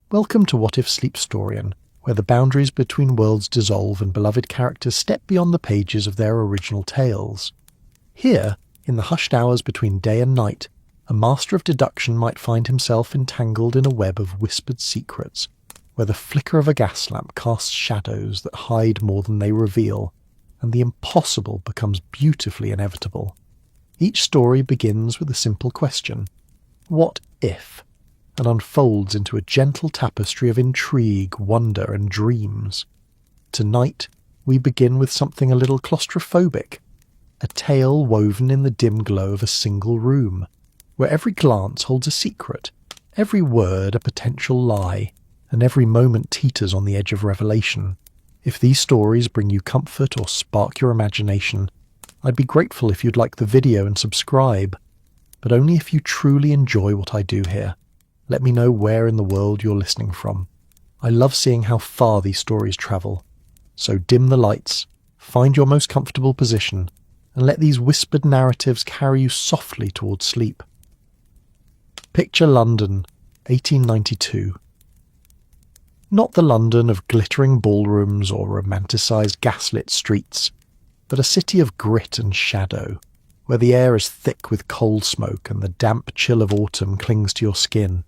Welcome to What If Sleepstorian, where the boundaries between worlds dissolve and beloved characters step beyond the pages of their original tales. Here, in the hushed hours between day and night, a master of deduction might find himself entangled in a web of whispered secrets, where the flicker of a gas lamp casts shadows that hide more than they reveal, and the impossible becomes beautifully inevitable. Each story begins with a simple question: what if? And unfolds into a gentle tapestry of intrigue, wonder, and dreams. Tonight, we begin with something a little claustrophobic, a tale woven in the dim glow of a single room, where every glance holds a secret, every word a potential lie, and every moment teeters on the edge of revelation. If these stories bring you comfort or spark your imagination, I'd be grateful if you'd like the video and subscribe, but only if you truly enjoy what I do here. Let me know where in the world you're listening from. I love seeing how far these stories travel. So dim the lights, find your most comfortable position, and let these whispered narratives carry you softly towards sleep. Picture London, 1892. Not the London of glittering ballrooms or romanticised gaslit streets, but a city of grit and shadow, where the air is thick with coal smoke and the damp chill of autumn clings to your skin.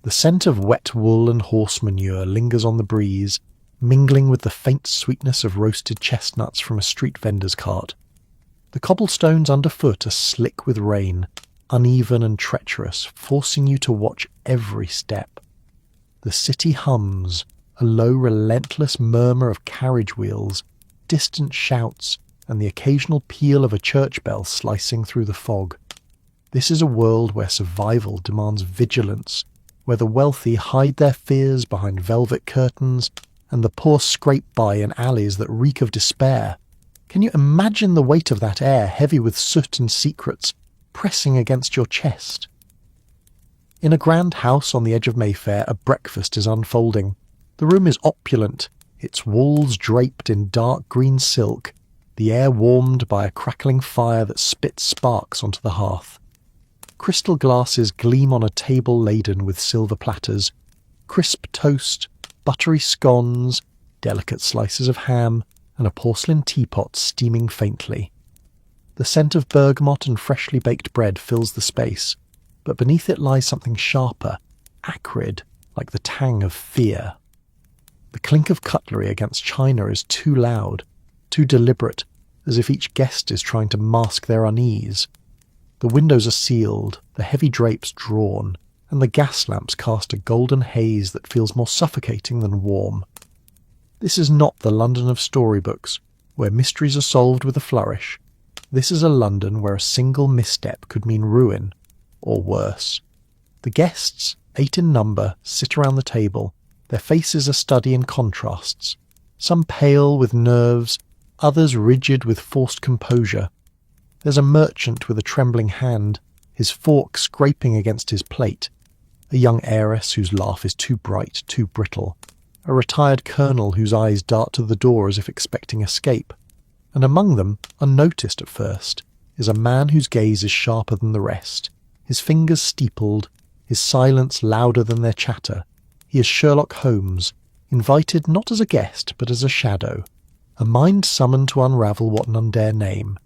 The scent of wet wool and horse manure lingers on the breeze, mingling with the faint sweetness of roasted chestnuts from a street vendor's cart. The cobblestones underfoot are slick with rain, uneven and treacherous, forcing you to watch every step. The city hums, a low, relentless murmur of carriage wheels, distant shouts, and the occasional peal of a church bell slicing through the fog. This is a world where survival demands vigilance, where the wealthy hide their fears behind velvet curtains and the poor scrape by in alleys that reek of despair. Can you imagine the weight of that air, heavy with soot and secrets, pressing against your chest? In a grand house on the edge of Mayfair, a breakfast is unfolding. The room is opulent, its walls draped in dark green silk, the air warmed by a crackling fire that spits sparks onto the hearth. Crystal glasses gleam on a table laden with silver platters, crisp toast, buttery scones, delicate slices of ham, and a porcelain teapot steaming faintly. The scent of bergamot and freshly baked bread fills the space, but beneath it lies something sharper, acrid, like the tang of fear. The clink of cutlery against china is too loud, too deliberate, as if each guest is trying to mask their unease. The windows are sealed, the heavy drapes drawn, and the gas lamps cast a golden haze that feels more suffocating than warm. This is not the London of storybooks, where mysteries are solved with a flourish. This is a London where a single misstep could mean ruin, or worse. The guests, 8 in number, sit around the table, their faces a study in contrasts, some pale with nerves, others rigid with forced composure. There's a merchant with a trembling hand, his fork scraping against his plate, a young heiress whose laugh is too bright, too brittle, a retired colonel whose eyes dart to the door as if expecting escape, and among them, unnoticed at first, is a man whose gaze is sharper than the rest, his fingers steepled, his silence louder than their chatter. He is Sherlock Holmes, invited not as a guest but as a shadow, a mind summoned to unravel what none dare name.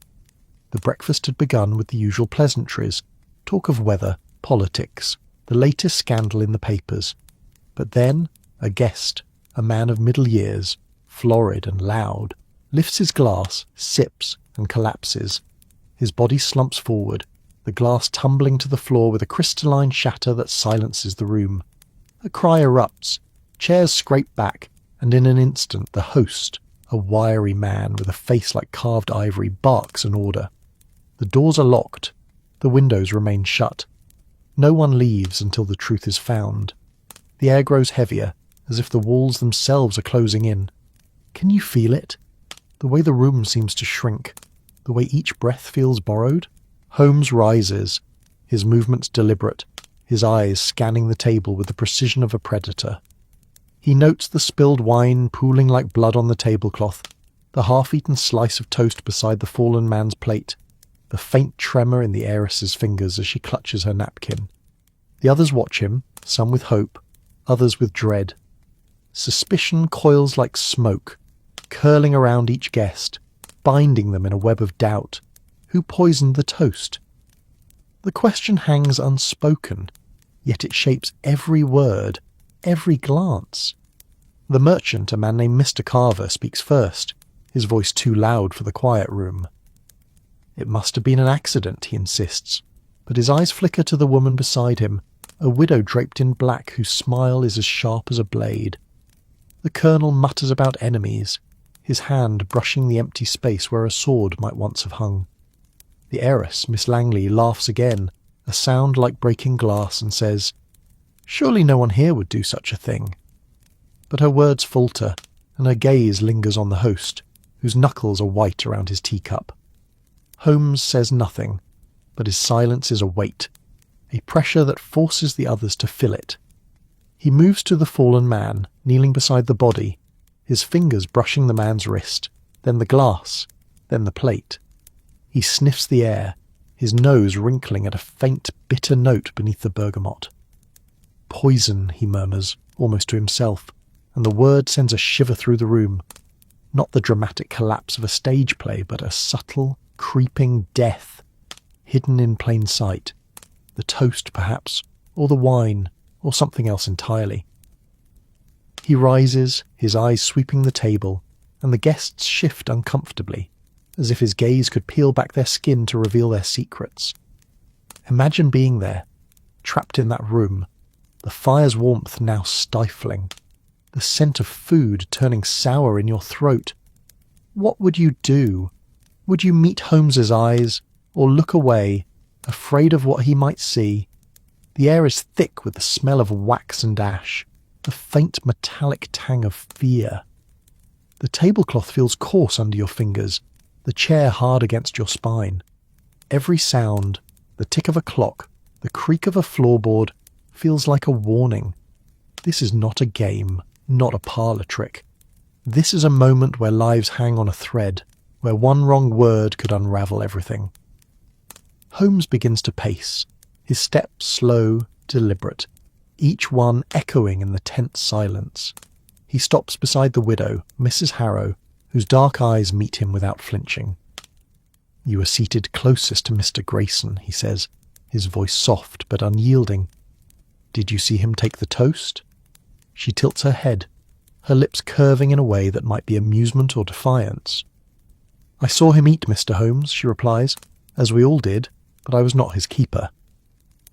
The breakfast had begun with the usual pleasantries, talk of weather, politics, the latest scandal in the papers. But then a guest, a man of middle years, florid and loud, lifts his glass, sips, and collapses. His body slumps forward, the glass tumbling to the floor with a crystalline shatter that silences the room. A cry erupts, chairs scrape back, and in an instant the host, a wiry man with a face like carved ivory, barks an order. The doors are locked. The windows remain shut. No one leaves until the truth is found. The air grows heavier, as if the walls themselves are closing in. Can you feel it? The way the room seems to shrink, the way each breath feels borrowed? Holmes rises, his movements deliberate, his eyes scanning the table with the precision of a predator. He notes the spilled wine pooling like blood on the tablecloth, the half-eaten slice of toast beside the fallen man's plate, the faint tremor in the heiress's fingers as she clutches her napkin. The others watch him, some with hope, others with dread. Suspicion coils like smoke, curling around each guest, binding them in a web of doubt. Who poisoned the toast? The question hangs unspoken, yet it shapes every word, every glance. The merchant, a man named Mr. Carver, speaks first, his voice too loud for the quiet room. It must have been an accident, he insists, but his eyes flicker to the woman beside him, a widow draped in black whose smile is as sharp as a blade. The colonel mutters about enemies, his hand brushing the empty space where a sword might once have hung. The heiress, Miss Langley, laughs again, a sound like breaking glass, and says, "Surely no one here would do such a thing." But her words falter, and her gaze lingers on the host, whose knuckles are white around his teacup. Holmes says nothing, but his silence is a weight, a pressure that forces the others to fill it. He moves to the fallen man, kneeling beside the body, his fingers brushing the man's wrist, then the glass, then the plate. He sniffs the air, his nose wrinkling at a faint, bitter note beneath the bergamot. "Poison," he murmurs, almost to himself, and the word sends a shiver through the room. Not the dramatic collapse of a stage play, but a subtle, creeping death, hidden in plain sight. The toast, perhaps, or the wine, or something else entirely. He rises, his eyes sweeping the table, and the guests shift uncomfortably, as if his gaze could peel back their skin to reveal their secrets. Imagine being there, trapped in that room, the fire's warmth now stifling, the scent of food turning sour in your throat. What would you do? Would you meet Holmes's eyes, or look away, afraid of what he might see? The air is thick with the smell of wax and ash, the faint metallic tang of fear. The tablecloth feels coarse under your fingers, the chair hard against your spine. Every sound, the tick of a clock, the creak of a floorboard, feels like a warning. This is not a game, not a parlour trick. This is a moment where lives hang on a thread, where one wrong word could unravel everything. Holmes begins to pace, his steps slow, deliberate, each one echoing in the tense silence. He stops beside the widow, Mrs. Harrow, whose dark eyes meet him without flinching. "You are seated closest to Mr. Grayson," he says, his voice soft but unyielding. "Did you see him take the toast?" She tilts her head, her lips curving in a way that might be amusement or defiance. "I saw him eat, Mr. Holmes," she replies, "as we all did, but I was not his keeper."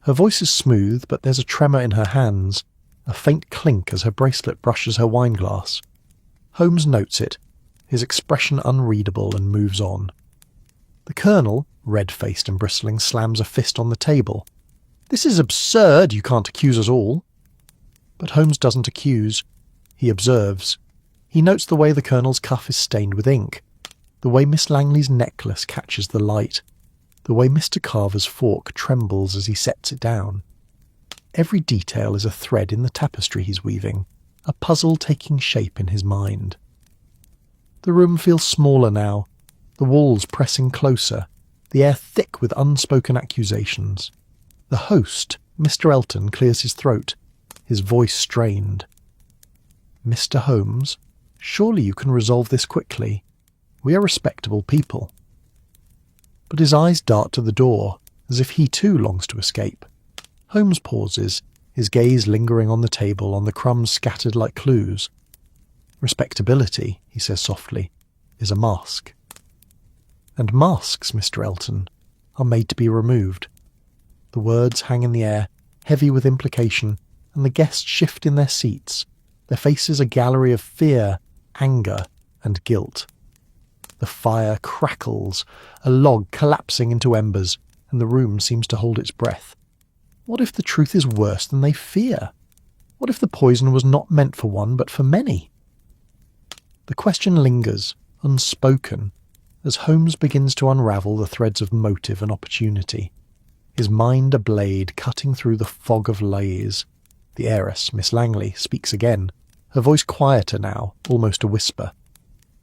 Her voice is smooth, but there's a tremor in her hands, a faint clink as her bracelet brushes her wineglass. Holmes notes it, his expression unreadable, and moves on. The colonel, red-faced and bristling, slams a fist on the table. "This is absurd, you can't accuse us all." But Holmes doesn't accuse. He observes. He notes the way the colonel's cuff is stained with ink, the way Miss Langley's necklace catches the light, the way Mr. Carver's fork trembles as he sets it down. Every detail is a thread in the tapestry he's weaving, a puzzle taking shape in his mind. The room feels smaller now, the walls pressing closer, the air thick with unspoken accusations. The host, Mr. Elton, clears his throat, his voice strained. "Mr. Holmes, surely you can resolve this quickly. We are respectable people." But his eyes dart to the door, as if he too longs to escape. Holmes pauses, his gaze lingering on the table, on the crumbs scattered like clues. "Respectability," he says softly, "is a mask. And masks, Mr. Elton, are made to be removed." The words hang in the air, heavy with implication, and the guests shift in their seats, their faces a gallery of fear, anger, and guilt. The fire crackles, a log collapsing into embers, and the room seems to hold its breath. What if the truth is worse than they fear? What if the poison was not meant for one, but for many? The question lingers, unspoken, as Holmes begins to unravel the threads of motive and opportunity, his mind a blade cutting through the fog of lies. The heiress, Miss Langley, speaks again, her voice quieter now, almost a whisper.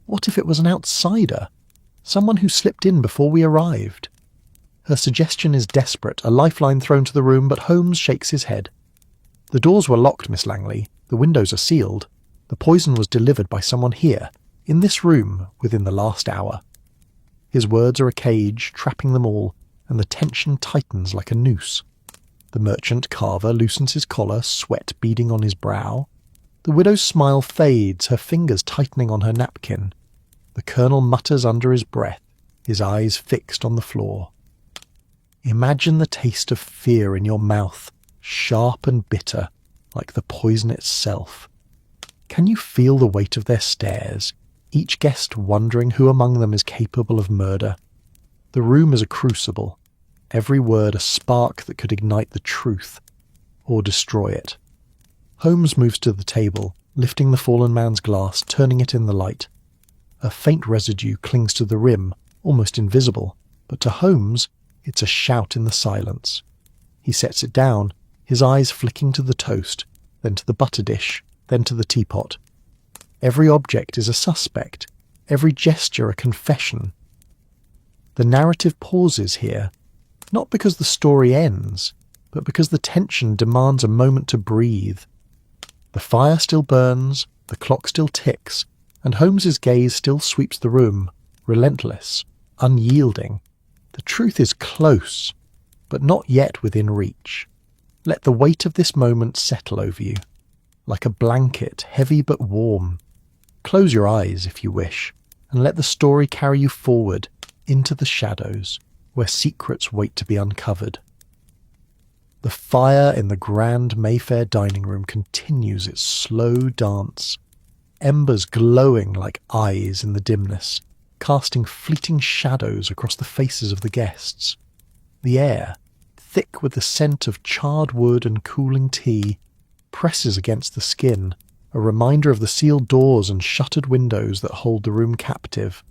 What if it was an outsider? Someone who slipped in before we arrived? Her suggestion is desperate, a lifeline thrown to the room, but Holmes shakes his head. "The doors were locked, Miss Langley. The windows are sealed. The poison was delivered by someone here, in this room, within the last hour." His words are a cage, trapping them all, and the tension tightens like a noose. The merchant carver loosens his collar, sweat beading on his brow. The widow's smile fades, her fingers tightening on her napkin. The colonel mutters under his breath, his eyes fixed on the floor. Imagine the taste of fear in your mouth, sharp and bitter, like the poison itself. Can you feel the weight of their stares, each guest wondering who among them is capable of murder? The room is a crucible, every word a spark that could ignite the truth, or destroy it. Holmes moves to the table, lifting the fallen man's glass, turning it in the light. A faint residue clings to the rim, almost invisible, but to Holmes, it's a shout in the silence. He sets it down, his eyes flicking to the toast, then to the butter dish, then to the teapot. Every object is a suspect, every gesture a confession. The narrative pauses here, not because the story ends, but because the tension demands a moment to breathe. The fire still burns, the clock still ticks, and Holmes's gaze still sweeps the room, relentless, unyielding. The truth is close, but not yet within reach. Let the weight of this moment settle over you, like a blanket, heavy but warm. Close your eyes if you wish, and let the story carry you forward into the shadows, where secrets wait to be uncovered. The fire in the grand Mayfair dining room continues its slow dance, embers glowing like eyes in the dimness, casting fleeting shadows across the faces of the guests. The air, thick with the scent of charred wood and cooling tea, presses against the skin, a reminder of the sealed doors and shuttered windows that hold the room captive.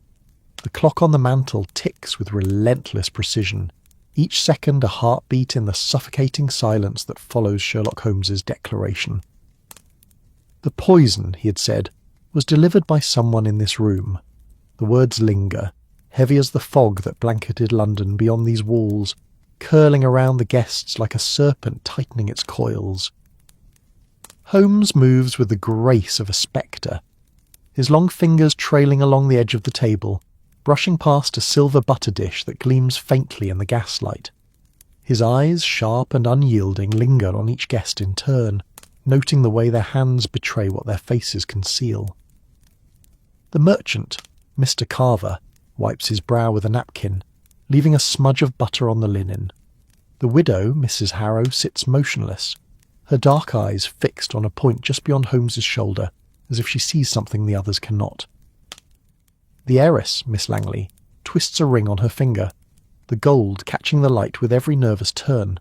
The clock on the mantel ticks with relentless precision, each second a heartbeat in the suffocating silence that follows Sherlock Holmes's declaration. "The poison," he had said, "was delivered by someone in this room." The words linger, heavy as the fog that blanketed London beyond these walls, curling around the guests like a serpent tightening its coils. Holmes moves with the grace of a spectre, his long fingers trailing along the edge of the table, brushing past a silver butter dish that gleams faintly in the gaslight. His eyes, sharp and unyielding, linger on each guest in turn, noting the way their hands betray what their faces conceal. The merchant, Mr. Carver, wipes his brow with a napkin, leaving a smudge of butter on the linen. The widow, Mrs. Harrow, sits motionless, her dark eyes fixed on a point just beyond Holmes's shoulder, as if she sees something the others cannot. The heiress, Miss Langley, twists a ring on her finger, the gold catching the light with every nervous turn.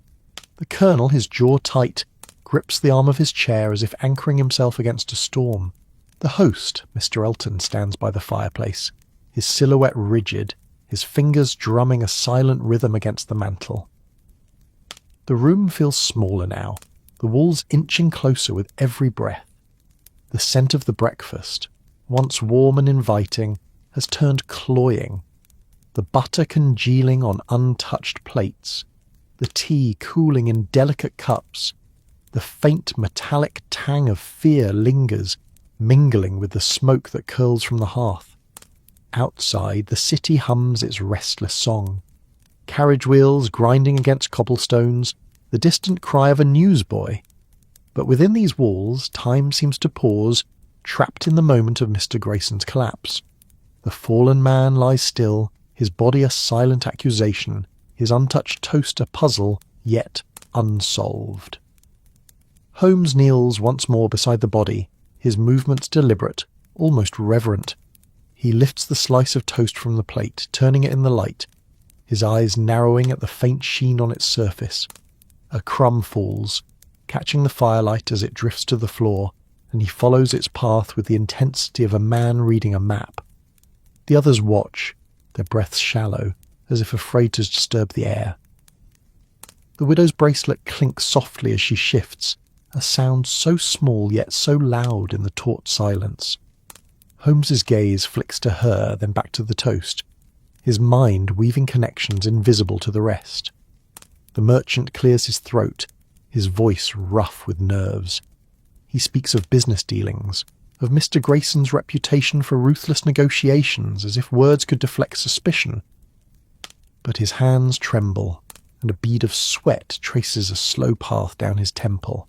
The colonel, his jaw tight, grips the arm of his chair as if anchoring himself against a storm. The host, Mr. Elton, stands by the fireplace, his silhouette rigid, his fingers drumming a silent rhythm against the mantel. The room feels smaller now, the walls inching closer with every breath. The scent of the breakfast, once warm and inviting, has turned cloying, the butter congealing on untouched plates, the tea cooling in delicate cups. The faint metallic tang of fear lingers, mingling with the smoke that curls from the hearth. Outside, the city hums its restless song. Carriage wheels grinding against cobblestones, the distant cry of a newsboy. But within these walls, time seems to pause, trapped in the moment of Mr. Grayson's collapse. The fallen man lies still, his body a silent accusation, his untouched toast a puzzle, yet unsolved. Holmes kneels once more beside the body, his movements deliberate, almost reverent. He lifts the slice of toast from the plate, turning it in the light, his eyes narrowing at the faint sheen on its surface. A crumb falls, catching the firelight as it drifts to the floor, and he follows its path with the intensity of a man reading a map. The others watch, their breaths shallow, as if afraid to disturb the air. The widow's bracelet clinks softly as she shifts, a sound so small yet so loud in the taut silence. Holmes's gaze flicks to her, then back to the toast, his mind weaving connections invisible to the rest. The merchant clears his throat, his voice rough with nerves. He speaks of business dealings, of Mr. Grayson's reputation for ruthless negotiations, as if words could deflect suspicion. But his hands tremble, and a bead of sweat traces a slow path down his temple.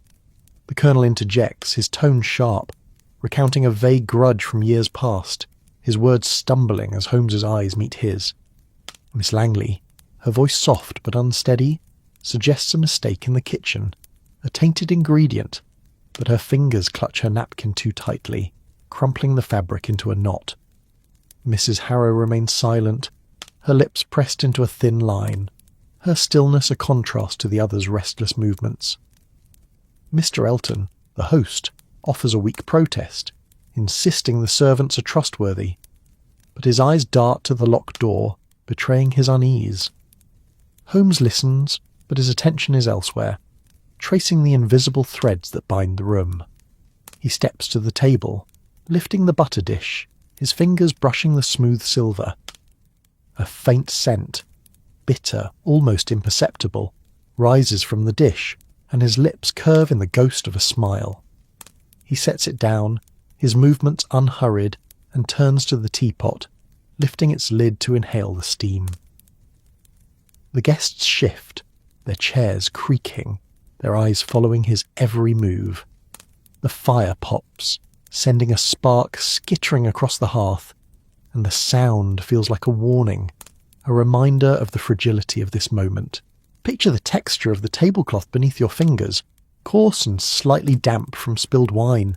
The Colonel interjects, his tone sharp, recounting a vague grudge from years past, his words stumbling as Holmes's eyes meet his. Miss Langley, her voice soft but unsteady, suggests a mistake in the kitchen, a tainted ingredient, but her fingers clutch her napkin too tightly, crumpling the fabric into a knot. Mrs. Harrow remains silent, her lips pressed into a thin line, her stillness a contrast to the other's restless movements. Mr. Elton, the host, offers a weak protest, insisting the servants are trustworthy, but his eyes dart to the locked door, betraying his unease. Holmes listens, but his attention is elsewhere, tracing the invisible threads that bind the room. He steps to the table, lifting the butter dish, his fingers brushing the smooth silver. A faint scent, bitter, almost imperceptible, rises from the dish, and his lips curve in the ghost of a smile. He sets it down, his movements unhurried, and turns to the teapot, lifting its lid to inhale the steam. The guests shift, their chairs creaking, their eyes following his every move. The fire pops, sending a spark skittering across the hearth, and the sound feels like a warning, a reminder of the fragility of this moment. Picture the texture of the tablecloth beneath your fingers, coarse and slightly damp from spilled wine.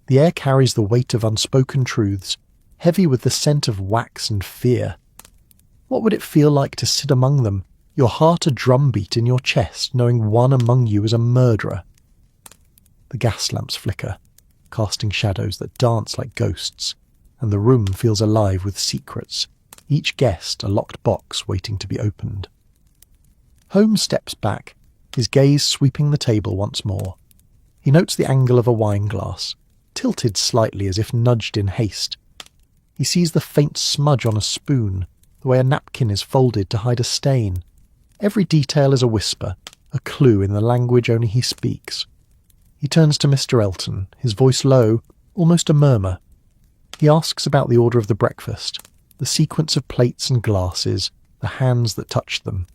The air carries the weight of unspoken truths, heavy with the scent of wax and fear. What would it feel like to sit among them, your heart a drumbeat in your chest, knowing one among you is a murderer? The gas lamps flicker, casting shadows that dance like ghosts, and the room feels alive with secrets, each guest a locked box waiting to be opened. Holmes steps back, his gaze sweeping the table once more. He notes the angle of a wine glass, tilted slightly as if nudged in haste. He sees the faint smudge on a spoon, the way a napkin is folded to hide a stain. Every detail is a whisper, a clue in the language only he speaks. He turns to Mr. Elton, his voice low, almost a murmur. He asks about the order of the breakfast, the sequence of plates and glasses, the hands that touched them.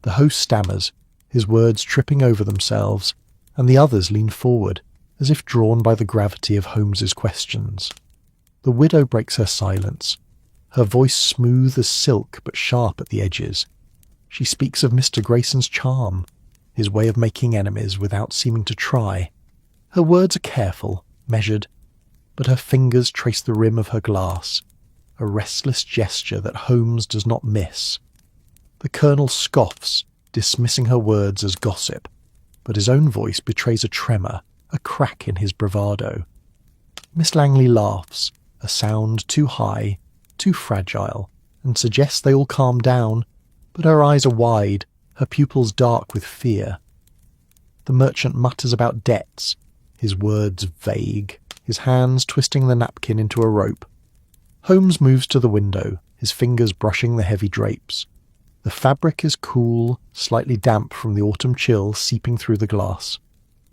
The host stammers, his words tripping over themselves, and the others lean forward, as if drawn by the gravity of Holmes's questions. The widow breaks her silence, her voice smooth as silk but sharp at the edges. She speaks of Mr. Grayson's charm, his way of making enemies without seeming to try. Her words are careful, measured, but her fingers trace the rim of her glass, a restless gesture that Holmes does not miss. The Colonel scoffs, dismissing her words as gossip, but his own voice betrays a tremor, a crack in his bravado. Miss Langley laughs, a sound too high, too fragile, and suggests they all calm down, but her eyes are wide, her pupils dark with fear. The merchant mutters about debts, his words vague, his hands twisting the napkin into a rope. Holmes moves to the window, his fingers brushing the heavy drapes. The fabric is cool, slightly damp from the autumn chill seeping through the glass.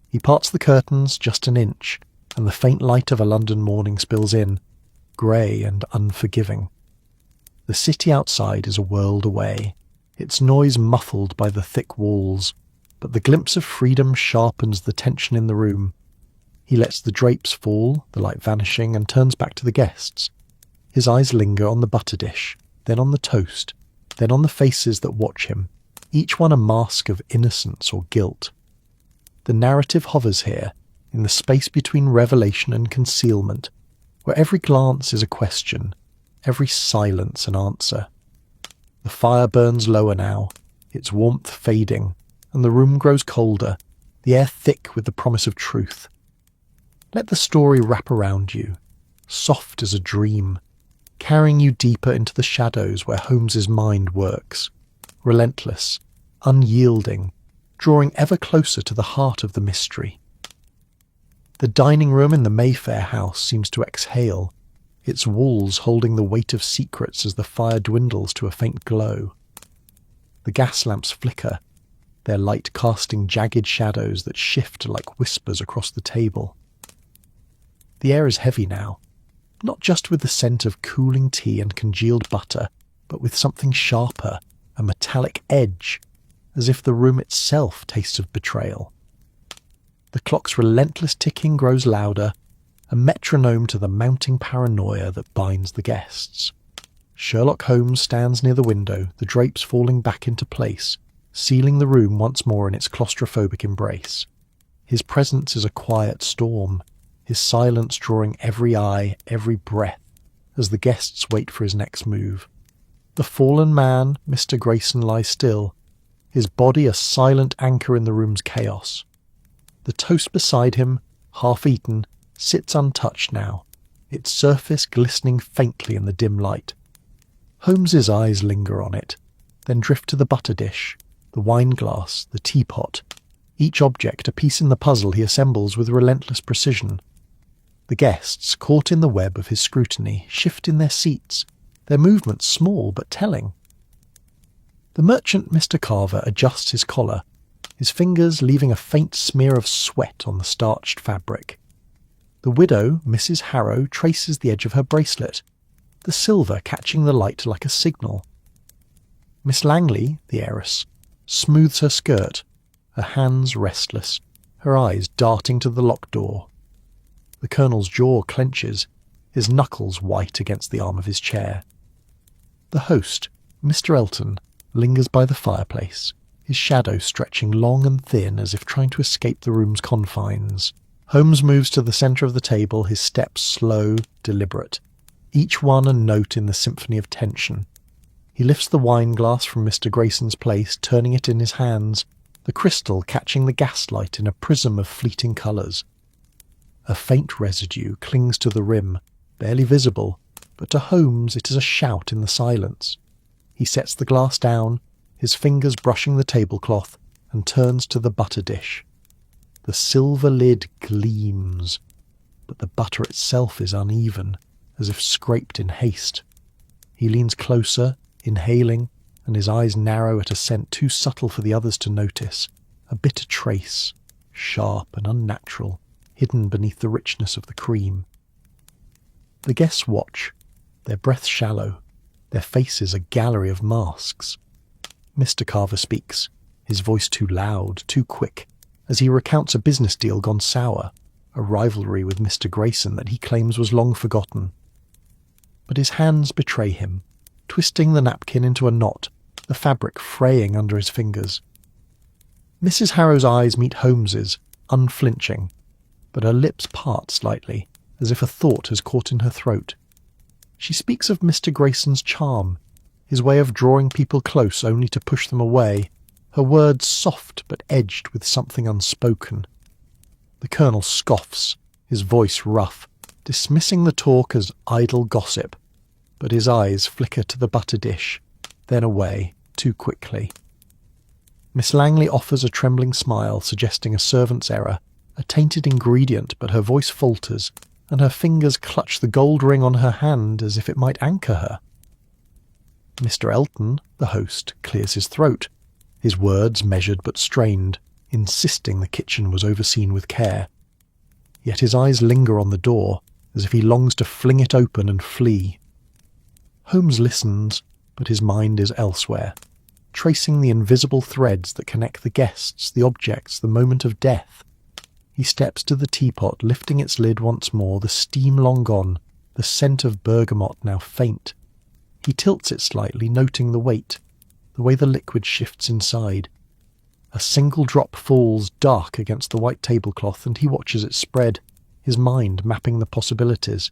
He parts the curtains just an inch, and the faint light of a London morning spills in, grey and unforgiving. The city outside is a world away, its noise muffled by the thick walls, but the glimpse of freedom sharpens the tension in the room. He lets the drapes fall, the light vanishing, and turns back to the guests. His eyes linger on the butter dish, then on the toast, then on the faces that watch him, each one a mask of innocence or guilt. The narrative hovers here, in the space between revelation and concealment, where every glance is a question, every silence an answer. The fire burns lower now, its warmth fading, and the room grows colder, the air thick with the promise of truth. Let the story wrap around you, soft as a dream, carrying you deeper into the shadows where Holmes's mind works, relentless, unyielding, drawing ever closer to the heart of the mystery. The dining room in the Mayfair house seems to exhale, its walls holding the weight of secrets as the fire dwindles to a faint glow. The gas lamps flicker, their light casting jagged shadows that shift like whispers across the table. The air is heavy now, not just with the scent of cooling tea and congealed butter, but with something sharper, a metallic edge, as if the room itself tastes of betrayal. The clock's relentless ticking grows louder, a metronome to the mounting paranoia that binds the guests. Sherlock Holmes stands near the window, the drapes falling back into place, sealing the room once more in its claustrophobic embrace. His presence is a quiet storm, his silence drawing every eye, every breath, as the guests wait for his next move. The fallen man, Mr. Grayson, lies still, his body a silent anchor in the room's chaos. The toast beside him, half eaten, sits untouched now, its surface glistening faintly in the dim light. Holmes's eyes linger on it, then drift to the butter dish, the wine glass, the teapot, each object a piece in the puzzle he assembles with relentless precision. The guests, caught in the web of his scrutiny, shift in their seats, their movements small but telling. The merchant Mr. Carver adjusts his collar, his fingers leaving a faint smear of sweat on the starched fabric. The widow, Mrs. Harrow, traces the edge of her bracelet, the silver catching the light like a signal. Miss Langley, the heiress, smooths her skirt, her hands restless, her eyes darting to the locked door. The Colonel's jaw clenches, his knuckles white against the arm of his chair. The host, Mr. Elton, lingers by the fireplace, his shadow stretching long and thin as if trying to escape the room's confines. Holmes moves to the centre of the table, his steps slow, deliberate, each one a note in the symphony of tension. He lifts the wine glass from Mr. Grayson's place, turning it in his hands, the crystal catching the gaslight in a prism of fleeting colours. A faint residue clings to the rim, barely visible, but to Holmes it is a shout in the silence. He sets the glass down, his fingers brushing the tablecloth, and turns to the butter dish. The silver lid gleams, but the butter itself is uneven, as if scraped in haste. He leans closer, inhaling, and his eyes narrow at a scent too subtle for the others to notice, a bitter trace, sharp and unnatural, hidden beneath the richness of the cream. The guests watch, their breaths shallow, their faces a gallery of masks. Mr. Carver speaks, his voice too loud, too quick, as he recounts a business deal gone sour, a rivalry with Mr. Grayson that he claims was long forgotten. But his hands betray him, twisting the napkin into a knot, the fabric fraying under his fingers. Mrs. Harrow's eyes meet Holmes's, unflinching, but her lips part slightly, as if a thought has caught in her throat. She speaks of Mr. Grayson's charm, his way of drawing people close only to push them away, her words soft but edged with something unspoken. The Colonel scoffs, his voice rough, dismissing the talk as idle gossip, but his eyes flicker to the butter dish, then away, too quickly. Miss Langley offers a trembling smile, suggesting a servant's error, a tainted ingredient, but her voice falters, and her fingers clutch the gold ring on her hand as if it might anchor her. Mr. Elton, the host, clears his throat, his words measured but strained, insisting the kitchen was overseen with care. Yet his eyes linger on the door, as if he longs to fling it open and flee. Holmes listens, but his mind is elsewhere, tracing the invisible threads that connect the guests, the objects, the moment of death. He steps to the teapot, lifting its lid once more, the steam long gone, the scent of bergamot now faint. He tilts it slightly, noting the weight, the way the liquid shifts inside. A single drop falls dark against the white tablecloth, and he watches it spread, his mind mapping the possibilities.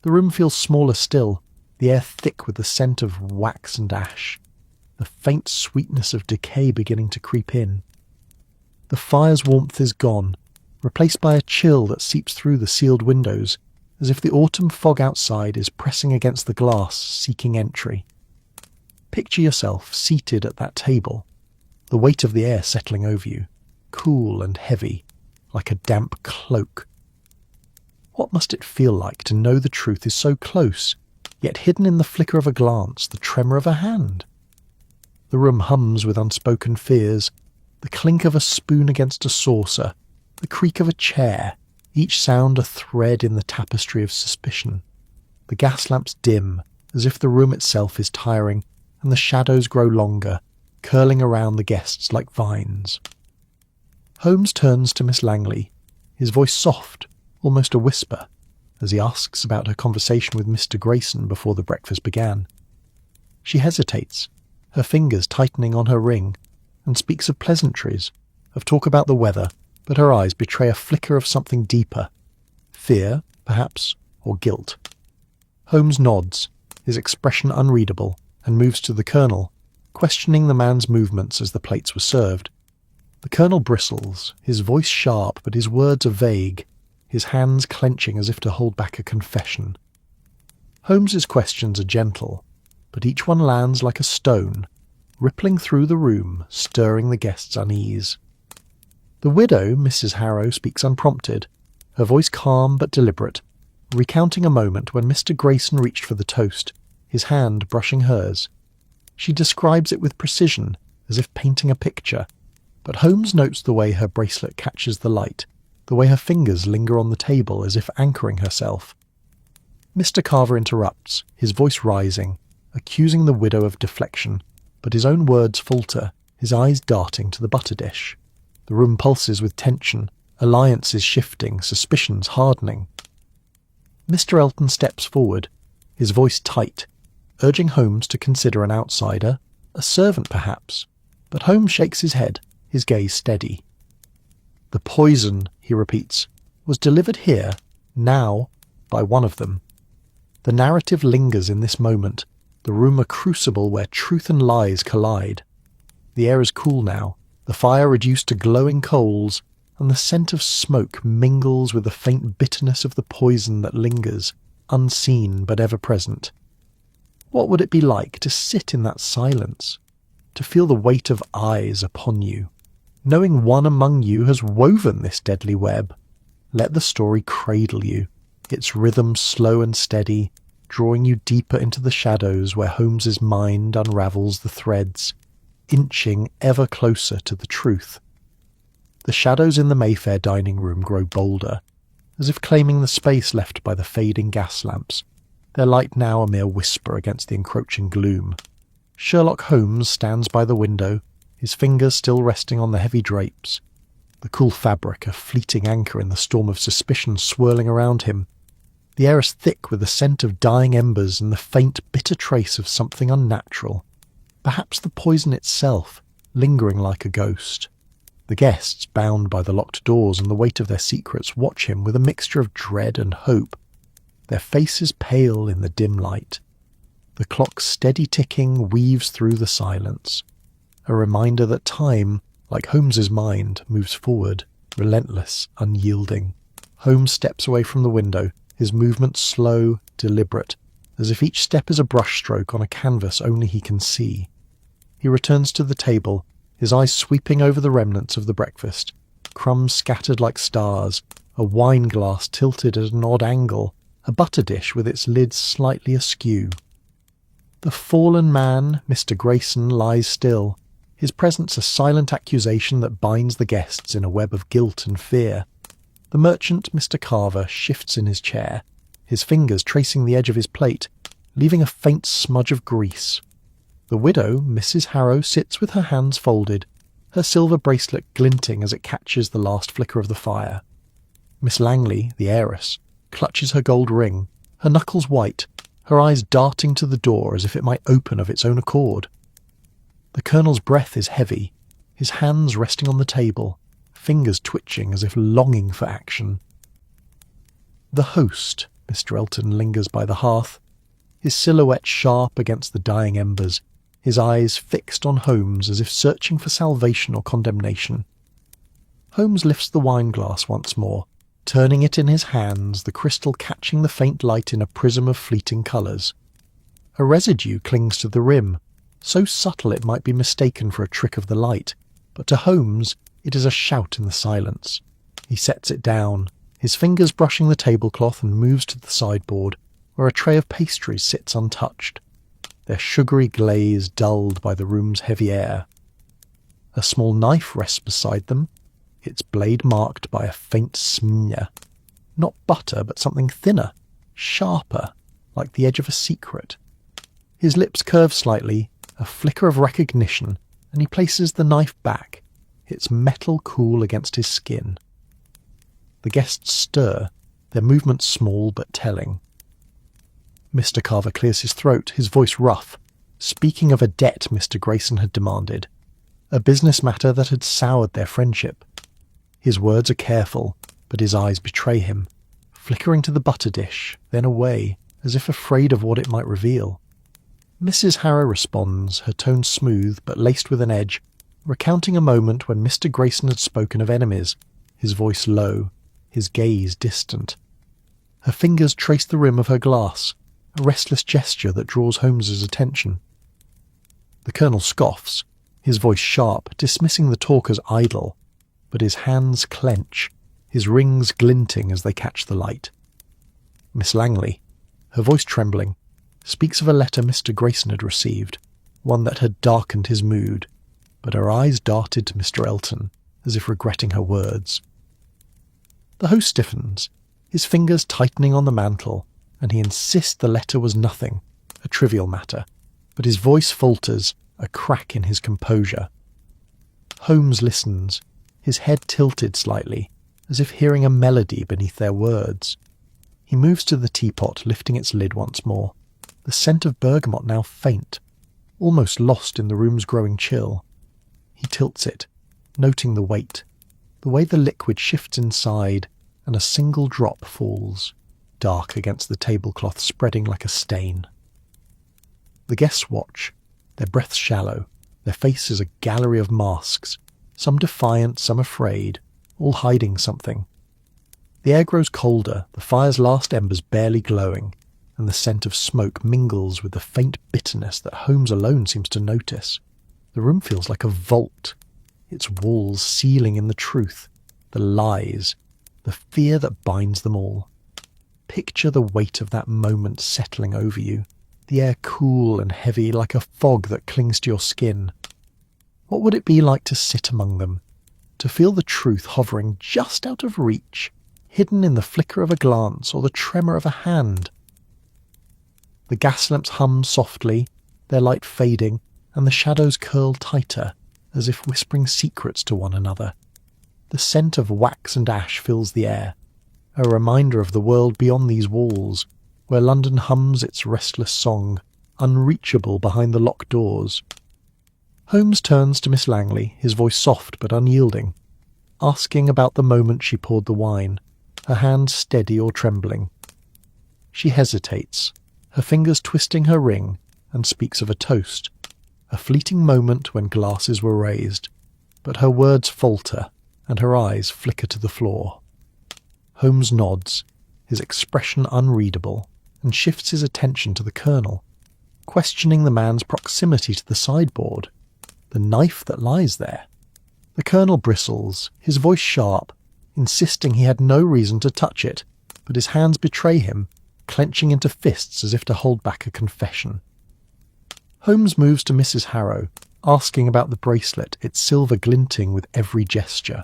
The room feels smaller still, the air thick with the scent of wax and ash, the faint sweetness of decay beginning to creep in. The fire's warmth is gone, replaced by a chill that seeps through the sealed windows, as if the autumn fog outside is pressing against the glass, seeking entry. Picture yourself seated at that table, the weight of the air settling over you, cool and heavy, like a damp cloak. What must it feel like to know the truth is so close, yet hidden in the flicker of a glance, the tremor of a hand? The room hums with unspoken fears, the clink of a spoon against a saucer, the creak of a chair, each sound a thread in the tapestry of suspicion. The gas lamps dim, as if the room itself is tiring, and the shadows grow longer, curling around the guests like vines. Holmes turns to Miss Langley, his voice soft, almost a whisper, as he asks about her conversation with Mr. Grayson before the breakfast began. She hesitates, her fingers tightening on her ring, and speaks of pleasantries, of talk about the weather, but her eyes betray a flicker of something deeper. Fear, perhaps, or guilt. Holmes nods, his expression unreadable, and moves to the Colonel, questioning the man's movements as the plates were served. The Colonel bristles, his voice sharp, but his words are vague, his hands clenching as if to hold back a confession. Holmes's questions are gentle, but each one lands like a stone, rippling through the room, stirring the guests' unease. The widow, Mrs. Harrow, speaks unprompted, her voice calm but deliberate, recounting a moment when Mr. Grayson reached for the toast, his hand brushing hers. She describes it with precision, as if painting a picture, but Holmes notes the way her bracelet catches the light, the way her fingers linger on the table as if anchoring herself. Mr. Carver interrupts, his voice rising, accusing the widow of deflection, but his own words falter, his eyes darting to the butter dish. The room pulses with tension, alliances shifting, suspicions hardening. Mr. Elton steps forward, his voice tight, urging Holmes to consider an outsider, a servant perhaps, but Holmes shakes his head, his gaze steady. The poison, he repeats, was delivered here, now, by one of them. The narrative lingers in this moment, the room a crucible where truth and lies collide. The air is cool now, the fire reduced to glowing coals, and the scent of smoke mingles with the faint bitterness of the poison that lingers, unseen but ever present. What would it be like to sit in that silence, to feel the weight of eyes upon you, knowing one among you has woven this deadly web? Let the story cradle you, its rhythm slow and steady, drawing you deeper into the shadows where Holmes's mind unravels the threads, inching ever closer to the truth. The shadows in the Mayfair dining room grow bolder, as if claiming the space left by the fading gas lamps, their light now a mere whisper against the encroaching gloom. Sherlock Holmes stands by the window, his fingers still resting on the heavy drapes, the cool fabric a fleeting anchor in the storm of suspicion swirling around him. The air is thick with the scent of dying embers and the faint, bitter trace of something unnatural, perhaps the poison itself, lingering like a ghost. The guests, bound by the locked doors and the weight of their secrets, watch him with a mixture of dread and hope, their faces pale in the dim light. The clock's steady ticking weaves through the silence, a reminder that time, like Holmes's mind, moves forward, relentless, unyielding. Holmes steps away from the window, his movements slow, deliberate, as if each step is a brushstroke on a canvas only he can see. He returns to the table, his eyes sweeping over the remnants of the breakfast, crumbs scattered like stars, a wine glass tilted at an odd angle, a butter dish with its lid slightly askew. The fallen man, Mr. Grayson, lies still, his presence a silent accusation that binds the guests in a web of guilt and fear. The merchant, Mr. Carver, shifts in his chair, his fingers tracing the edge of his plate, leaving a faint smudge of grease. The widow, Mrs. Harrow, sits with her hands folded, her silver bracelet glinting as it catches the last flicker of the fire. Miss Langley, the heiress, clutches her gold ring, her knuckles white, her eyes darting to the door as if it might open of its own accord. The Colonel's breath is heavy, his hands resting on the table, fingers twitching as if longing for action. The host, Mr. Elton, lingers by the hearth, his silhouette sharp against the dying embers, his eyes fixed on Holmes as if searching for salvation or condemnation. Holmes lifts the wine-glass once more, turning it in his hands, the crystal catching the faint light in a prism of fleeting colours. A residue clings to the rim, so subtle it might be mistaken for a trick of the light, but to Holmes it is a shout in the silence. He sets it down, his fingers brushing the tablecloth, and moves to the sideboard, where a tray of pastries sits untouched, their sugary glaze dulled by the room's heavy air. A small knife rests beside them, its blade marked by a faint smear. Not butter, but something thinner, sharper, like the edge of a secret. His lips curve slightly, a flicker of recognition, and he places the knife back, its metal cool against his skin. The guests stir, their movements small but telling. Mr. Carver clears his throat, his voice rough, speaking of a debt Mr. Grayson had demanded, a business matter that had soured their friendship. His words are careful, but his eyes betray him, flickering to the butter dish, then away, as if afraid of what it might reveal. Mrs. Harrow responds, her tone smooth but laced with an edge, recounting a moment when Mr. Grayson had spoken of enemies, his voice low, his gaze distant. Her fingers trace the rim of her glass, a restless gesture that draws Holmes's attention. The Colonel scoffs, his voice sharp, dismissing the talk as idle, but his hands clench, his rings glinting as they catch the light. Miss Langley, her voice trembling, speaks of a letter Mr. Grayson had received, one that had darkened his mood, but her eyes darted to Mr. Elton, as if regretting her words. The host stiffens, his fingers tightening on the mantle, and he insists the letter was nothing, a trivial matter, but his voice falters, a crack in his composure. Holmes listens, his head tilted slightly, as if hearing a melody beneath their words. He moves to the teapot, lifting its lid once more, the scent of bergamot now faint, almost lost in the room's growing chill. He tilts it, noting the weight, the way the liquid shifts inside, and a single drop falls, dark against the tablecloth, spreading like a stain. The guests watch, their breaths shallow, their faces a gallery of masks, some defiant, some afraid, all hiding something. The air grows colder, the fire's last embers barely glowing, and the scent of smoke mingles with the faint bitterness that Holmes alone seems to notice. The room feels like a vault, its walls sealing in the truth, the lies, the fear that binds them all. Picture the weight of that moment settling over you, the air cool and heavy like a fog that clings to your skin. What would it be like to sit among them, to feel the truth hovering just out of reach, hidden in the flicker of a glance or the tremor of a hand? The gas lamps hum softly, their light fading, and the shadows curl tighter, as if whispering secrets to one another. The scent of wax and ash fills the air, a reminder of the world beyond these walls, where London hums its restless song, unreachable behind the locked doors. Holmes turns to Miss Langley, his voice soft but unyielding, asking about the moment she poured the wine, her hand steady or trembling. She hesitates, her fingers twisting her ring, and speaks of a toast, a fleeting moment when glasses were raised, but her words falter, and her eyes flicker to the floor. Holmes nods, his expression unreadable, and shifts his attention to the Colonel, questioning the man's proximity to the sideboard, the knife that lies there. The Colonel bristles, his voice sharp, insisting he had no reason to touch it, but his hands betray him, clenching into fists as if to hold back a confession. Holmes moves to Mrs. Harrow, asking about the bracelet, its silver glinting with every gesture.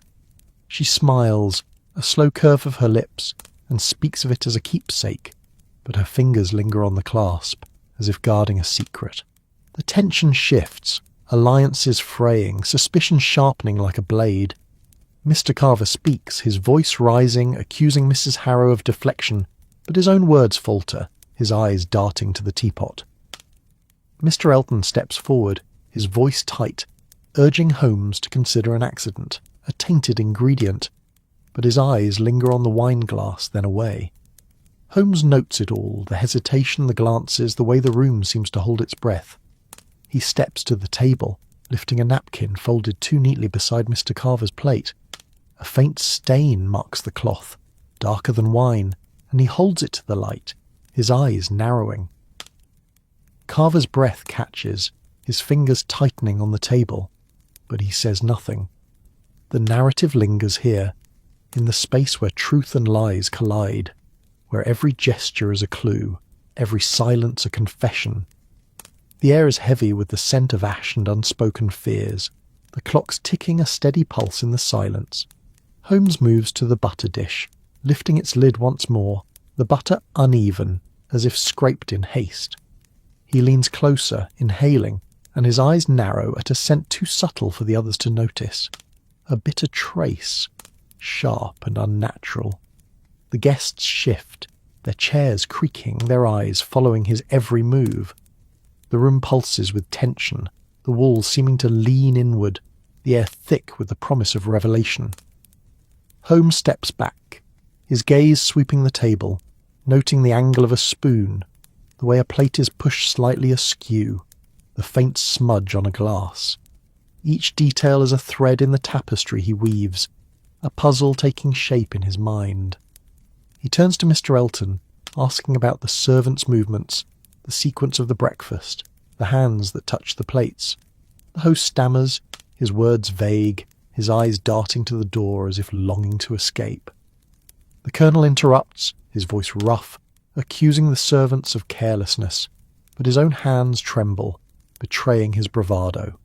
She smiles, a slow curve of her lips, and speaks of it as a keepsake, but her fingers linger on the clasp, as if guarding a secret. The tension shifts, alliances fraying, suspicion sharpening like a blade. Mr. Carver speaks, his voice rising, accusing Mrs. Harrow of deflection, but his own words falter, his eyes darting to the teapot. Mr. Elton steps forward, his voice tight, urging Holmes to consider an accident, a tainted ingredient, but his eyes linger on the wine-glass, then away. Holmes notes it all, the hesitation, the glances, the way the room seems to hold its breath. He steps to the table, lifting a napkin folded too neatly beside Mr. Carver's plate. A faint stain marks the cloth, darker than wine, and he holds it to the light, his eyes narrowing. Carver's breath catches, his fingers tightening on the table, but he says nothing. The narrative lingers here, in the space where truth and lies collide, where every gesture is a clue, every silence a confession. The air is heavy with the scent of ash and unspoken fears. the clock's ticking a steady pulse in the silence. Holmes moves to the butter dish, lifting its lid once more, the butter uneven, as if scraped in haste. He leans closer, inhaling, and his eyes narrow at a scent too subtle for the others to notice. A bitter trace, sharp and unnatural. The guests shift, their chairs creaking, their eyes following his every move. The room pulses with tension, the walls seeming to lean inward, the air thick with the promise of revelation. Holmes steps back, his gaze sweeping the table, noting the angle of a spoon, the way a plate is pushed slightly askew, the faint smudge on a glass. Each detail is a thread in the tapestry he weaves, a puzzle taking shape in his mind. He turns to Mr. Elton, asking about the servants' movements, the sequence of the breakfast, the hands that touch the plates. The host stammers, his words vague, his eyes darting to the door as if longing to escape. The Colonel interrupts, his voice rough, accusing the servants of carelessness, but his own hands tremble, betraying his bravado.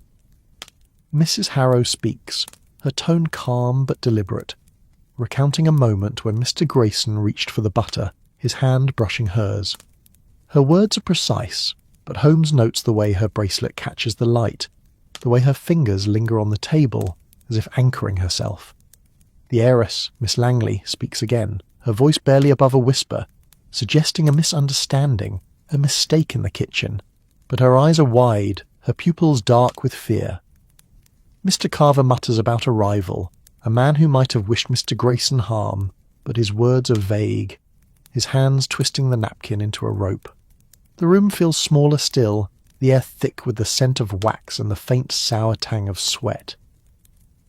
Mrs. Harrow speaks, her tone calm but deliberate, recounting a moment when Mr. Grayson reached for the butter, his hand brushing hers. Her words are precise, but Holmes notes the way her bracelet catches the light, the way her fingers linger on the table, as if anchoring herself. The heiress, Miss Langley, speaks again, her voice barely above a whisper, suggesting a misunderstanding, a mistake in the kitchen, but her eyes are wide, her pupils dark with fear. Mr. Carver mutters about a rival, a man who might have wished Mr. Grayson harm, but his words are vague, his hands twisting the napkin into a rope. The room feels smaller still, the air thick with the scent of wax and the faint sour tang of sweat.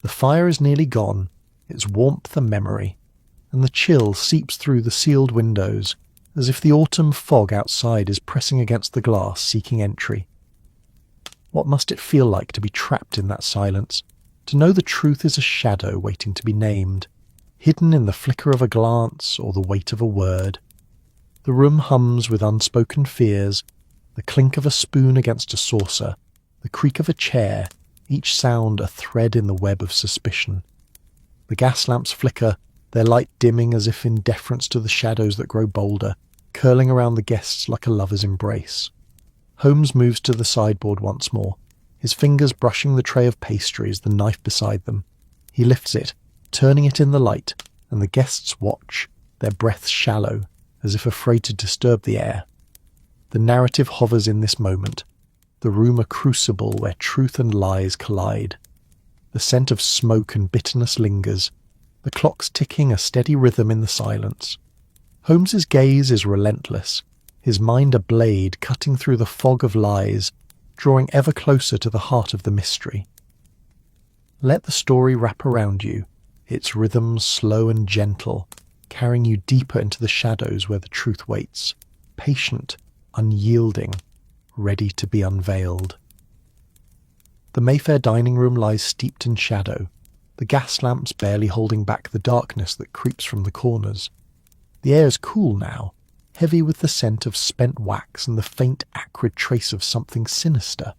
The fire is nearly gone, its warmth a memory, and the chill seeps through the sealed windows, as if the autumn fog outside is pressing against the glass, seeking entry. What must it feel like to be trapped in that silence, to know the truth is a shadow waiting to be named, hidden in the flicker of a glance or the weight of a word? The room hums with unspoken fears, the clink of a spoon against a saucer, the creak of a chair, each sound a thread in the web of suspicion. The gas lamps flicker, their light dimming as if in deference to the shadows that grow bolder, curling around the guests like a lover's embrace. Holmes moves to the sideboard once more, his fingers brushing the tray of pastries, the knife beside them. He lifts it, turning it in the light, and the guests watch, their breaths shallow, as if afraid to disturb the air. The narrative hovers in this moment, the room a crucible where truth and lies collide. The scent of smoke and bitterness lingers, the clocks ticking a steady rhythm in the silence. Holmes's gaze is relentless, his mind a blade cutting through the fog of lies, drawing ever closer to the heart of the mystery. Let the story wrap around you, its rhythms slow and gentle, carrying you deeper into the shadows where the truth waits, patient, unyielding, ready to be unveiled. The Mayfair dining room lies steeped in shadow, the gas lamps barely holding back the darkness that creeps from the corners. The air is cool now, heavy with the scent of spent wax and the faint acrid trace of something sinister.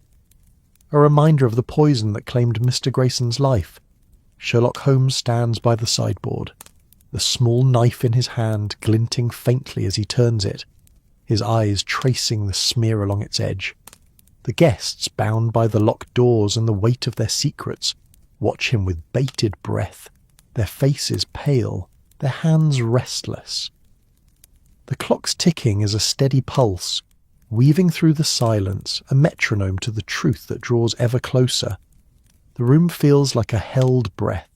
A reminder of the poison that claimed Mr. Grayson's life. Sherlock Holmes stands by the sideboard, the small knife in his hand glinting faintly as he turns it, his eyes tracing the smear along its edge. The guests, bound by the locked doors and the weight of their secrets, watch him with bated breath, their faces pale, their hands restless. The clock's ticking is a steady pulse, weaving through the silence, a metronome to the truth that draws ever closer. The room feels like a held breath,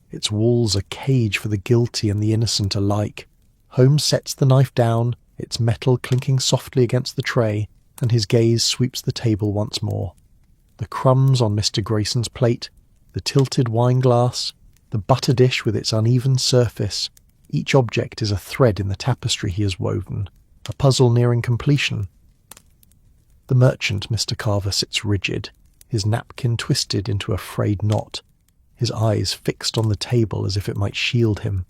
its walls a cage for the guilty and the innocent alike. Holmes sets the knife down, its metal clinking softly against the tray, and his gaze sweeps the table once more. The crumbs on Mr. Grayson's plate, the tilted wine glass, the butter dish with its uneven surface, each object is a thread in the tapestry he has woven, a puzzle nearing completion. The merchant, Mr. Carver, sits rigid, his napkin twisted into a frayed knot, his eyes fixed on the table as if it might shield him.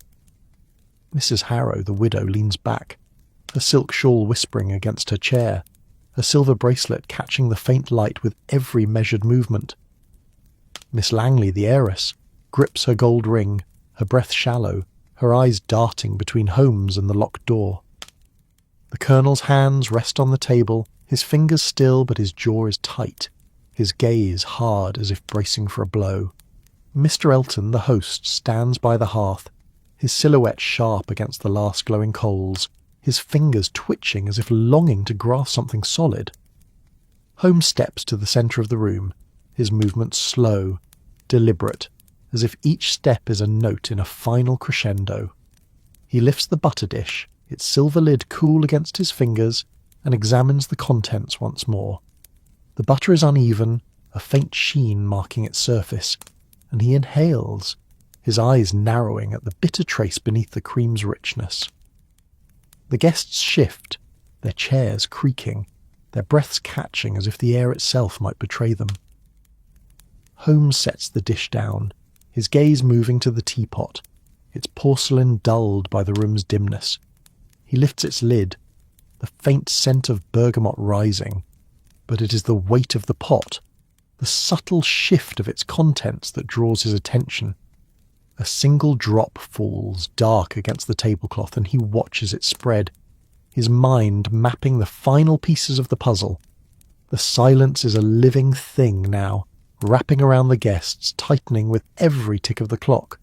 Mrs. Harrow, the widow, leans back, her silk shawl whispering against her chair, her silver bracelet catching the faint light with every measured movement. Miss Langley, the heiress, grips her gold ring, her breath shallow, her eyes darting between Holmes and the locked door. The Colonel's hands rest on the table, his fingers still, but his jaw is tight, his gaze hard as if bracing for a blow. Mr. Elton, the host, stands by the hearth, his silhouette sharp against the last glowing coals, his fingers twitching as if longing to grasp something solid. Holmes steps to the centre of the room, his movements slow, deliberate, as if each step is a note in a final crescendo. He lifts the butter dish, its silver lid cool against his fingers, and examines the contents once more. The butter is uneven, a faint sheen marking its surface, and he inhales, his eyes narrowing at the bitter trace beneath the cream's richness. The guests shift, their chairs creaking, their breaths catching as if the air itself might betray them. Holmes sets the dish down, his gaze moving to the teapot, its porcelain dulled by the room's dimness. He lifts its lid, the faint scent of bergamot rising, but it is the weight of the pot, the subtle shift of its contents that draws his attention. A single drop falls dark against the tablecloth, and he watches it spread, his mind mapping the final pieces of the puzzle. The silence is a living thing now, wrapping around the guests, tightening with every tick of the clock.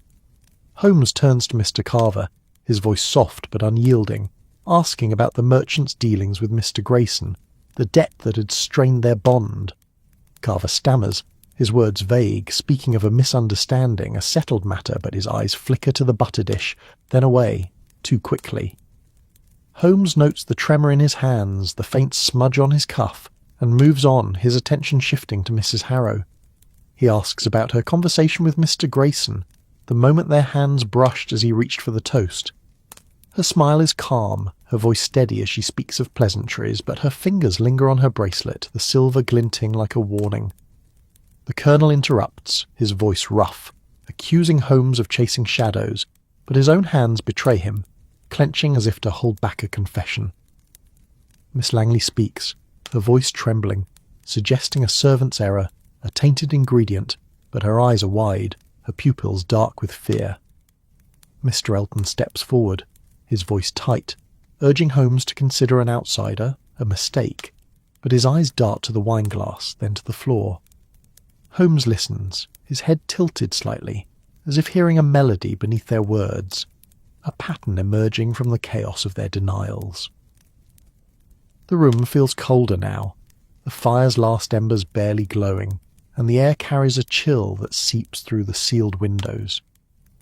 Holmes turns to Mr. Carver, his voice soft but unyielding, asking about the merchant's dealings with Mr. Grayson, the debt that had strained their bond. Carver stammers, his words vague, speaking of a misunderstanding, a settled matter, but his eyes flicker to the butter dish, then away, too quickly. Holmes notes the tremor in his hands, the faint smudge on his cuff, and moves on, his attention shifting to Mrs. Harrow. He asks about her conversation with Mr. Grayson, the moment their hands brushed as he reached for the toast. Her smile is calm, her voice steady as she speaks of pleasantries, but her fingers linger on her bracelet, the silver glinting like a warning. The Colonel interrupts, his voice rough, accusing Holmes of chasing shadows, but his own hands betray him, clenching as if to hold back a confession. Miss Langley speaks, her voice trembling, suggesting a servant's error, a tainted ingredient, but her eyes are wide, her pupils dark with fear. Mr. Elton steps forward, his voice tight, urging Holmes to consider an outsider, a mistake, but his eyes dart to the wineglass, then to the floor. Holmes listens, his head tilted slightly, as if hearing a melody beneath their words, a pattern emerging from the chaos of their denials. The room feels colder now, the fire's last embers barely glowing, and the air carries a chill that seeps through the sealed windows.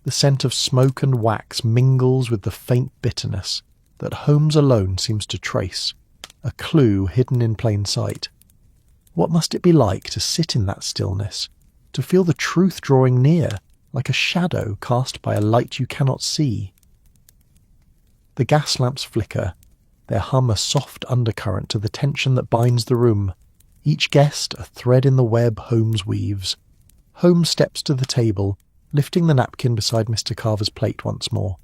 The scent of smoke and wax mingles with the faint bitterness that Holmes alone seems to trace, a clue hidden in plain sight. What must it be like to sit in that stillness, to feel the truth drawing near, like a shadow cast by a light you cannot see? The gas lamps flicker, their hum a soft undercurrent to the tension that binds the room, each guest a thread in the web Holmes weaves. Holmes steps to the table, lifting the napkin beside Mr. Carver's plate once more.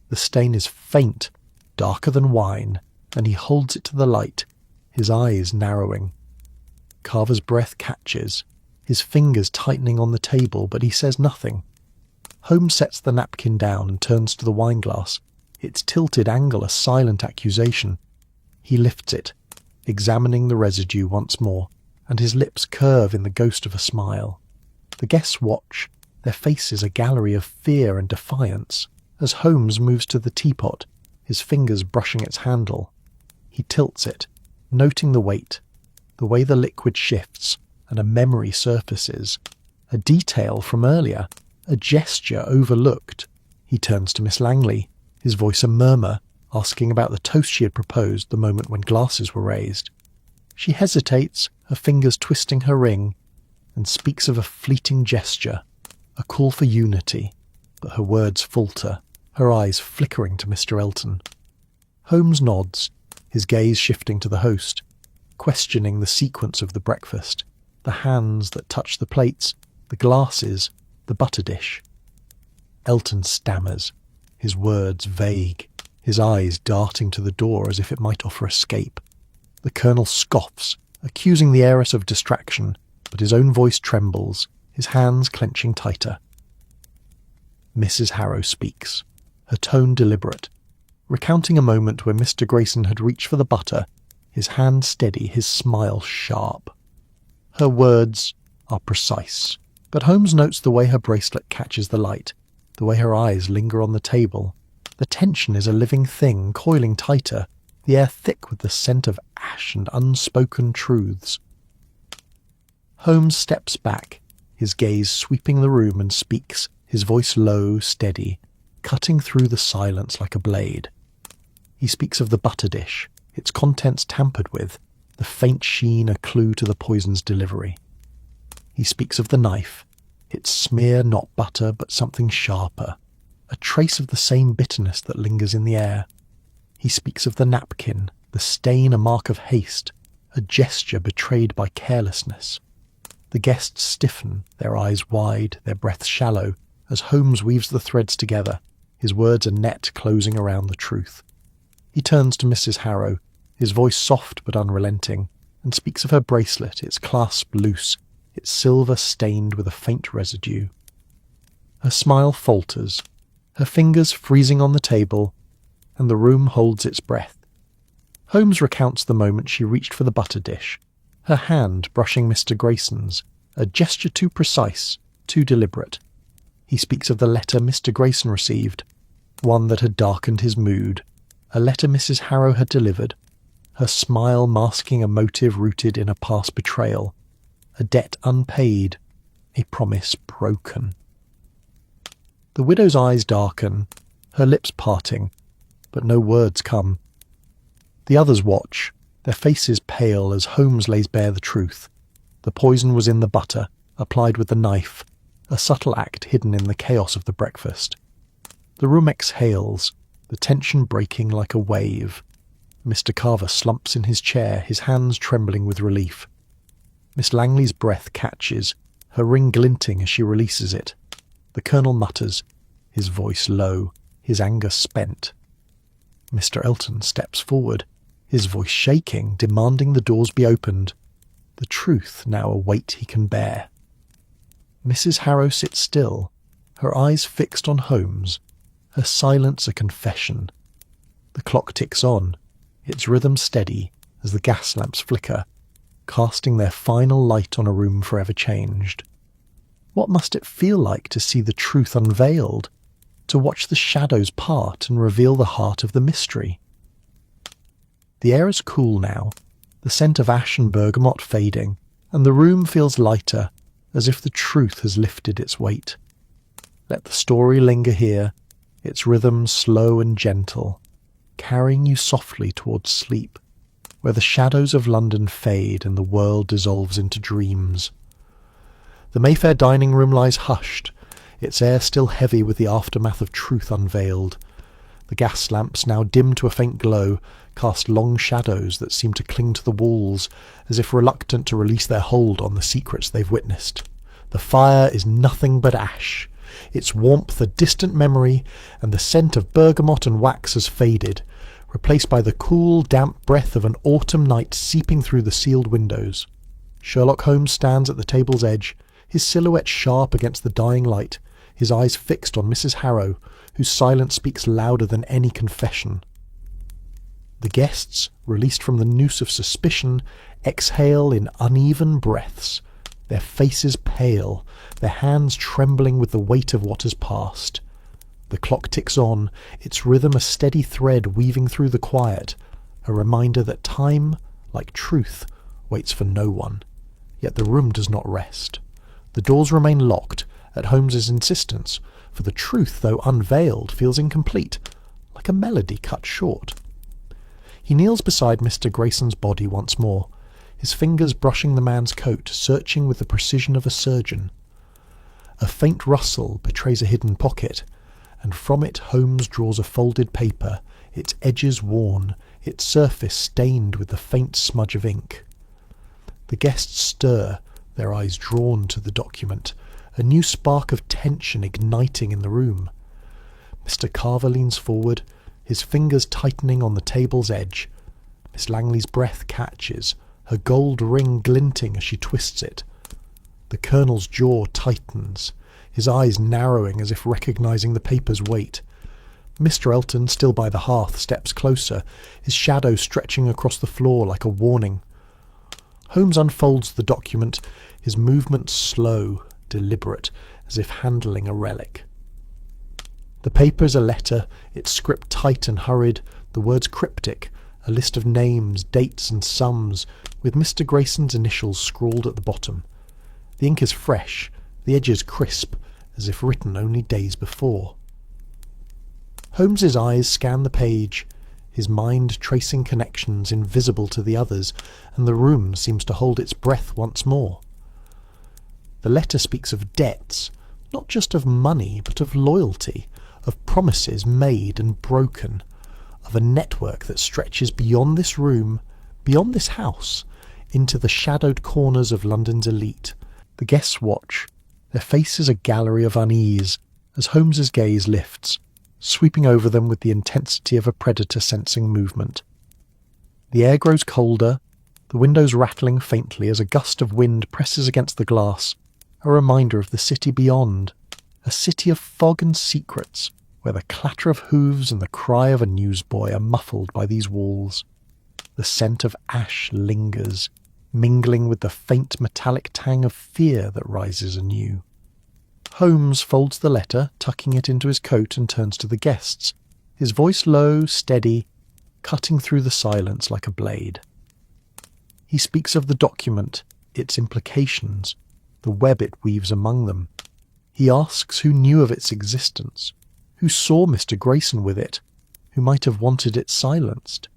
The stain is faint, darker than wine, and he holds it to the light, his eyes narrowing. Carver's breath catches, his fingers tightening on the table, but he says nothing. Holmes sets the napkin down and turns to the wineglass, its tilted angle a silent accusation. He lifts it, examining the residue once more, and his lips curve in the ghost of a smile. The guests watch, their faces a gallery of fear and defiance, as Holmes moves to the teapot, his fingers brushing its handle. He tilts it, noting the weight, the way the liquid shifts, and a memory surfaces. A detail from earlier, a gesture overlooked. He turns to Miss Langley, his voice a murmur, asking about the toast she had proposed the moment when glasses were raised. She hesitates, her fingers twisting her ring, and speaks of a fleeting gesture, a call for unity, but her words falter, her eyes flickering to Mr. Elton. Holmes nods, his gaze shifting to the host, questioning the sequence of the breakfast, the hands that touch the plates, the glasses, the butter dish. Elton stammers, his words vague, his eyes darting to the door as if it might offer escape. The Colonel scoffs, accusing the heiress of distraction, but his own voice trembles, his hands clenching tighter. Mrs. Harrow speaks, her tone deliberate, recounting a moment where Mr. Grayson had reached for the butter, his hand steady, his smile sharp. Her words are precise, but Holmes notes the way her bracelet catches the light, the way her eyes linger on the table. The tension is a living thing, coiling tighter, the air thick with the scent of ash and unspoken truths. Holmes steps back, his gaze sweeping the room, and speaks, his voice low, steady, cutting through the silence like a blade. He speaks of the butter dish, its contents tampered with, the faint sheen a clue to the poison's delivery. He speaks of the knife, its smear not butter but something sharper, a trace of the same bitterness that lingers in the air. He speaks of the napkin, the stain a mark of haste, a gesture betrayed by carelessness. The guests stiffen, their eyes wide, their breaths shallow, as Holmes weaves the threads together, his words a net closing around the truth. He turns to Mrs. Harrow, his voice soft but unrelenting, and speaks of her bracelet, its clasp loose, its silver stained with a faint residue. Her smile falters, her fingers freezing on the table, and the room holds its breath. Holmes recounts the moment she reached for the butter dish, her hand brushing Mr. Grayson's, a gesture too precise, too deliberate. He speaks of the letter Mr. Grayson received, one that had darkened his mood, a letter Mrs. Harrow had delivered, her smile masking a motive rooted in a past betrayal, a debt unpaid, a promise broken. The widow's eyes darken, her lips parting, but no words come. The others watch, their faces pale as Holmes lays bare the truth. The poison was in the butter, applied with the knife, a subtle act hidden in the chaos of the breakfast. The room exhales, the tension breaking like a wave. Mr. Carver slumps in his chair, his hands trembling with relief. Miss Langley's breath catches, her ring glinting as she releases it. The Colonel mutters, his voice low, his anger spent. Mr. Elton steps forward, his voice shaking, demanding the doors be opened. The truth now a weight he can bear. Mrs. Harrow sits still, her eyes fixed on Holmes, her silence a confession. The clock ticks on, its rhythm steady as the gas lamps flicker, casting their final light on a room forever changed. What must it feel like to see the truth unveiled, to watch the shadows part and reveal the heart of the mystery? The air is cool now, the scent of ash and bergamot fading, and the room feels lighter, as if the truth has lifted its weight. Let the story linger here, its rhythm slow and gentle, carrying you softly towards sleep, where the shadows of London fade and the world dissolves into dreams. The Mayfair dining room lies hushed, its air still heavy with the aftermath of truth unveiled. The gas lamps, now dim to a faint glow, cast long shadows that seem to cling to the walls, as if reluctant to release their hold on the secrets they've witnessed. The fire is nothing but ash, its warmth a distant memory, and the scent of bergamot and wax has faded, replaced by the cool, damp breath of an autumn night seeping through the sealed windows. Sherlock Holmes stands at the table's edge, his silhouette sharp against the dying light, his eyes fixed on Mrs. Harrow, whose silence speaks louder than any confession. The guests, released from the noose of suspicion, exhale in uneven breaths, their faces pale, their hands trembling with the weight of what has passed. The clock ticks on, its rhythm a steady thread weaving through the quiet, a reminder that time, like truth, waits for no one. Yet the room does not rest. The doors remain locked, at Holmes's insistence, for the truth, though unveiled, feels incomplete, like a melody cut short. He kneels beside Mr. Grayson's body once more, his fingers brushing the man's coat, searching with the precision of a surgeon. A faint rustle betrays a hidden pocket, and from it Holmes draws a folded paper, its edges worn, its surface stained with the faint smudge of ink. The guests stir, their eyes drawn to the document, a new spark of tension igniting in the room. Mr. Carver leans forward, his fingers tightening on the table's edge. Miss Langley's breath catches, her gold ring glinting as she twists it. The Colonel's jaw tightens, his eyes narrowing as if recognising the paper's weight. Mr. Elton, still by the hearth, steps closer, his shadow stretching across the floor like a warning. Holmes unfolds the document, his movements slow, deliberate, as if handling a relic. The paper is a letter, its script tight and hurried, the words cryptic, a list of names, dates and sums, with Mr. Grayson's initials scrawled at the bottom. The ink is fresh, the edges crisp, as if written only days before. Holmes's eyes scan the page, his mind tracing connections invisible to the others, and the room seems to hold its breath once more. The letter speaks of debts, not just of money, but of loyalty, of promises made and broken, of a network that stretches beyond this room, beyond this house, into the shadowed corners of London's elite. The guests watch, their faces a gallery of unease, as Holmes's gaze lifts, sweeping over them with the intensity of a predator sensing movement. The air grows colder, the windows rattling faintly as a gust of wind presses against the glass, a reminder of the city beyond, a city of fog and secrets, where the clatter of hooves and the cry of a newsboy are muffled by these walls. The scent of ash lingers, mingling with the faint metallic tang of fear that rises anew. Holmes folds the letter, tucking it into his coat, and turns to the guests, his voice low, steady, cutting through the silence like a blade. He speaks of the document, its implications, the web it weaves among them. He asks who knew of its existence, who saw Mr. Grayson with it, who might have wanted it silenced.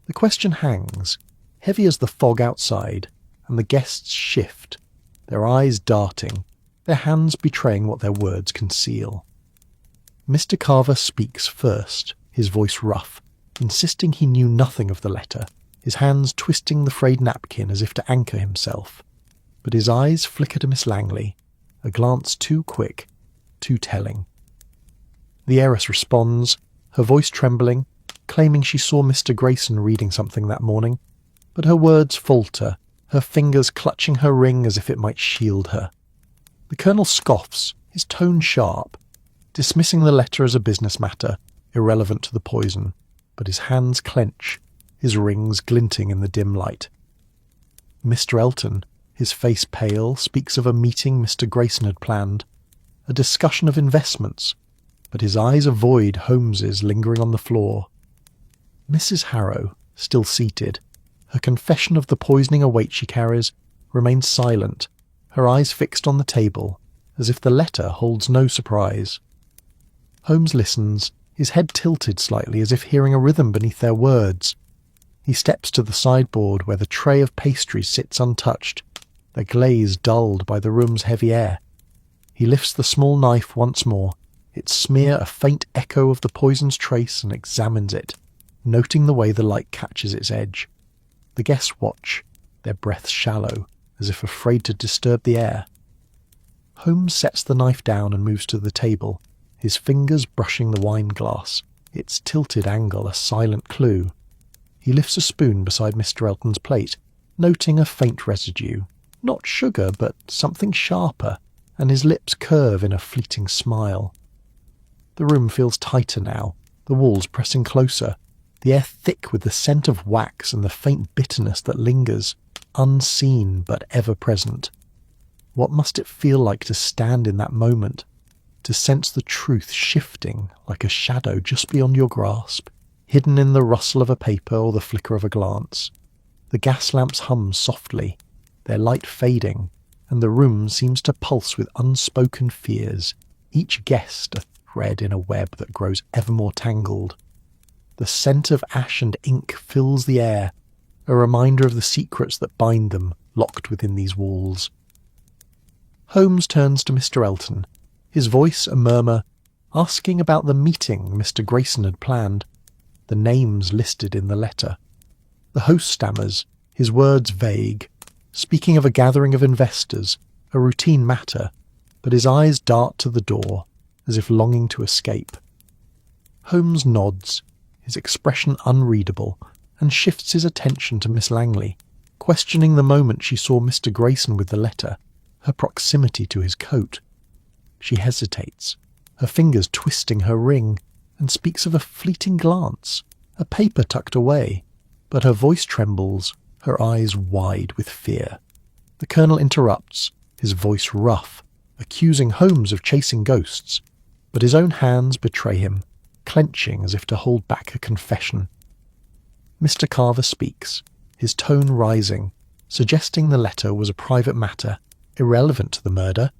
The question hangs, heavy as the fog outside, and the guests shift, their eyes darting, their hands betraying what their words conceal. Mr. Carver speaks first, his voice rough, insisting he knew nothing of the letter, his hands twisting the frayed napkin as if to anchor himself. But his eyes flicker to Miss Langley, a glance too quick, too telling. The heiress responds, her voice trembling, claiming she saw Mr. Grayson reading something that morning, but her words falter, her fingers clutching her ring as if it might shield her. The Colonel scoffs, his tone sharp, dismissing the letter as a business matter, irrelevant to the poison, but his hands clench, his rings glinting in the dim light. Mr. Elton, his face pale, speaks of a meeting Mr. Grayson had planned, a discussion of investments, but his eyes avoid Holmes's lingering on the floor. Mrs. Harrow, still seated, her confession of the poisoning await she carries, remains silent, her eyes fixed on the table, as if the letter holds no surprise. Holmes listens, his head tilted slightly as if hearing a rhythm beneath their words. He steps to the sideboard where the tray of pastries sits untouched, their glaze dulled by the room's heavy air. He lifts the small knife once more, its smear a faint echo of the poison's trace, and examines it, noting the way the light catches its edge. The guests watch, their breaths shallow, as if afraid to disturb the air. Holmes sets the knife down and moves to the table, his fingers brushing the wine glass, its tilted angle a silent clue. He lifts a spoon beside Mr. Elton's plate, noting a faint residue, not sugar, but something sharper, and his lips curve in a fleeting smile. The room feels tighter now, the walls pressing closer, the air thick with the scent of wax and the faint bitterness that lingers, unseen but ever present. What must it feel like to stand in that moment, to sense the truth shifting like a shadow just beyond your grasp, hidden in the rustle of a paper or the flicker of a glance? The gas lamps hum softly, their light fading, and the room seems to pulse with unspoken fears, each guest a thread in a web that grows ever more tangled. The scent of ash and ink fills the air, a reminder of the secrets that bind them, locked within these walls. Holmes turns to Mr. Elton, his voice a murmur, asking about the meeting Mr. Grayson had planned, the names listed in the letter. The host stammers, his words vague, speaking of a gathering of investors, a routine matter, but his eyes dart to the door, as if longing to escape. Holmes nods, his expression unreadable, and shifts his attention to Miss Langley, questioning the moment she saw Mr. Grayson with the letter, her proximity to his coat. She hesitates, her fingers twisting her ring, and speaks of a fleeting glance, a paper tucked away, but her voice trembles, her eyes wide with fear. The Colonel interrupts, his voice rough, accusing Holmes of chasing ghosts, but his own hands betray him, clenching as if to hold back a confession. Mr. Carver speaks, his tone rising, suggesting the letter was a private matter, irrelevant to the murder,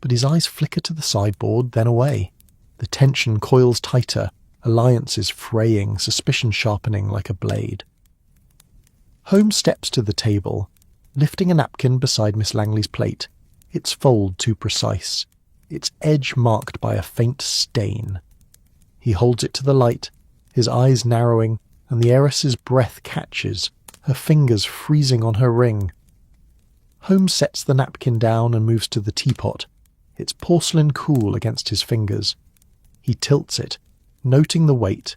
but his eyes flicker to the sideboard, then away. The tension coils tighter, alliances fraying, suspicion sharpening like a blade. Holmes steps to the table, lifting a napkin beside Miss Langley's plate, its fold too precise, its edge marked by a faint stain. He holds it to the light, his eyes narrowing, and the heiress's breath catches, her fingers freezing on her ring. Holmes sets the napkin down and moves to the teapot, its porcelain cool against his fingers. He tilts it, noting the weight,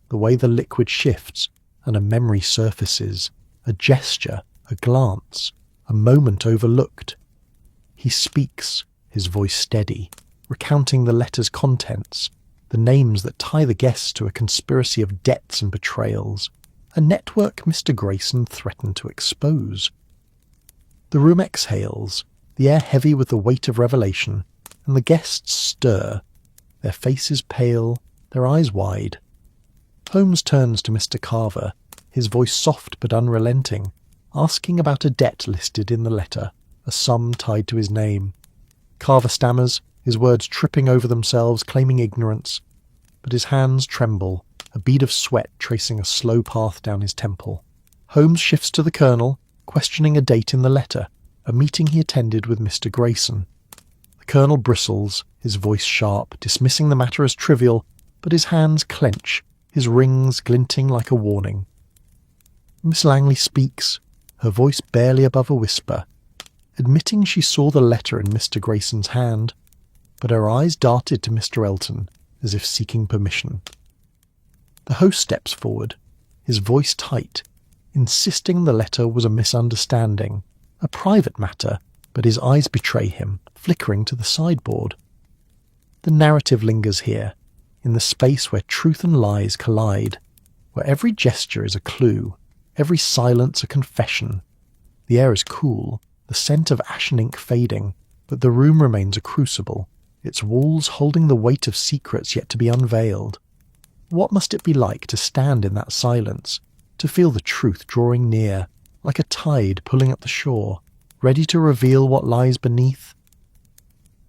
the way the liquid shifts, and a memory surfaces, a gesture, a glance, a moment overlooked. He speaks, his voice steady, recounting the letter's contents, the names that tie the guests to a conspiracy of debts and betrayals, a network Mr. Grayson threatened to expose. The room exhales, the air heavy with the weight of revelation, and the guests stir, their faces pale, their eyes wide. Holmes turns to Mr. Carver, his voice soft but unrelenting, asking about a debt listed in the letter, a sum tied to his name. Carver stammers, his words tripping over themselves, claiming ignorance, but his hands tremble, a bead of sweat tracing a slow path down his temple. Holmes shifts to the Colonel, questioning a date in the letter, a meeting he attended with Mr. Grayson. The Colonel bristles, his voice sharp, dismissing the matter as trivial, but his hands clench, his rings glinting like a warning. Miss Langley speaks, her voice barely above a whisper, admitting she saw the letter in Mr. Grayson's hand, but her eyes darted to Mr. Elton, as if seeking permission. The host steps forward, his voice tight, insisting the letter was a misunderstanding, a private matter, but his eyes betray him, flickering to the sideboard. The narrative lingers here, in the space where truth and lies collide, where every gesture is a clue, every silence a confession. The air is cool, the scent of ashen ink fading, but the room remains a crucible, its walls holding the weight of secrets yet to be unveiled. What must it be like to stand in that silence, to feel the truth drawing near, like a tide pulling up the shore, ready to reveal what lies beneath?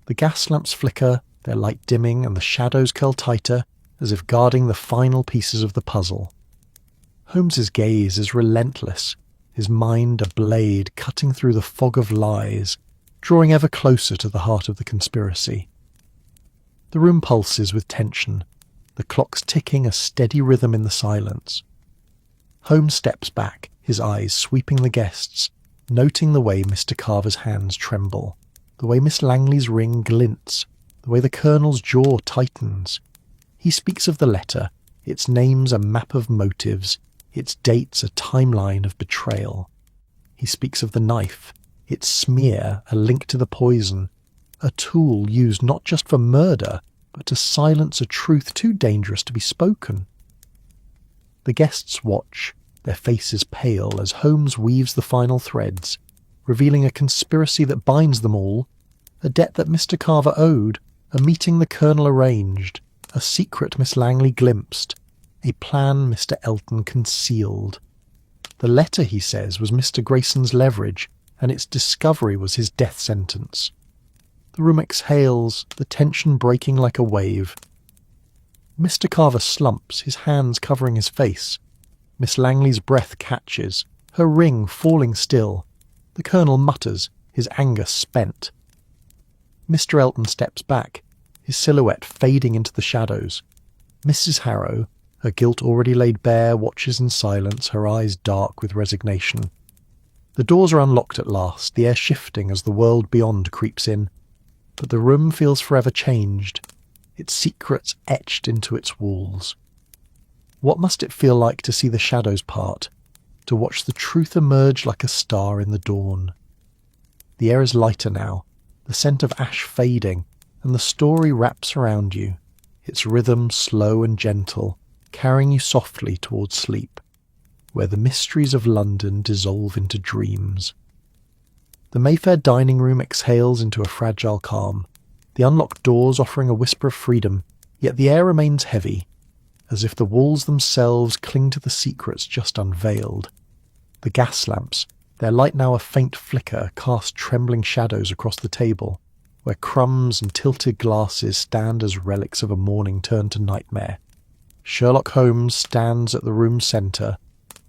The gas lamps flicker, their light dimming, and the shadows curl tighter, as if guarding the final pieces of the puzzle. Holmes's gaze is relentless, his mind a blade cutting through the fog of lies, drawing ever closer to the heart of the conspiracy. The room pulses with tension, the clocks ticking a steady rhythm in the silence. Holmes steps back, his eyes sweeping the guests, noting the way Mr. Carver's hands tremble, the way Miss Langley's ring glints, the way the Colonel's jaw tightens. He speaks of the letter, its names a map of motives, its dates a timeline of betrayal. He speaks of the knife, its smear a link to the poison, a tool used not just for murder, but to silence a truth too dangerous to be spoken. The guests watch, their faces pale as Holmes weaves the final threads, revealing a conspiracy that binds them all, a debt that Mr. Carver owed, a meeting the Colonel arranged, a secret Miss Langley glimpsed, a plan Mr. Elton concealed. The letter, he says, was Mr. Grayson's leverage, and its discovery was his death sentence. The room exhales, the tension breaking like a wave. Mr. Carver slumps, his hands covering his face. Miss Langley's breath catches, her ring falling still. The Colonel mutters, his anger spent. Mr. Elton steps back, his silhouette fading into the shadows. Mrs. Harrow, her guilt already laid bare, watches in silence, her eyes dark with resignation. The doors are unlocked at last, the air shifting as the world beyond creeps in. But the room feels forever changed, its secrets etched into its walls. What must it feel like to see the shadows part, to watch the truth emerge like a star in the dawn? The air is lighter now, the scent of ash fading, and the story wraps around you, its rhythm slow and gentle, carrying you softly towards sleep, where the mysteries of London dissolve into dreams. The Mayfair dining room exhales into a fragile calm, the unlocked doors offering a whisper of freedom, yet the air remains heavy, as if the walls themselves cling to the secrets just unveiled. The gas lamps, their light now a faint flicker, cast trembling shadows across the table, where crumbs and tilted glasses stand as relics of a morning turned to nightmare. Sherlock Holmes stands at the room's centre,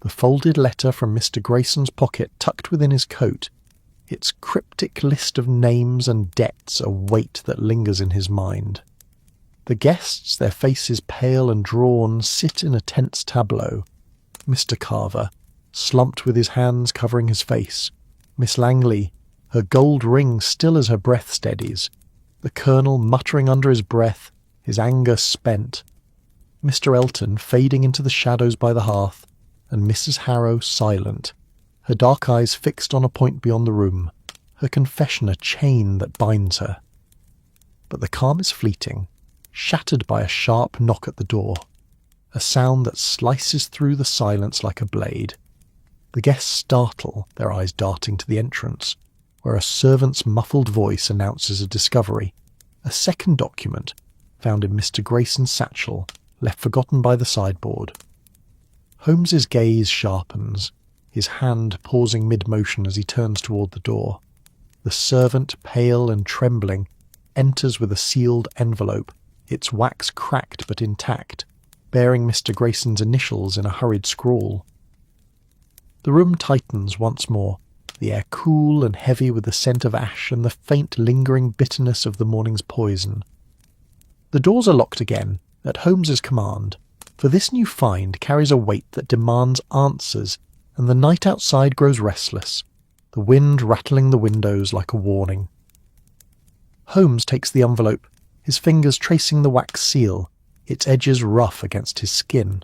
the folded letter from Mr. Grayson's pocket tucked within his coat, its cryptic list of names and debts a weight that lingers in his mind. The guests, their faces pale and drawn, sit in a tense tableau. Mr. Carver, slumped with his hands covering his face. Miss Langley, her gold ring still as her breath steadies. The Colonel muttering under his breath, his anger spent. Mr. Elton fading into the shadows by the hearth, and Mrs. Harrow silent, her dark eyes fixed on a point beyond the room, her confession a chain that binds her. But the calm is fleeting, shattered by a sharp knock at the door, a sound that slices through the silence like a blade. The guests startle, their eyes darting to the entrance, where a servant's muffled voice announces a discovery, a second document found in Mr. Grayson's satchel, left forgotten by the sideboard. Holmes's gaze sharpens, his hand pausing mid-motion as he turns toward the door. The servant, pale and trembling, enters with a sealed envelope, its wax cracked but intact, bearing Mr. Grayson's initials in a hurried scrawl. The room tightens once more, the air cool and heavy with the scent of ash and the faint lingering bitterness of the morning's poison. The doors are locked again, at Holmes's command, for this new find carries a weight that demands answers, and the night outside grows restless, the wind rattling the windows like a warning. Holmes takes the envelope, his fingers tracing the wax seal, its edges rough against his skin.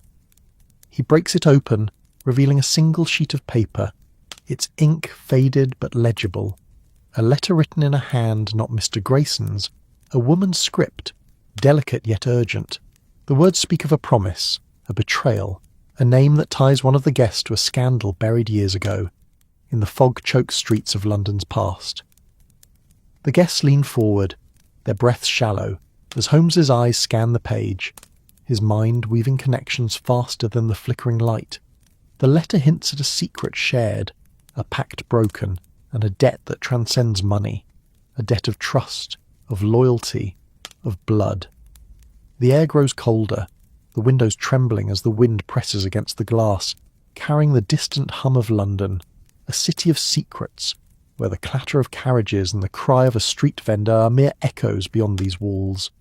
He breaks it open, revealing a single sheet of paper, its ink faded but legible, a letter written in a hand not Mr. Grayson's, a woman's script, delicate yet urgent. The words speak of a promise, a betrayal, a name that ties one of the guests to a scandal buried years ago, in the fog-choked streets of London's past. The guests lean forward, their breaths shallow, as Holmes's eyes scan the page, his mind weaving connections faster than the flickering light. The letter hints at a secret shared, a pact broken, and a debt that transcends money, a debt of trust, of loyalty, of blood. The air grows colder, the windows trembling as the wind presses against the glass, carrying the distant hum of London, a city of secrets, where the clatter of carriages and the cry of a street vendor are mere echoes beyond these walls.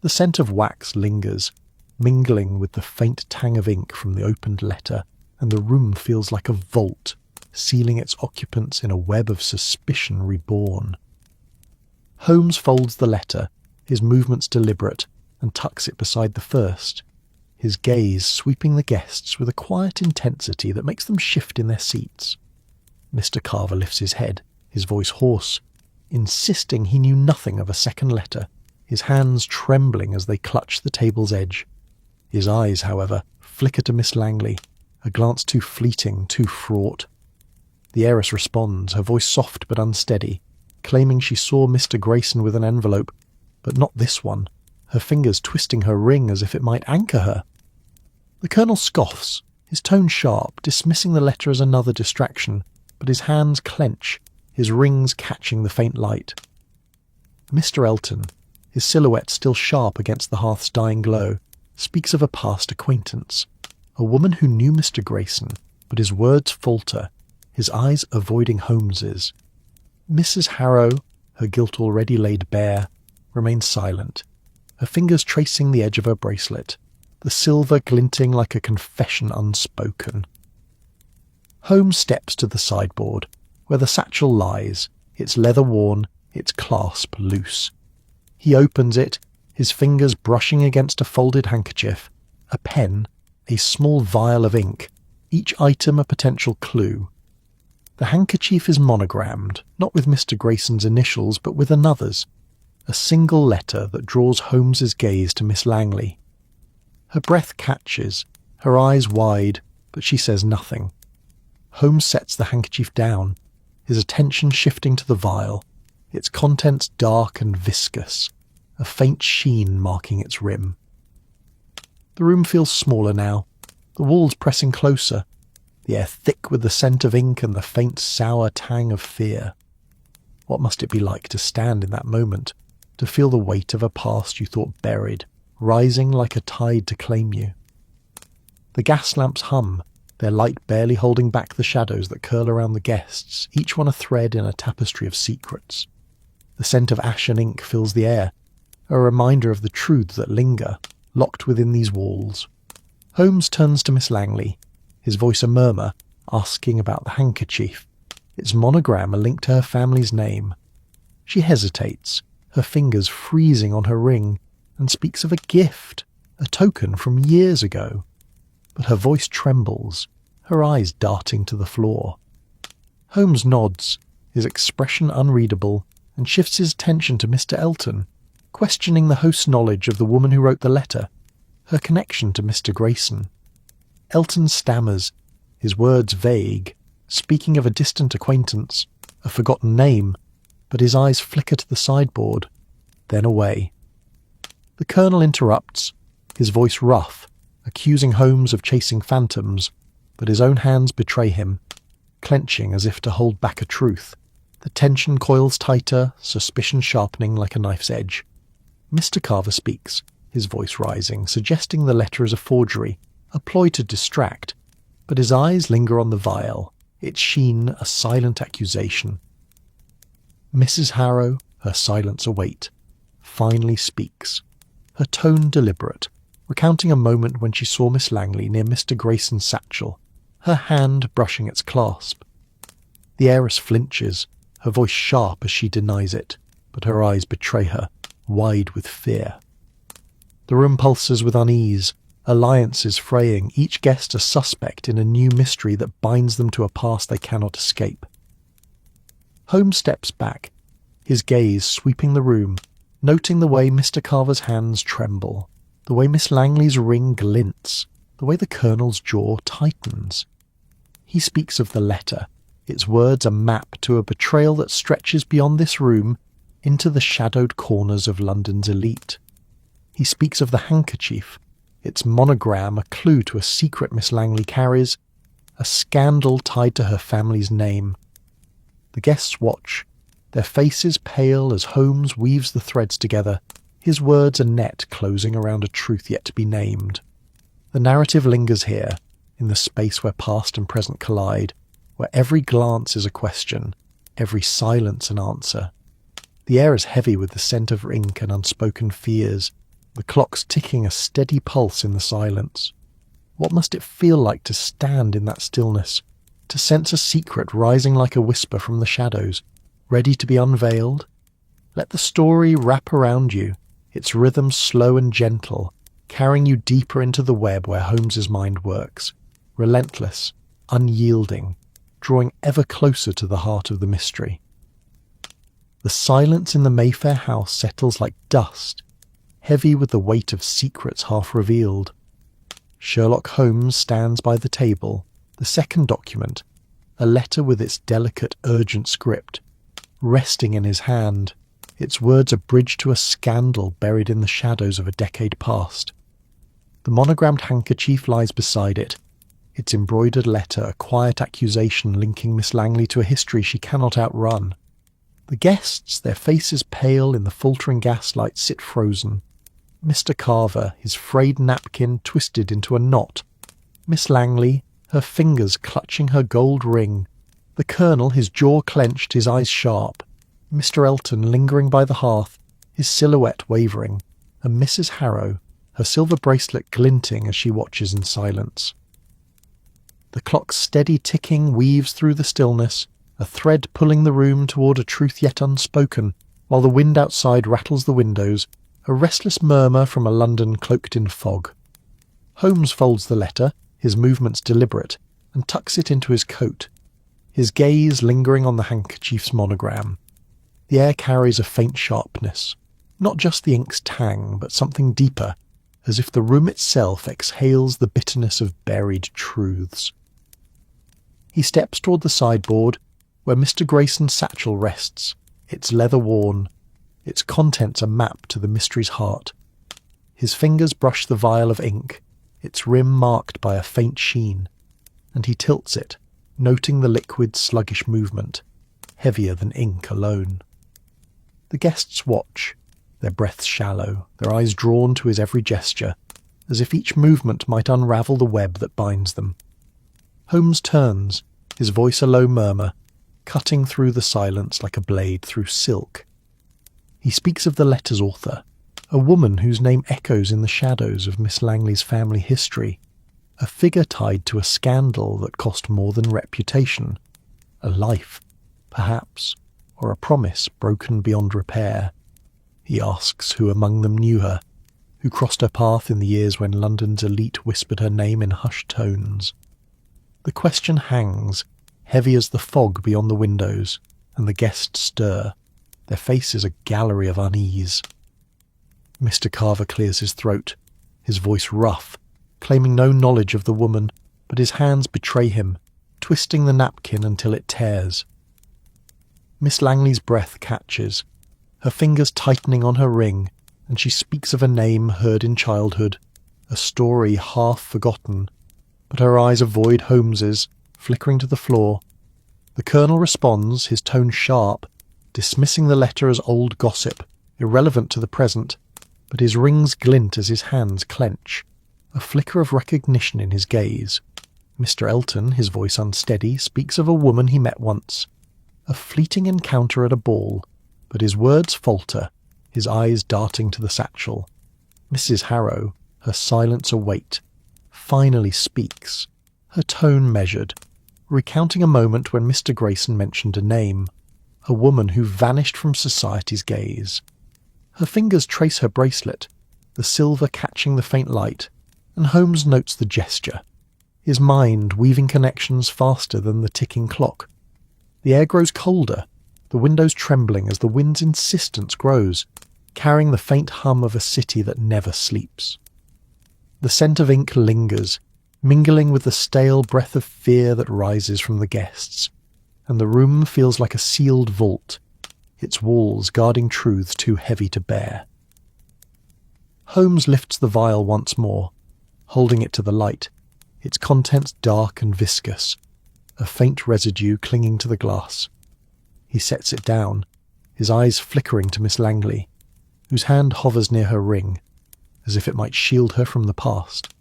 The scent of wax lingers, mingling with the faint tang of ink from the opened letter, and the room feels like a vault, sealing its occupants in a web of suspicion reborn. Holmes folds the letter, his movements deliberate, and tucks it beside the first, his gaze sweeping the guests with a quiet intensity that makes them shift in their seats. Mr. Carver lifts his head, his voice hoarse, insisting he knew nothing of a second letter, his hands trembling as they clutch the table's edge. His eyes, however, flicker to Miss Langley, a glance too fleeting, too fraught. The heiress responds, her voice soft but unsteady, claiming she saw Mr. Grayson with an envelope, but not this one, her fingers twisting her ring as if it might anchor her. The Colonel scoffs, his tone sharp, dismissing the letter as another distraction, but his hands clench, his rings catching the faint light. Mr. Elton, his silhouette still sharp against the hearth's dying glow, speaks of a past acquaintance, a woman who knew Mr. Grayson, but his words falter, his eyes avoiding Holmes's. Mrs. Harrow, her guilt already laid bare, remains silent, her fingers tracing the edge of her bracelet, the silver glinting like a confession unspoken. Holmes steps to the sideboard, where the satchel lies, its leather worn, its clasp loose. He opens it, his fingers brushing against a folded handkerchief, a pen, a small vial of ink, each item a potential clue. The handkerchief is monogrammed, not with Mr. Grayson's initials, but with another's, a single letter that draws Holmes's gaze to Miss Langley. Her breath catches, her eyes wide, but she says nothing. Holmes sets the handkerchief down, his attention shifting to the vial, its contents dark and viscous, a faint sheen marking its rim. The room feels smaller now, the walls pressing closer, the air thick with the scent of ink and the faint sour tang of fear. What must it be like to stand in that moment, to feel the weight of a past you thought buried, rising like a tide to claim you? The gas lamps hum, their light barely holding back the shadows that curl around the guests, each one a thread in a tapestry of secrets. The scent of ash and ink fills the air, a reminder of the truths that linger, locked within these walls. Holmes turns to Miss Langley, his voice a murmur, asking about the handkerchief, its monogram a link to her family's name. She hesitates, her fingers freezing on her ring, and speaks of a gift, a token from years ago. But her voice trembles, her eyes darting to the floor. Holmes nods, his expression unreadable, and shifts his attention to Mr. Elton, questioning the host's knowledge of the woman who wrote the letter, her connection to Mr. Grayson. Elton stammers, his words vague, speaking of a distant acquaintance, a forgotten name, but his eyes flicker to the sideboard, then away. The Colonel interrupts, his voice rough, accusing Holmes of chasing phantoms, but his own hands betray him, clenching as if to hold back a truth. The tension coils tighter, suspicion sharpening like a knife's edge. Mr. Carver speaks, his voice rising, suggesting the letter is a forgery, a ploy to distract, but his eyes linger on the vial, its sheen a silent accusation. Mrs. Harrow, her silence a weight, finally speaks, her tone deliberate, recounting a moment when she saw Miss Langley near Mr. Grayson's satchel, her hand brushing its clasp. The heiress flinches, her voice sharp as she denies it, but her eyes betray her, wide with fear. The room pulses with unease, alliances fraying, each guest a suspect in a new mystery that binds them to a past they cannot escape. Holmes steps back, his gaze sweeping the room, noting the way Mr. Carver's hands tremble, the way Miss Langley's ring glints, the way the Colonel's jaw tightens. He speaks of the letter, its words a map to a betrayal that stretches beyond this room into the shadowed corners of London's elite. He speaks of the handkerchief, its monogram a clue to a secret Miss Langley carries, a scandal tied to her family's name. The guests watch, their faces pale as Holmes weaves the threads together, his words a net closing around a truth yet to be named. The narrative lingers here, in the space where past and present collide, where every glance is a question, every silence an answer. The air is heavy with the scent of ink and unspoken fears, the clocks ticking a steady pulse in the silence. What must it feel like to stand in that stillness, to sense a secret rising like a whisper from the shadows, ready to be unveiled? Let the story wrap around you, its rhythm slow and gentle, carrying you deeper into the web where Holmes's mind works, relentless, unyielding, drawing ever closer to the heart of the mystery. The silence in the Mayfair house settles like dust, heavy with the weight of secrets half revealed. Sherlock Holmes stands by the table, the second document, a letter with its delicate, urgent script, resting in his hand, its words a bridge to a scandal buried in the shadows of a decade past. The monogrammed handkerchief lies beside it, its embroidered letter a quiet accusation linking Miss Langley to a history she cannot outrun. The guests, their faces pale in the faltering gaslight, sit frozen. Mr. Carver, his frayed napkin twisted into a knot. Miss Langley, her fingers clutching her gold ring. The Colonel, his jaw clenched, his eyes sharp. Mr. Elton lingering by the hearth, his silhouette wavering. And Mrs. Harrow, her silver bracelet glinting as she watches in silence. The clock's steady ticking weaves through the stillness, a thread pulling the room toward a truth yet unspoken, while the wind outside rattles the windows, a restless murmur from a London cloaked in fog. Holmes folds the letter, his movements deliberate, and tucks it into his coat. his gaze lingering on the handkerchief's monogram. The air carries a faint sharpness, not just the ink's tang, but something deeper, as if the room itself exhales the bitterness of buried truths. He steps toward the sideboard, where Mr. Grayson's satchel rests, its leather worn, its contents a map to the mystery's heart. His fingers brush the vial of ink, its rim marked by a faint sheen, and he tilts it, noting the liquid's sluggish movement, heavier than ink alone. The guests watch, their breaths shallow, their eyes drawn to his every gesture, as if each movement might unravel the web that binds them. Holmes turns, his voice a low murmur, cutting through the silence like a blade through silk. He speaks of the letter's author, a woman whose name echoes in the shadows of Miss Langley's family history, a figure tied to a scandal that cost more than reputation, a life, perhaps, or a promise broken beyond repair. He asks who among them knew her, who crossed her path in the years when London's elite whispered her name in hushed tones. The question hangs, heavy as the fog beyond the windows, and the guests stir, their faces a gallery of unease. Mr. Carver clears his throat, his voice rough, claiming no knowledge of the woman, but his hands betray him, twisting the napkin until it tears. Miss Langley's breath catches, her fingers tightening on her ring, and she speaks of a name heard in childhood, a story half forgotten, but her eyes avoid Holmes's, flickering to the floor. The Colonel responds, his tone sharp, dismissing the letter as old gossip, irrelevant to the present, but his rings glint as his hands clench, a flicker of recognition in his gaze. Mr. Elton, his voice unsteady, speaks of a woman he met once, a fleeting encounter at a ball, but his words falter, his eyes darting to the satchel. Mrs. Harrow, her silence a weight, finally speaks, her tone measured, recounting a moment when Mr. Grayson mentioned a name, a woman who vanished from society's gaze. Her fingers trace her bracelet, the silver catching the faint light, and Holmes notes the gesture, his mind weaving connections faster than the ticking clock. The air grows colder, the windows trembling as the wind's insistence grows, carrying the faint hum of a city that never sleeps. The scent of ink lingers, mingling with the stale breath of fear that rises from the guests, and the room feels like a sealed vault, its walls guarding truths too heavy to bear. Holmes lifts the vial once more, holding it to the light, its contents dark and viscous, a faint residue clinging to the glass. He sets it down, his eyes flickering to Miss Langley, whose hand hovers near her ring, as if it might shield her from the past.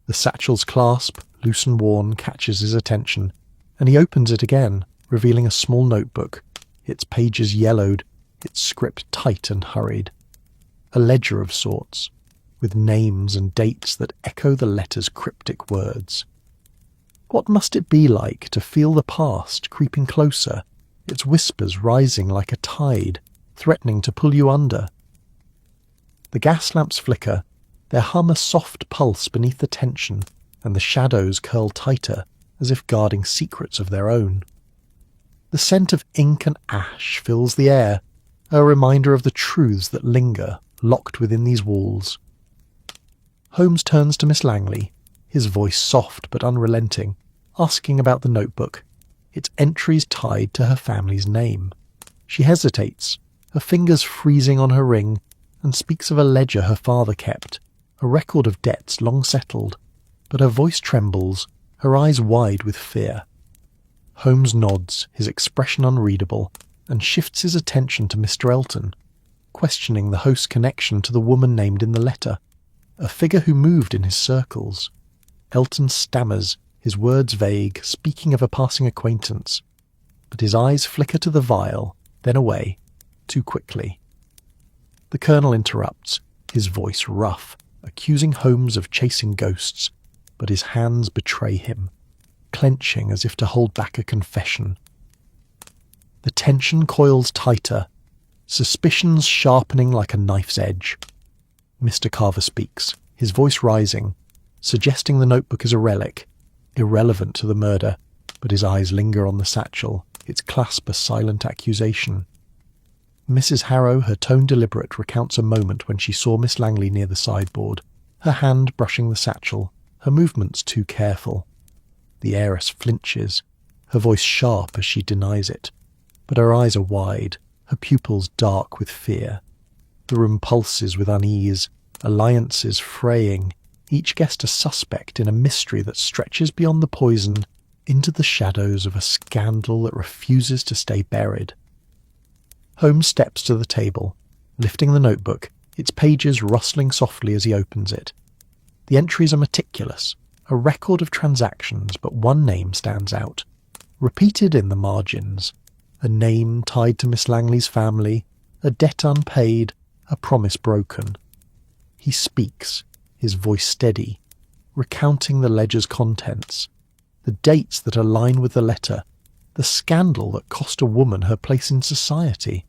The satchel's clasp, loose and worn, catches his attention, and he opens it again, revealing a small notebook, its pages yellowed, its script tight and hurried. A ledger of sorts, with names and dates that echo the letter's cryptic words. What must it be like to feel the past creeping closer, its whispers rising like a tide, threatening to pull you under? The gas lamps flicker, their hum a soft pulse beneath the tension, and the shadows curl tighter, as if guarding secrets of their own. The scent of ink and ash fills the air, a reminder of the truths that linger, locked within these walls. Holmes turns to Miss Langley, his voice soft but unrelenting, asking about the notebook, its entries tied to her family's name. She hesitates, her fingers freezing on her ring, and speaks of a ledger her father kept, a record of debts long settled, but her voice trembles, her eyes wide with fear. Holmes nods, his expression unreadable, and shifts his attention to Mr. Elton, questioning the host's connection to the woman named in the letter, a figure who moved in his circles. Elton stammers, his words vague, speaking of a passing acquaintance, but his eyes flicker to the vial, then away, too quickly. The Colonel interrupts, his voice rough, accusing Holmes of chasing ghosts, but his hands betray him, clenching as if to hold back a confession. The tension coils tighter, suspicions sharpening like a knife's edge. Mr. Carver speaks, his voice rising, suggesting the notebook is a relic, irrelevant to the murder, but his eyes linger on the satchel, its clasp a silent accusation. Mrs. Harrow, her tone deliberate, recounts a moment when she saw Miss Langley near the sideboard, her hand brushing the satchel, her movements too careful. The heiress flinches, her voice sharp as she denies it, but her eyes are wide, her pupils dark with fear. The room pulses with unease, alliances fraying, each guest a suspect in a mystery that stretches beyond the poison into the shadows of a scandal that refuses to stay buried. Holmes steps to the table, lifting the notebook, its pages rustling softly as he opens it. The entries are meticulous, a record of transactions, but one name stands out, repeated in the margins, a name tied to Miss Langley's family, a debt unpaid, a promise broken. He speaks, his voice steady, recounting the ledger's contents, the dates that align with the letter, the scandal that cost a woman her place in society.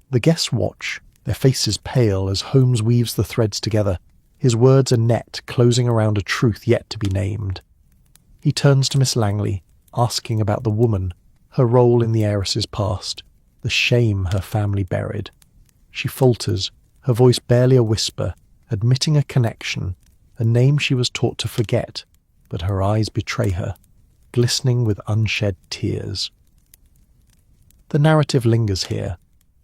The guests watch, their faces pale as Holmes weaves the threads together, his words a net closing around a truth yet to be named. He turns to Miss Langley, asking about the woman, her role in the heiress's past, the shame her family buried. She falters, her voice barely a whisper, admitting a connection, a name she was taught to forget, but her eyes betray her, glistening with unshed tears. The narrative lingers here,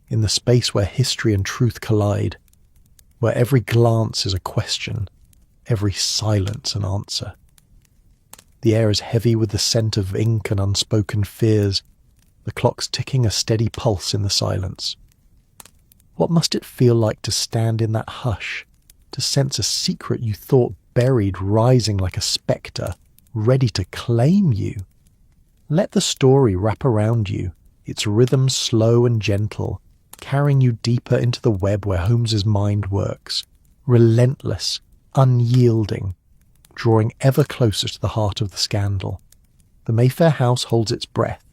in the space where history and truth collide, where every glance is a question, every silence an answer. The air is heavy with the scent of ink and unspoken fears, the clock's ticking a steady pulse in the silence. What must it feel like to stand in that hush, to sense a secret you thought buried rising like a spectre, ready to claim you? Let the story wrap around you, its rhythm slow and gentle, carrying you deeper into the web where Holmes's mind works, relentless, unyielding, drawing ever closer to the heart of the scandal. The Mayfair house holds its breath,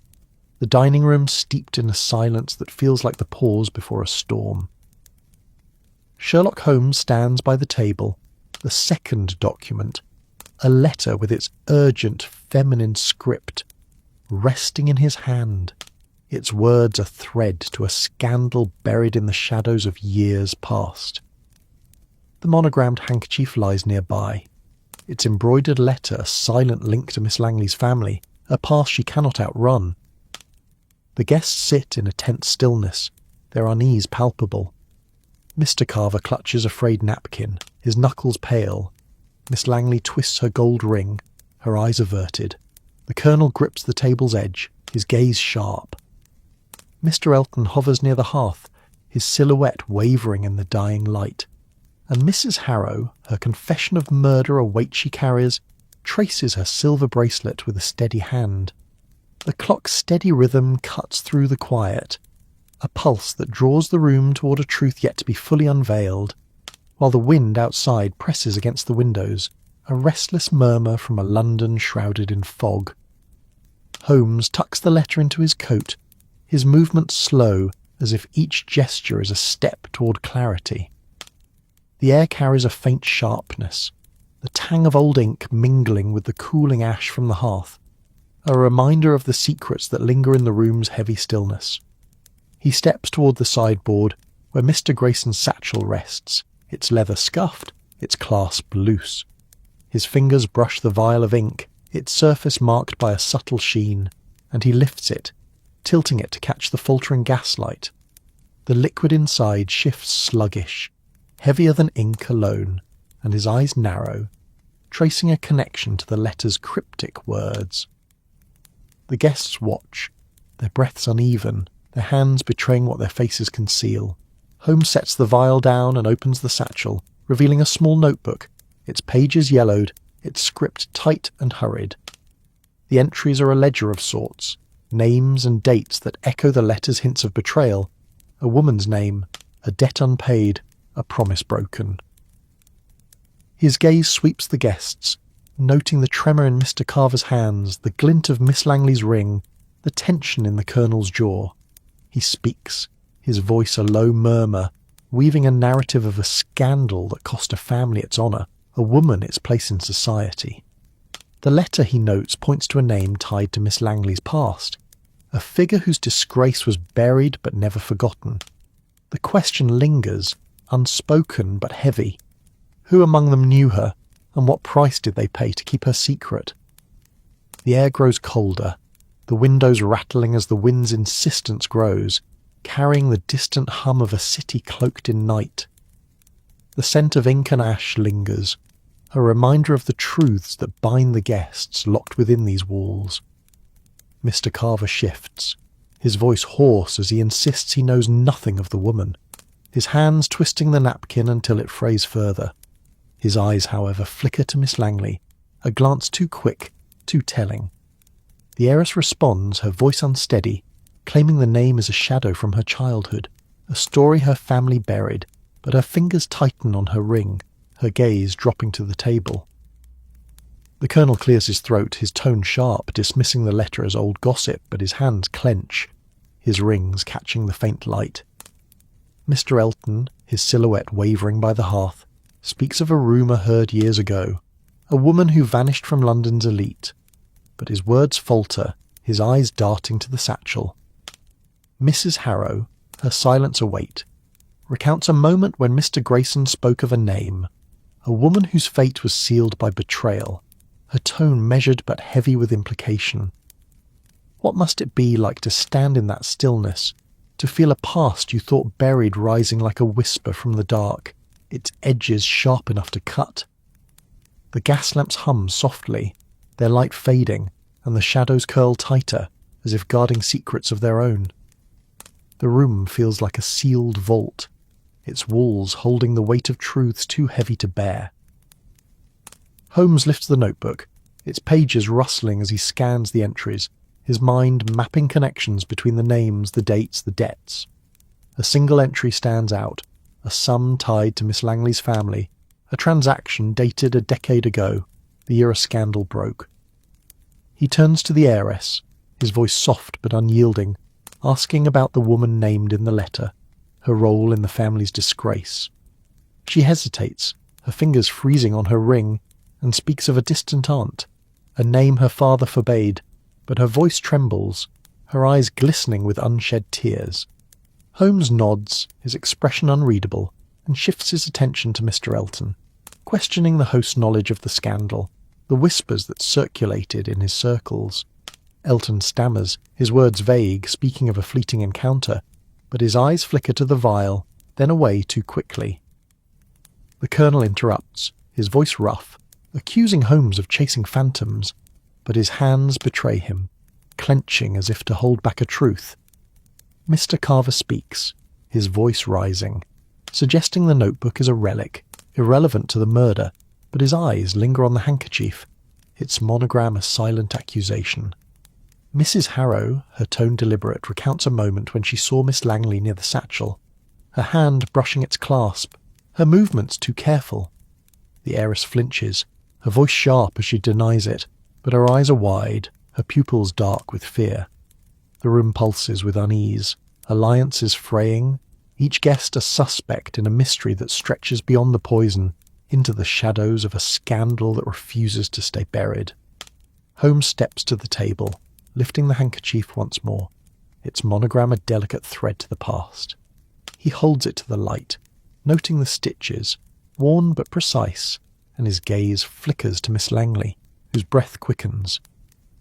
the dining room steeped in a silence that feels like the pause before a storm. Sherlock Holmes stands by the table, the second document, a letter with its urgent feminine script, resting in his hand, its words a thread to a scandal buried in the shadows of years past. The monogrammed handkerchief lies nearby, its embroidered letter a silent link to Miss Langley's family, a past she cannot outrun. The guests sit in a tense stillness, their unease palpable. Mr. Carver clutches a frayed napkin, his knuckles pale. Miss Langley twists her gold ring, her eyes averted. The Colonel grips the table's edge, his gaze sharp. Mr. Elton hovers near the hearth, his silhouette wavering in the dying light. And Mrs. Harrow, her confession of murder a weight she carries, traces her silver bracelet with a steady hand. The clock's steady rhythm cuts through the quiet, a pulse that draws the room toward a truth yet to be fully unveiled, while the wind outside presses against the windows, a restless murmur from a London shrouded in fog. Holmes tucks the letter into his coat, his movements slow, as if each gesture is a step toward clarity. The air carries a faint sharpness, the tang of old ink mingling with the cooling ash from the hearth, a reminder of the secrets that linger in the room's heavy stillness. He steps toward the sideboard, where Mr. Grayson's satchel rests, its leather scuffed, its clasp loose. His fingers brush the vial of ink, its surface marked by a subtle sheen, and he lifts it, tilting it to catch the faltering gaslight. The liquid inside shifts sluggish, heavier than ink alone, and his eyes narrow, tracing a connection to the letter's cryptic words. The guests watch, their breaths uneven, their hands betraying what their faces conceal. Holmes sets the vial down and opens the satchel, revealing a small notebook, its pages yellowed, its script tight and hurried. The entries are a ledger of sorts, names and dates that echo the letter's hints of betrayal, a woman's name, a debt unpaid, a promise broken. His gaze sweeps the guests, noting the tremor in Mr. Carver's hands, the glint of Miss Langley's ring, the tension in the Colonel's jaw. He speaks, his voice a low murmur, weaving a narrative of a scandal that cost a family its honour, a woman its place in society. The letter, he notes, points to a name tied to Miss Langley's past, a figure whose disgrace was buried but never forgotten. The question lingers, unspoken but heavy. Who among them knew her, and what price did they pay to keep her secret? The air grows colder, the windows rattling as the wind's insistence grows, carrying the distant hum of a city cloaked in night. The scent of ink and ash lingers, a reminder of the truths that bind the guests locked within these walls. Mr. Carver shifts, his voice hoarse as he insists he knows nothing of the woman, his hands twisting the napkin until it frays further. His eyes, however, flicker to Miss Langley, a glance too quick, too telling. The heiress responds, her voice unsteady, claiming the name is a shadow from her childhood, a story her family buried, but her fingers tighten on her ring, her gaze dropping to the table. The Colonel clears his throat, his tone sharp, dismissing the letter as old gossip, but his hands clench, his rings catching the faint light. Mr. Elton, his silhouette wavering by the hearth, speaks of a rumour heard years ago, a woman who vanished from London's elite, but his words falter, his eyes darting to the satchel. Mrs. Harrow, her silence await, recounts a moment when Mr. Grayson spoke of a name, a woman whose fate was sealed by betrayal, her tone measured but heavy with implication. What must it be like to stand in that stillness, to feel a past you thought buried rising like a whisper from the dark, its edges sharp enough to cut? The gas lamps hum softly, their light fading, and the shadows curl tighter, as if guarding secrets of their own. The room feels like a sealed vault, its walls holding the weight of truths too heavy to bear. Holmes lifts the notebook, its pages rustling as he scans the entries, his mind mapping connections between the names, the dates, the debts. A single entry stands out, a sum tied to Miss Langley's family, a transaction dated a decade ago, the year a scandal broke. He turns to the heiress, his voice soft but unyielding, asking about the woman named in the letter, her role in the family's disgrace. She hesitates, her fingers freezing on her ring, and speaks of a distant aunt, a name her father forbade, but her voice trembles, her eyes glistening with unshed tears. Holmes nods, his expression unreadable, and shifts his attention to Mr. Elton, questioning the host's knowledge of the scandal, the whispers that circulated in his circles. Elton stammers, his words vague, speaking of a fleeting encounter, but his eyes flicker to the vial, then away too quickly. The Colonel interrupts, his voice rough, accusing Holmes of chasing phantoms, but his hands betray him, clenching as if to hold back a truth. Mr. Carver speaks, his voice rising, suggesting the notebook is a relic, irrelevant to the murder, but his eyes linger on the handkerchief, its monogram a silent accusation. Mrs. Harrow, her tone deliberate, recounts a moment when she saw Miss Langley near the satchel, her hand brushing its clasp, her movements too careful. The heiress flinches, her voice sharp as she denies it, but her eyes are wide, her pupils dark with fear. The room pulses with unease, alliances fraying, each guest a suspect in a mystery that stretches beyond the poison, into the shadows of a scandal that refuses to stay buried. Holmes steps to the table, lifting the handkerchief once more, its monogram a delicate thread to the past. He holds it to the light, noting the stitches, worn but precise, and his gaze flickers to Miss Langley, whose breath quickens.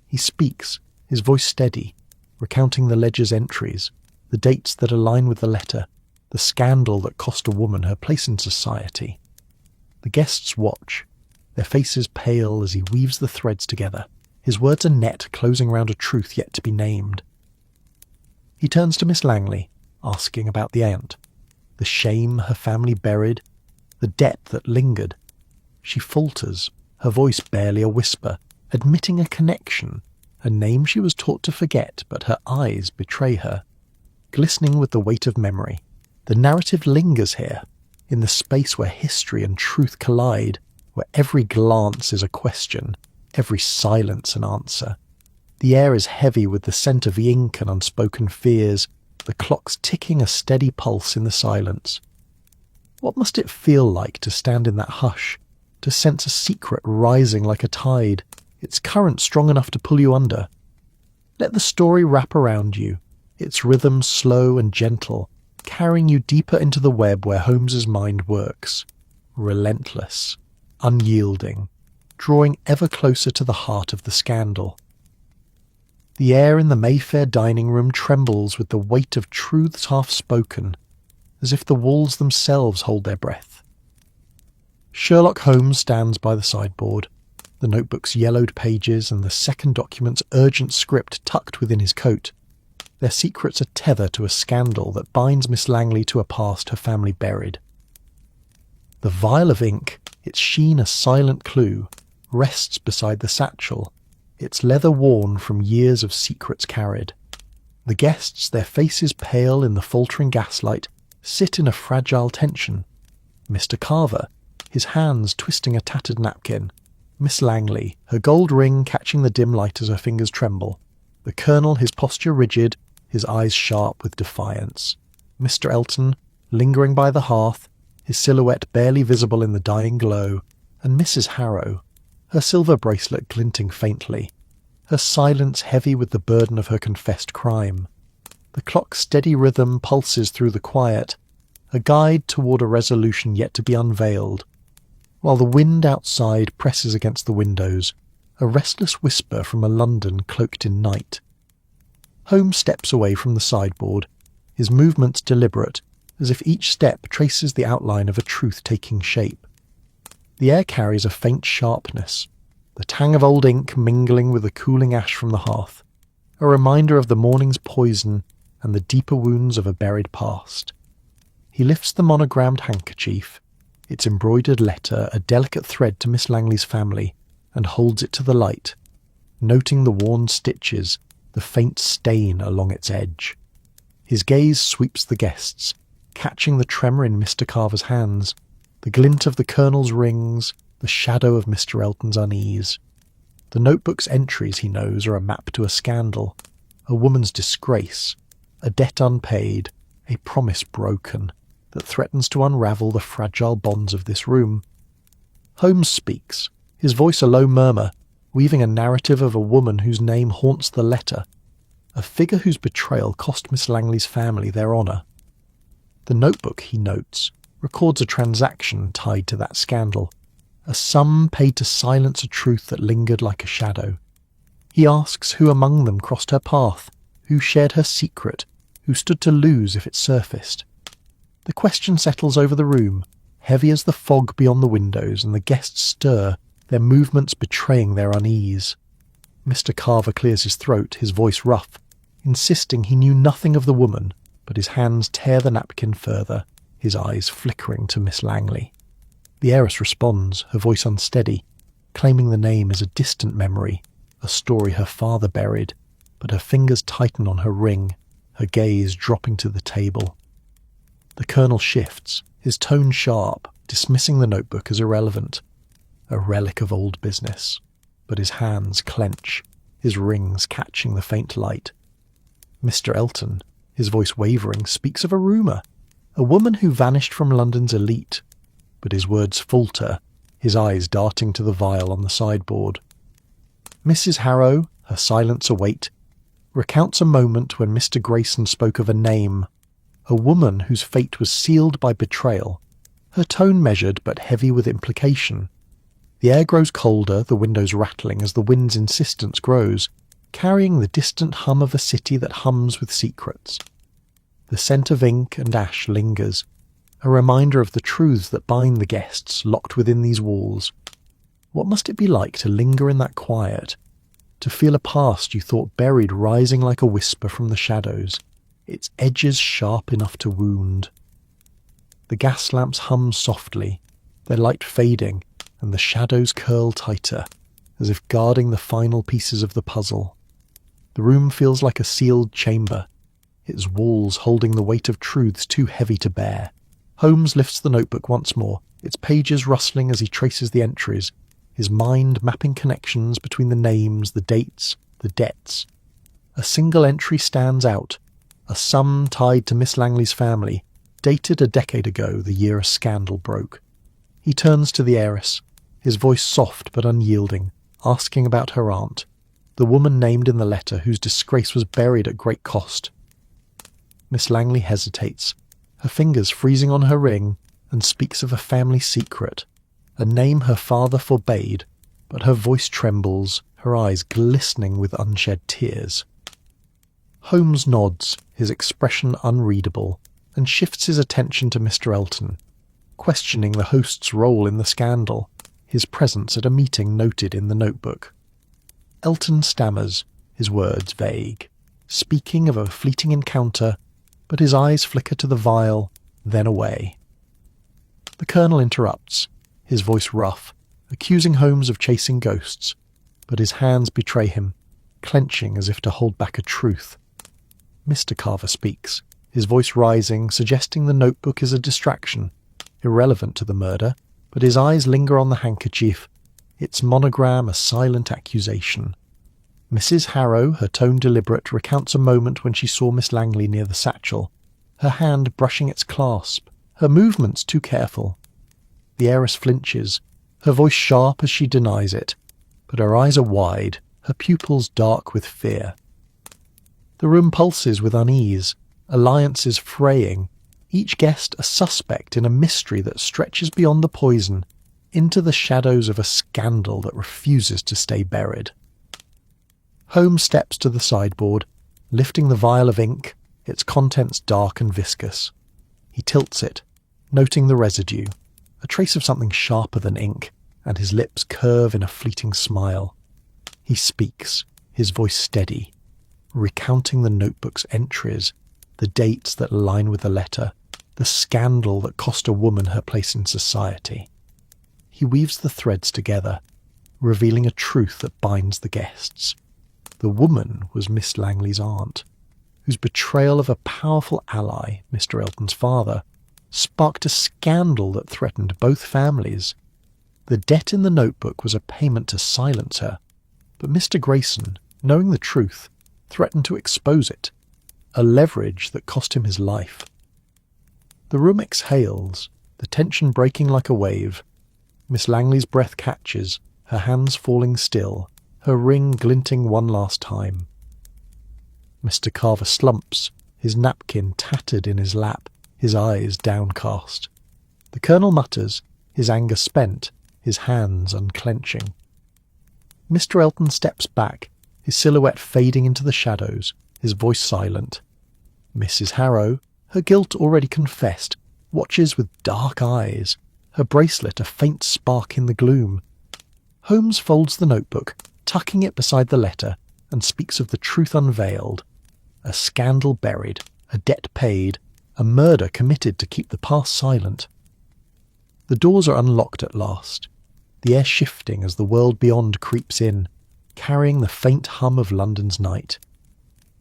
He speaks, his voice steady, recounting the ledger's entries, the dates that align with the letter, the scandal that cost a woman her place in society. The guests watch, their faces pale as he weaves the threads together, his words a net closing round a truth yet to be named. He turns to Miss Langley, asking about the aunt, the shame her family buried, the debt that lingered. She falters, her voice barely a whisper, admitting a connection, a name she was taught to forget, but her eyes betray her. Glistening with the weight of memory, the narrative lingers here, in the space where history and truth collide, where every glance is a question, every silence an answer. The air is heavy with the scent of ink and unspoken fears, the clocks ticking a steady pulse in the silence. What must it feel like to stand in that hush, to sense a secret rising like a tide, its current strong enough to pull you under. Let the story wrap around you, its rhythm slow and gentle, carrying you deeper into the web where Holmes's mind works. Relentless, unyielding, drawing ever closer to the heart of the scandal. The air in the Mayfair dining room trembles with the weight of truths half-spoken, as if the walls themselves hold their breath. Sherlock Holmes stands by the sideboard, the notebook's yellowed pages and the second document's urgent script tucked within his coat, their secrets a tether to a scandal that binds Miss Langley to a past her family buried. The vial of ink, its sheen a silent clue, rests beside the satchel, its leather worn from years of secrets carried. The guests, their faces pale in the faltering gaslight, sit in a fragile tension. Mr. Carver, his hands twisting a tattered napkin. Miss Langley, her gold ring catching the dim light as her fingers tremble. The Colonel, his posture rigid, his eyes sharp with defiance. Mr. Elton, lingering by the hearth, his silhouette barely visible in the dying glow, and Mrs. Harrow, her silver bracelet glinting faintly, her silence heavy with the burden of her confessed crime. The clock's steady rhythm pulses through the quiet, a guide toward a resolution yet to be unveiled, while the wind outside presses against the windows, a restless whisper from a London cloaked in night. Holmes steps away from the sideboard, his movements deliberate, as if each step traces the outline of a truth taking shape. The air carries a faint sharpness, the tang of old ink mingling with the cooling ash from the hearth, a reminder of the morning's poison and the deeper wounds of a buried past. He lifts the monogrammed handkerchief, its embroidered letter a delicate thread to Miss Langley's family, and holds it to the light, noting the worn stitches, the faint stain along its edge. His gaze sweeps the guests, catching the tremor in Mr. Carver's hands, the glint of the Colonel's rings, the shadow of Mr. Elton's unease. The notebook's entries, he knows, are a map to a scandal, a woman's disgrace, a debt unpaid, a promise broken, that threatens to unravel the fragile bonds of this room. Holmes speaks, his voice a low murmur, weaving a narrative of a woman whose name haunts the letter, a figure whose betrayal cost Miss Langley's family their honour. The notebook, he notes, records a transaction tied to that scandal, a sum paid to silence a truth that lingered like a shadow. He asks who among them crossed her path, who shared her secret, who stood to lose if it surfaced. The question settles over the room, heavy as the fog beyond the windows, and the guests stir, their movements betraying their unease. Mr. Carver clears his throat, his voice rough, insisting he knew nothing of the woman, but his hands tear the napkin further, his eyes flickering to Miss Langley. The heiress responds, her voice unsteady, claiming the name is a distant memory, a story her father buried, but her fingers tighten on her ring, her gaze dropping to the table. The Colonel shifts, his tone sharp, dismissing the notebook as irrelevant, a relic of old business, but his hands clench, his rings catching the faint light. Mr. Elton, his voice wavering, speaks of a rumour, a woman who vanished from London's elite, but his words falter, his eyes darting to the vial on the sideboard. Mrs. Harrow, her silence a weight, recounts a moment when Mr. Grayson spoke of a name, a woman whose fate was sealed by betrayal, her tone measured but heavy with implication. The air grows colder, the windows rattling as the wind's insistence grows, carrying the distant hum of a city that hums with secrets. The scent of ink and ash lingers, a reminder of the truths that bind the guests locked within these walls. What must it be like to linger in that quiet, to feel a past you thought buried rising like a whisper from the shadows, its edges sharp enough to wound? The gas lamps hum softly, their light fading, and the shadows curl tighter, as if guarding the final pieces of the puzzle. The room feels like a sealed chamber, its walls holding the weight of truths too heavy to bear. Holmes lifts the notebook once more, its pages rustling as he traces the entries, his mind mapping connections between the names, the dates, the debts. A single entry stands out, a sum tied to Miss Langley's family, dated a decade ago, the year a scandal broke. He turns to the heiress, his voice soft but unyielding, asking about her aunt, the woman named in the letter whose disgrace was buried at great cost. Miss Langley hesitates, her fingers freezing on her ring, and speaks of a family secret, a name her father forbade, but her voice trembles, her eyes glistening with unshed tears. Holmes nods, his expression unreadable, and shifts his attention to Mr. Elton, questioning the host's role in the scandal, his presence at a meeting noted in the notebook. Elton stammers, his words vague, speaking of a fleeting encounter, but his eyes flicker to the vial, then away. The Colonel interrupts, his voice rough, accusing Holmes of chasing ghosts, but his hands betray him, clenching as if to hold back a truth. Mr. Carver speaks, his voice rising, suggesting the notebook is a distraction, irrelevant to the murder, but his eyes linger on the handkerchief, its monogram a silent accusation. Mrs. Harrow, her tone deliberate, recounts a moment when she saw Miss Langley near the satchel, her hand brushing its clasp, her movements too careful. The heiress flinches, her voice sharp as she denies it, but her eyes are wide, her pupils dark with fear. The room pulses with unease, alliances fraying, each guest a suspect in a mystery that stretches beyond the poison, into the shadows of a scandal that refuses to stay buried. Holmes steps to the sideboard, lifting the vial of ink, its contents dark and viscous. He tilts it, noting the residue, a trace of something sharper than ink, and his lips curve in a fleeting smile. He speaks, his voice steady, recounting the notebook's entries, the dates that align with the letter, the scandal that cost a woman her place in society. He weaves the threads together, revealing a truth that binds the guests. The woman was Miss Langley's aunt, whose betrayal of a powerful ally, Mr. Elton's father, sparked a scandal that threatened both families. The debt in the notebook was a payment to silence her, but Mr. Grayson, knowing the truth, threatened to expose it, a leverage that cost him his life. The room exhales, the tension breaking like a wave. Miss Langley's breath catches, her hands falling still, her ring glinting one last time. Mr. Carver slumps, his napkin tattered in his lap, his eyes downcast. The Colonel mutters, his anger spent, his hands unclenching. Mr. Elton steps back, his silhouette fading into the shadows, his voice silent. Mrs. Harrow, her guilt already confessed, watches with dark eyes, her bracelet a faint spark in the gloom. Holmes folds the notebook, tucking it beside the letter, and speaks of the truth unveiled. A scandal buried, a debt paid, a murder committed to keep the past silent. The doors are unlocked at last, the air shifting as the world beyond creeps in, carrying the faint hum of London's night.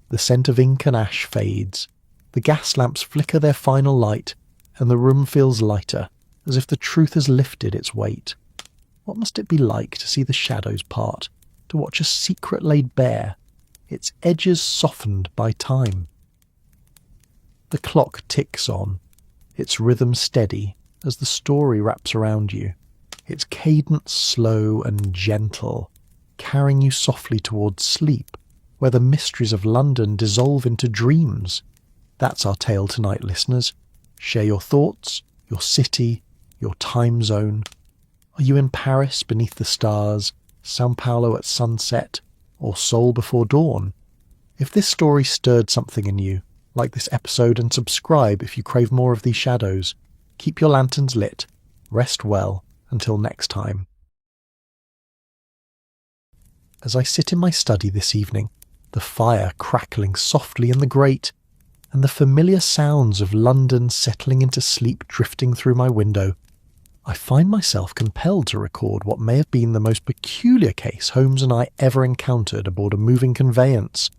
The scent of ink and ash fades, the gas lamps flicker their final light, and the room feels lighter, as if the truth has lifted its weight. What must it be like to see the shadows part, to watch a secret laid bare, its edges softened by time? The clock ticks on, its rhythm steady as the story wraps around you, its cadence slow and gentle, carrying you softly towards sleep, where the mysteries of London dissolve into dreams. That's our tale tonight, listeners. Share your thoughts, your city, your time zone. Are you in Paris beneath the stars, Sao Paulo at sunset, or Seoul before dawn? If this story stirred something in you, like this episode and subscribe if you crave more of these shadows. Keep your lanterns lit. Rest well. Until next time. As I sit in my study this evening, the fire crackling softly in the grate, and the familiar sounds of London settling into sleep drifting through my window, I find myself compelled to record what may have been the most peculiar case Holmes and I ever encountered aboard a moving conveyance,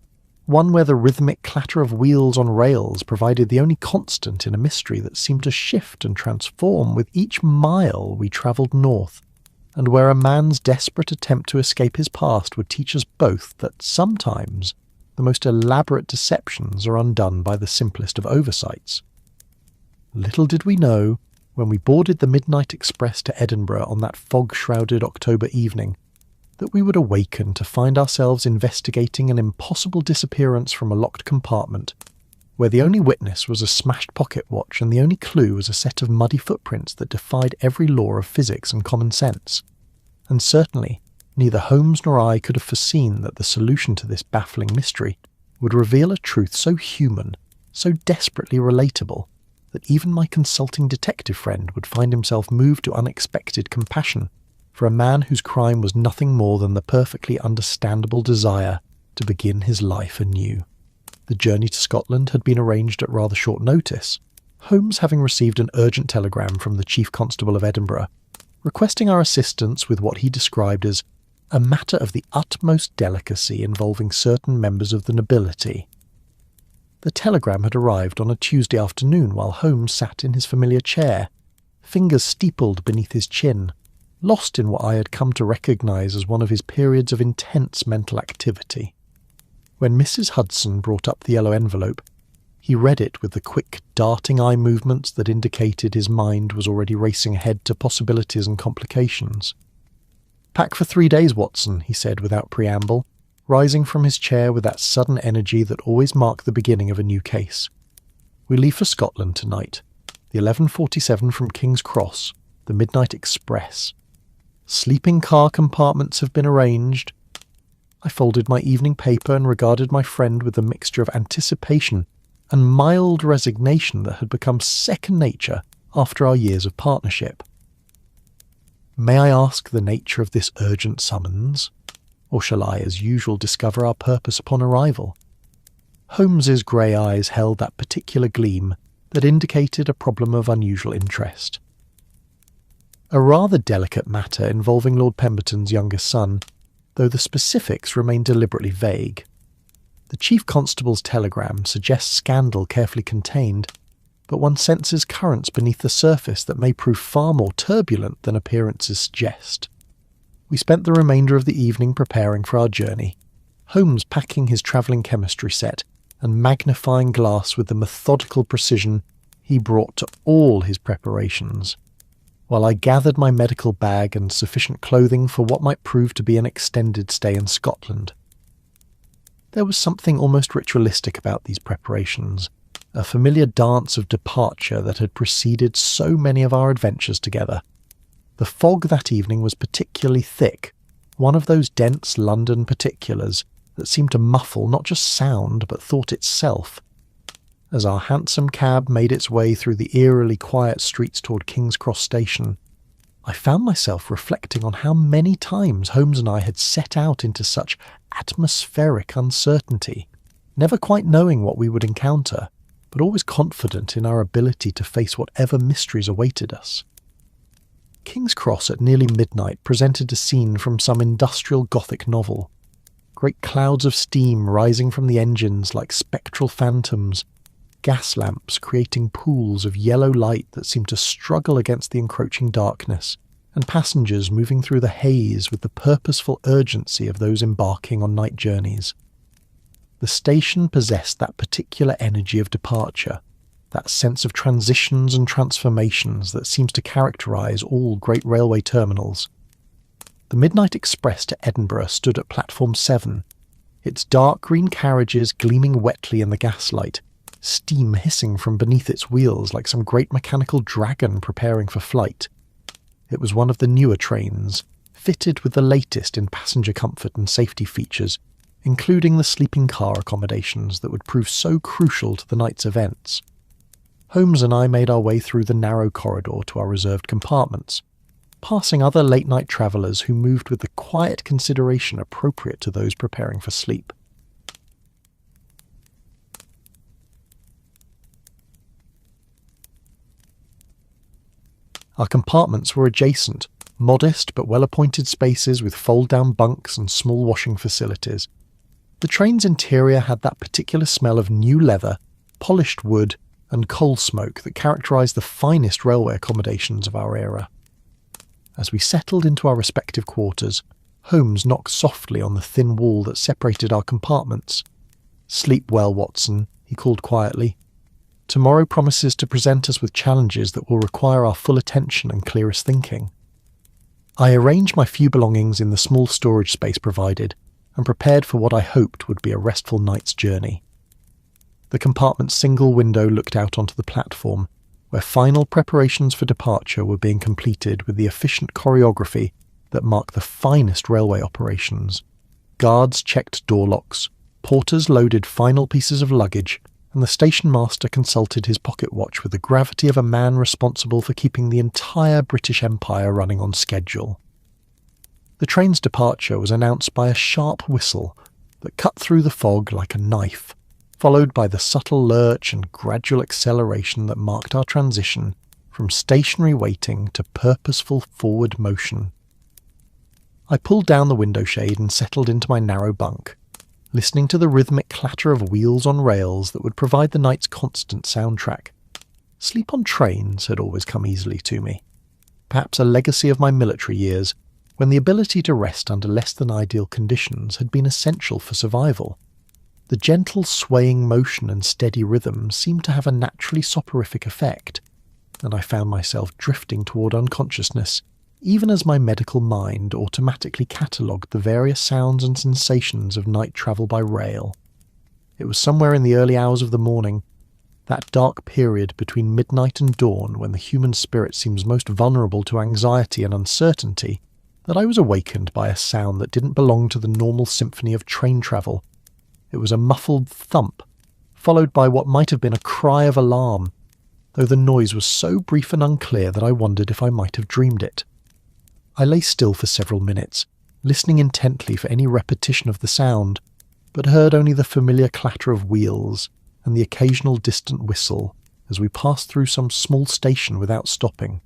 one where the rhythmic clatter of wheels on rails provided the only constant in a mystery that seemed to shift and transform with each mile we travelled north, and where a man's desperate attempt to escape his past would teach us both that sometimes the most elaborate deceptions are undone by the simplest of oversights. Little did we know, when we boarded the midnight express to Edinburgh on that fog-shrouded October evening, that we would awaken to find ourselves investigating an impossible disappearance from a locked compartment, where the only witness was a smashed pocket watch and the only clue was a set of muddy footprints that defied every law of physics and common sense. And certainly, neither Holmes nor I could have foreseen that the solution to this baffling mystery would reveal a truth so human, so desperately relatable, that even my consulting detective friend would find himself moved to unexpected compassion for a man whose crime was nothing more than the perfectly understandable desire to begin his life anew. The journey to Scotland had been arranged at rather short notice, Holmes having received an urgent telegram from the Chief Constable of Edinburgh, requesting our assistance with what he described as a matter of the utmost delicacy involving certain members of the nobility. The telegram had arrived on a Tuesday afternoon while Holmes sat in his familiar chair, fingers steepled beneath his chin, lost in what I had come to recognise as one of his periods of intense mental activity. When Mrs. Hudson brought up the yellow envelope, he read it with the quick, darting eye movements that indicated his mind was already racing ahead to possibilities and complications. "Pack for 3 days, Watson," he said without preamble, rising from his chair with that sudden energy that always marked the beginning of a new case. "We leave for Scotland tonight. The 11:47 from King's Cross, the midnight express. Sleeping car compartments have been arranged." I folded my evening paper and regarded my friend with the mixture of anticipation and mild resignation that had become second nature after our years of partnership. "May I ask the nature of this urgent summons? Or shall I, as usual, discover our purpose upon arrival?" Holmes's grey eyes held that particular gleam that indicated a problem of unusual interest. A rather delicate matter involving Lord Pemberton's youngest son, though the specifics remain deliberately vague. The Chief Constable's telegram suggests scandal carefully contained, but one senses currents beneath the surface that may prove far more turbulent than appearances suggest. We spent the remainder of the evening preparing for our journey, Holmes packing his travelling chemistry set and magnifying glass with the methodical precision he brought to all his preparations, while I gathered my medical bag and sufficient clothing for what might prove to be an extended stay in Scotland. There was something almost ritualistic about these preparations, a familiar dance of departure that had preceded so many of our adventures together. The fog that evening was particularly thick, one of those dense London particulars that seemed to muffle not just sound but thought itself. As our hansom cab made its way through the eerily quiet streets toward King's Cross Station, I found myself reflecting on how many times Holmes and I had set out into such atmospheric uncertainty, never quite knowing what we would encounter, but always confident in our ability to face whatever mysteries awaited us. King's Cross at nearly midnight presented a scene from some industrial Gothic novel. Great clouds of steam rising from the engines like spectral phantoms, gas lamps creating pools of yellow light that seemed to struggle against the encroaching darkness, and passengers moving through the haze with the purposeful urgency of those embarking on night journeys. The station possessed that particular energy of departure, that sense of transitions and transformations that seems to characterise all great railway terminals. The midnight express to Edinburgh stood at platform 7, its dark green carriages gleaming wetly in the gaslight, steam hissing from beneath its wheels like some great mechanical dragon preparing for flight. It was one of the newer trains, fitted with the latest in passenger comfort and safety features, including the sleeping car accommodations that would prove so crucial to the night's events. Holmes and I made our way through the narrow corridor to our reserved compartments, passing other late-night travellers who moved with the quiet consideration appropriate to those preparing for sleep. Our compartments were adjacent, modest but well-appointed spaces with fold-down bunks and small washing facilities. The train's interior had that particular smell of new leather, polished wood, and coal smoke that characterised the finest railway accommodations of our era. As we settled into our respective quarters, Holmes knocked softly on the thin wall that separated our compartments. "Sleep well, Watson," he called quietly. "Tomorrow promises to present us with challenges that will require our full attention and clearest thinking." I arranged my few belongings in the small storage space provided and prepared for what I hoped would be a restful night's journey. The compartment's single window looked out onto the platform, where final preparations for departure were being completed with the efficient choreography that marked the finest railway operations. Guards checked door locks, porters loaded final pieces of luggage, and the station master consulted his pocket watch with the gravity of a man responsible for keeping the entire British Empire running on schedule. The train's departure was announced by a sharp whistle that cut through the fog like a knife, followed by the subtle lurch and gradual acceleration that marked our transition from stationary waiting to purposeful forward motion. I pulled down the window shade and settled into my narrow bunk, listening to the rhythmic clatter of wheels on rails that would provide the night's constant soundtrack. Sleep on trains had always come easily to me, perhaps a legacy of my military years, when the ability to rest under less than ideal conditions had been essential for survival. The gentle swaying motion and steady rhythm seemed to have a naturally soporific effect, and I found myself drifting toward unconsciousness, even as my medical mind automatically catalogued the various sounds and sensations of night travel by rail. It was somewhere in the early hours of the morning, that dark period between midnight and dawn when the human spirit seems most vulnerable to anxiety and uncertainty, that I was awakened by a sound that didn't belong to the normal symphony of train travel. It was a muffled thump, followed by what might have been a cry of alarm, though the noise was so brief and unclear that I wondered if I might have dreamed it. I lay still for several minutes, listening intently for any repetition of the sound, but heard only the familiar clatter of wheels and the occasional distant whistle as we passed through some small station without stopping.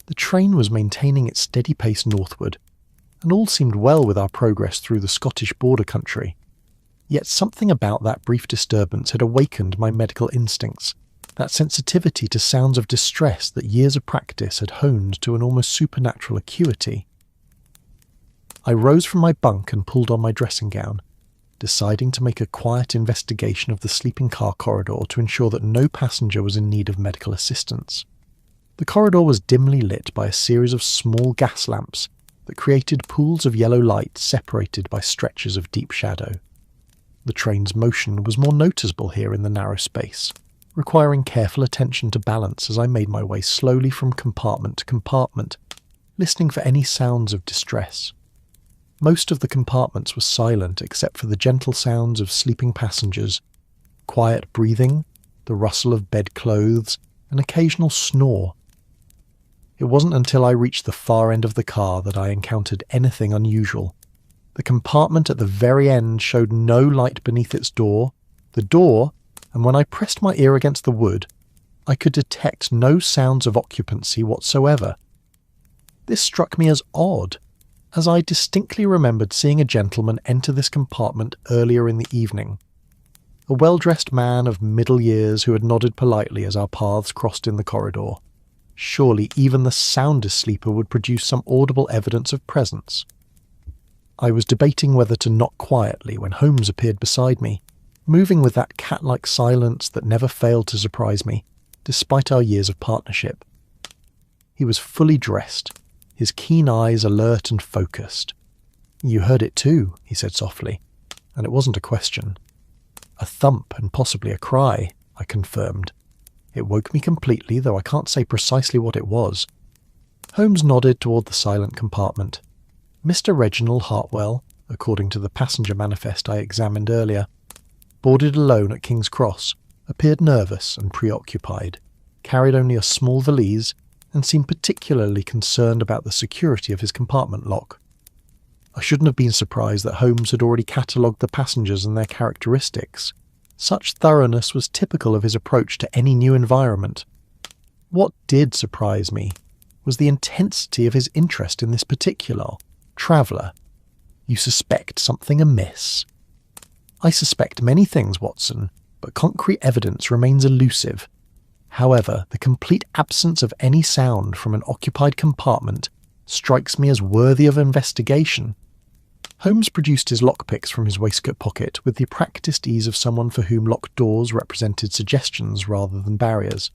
The train was maintaining its steady pace northward, and all seemed well with our progress through the Scottish border country. Yet something about that brief disturbance had awakened my medical instincts, that sensitivity to sounds of distress that years of practice had honed to an almost supernatural acuity. I rose from my bunk and pulled on my dressing gown, deciding to make a quiet investigation of the sleeping car corridor to ensure that no passenger was in need of medical assistance. The corridor was dimly lit by a series of small gas lamps that created pools of yellow light separated by stretches of deep shadow. The train's motion was more noticeable here in the narrow space, requiring careful attention to balance as I made my way slowly from compartment to compartment, listening for any sounds of distress. Most of the compartments were silent except for the gentle sounds of sleeping passengers, quiet breathing, the rustle of bedclothes, an occasional snore. It wasn't until I reached the far end of the car that I encountered anything unusual. The compartment at the very end showed no light beneath its door. The door, and when I pressed my ear against the wood, I could detect no sounds of occupancy whatsoever. This struck me as odd, as I distinctly remembered seeing a gentleman enter this compartment earlier in the evening. A well-dressed man of middle years who had nodded politely as our paths crossed in the corridor. Surely even the soundest sleeper would produce some audible evidence of presence. I was debating whether to knock quietly when Holmes appeared beside me, moving with that cat-like silence that never failed to surprise me, despite our years of partnership. He was fully dressed, his keen eyes alert and focused. "You heard it too," he said softly, and it wasn't a question. "A thump and possibly a cry," I confirmed. It woke me completely, though I can't say precisely what it was. Holmes nodded toward the silent compartment. Mr. Reginald Hartwell, according to the passenger manifest I examined earlier, boarded alone at King's Cross, appeared nervous and preoccupied, carried only a small valise, and seemed particularly concerned about the security of his compartment lock. I shouldn't have been surprised that Holmes had already catalogued the passengers and their characteristics. Such thoroughness was typical of his approach to any new environment. What did surprise me was the intensity of his interest in this particular traveller. "You suspect something amiss." "I suspect many things, Watson, but concrete evidence remains elusive. However, the complete absence of any sound from an occupied compartment strikes me as worthy of investigation." Holmes produced his lockpicks from his waistcoat pocket with the practised ease of someone for whom locked doors represented suggestions rather than barriers.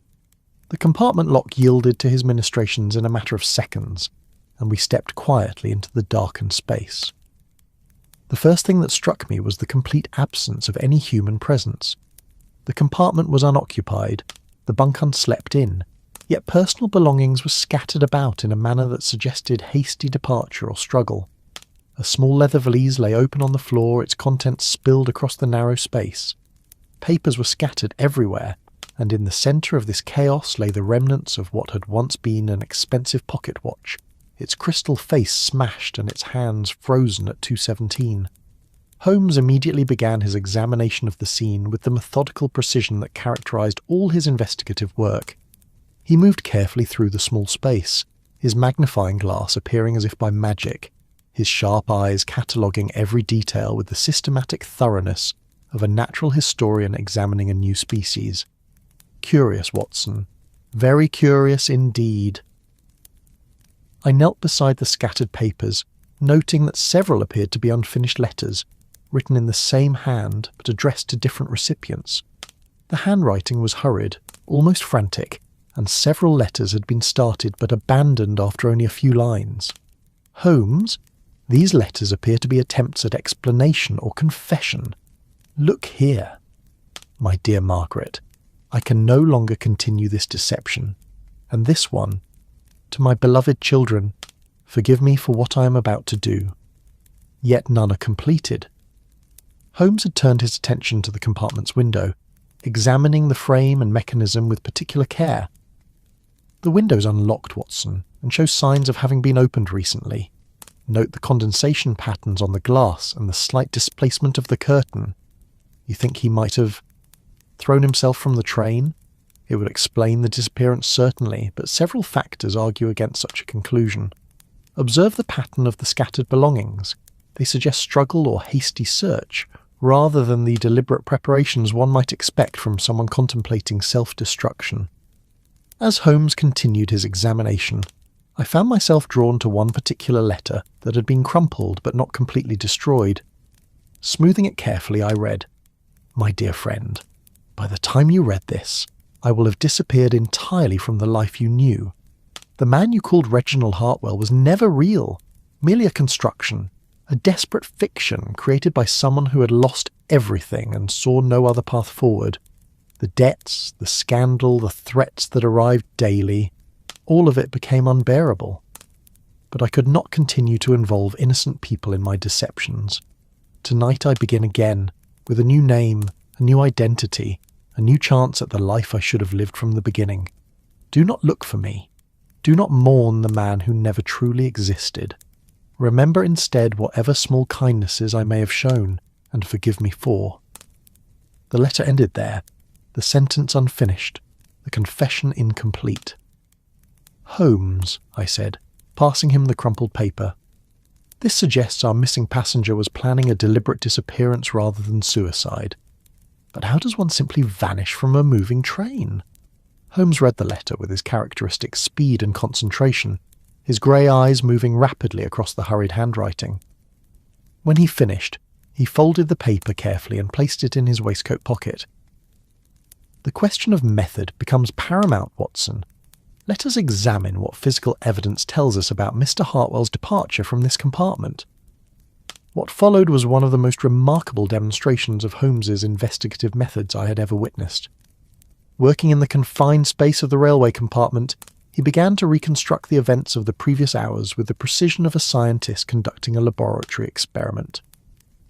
The compartment lock yielded to his ministrations in a matter of seconds, and we stepped quietly into the darkened space. The first thing that struck me was the complete absence of any human presence. The compartment was unoccupied, the bunk unslept in, yet personal belongings were scattered about in a manner that suggested hasty departure or struggle. A small leather valise lay open on the floor, its contents spilled across the narrow space. Papers were scattered everywhere, and in the centre of this chaos lay the remnants of what had once been an expensive pocket watch, its crystal face smashed and its hands frozen at 2:17. Holmes immediately began his examination of the scene with the methodical precision that characterised all his investigative work. He moved carefully through the small space, his magnifying glass appearing as if by magic, his sharp eyes cataloguing every detail with the systematic thoroughness of a natural historian examining a new species. Curious, Watson. Very curious indeed. I knelt beside the scattered papers, noting that several appeared to be unfinished letters, written in the same hand but addressed to different recipients. The handwriting was hurried, almost frantic, and several letters had been started but abandoned after only a few lines. Holmes, these letters appear to be attempts at explanation or confession. Look here. My dear Margaret, I can no longer continue this deception, and this one, to my beloved children, forgive me for what I am about to do. Yet none are completed. Holmes had turned his attention to the compartment's window, examining the frame and mechanism with particular care. The window's unlocked, Watson, and shows signs of having been opened recently. Note the condensation patterns on the glass and the slight displacement of the curtain. You think he might have thrown himself from the train? It would explain the disappearance certainly, but several factors argue against such a conclusion. Observe the pattern of the scattered belongings. They suggest struggle or hasty search, rather than the deliberate preparations one might expect from someone contemplating self-destruction. As Holmes continued his examination, I found myself drawn to one particular letter that had been crumpled but not completely destroyed. Smoothing it carefully, I read, "My dear friend, by the time you read this, I will have disappeared entirely from the life you knew. The man you called Reginald Hartwell was never real, merely a construction, a desperate fiction created by someone who had lost everything and saw no other path forward. The debts, the scandal, the threats that arrived daily, all of it became unbearable. But I could not continue to involve innocent people in my deceptions. Tonight I begin again, with a new name, a new identity, a new chance at the life I should have lived from the beginning. Do not look for me. Do not mourn the man who never truly existed. Remember instead whatever small kindnesses I may have shown, and forgive me for." The letter ended there, the sentence unfinished, the confession incomplete. "Holmes," I said, passing him the crumpled paper. "This suggests our missing passenger was planning a deliberate disappearance rather than suicide. But how does one simply vanish from a moving train?" Holmes read the letter with his characteristic speed and concentration, his grey eyes moving rapidly across the hurried handwriting. When he finished, he folded the paper carefully and placed it in his waistcoat pocket. "The question of method becomes paramount, Watson. Let us examine what physical evidence tells us about Mr. Hartwell's departure from this compartment." What followed was one of the most remarkable demonstrations of Holmes's investigative methods I had ever witnessed. Working in the confined space of the railway compartment, he began to reconstruct the events of the previous hours with the precision of a scientist conducting a laboratory experiment.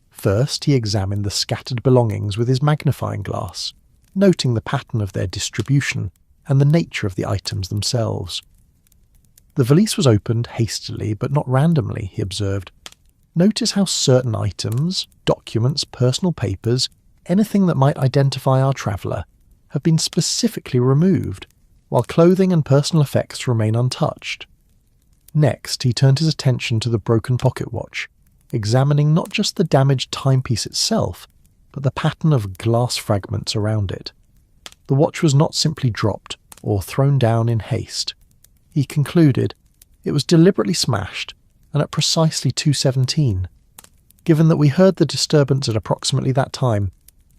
First, he examined the scattered belongings with his magnifying glass, noting the pattern of their distribution and the nature of the items themselves. The valise was opened hastily but not randomly, he observed. Notice how certain items, documents, personal papers, anything that might identify our traveller, have been specifically removed, while clothing and personal effects remain untouched. Next, he turned his attention to the broken pocket watch, examining not just the damaged timepiece itself, but the pattern of glass fragments around it. The watch was not simply dropped or thrown down in haste. He concluded it was deliberately smashed, and at precisely 2:17. Given that we heard the disturbance at approximately that time,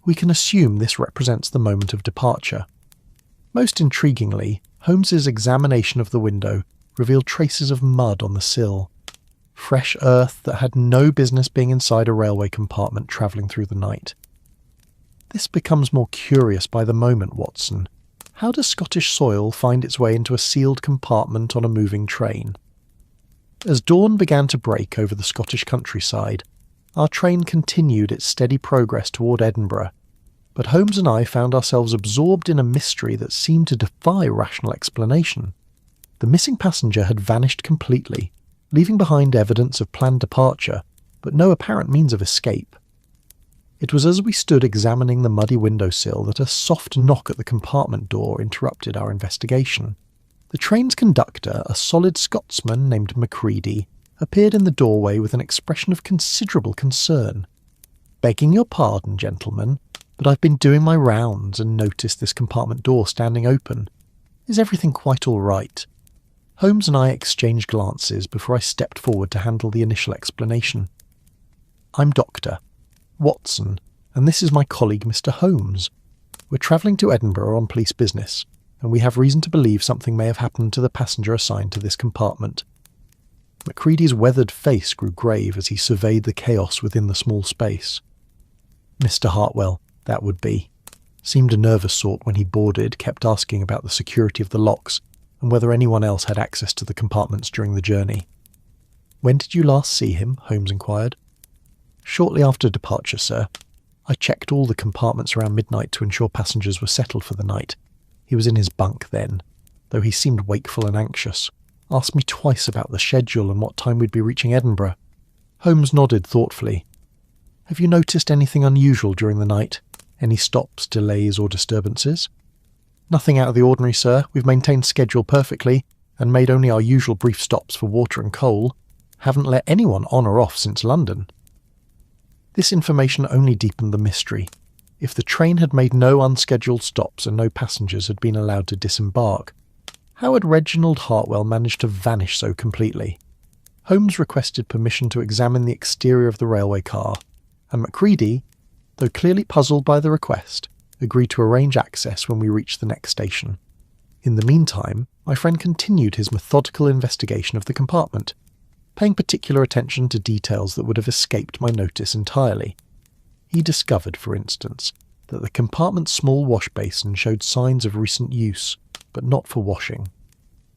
we can assume this represents the moment of departure. Most intriguingly, Holmes's examination of the window revealed traces of mud on the sill. Fresh earth that had no business being inside a railway compartment travelling through the night. This becomes more curious by the moment, Watson. How does Scottish soil find its way into a sealed compartment on a moving train? As dawn began to break over the Scottish countryside, our train continued its steady progress toward Edinburgh, but Holmes and I found ourselves absorbed in a mystery that seemed to defy rational explanation. The missing passenger had vanished completely, leaving behind evidence of planned departure, but no apparent means of escape. It was as we stood examining the muddy windowsill that a soft knock at the compartment door interrupted our investigation. The train's conductor, a solid Scotsman named Macready, appeared in the doorway with an expression of considerable concern. "Begging your pardon, gentlemen, but I've been doing my rounds and noticed this compartment door standing open. Is everything quite all right?" Holmes and I exchanged glances before I stepped forward to handle the initial explanation. "I'm Dr. Watson, and this is my colleague Mr. Holmes. We're travelling to Edinburgh on police business, and we have reason to believe something may have happened to the passenger assigned to this compartment." Macready's weathered face grew grave as he surveyed the chaos within the small space. Mr. Hartwell, that would be. Seemed a nervous sort when he boarded, kept asking about the security of the locks and whether anyone else had access to the compartments during the journey. "When did you last see him?" Holmes inquired. "Shortly after departure, sir. I checked all the compartments around midnight to ensure passengers were settled for the night. He was in his bunk then, though he seemed wakeful and anxious. Asked me twice about the schedule and what time we'd be reaching Edinburgh." Holmes nodded thoughtfully. "Have you noticed anything unusual during the night? Any stops, delays or disturbances?" "Nothing out of the ordinary, sir. We've maintained schedule perfectly and made only our usual brief stops for water and coal. Haven't let anyone on or off since London." This information only deepened the mystery. If the train had made no unscheduled stops and no passengers had been allowed to disembark, how had Reginald Hartwell managed to vanish so completely? Holmes requested permission to examine the exterior of the railway car, and Macready, though clearly puzzled by the request, agreed to arrange access when we reached the next station. In the meantime, my friend continued his methodical investigation of the compartment, paying particular attention to details that would have escaped my notice entirely. He discovered, for instance, that the compartment's small wash basin showed signs of recent use, but not for washing.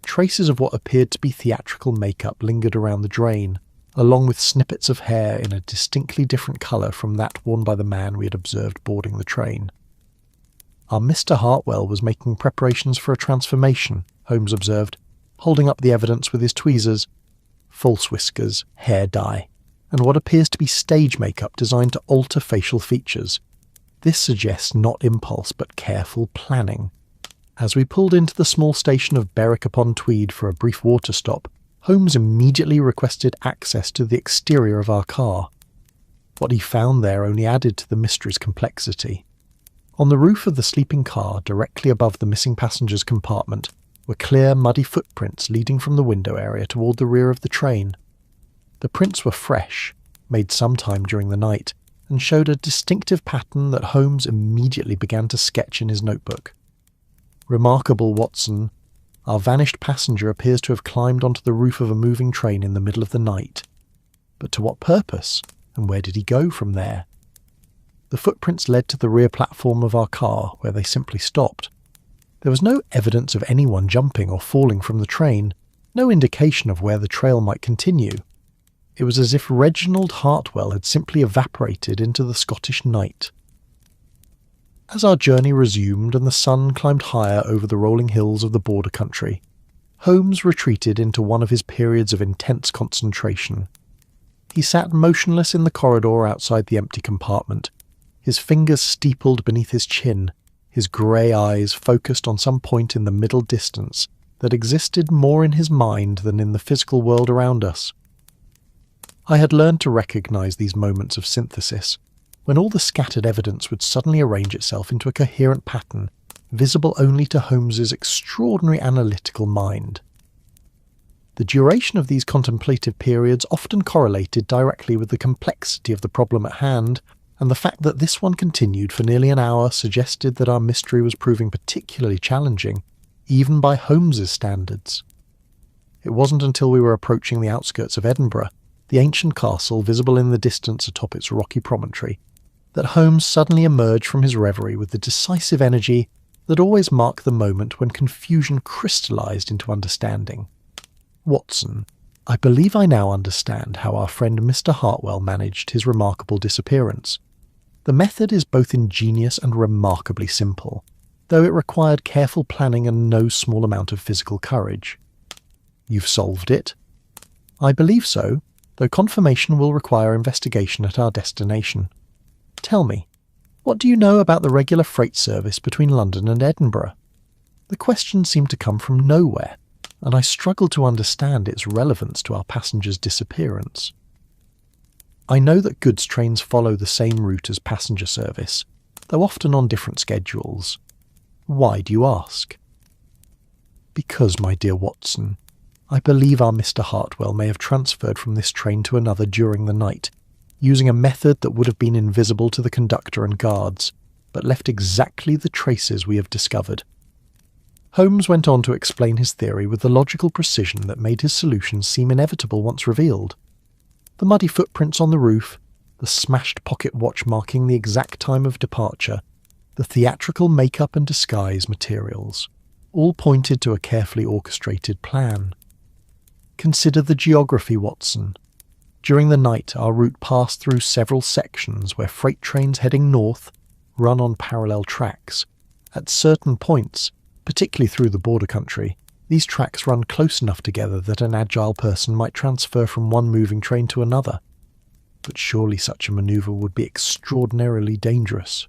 Traces of what appeared to be theatrical makeup lingered around the drain, along with snippets of hair in a distinctly different colour from that worn by the man we had observed boarding the train. "Our Mr. Hartwell was making preparations for a transformation," Holmes observed, holding up the evidence with his tweezers. "False whiskers, hair dye, and what appears to be stage makeup designed to alter facial features. This suggests not impulse but careful planning." As we pulled into the small station of Berwick-upon-Tweed for a brief water stop, Holmes immediately requested access to the exterior of our car. What he found there only added to the mystery's complexity. On the roof of the sleeping car, directly above the missing passenger's compartment, were clear, muddy footprints leading from the window area toward the rear of the train. The prints were fresh, made sometime during the night, and showed a distinctive pattern that Holmes immediately began to sketch in his notebook. "Remarkable, Watson. Our vanished passenger appears to have climbed onto the roof of a moving train in the middle of the night. But to what purpose, and where did he go from there?" The footprints led to the rear platform of our car, where they simply stopped. There was no evidence of anyone jumping or falling from the train, no indication of where the trail might continue. It was as if Reginald Hartwell had simply evaporated into the Scottish night. As our journey resumed and the sun climbed higher over the rolling hills of the border country, Holmes retreated into one of his periods of intense concentration. He sat motionless in the corridor outside the empty compartment, his fingers steepled beneath his chin, his grey eyes focused on some point in the middle distance that existed more in his mind than in the physical world around us. I had learned to recognise these moments of synthesis, when all the scattered evidence would suddenly arrange itself into a coherent pattern, visible only to Holmes's extraordinary analytical mind. The duration of these contemplative periods often correlated directly with the complexity of the problem at hand, and the fact that this one continued for nearly an hour suggested that our mystery was proving particularly challenging, even by Holmes's standards. It wasn't until we were approaching the outskirts of Edinburgh, the ancient castle visible in the distance atop its rocky promontory, that Holmes suddenly emerged from his reverie with the decisive energy that always marked the moment when confusion crystallized into understanding. "Watson, I believe I now understand how our friend Mr. Hartwell managed his remarkable disappearance. The method is both ingenious and remarkably simple, though it required careful planning and no small amount of physical courage." "You've solved it?" "I believe so, though confirmation will require investigation at our destination. Tell me, what do you know about the regular freight service between London and Edinburgh?" The question seemed to come from nowhere, and I struggled to understand its relevance to our passenger's disappearance. "I know that goods trains follow the same route as passenger service, though often on different schedules. Why do you ask?" "Because, my dear Watson, I believe our Mr. Hartwell may have transferred from this train to another during the night, using a method that would have been invisible to the conductor and guards, but left exactly the traces we have discovered." Holmes went on to explain his theory with the logical precision that made his solution seem inevitable once revealed. The muddy footprints on the roof, the smashed pocket watch marking the exact time of departure, the theatrical makeup and disguise materials, all pointed to a carefully orchestrated plan. Consider the geography, Watson. During the night, our route passed through several sections where freight trains heading north run on parallel tracks. At certain points, particularly through the border country, these tracks run close enough together that an agile person might transfer from one moving train to another. But surely such a manoeuvre would be extraordinarily dangerous.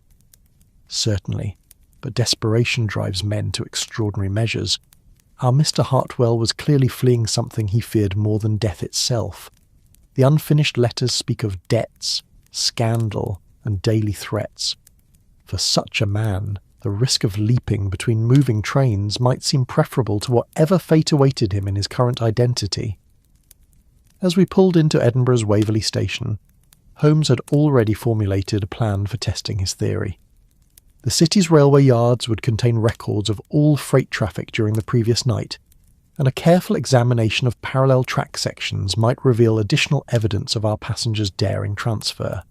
Certainly, but desperation drives men to extraordinary measures. Our Mr. Hartwell was clearly fleeing something he feared more than death itself. The unfinished letters speak of debts, scandal, and daily threats. For such a man, the risk of leaping between moving trains might seem preferable to whatever fate awaited him in his current identity. As we pulled into Edinburgh's Waverley Station, Holmes had already formulated a plan for testing his theory. The city's railway yards would contain records of all freight traffic during the previous night, and a careful examination of parallel track sections might reveal additional evidence of our passenger's daring transfer.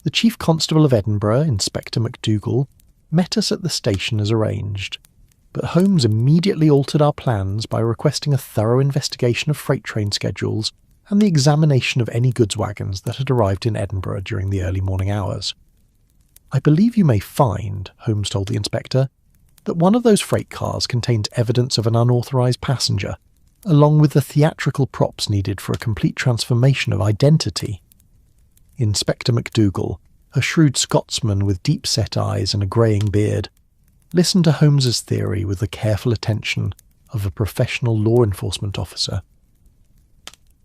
The Chief Constable of Edinburgh, Inspector MacDougall, met us at the station as arranged, but Holmes immediately altered our plans by requesting a thorough investigation of freight train schedules and the examination of any goods wagons that had arrived in Edinburgh during the early morning hours. "I believe you may find," Holmes told the inspector, "that one of those freight cars contains evidence of an unauthorised passenger, along with the theatrical props needed for a complete transformation of identity." Inspector MacDougall, a shrewd Scotsman with deep-set eyes and a greying beard, listened to Holmes's theory with the careful attention of a professional law enforcement officer.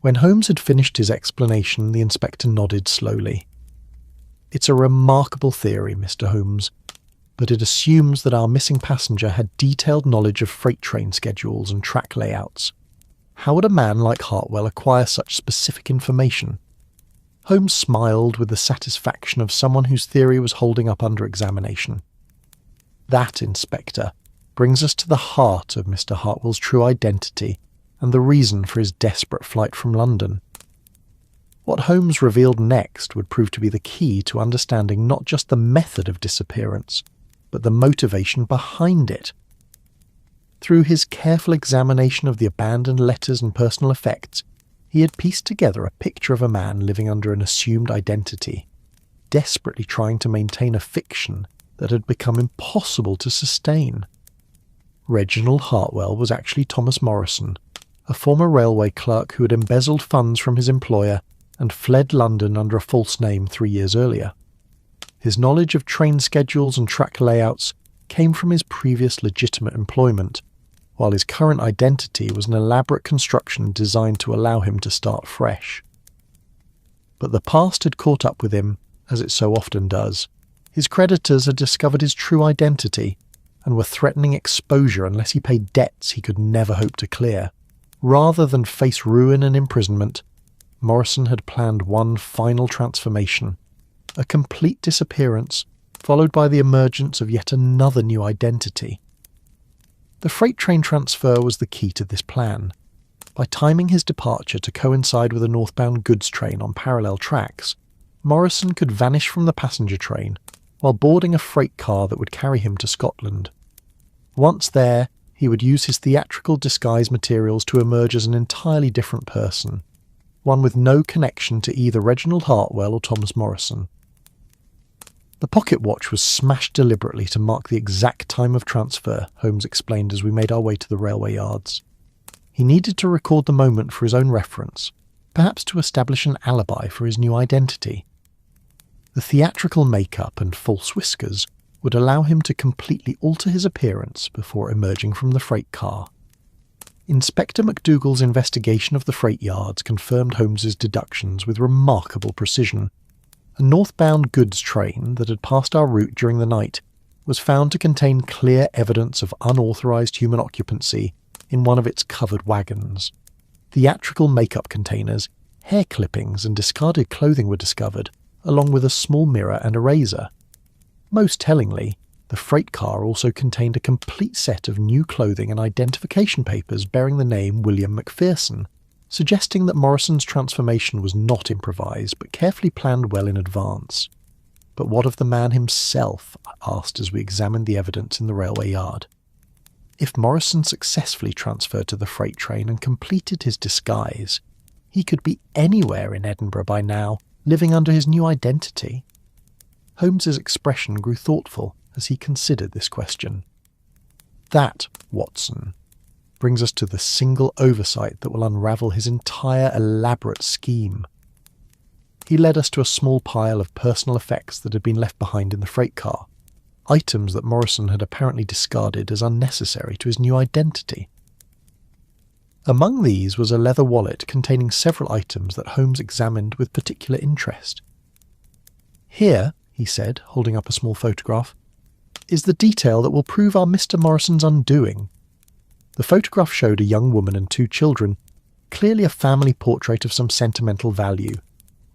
When Holmes had finished his explanation, the inspector nodded slowly. "It's a remarkable theory, Mr. Holmes, but it assumes that our missing passenger had detailed knowledge of freight train schedules and track layouts. How would a man like Hartwell acquire such specific information?" Holmes smiled with the satisfaction of someone whose theory was holding up under examination. "That, Inspector, brings us to the heart of Mr. Hartwell's true identity and the reason for his desperate flight from London." What Holmes revealed next would prove to be the key to understanding not just the method of disappearance, but the motivation behind it. Through his careful examination of the abandoned letters and personal effects, he had pieced together a picture of a man living under an assumed identity, desperately trying to maintain a fiction that had become impossible to sustain. Reginald Hartwell was actually Thomas Morrison, a former railway clerk who had embezzled funds from his employer and fled London under a false name 3 years earlier. His knowledge of train schedules and track layouts came from his previous legitimate employment, while his current identity was an elaborate construction designed to allow him to start fresh. But the past had caught up with him, as it so often does. His creditors had discovered his true identity and were threatening exposure unless he paid debts he could never hope to clear. Rather than face ruin and imprisonment, Morrison had planned one final transformation, a complete disappearance, followed by the emergence of yet another new identity. The freight train transfer was the key to this plan. By timing his departure to coincide with a northbound goods train on parallel tracks, Morrison could vanish from the passenger train while boarding a freight car that would carry him to Scotland. Once there, he would use his theatrical disguise materials to emerge as an entirely different person, one with no connection to either Reginald Hartwell or Thomas Morrison. The pocket watch was smashed deliberately to mark the exact time of transfer, Holmes explained as we made our way to the railway yards. He needed to record the moment for his own reference, perhaps to establish an alibi for his new identity. The theatrical makeup and false whiskers would allow him to completely alter his appearance before emerging from the freight car. Inspector McDougall's investigation of the freight yards confirmed Holmes's deductions with remarkable precision. A northbound goods train that had passed our route during the night was found to contain clear evidence of unauthorized human occupancy in one of its covered wagons. Theatrical makeup containers, hair clippings and discarded clothing were discovered, along with a small mirror and a razor. Most tellingly, the freight car also contained a complete set of new clothing and identification papers bearing the name William Macpherson, suggesting that Morrison's transformation was not improvised but carefully planned well in advance. But what of the man himself? I asked as we examined the evidence in the railway yard. If Morrison successfully transferred to the freight train and completed his disguise, he could be anywhere in Edinburgh by now, living under his new identity. Holmes's expression grew thoughtful as he considered this question. That, Watson, brings us to the single oversight that will unravel his entire elaborate scheme. He led us to a small pile of personal effects that had been left behind in the freight car, items that Morrison had apparently discarded as unnecessary to his new identity. Among these was a leather wallet containing several items that Holmes examined with particular interest. Here, he said, holding up a small photograph, is the detail that will prove our Mr. Morrison's undoing. The photograph showed a young woman and two children, clearly a family portrait of some sentimental value.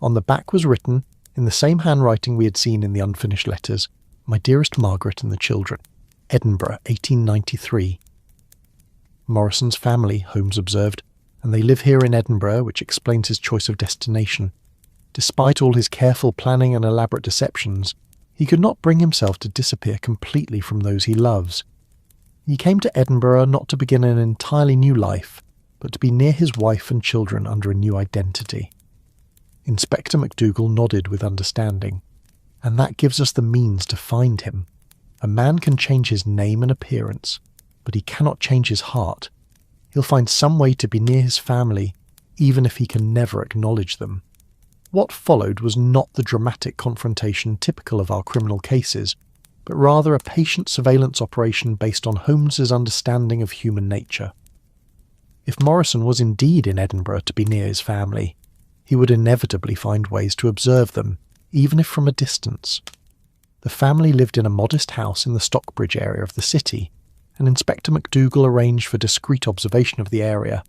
On the back was written, in the same handwriting we had seen in the unfinished letters, "My dearest Margaret and the children, Edinburgh, 1893. Morrison's family, Holmes observed, and they live here in Edinburgh, which explains his choice of destination. Despite all his careful planning and elaborate deceptions, he could not bring himself to disappear completely from those he loves. He came to Edinburgh not to begin an entirely new life, but to be near his wife and children under a new identity." Inspector McDougall nodded with understanding. "And that gives us the means to find him. A man can change his name and appearance, but he cannot change his heart. He'll find some way to be near his family, even if he can never acknowledge them." What followed was not the dramatic confrontation typical of our criminal cases, but rather a patient surveillance operation based on Holmes's understanding of human nature. If Morrison was indeed in Edinburgh to be near his family, he would inevitably find ways to observe them, even if from a distance. The family lived in a modest house in the Stockbridge area of the city, and Inspector McDougall arranged for discreet observation of the area.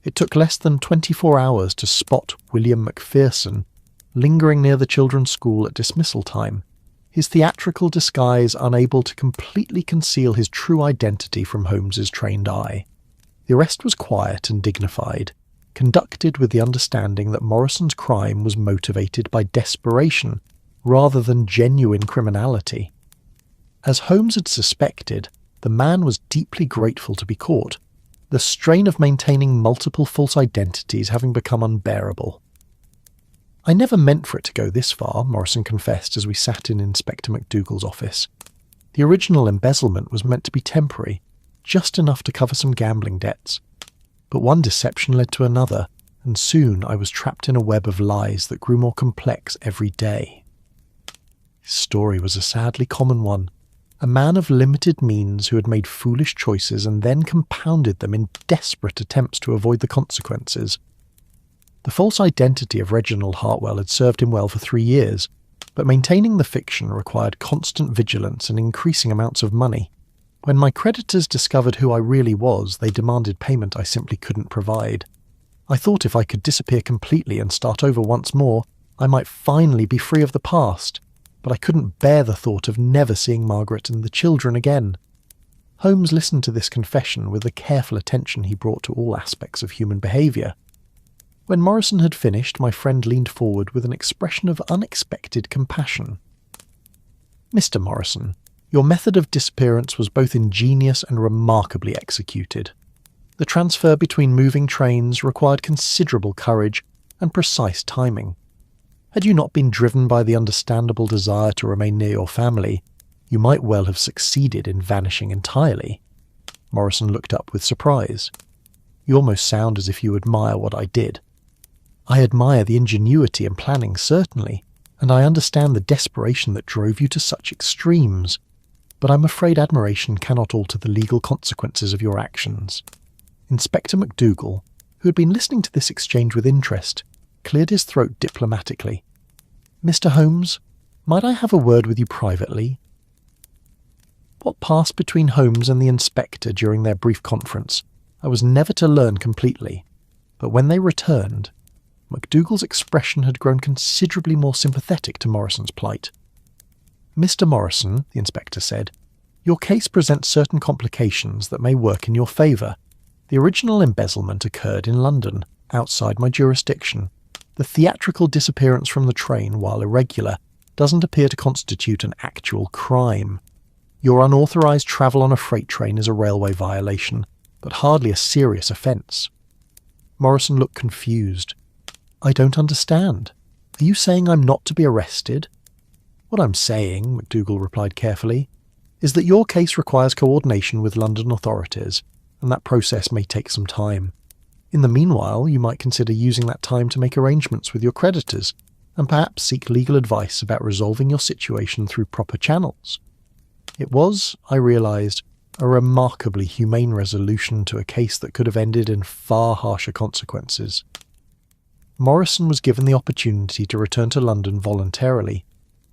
It took less than 24 hours to spot William Macpherson lingering near the children's school at dismissal time, his theatrical disguise unable to completely conceal his true identity from Holmes's trained eye. The arrest was quiet and dignified, conducted with the understanding that Morrison's crime was motivated by desperation rather than genuine criminality. As Holmes had suspected, the man was deeply grateful to be caught, the strain of maintaining multiple false identities having become unbearable. "I never meant for it to go this far," Morrison confessed as we sat in Inspector McDougall's office. "The original embezzlement was meant to be temporary, just enough to cover some gambling debts. But one deception led to another, and soon I was trapped in a web of lies that grew more complex every day." His story was a sadly common one. A man of limited means who had made foolish choices and then compounded them in desperate attempts to avoid the consequences. The false identity of Reginald Hartwell had served him well for 3 years, but maintaining the fiction required constant vigilance and increasing amounts of money. When my creditors discovered who I really was, they demanded payment I simply couldn't provide. I thought if I could disappear completely and start over once more, I might finally be free of the past, but I couldn't bear the thought of never seeing Margaret and the children again. Holmes listened to this confession with the careful attention he brought to all aspects of human behaviour. When Morrison had finished, my friend leaned forward with an expression of unexpected compassion. "Mr. Morrison, your method of disappearance was both ingenious and remarkably executed. The transfer between moving trains required considerable courage and precise timing. Had you not been driven by the understandable desire to remain near your family, you might well have succeeded in vanishing entirely." Morrison looked up with surprise. "You almost sound as if you admire what I did." "I admire the ingenuity and planning, certainly, and I understand the desperation that drove you to such extremes, but I'm afraid admiration cannot alter the legal consequences of your actions." Inspector MacDougall, who had been listening to this exchange with interest, cleared his throat diplomatically. "Mr. Holmes, might I have a word with you privately?" What passed between Holmes and the inspector during their brief conference I was never to learn completely, but when they returned, MacDougall's expression had grown considerably more sympathetic to Morrison's plight. "Mr. Morrison," the inspector said, "your case presents certain complications that may work in your favour. The original embezzlement occurred in London, outside my jurisdiction. The theatrical disappearance from the train, while irregular, doesn't appear to constitute an actual crime. Your unauthorised travel on a freight train is a railway violation, but hardly a serious offence." Morrison looked confused. "I don't understand. Are you saying I'm not to be arrested?" "What I'm saying," MacDougall replied carefully, "is that your case requires coordination with London authorities, and that process may take some time. In the meanwhile, you might consider using that time to make arrangements with your creditors, and perhaps seek legal advice about resolving your situation through proper channels." It was, I realised, a remarkably humane resolution to a case that could have ended in far harsher consequences. Morrison was given the opportunity to return to London voluntarily,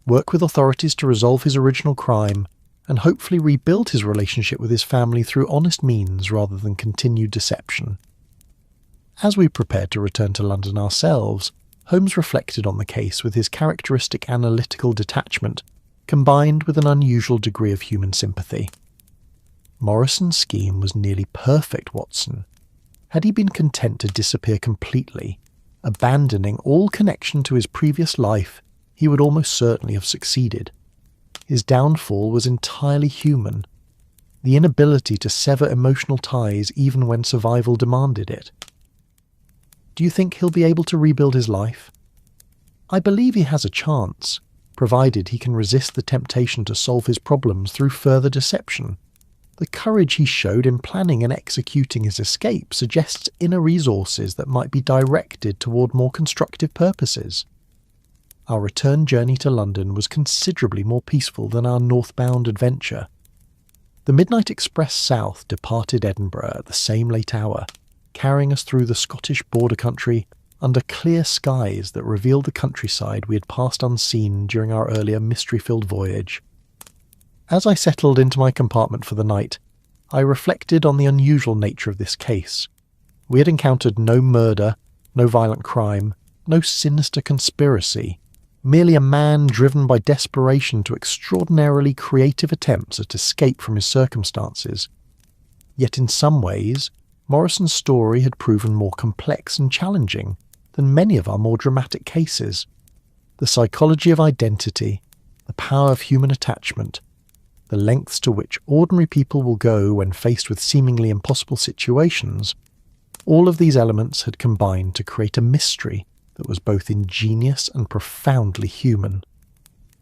work with authorities to resolve his original crime, and hopefully rebuild his relationship with his family through honest means rather than continued deception. As we prepared to return to London ourselves, Holmes reflected on the case with his characteristic analytical detachment, combined with an unusual degree of human sympathy. "Morrison's scheme was nearly perfect, Watson. Had he been content to disappear completely, abandoning all connection to his previous life, he would almost certainly have succeeded. His downfall was entirely human, the inability to sever emotional ties even when survival demanded it. Do you think he'll be able to rebuild his life?" "I believe he has a chance, provided he can resist the temptation to solve his problems through further deception. The courage he showed in planning and executing his escape suggests inner resources that might be directed toward more constructive purposes." Our return journey to London was considerably more peaceful than our northbound adventure. The Midnight Express South departed Edinburgh at the same late hour, carrying us through the Scottish border country under clear skies that revealed the countryside we had passed unseen during our earlier mystery-filled voyage. As I settled into my compartment for the night, I reflected on the unusual nature of this case. We had encountered no murder, no violent crime, no sinister conspiracy, merely a man driven by desperation to extraordinarily creative attempts at escape from his circumstances. Yet in some ways, Morrison's story had proven more complex and challenging than many of our more dramatic cases. The psychology of identity, the power of human attachment, the lengths to which ordinary people will go when faced with seemingly impossible situations, all of these elements had combined to create a mystery that was both ingenious and profoundly human.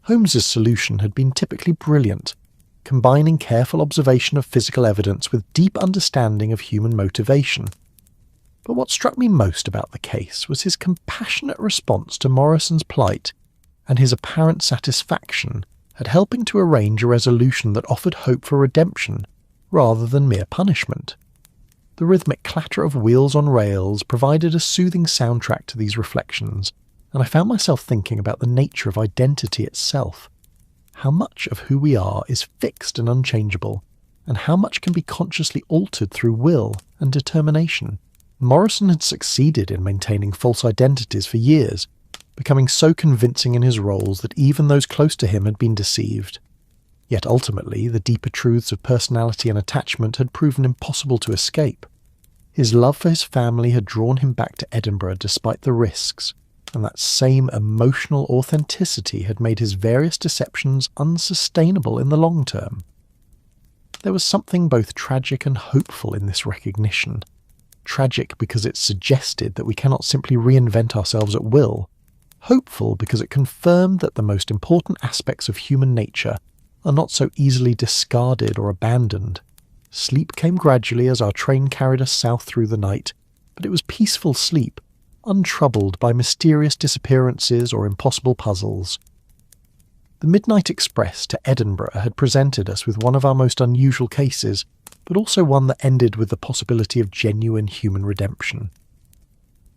Holmes's solution had been typically brilliant, combining careful observation of physical evidence with deep understanding of human motivation. But what struck me most about the case was his compassionate response to Morrison's plight and his apparent satisfaction at helping to arrange a resolution that offered hope for redemption rather than mere punishment. The rhythmic clatter of wheels on rails provided a soothing soundtrack to these reflections, and I found myself thinking about the nature of identity itself. How much of who we are is fixed and unchangeable, and how much can be consciously altered through will and determination. Morrison had succeeded in maintaining false identities for years, becoming so convincing in his roles that even those close to him had been deceived. Yet ultimately, the deeper truths of personality and attachment had proven impossible to escape. His love for his family had drawn him back to Edinburgh despite the risks, and that same emotional authenticity had made his various deceptions unsustainable in the long term. There was something both tragic and hopeful in this recognition. Tragic because it suggested that we cannot simply reinvent ourselves at will. Hopeful because it confirmed that the most important aspects of human nature are not so easily discarded or abandoned. Sleep came gradually as our train carried us south through the night, but it was peaceful sleep, untroubled by mysterious disappearances or impossible puzzles. The Midnight Express to Edinburgh had presented us with one of our most unusual cases, but also one that ended with the possibility of genuine human redemption.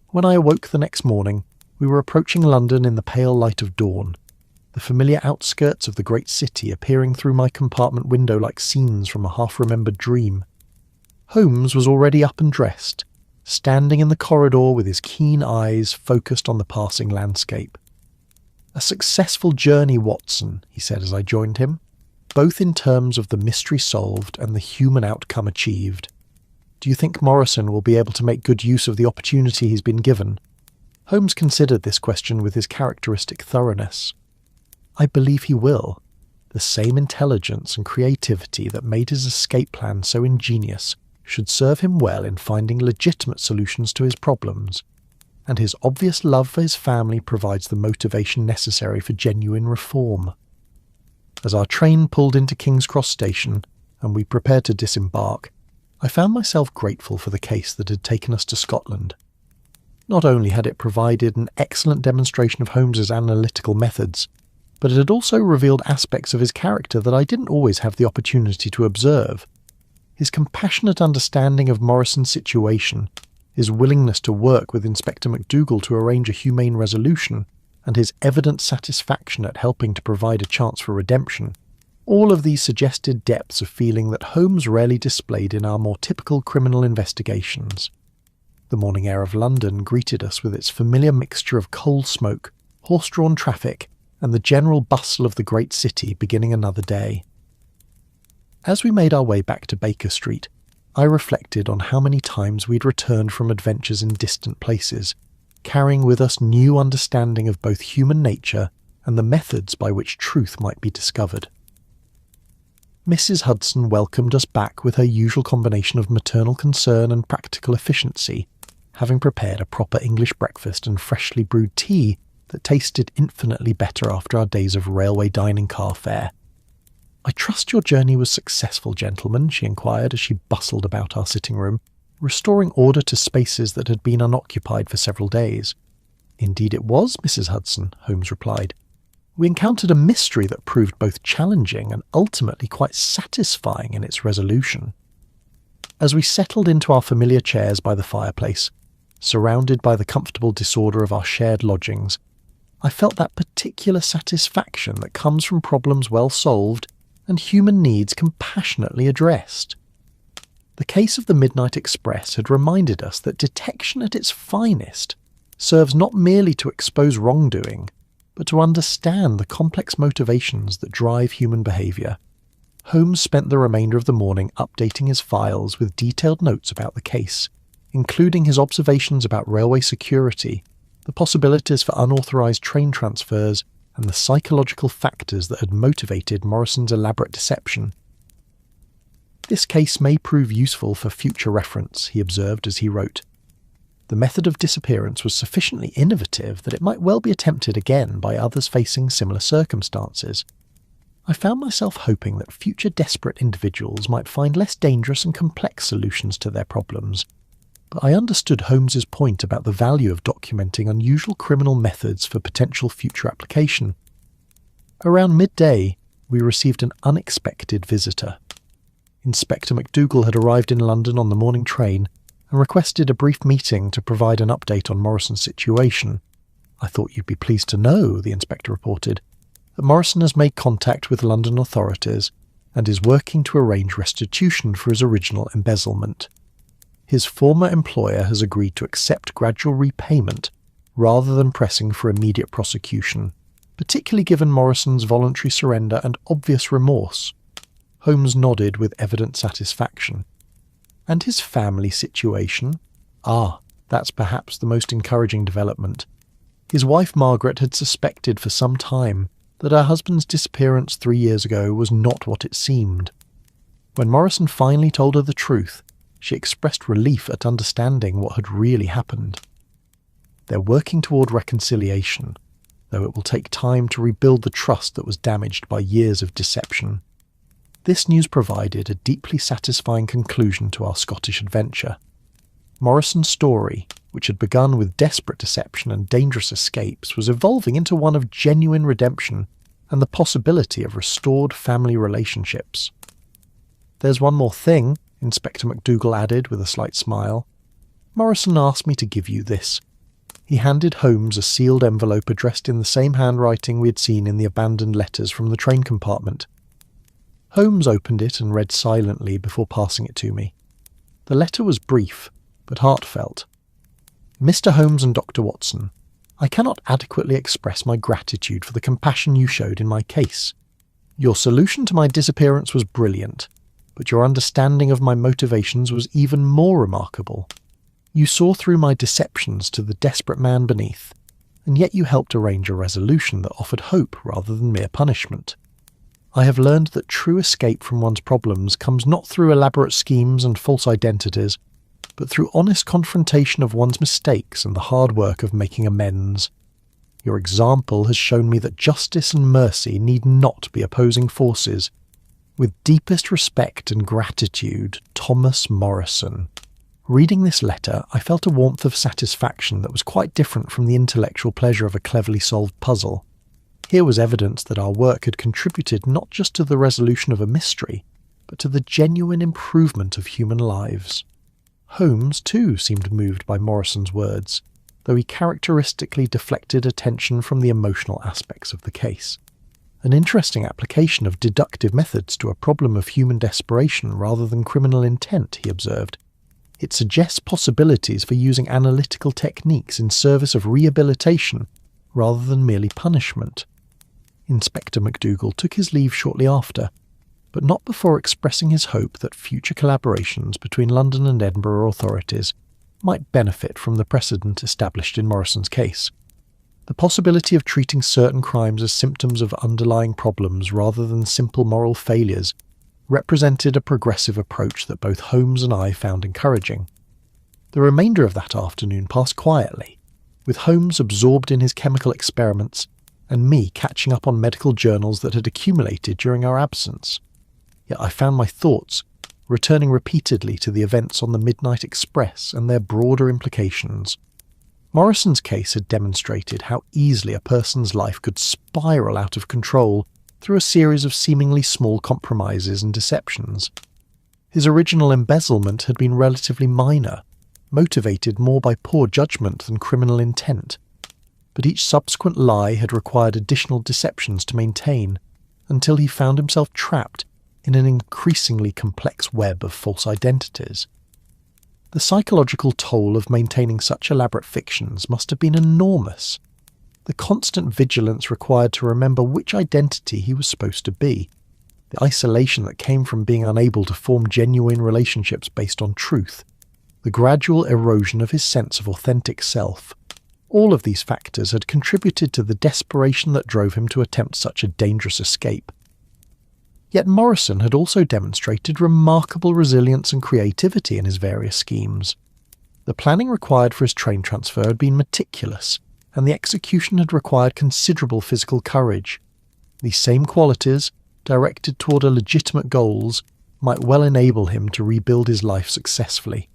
When I awoke the next morning, we were approaching London in the pale light of dawn, the familiar outskirts of the great city appearing through my compartment window like scenes from a half-remembered dream. Holmes was already up and dressed, standing in the corridor with his keen eyes focused on the passing landscape. "A successful journey, Watson," he said as I joined him, "both in terms of the mystery solved and the human outcome achieved. Do you think Morrison will be able to make good use of the opportunity he's been given?" Holmes considered this question with his characteristic thoroughness. "I believe he will. The same intelligence and creativity that made his escape plan so ingenious should serve him well in finding legitimate solutions to his problems, and his obvious love for his family provides the motivation necessary for genuine reform." As our train pulled into King's Cross Station and we prepared to disembark, I found myself grateful for the case that had taken us to Scotland. Not only had it provided an excellent demonstration of Holmes's analytical methods, but it had also revealed aspects of his character that I didn't always have the opportunity to observe. His compassionate understanding of Morrison's situation, his willingness to work with Inspector MacDougall to arrange a humane resolution, and his evident satisfaction at helping to provide a chance for redemption, all of these suggested depths of feeling that Holmes rarely displayed in our more typical criminal investigations. The morning air of London greeted us with its familiar mixture of coal smoke, horse-drawn traffic, and the general bustle of the great city beginning another day. As we made our way back to Baker Street, I reflected on how many times we'd returned from adventures in distant places, carrying with us new understanding of both human nature and the methods by which truth might be discovered. Mrs. Hudson welcomed us back with her usual combination of maternal concern and practical efficiency, having prepared a proper English breakfast and freshly brewed tea that tasted infinitely better after our days of railway dining car fare. "I trust your journey was successful, gentlemen," she inquired as she bustled about our sitting room, restoring order to spaces that had been unoccupied for several days. "Indeed it was, Mrs. Hudson," Holmes replied. "We encountered a mystery that proved both challenging and ultimately quite satisfying in its resolution." As we settled into our familiar chairs by the fireplace, surrounded by the comfortable disorder of our shared lodgings, I felt that particular satisfaction that comes from problems well solved and human needs compassionately addressed. The case of the Midnight Express had reminded us that detection at its finest serves not merely to expose wrongdoing, but to understand the complex motivations that drive human behaviour. Holmes spent the remainder of the morning updating his files with detailed notes about the case, including his observations about railway security, the possibilities for unauthorised train transfers, and the psychological factors that had motivated Morrison's elaborate deception. "This case may prove useful for future reference," he observed as he wrote. The method of disappearance was sufficiently innovative that it might well be attempted again by others facing similar circumstances. I found myself hoping that future desperate individuals might find less dangerous and complex solutions to their problems, but I understood Holmes's point about the value of documenting unusual criminal methods for potential future application. Around midday, we received an unexpected visitor. Inspector MacDougall had arrived in London on the morning train and requested a brief meeting to provide an update on Morrison's situation. "I thought you'd be pleased to know," the inspector reported, "that Morrison has made contact with London authorities and is working to arrange restitution for his original embezzlement. His former employer has agreed to accept gradual repayment rather than pressing for immediate prosecution. particularly given Morrison's voluntary surrender and obvious remorse. Holmes nodded with evident satisfaction. And his family situation? That's perhaps the most encouraging development. His wife Margaret had suspected for some time that her husband's disappearance 3 years ago was not what it seemed. When Morrison finally told her the truth, she expressed relief at understanding what had really happened. They're working toward reconciliation, though it will take time to rebuild the trust that was damaged by years of deception. This news provided a deeply satisfying conclusion to our Scottish adventure. Morrison's story, which had begun with desperate deception and dangerous escapes, was evolving into one of genuine redemption and the possibility of restored family relationships. "There's one more thing," Inspector MacDougall added with a slight smile. "Morrison asked me to give you this." He handed Holmes a sealed envelope addressed in the same handwriting we had seen in the abandoned letters from the train compartment. Holmes opened it and read silently before passing it to me. The letter was brief, but heartfelt. "Mr. Holmes and Dr. Watson, I cannot adequately express my gratitude for the compassion you showed in my case. Your solution to my disappearance was brilliant, but your understanding of my motivations was even more remarkable. You saw through my deceptions to the desperate man beneath, and yet you helped arrange a resolution that offered hope rather than mere punishment. I have learned that true escape from one's problems comes not through elaborate schemes and false identities, but through honest confrontation of one's mistakes and the hard work of making amends. Your example has shown me that justice and mercy need not be opposing forces. With deepest respect and gratitude, Thomas Morrison." Reading this letter, I felt a warmth of satisfaction that was quite different from the intellectual pleasure of a cleverly solved puzzle. Here was evidence that our work had contributed not just to the resolution of a mystery, but to the genuine improvement of human lives. Holmes, too, seemed moved by Morrison's words, though he characteristically deflected attention from the emotional aspects of the case. An interesting application of deductive methods to a problem of human desperation rather than criminal intent, he observed. It suggests possibilities for using analytical techniques in service of rehabilitation rather than merely punishment. Inspector MacDougall took his leave shortly after, but not before expressing his hope that future collaborations between London and Edinburgh authorities might benefit from the precedent established in Morrison's case. The possibility of treating certain crimes as symptoms of underlying problems rather than simple moral failures represented a progressive approach that both Holmes and I found encouraging. The remainder of that afternoon passed quietly, with Holmes absorbed in his chemical experiments and me catching up on medical journals that had accumulated during our absence. Yet I found my thoughts returning repeatedly to the events on the Midnight Express and their broader implications. Morrison's case had demonstrated how easily a person's life could spiral out of control through a series of seemingly small compromises and deceptions. His original embezzlement had been relatively minor, motivated more by poor judgment than criminal intent, but each subsequent lie had required additional deceptions to maintain, until he found himself trapped in an increasingly complex web of false identities. The psychological toll of maintaining such elaborate fictions must have been enormous. The constant vigilance required to remember which identity he was supposed to be, the isolation that came from being unable to form genuine relationships based on truth, the gradual erosion of his sense of authentic self. All of these factors had contributed to the desperation that drove him to attempt such a dangerous escape. Yet Morrison had also demonstrated remarkable resilience and creativity in his various schemes. The planning required for his train transfer had been meticulous, and the execution had required considerable physical courage. These same qualities, directed toward legitimate goals, might well enable him to rebuild his life successfully.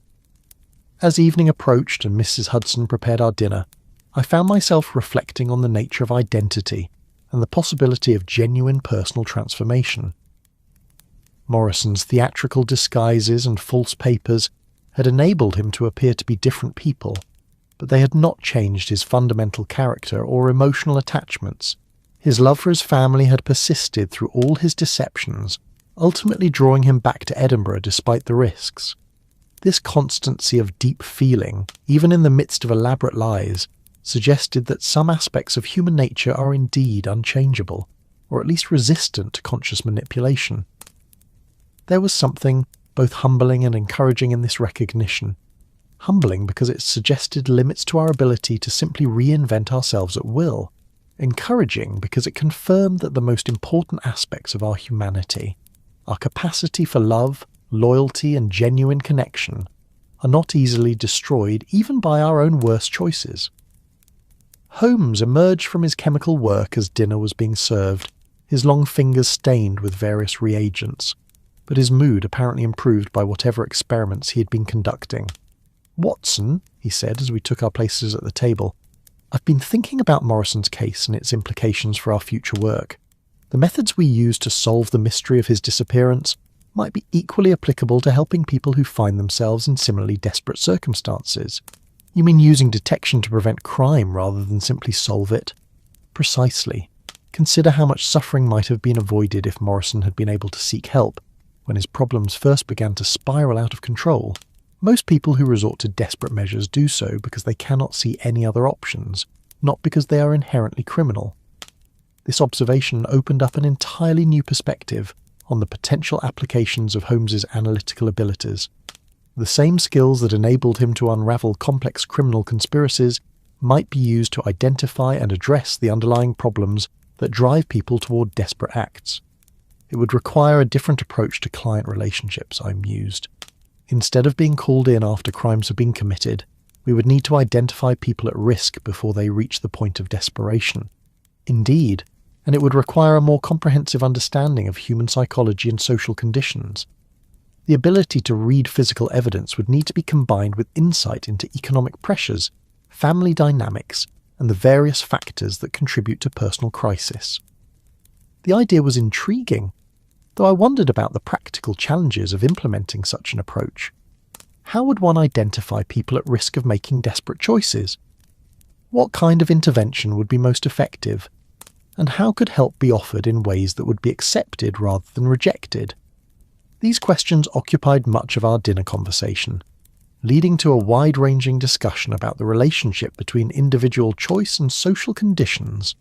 As evening approached and Mrs. Hudson prepared our dinner, I found myself reflecting on the nature of identity and the possibility of genuine personal transformation. Morrison's theatrical disguises and false papers had enabled him to appear to be different people, but they had not changed his fundamental character or emotional attachments. His love for his family had persisted through all his deceptions, ultimately drawing him back to Edinburgh despite the risks. This constancy of deep feeling, even in the midst of elaborate lies, suggested that some aspects of human nature are indeed unchangeable, or at least resistant to conscious manipulation. There was something both humbling and encouraging in this recognition. Humbling because it suggested limits to our ability to simply reinvent ourselves at will. Encouraging because it confirmed that the most important aspects of our humanity, our capacity for love, loyalty, and genuine connection, are not easily destroyed even by our own worst choices. Holmes emerged from his chemical work as dinner was being served, his long fingers stained with various reagents, but his mood apparently improved by whatever experiments he had been conducting. "Watson," he said as we took our places at the table, "I've been thinking about Morrison's case and its implications for our future work. The methods we use to solve the mystery of his disappearance might be equally applicable to helping people who find themselves in similarly desperate circumstances." "You mean using detection to prevent crime rather than simply solve it?" "Precisely. Consider how much suffering might have been avoided if Morrison had been able to seek help when his problems first began to spiral out of control. Most people who resort to desperate measures do so because they cannot see any other options, not because they are inherently criminal." This observation opened up an entirely new perspective on the potential applications of Holmes's analytical abilities. The same skills that enabled him to unravel complex criminal conspiracies might be used to identify and address the underlying problems that drive people toward desperate acts. It would require a different approach to client relationships, I mused. Instead of being called in after crimes have been committed, we would need to identify people at risk before they reach the point of desperation. Indeed, and it would require a more comprehensive understanding of human psychology and social conditions. The ability to read physical evidence would need to be combined with insight into economic pressures, family dynamics, and the various factors that contribute to personal crisis. The idea was intriguing, though I wondered about the practical challenges of implementing such an approach. How would one identify people at risk of making desperate choices? What kind of intervention would be most effective? And how could help be offered in ways that would be accepted rather than rejected? These questions occupied much of our dinner conversation, leading to a wide-ranging discussion about the relationship between individual choice and social conditions,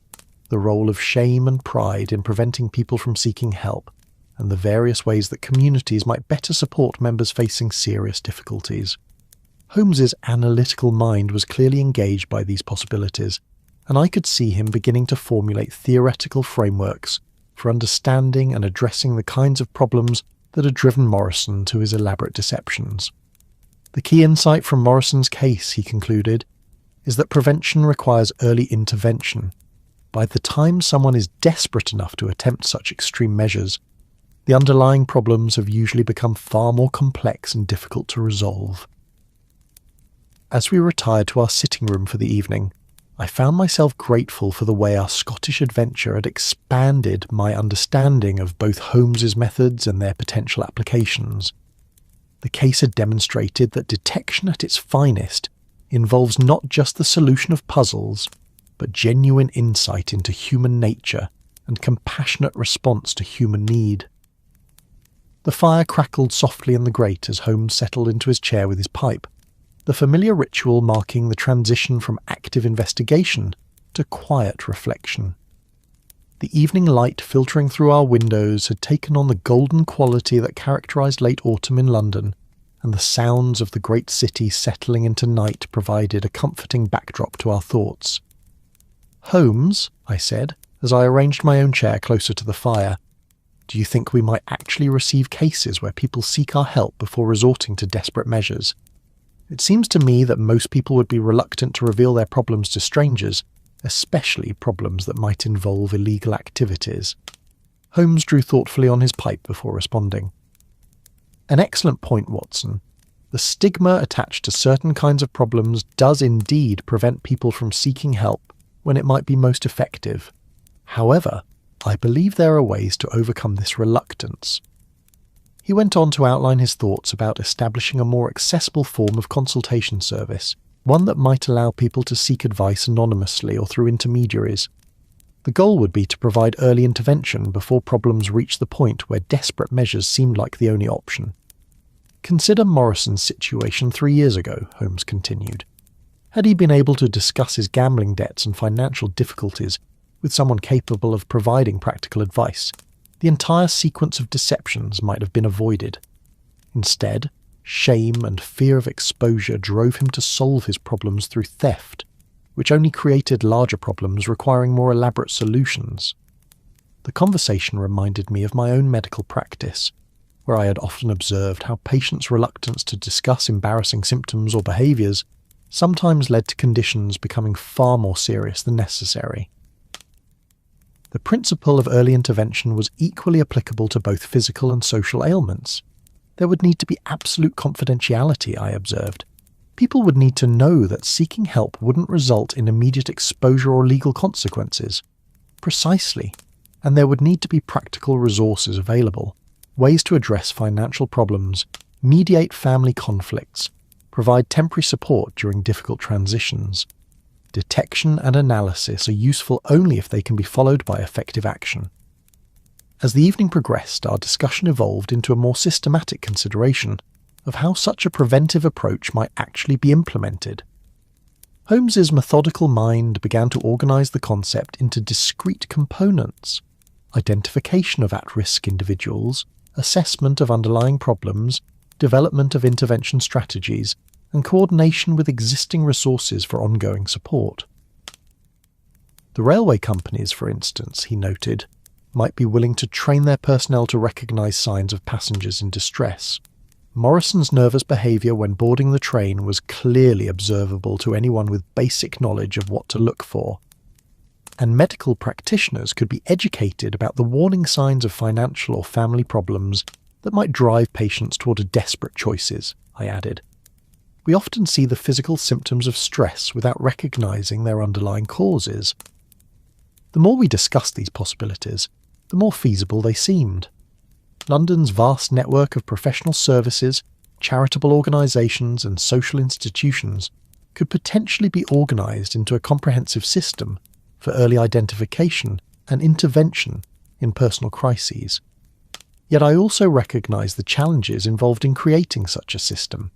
the role of shame and pride in preventing people from seeking help, and the various ways that communities might better support members facing serious difficulties. Holmes's analytical mind was clearly engaged by these possibilities, and I could see him beginning to formulate theoretical frameworks for understanding and addressing the kinds of problems that had driven Morrison to his elaborate deceptions. The key insight from Morrison's case, he concluded, is that prevention requires early intervention. By the time someone is desperate enough to attempt such extreme measures, the underlying problems have usually become far more complex and difficult to resolve. As we retired to our sitting room for the evening, I found myself grateful for the way our Scottish adventure had expanded my understanding of both Holmes's methods and their potential applications. The case had demonstrated that detection at its finest involves not just the solution of puzzles, but genuine insight into human nature and compassionate response to human need. The fire crackled softly in the grate as Holmes settled into his chair with his pipe, the familiar ritual marking the transition from active investigation to quiet reflection. The evening light filtering through our windows had taken on the golden quality that characterized late autumn in London, and the sounds of the great city settling into night provided a comforting backdrop to our thoughts. "Holmes," I said, as I arranged my own chair closer to the fire, "do you think we might actually receive cases where people seek our help before resorting to desperate measures? It seems to me that most people would be reluctant to reveal their problems to strangers, especially problems that might involve illegal activities." Holmes drew thoughtfully on his pipe before responding. "An excellent point, Watson. The stigma attached to certain kinds of problems does indeed prevent people from seeking help when it might be most effective. However, I believe there are ways to overcome this reluctance." He went on to outline his thoughts about establishing a more accessible form of consultation service, one that might allow people to seek advice anonymously or through intermediaries. The goal would be to provide early intervention before problems reach the point where desperate measures seemed like the only option. "Consider Morrison's situation 3 years ago," Holmes continued. Had he been able to discuss his gambling debts and financial difficulties with someone capable of providing practical advice, the entire sequence of deceptions might have been avoided. Instead, shame and fear of exposure drove him to solve his problems through theft, which only created larger problems requiring more elaborate solutions. The conversation reminded me of my own medical practice, where I had often observed how patients' reluctance to discuss embarrassing symptoms or behaviours sometimes led to conditions becoming far more serious than necessary. The principle of early intervention was equally applicable to both physical and social ailments. There would need to be absolute confidentiality, I observed. People would need to know that seeking help wouldn't result in immediate exposure or legal consequences. Precisely. And there would need to be practical resources available, ways to address financial problems, mediate family conflicts, provide temporary support during difficult transitions. Detection and analysis are useful only if they can be followed by effective action. As the evening progressed, our discussion evolved into a more systematic consideration of how such a preventive approach might actually be implemented. Holmes's methodical mind began to organise the concept into discrete components: identification of at-risk individuals, assessment of underlying problems, development of intervention strategies, and coordination with existing resources for ongoing support. The railway companies, for instance, he noted, might be willing to train their personnel to recognise signs of passengers in distress. Morrison's nervous behaviour when boarding the train was clearly observable to anyone with basic knowledge of what to look for. And medical practitioners could be educated about the warning signs of financial or family problems that might drive patients toward desperate choices, I added. We often see the physical symptoms of stress without recognising their underlying causes. The more we discussed these possibilities, the more feasible they seemed. London's vast network of professional services, charitable organisations and social institutions could potentially be organised into a comprehensive system for early identification and intervention in personal crises. Yet I also recognise the challenges involved in creating such a system.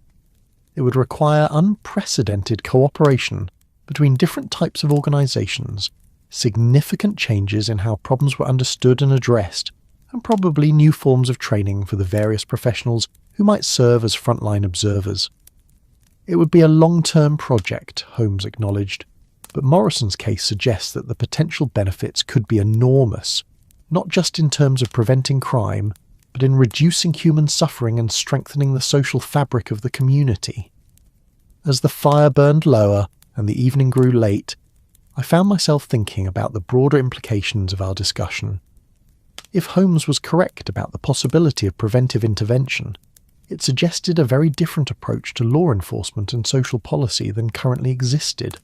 It would require unprecedented cooperation between different types of organisations, significant changes in how problems were understood and addressed, and probably new forms of training for the various professionals who might serve as frontline observers. It would be a long-term project, Holmes acknowledged, but Morrison's case suggests that the potential benefits could be enormous, not just in terms of preventing crime, but in reducing human suffering and strengthening the social fabric of the community. As the fire burned lower and the evening grew late, I found myself thinking about the broader implications of our discussion. If Holmes was correct about the possibility of preventive intervention, it suggested a very different approach to law enforcement and social policy than currently existed.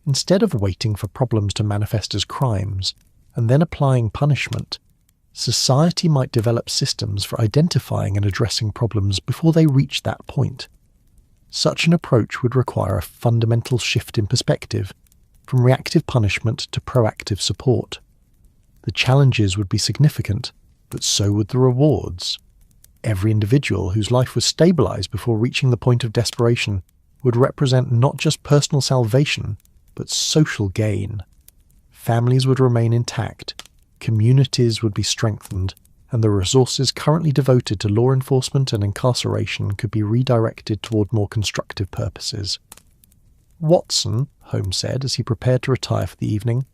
Instead of waiting for problems to manifest as crimes and then applying punishment, society might develop systems for identifying and addressing problems before they reach that point. Such an approach would require a fundamental shift in perspective, from reactive punishment to proactive support. The challenges would be significant, but so would the rewards. Every individual whose life was stabilised before reaching the point of desperation would represent not just personal salvation, but social gain. Families would remain intact, communities would be strengthened, and the resources currently devoted to law enforcement and incarceration could be redirected toward more constructive purposes. "Watson," Holmes said as he prepared to retire for the evening,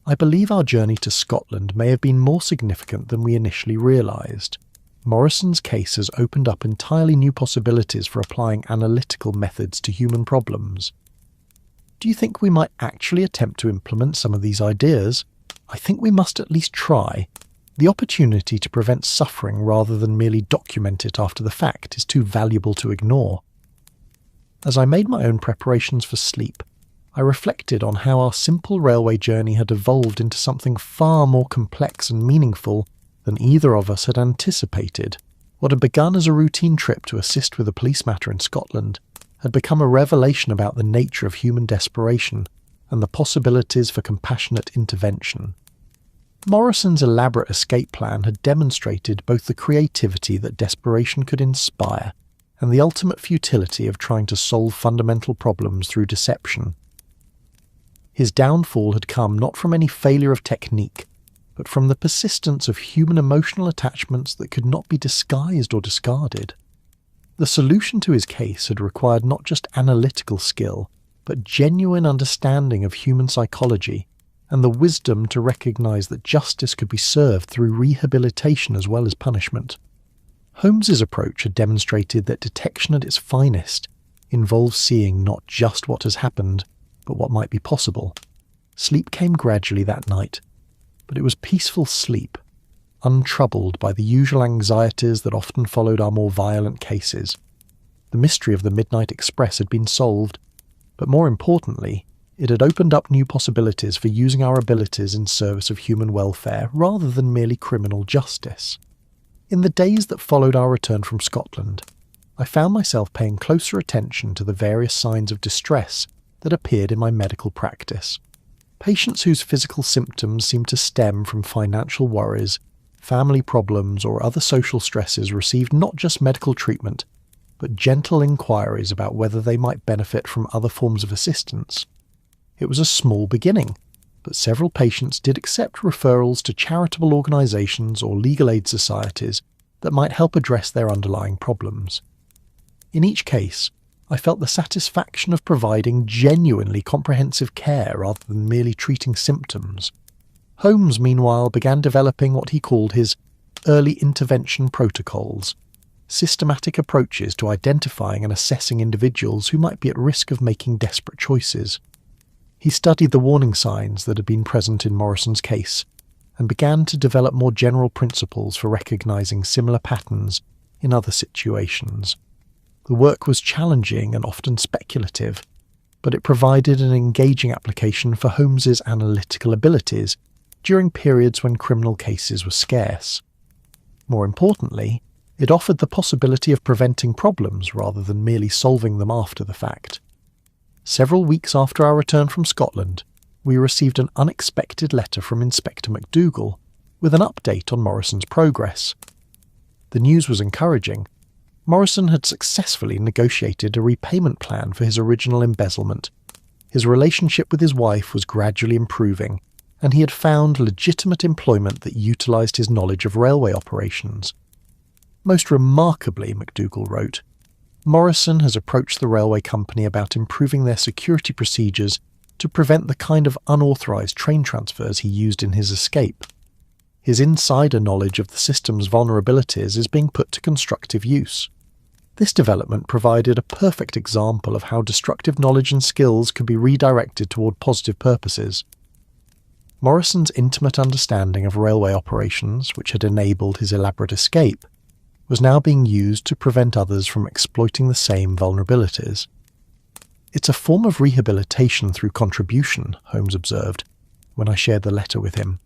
"I believe our journey to Scotland may have been more significant than we initially realised. Morrison's case has opened up entirely new possibilities for applying analytical methods to human problems. Do you think we might actually attempt to implement some of these ideas? I think we must at least try. The opportunity to prevent suffering rather than merely document it after the fact is too valuable to ignore." As I made my own preparations for sleep, I reflected on how our simple railway journey had evolved into something far more complex and meaningful than either of us had anticipated. What had begun as a routine trip to assist with a police matter in Scotland had become a revelation about the nature of human desperation and the possibilities for compassionate intervention. Morrison's elaborate escape plan had demonstrated both the creativity that desperation could inspire and the ultimate futility of trying to solve fundamental problems through deception. His downfall had come not from any failure of technique, but from the persistence of human emotional attachments that could not be disguised or discarded. The solution to his case had required not just analytical skill, but genuine understanding of human psychology and the wisdom to recognize that justice could be served through rehabilitation as well as punishment. Holmes's approach had demonstrated that detection at its finest involves seeing not just what has happened, but what might be possible. Sleep came gradually that night, but it was peaceful sleep, untroubled by the usual anxieties that often followed our more violent cases. The mystery of the Midnight Express had been solved, but more importantly, it had opened up new possibilities for using our abilities in service of human welfare rather than merely criminal justice. In the days that followed our return from Scotland, I found myself paying closer attention to the various signs of distress that appeared in my medical practice. Patients whose physical symptoms seemed to stem from financial worries, family problems, or other social stresses received not just medical treatment, but gentle inquiries about whether they might benefit from other forms of assistance. It was a small beginning, but several patients did accept referrals to charitable organisations or legal aid societies that might help address their underlying problems. In each case, I felt the satisfaction of providing genuinely comprehensive care rather than merely treating symptoms. Holmes, meanwhile, began developing what he called his early intervention protocols, systematic approaches to identifying and assessing individuals who might be at risk of making desperate choices. He studied the warning signs that had been present in Morrison's case and began to develop more general principles for recognising similar patterns in other situations. The work was challenging and often speculative, but it provided an engaging application for Holmes's analytical abilities during periods when criminal cases were scarce. More importantly, it offered the possibility of preventing problems rather than merely solving them after the fact. Several weeks after our return from Scotland, we received an unexpected letter from Inspector MacDougall with an update on Morrison's progress. The news was encouraging. Morrison had successfully negotiated a repayment plan for his original embezzlement. His relationship with his wife was gradually improving, and he had found legitimate employment that utilised his knowledge of railway operations. Most remarkably, MacDougall wrote, Morrison has approached the railway company about improving their security procedures to prevent the kind of unauthorised train transfers he used in his escape. His insider knowledge of the system's vulnerabilities is being put to constructive use. This development provided a perfect example of how destructive knowledge and skills could be redirected toward positive purposes. Morrison's intimate understanding of railway operations, which had enabled his elaborate escape, was now being used to prevent others from exploiting the same vulnerabilities. It's a form of rehabilitation through contribution, Holmes observed, when I shared the letter with him.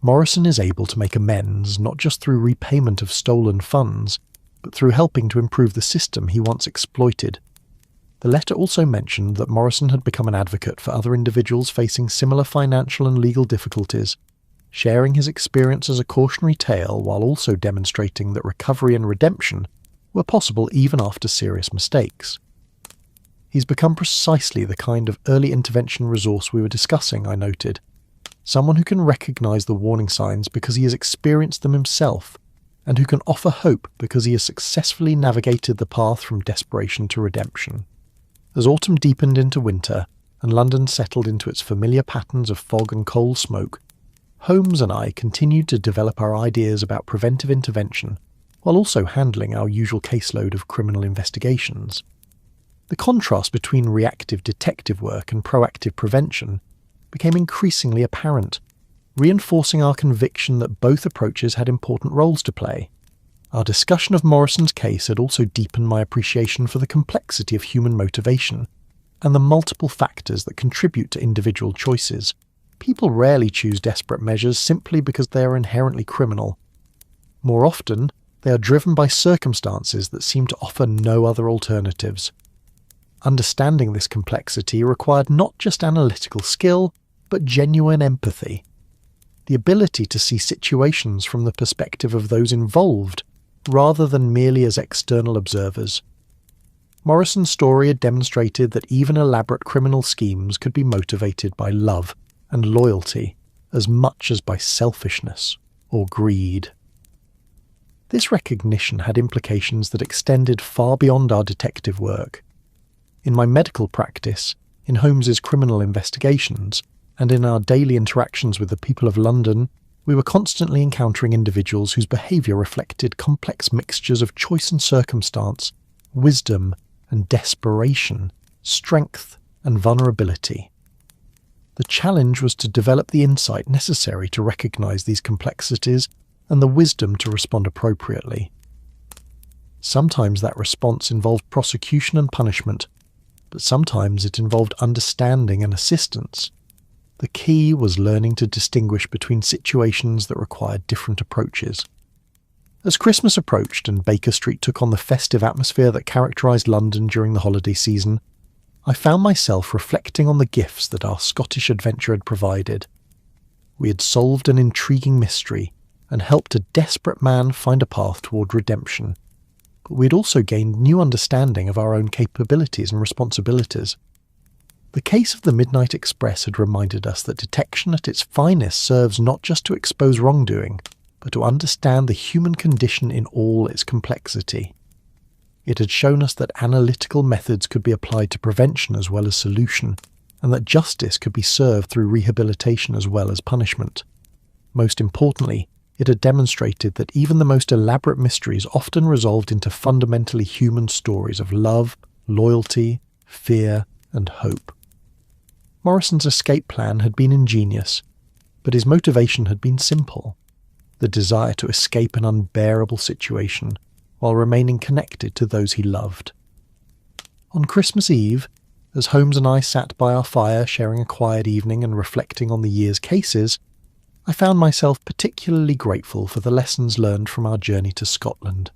Morrison is able to make amends not just through repayment of stolen funds, but through helping to improve the system he once exploited. The letter also mentioned that Morrison had become an advocate for other individuals facing similar financial and legal difficulties, sharing his experience as a cautionary tale while also demonstrating that recovery and redemption were possible even after serious mistakes. He's become precisely the kind of early intervention resource we were discussing, I noted. Someone who can recognise the warning signs because he has experienced them himself, and who can offer hope because he has successfully navigated the path from desperation to redemption. As autumn deepened into winter, and London settled into its familiar patterns of fog and coal smoke, Holmes and I continued to develop our ideas about preventive intervention, while also handling our usual caseload of criminal investigations. The contrast between reactive detective work and proactive prevention became increasingly apparent, reinforcing our conviction that both approaches had important roles to play. Our discussion of Morrison's case had also deepened my appreciation for the complexity of human motivation and the multiple factors that contribute to individual choices. People rarely choose desperate measures simply because they are inherently criminal. More often, they are driven by circumstances that seem to offer no other alternatives. Understanding this complexity required not just analytical skill, but genuine empathy. The ability to see situations from the perspective of those involved, rather than merely as external observers. Morrison's story had demonstrated that even elaborate criminal schemes could be motivated by love and loyalty as much as by selfishness or greed. This recognition had implications that extended far beyond our detective work. In my medical practice, in Holmes's criminal investigations, and in our daily interactions with the people of London, we were constantly encountering individuals whose behaviour reflected complex mixtures of choice and circumstance, wisdom and desperation, strength and vulnerability. The challenge was to develop the insight necessary to recognise these complexities and the wisdom to respond appropriately. Sometimes that response involved prosecution and punishment, but sometimes it involved understanding and assistance. The key was learning to distinguish between situations that required different approaches. As Christmas approached and Baker Street took on the festive atmosphere that characterised London during the holiday season, I found myself reflecting on the gifts that our Scottish adventure had provided. We had solved an intriguing mystery and helped a desperate man find a path toward redemption, but we had also gained new understanding of our own capabilities and responsibilities. The case of the Midnight Express had reminded us that detection at its finest serves not just to expose wrongdoing, but to understand the human condition in all its complexity. It had shown us that analytical methods could be applied to prevention as well as solution, and that justice could be served through rehabilitation as well as punishment. Most importantly, it had demonstrated that even the most elaborate mysteries often resolved into fundamentally human stories of love, loyalty, fear, and hope. Morrison's escape plan had been ingenious, but his motivation had been simple: the desire to escape an unbearable situation while remaining connected to those he loved. On Christmas Eve, as Holmes and I sat by our fire sharing a quiet evening and reflecting on the year's cases, I found myself particularly grateful for the lessons learned from our journey to Scotland.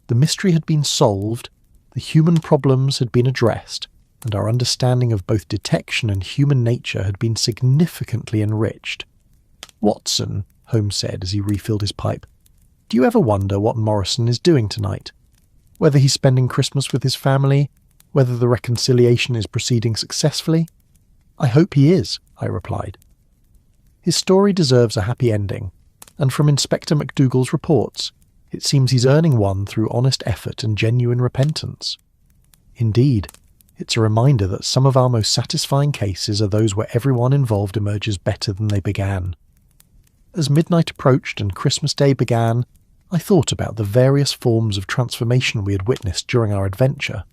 The mystery had been solved, the human problems had been addressed, and our understanding of both detection and human nature had been significantly enriched. "Watson," Holmes said as he refilled his pipe, "do you ever wonder what Morrison is doing tonight? Whether he's spending Christmas with his family, whether the reconciliation is proceeding successfully?" "I hope he is," I replied. "His story deserves a happy ending, and from Inspector MacDougall's reports, it seems he's earning one through honest effort and genuine repentance. Indeed, it's a reminder that some of our most satisfying cases are those where everyone involved emerges better than they began." As midnight approached and Christmas Day began, I thought about the various forms of transformation we had witnessed during our adventure.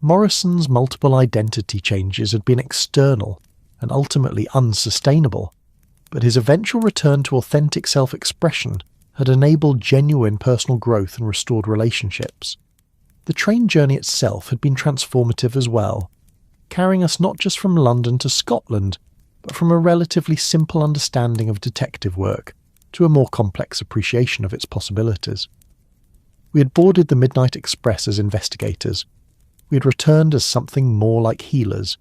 Morrison's multiple identity changes had been external and ultimately unsustainable, but his eventual return to authentic self-expression had enabled genuine personal growth and restored relationships. The train journey itself had been transformative as well, carrying us not just from London to Scotland, but from a relatively simple understanding of detective work to a more complex appreciation of its possibilities. We had boarded the Midnight Express as investigators. We had returned as something more like healers.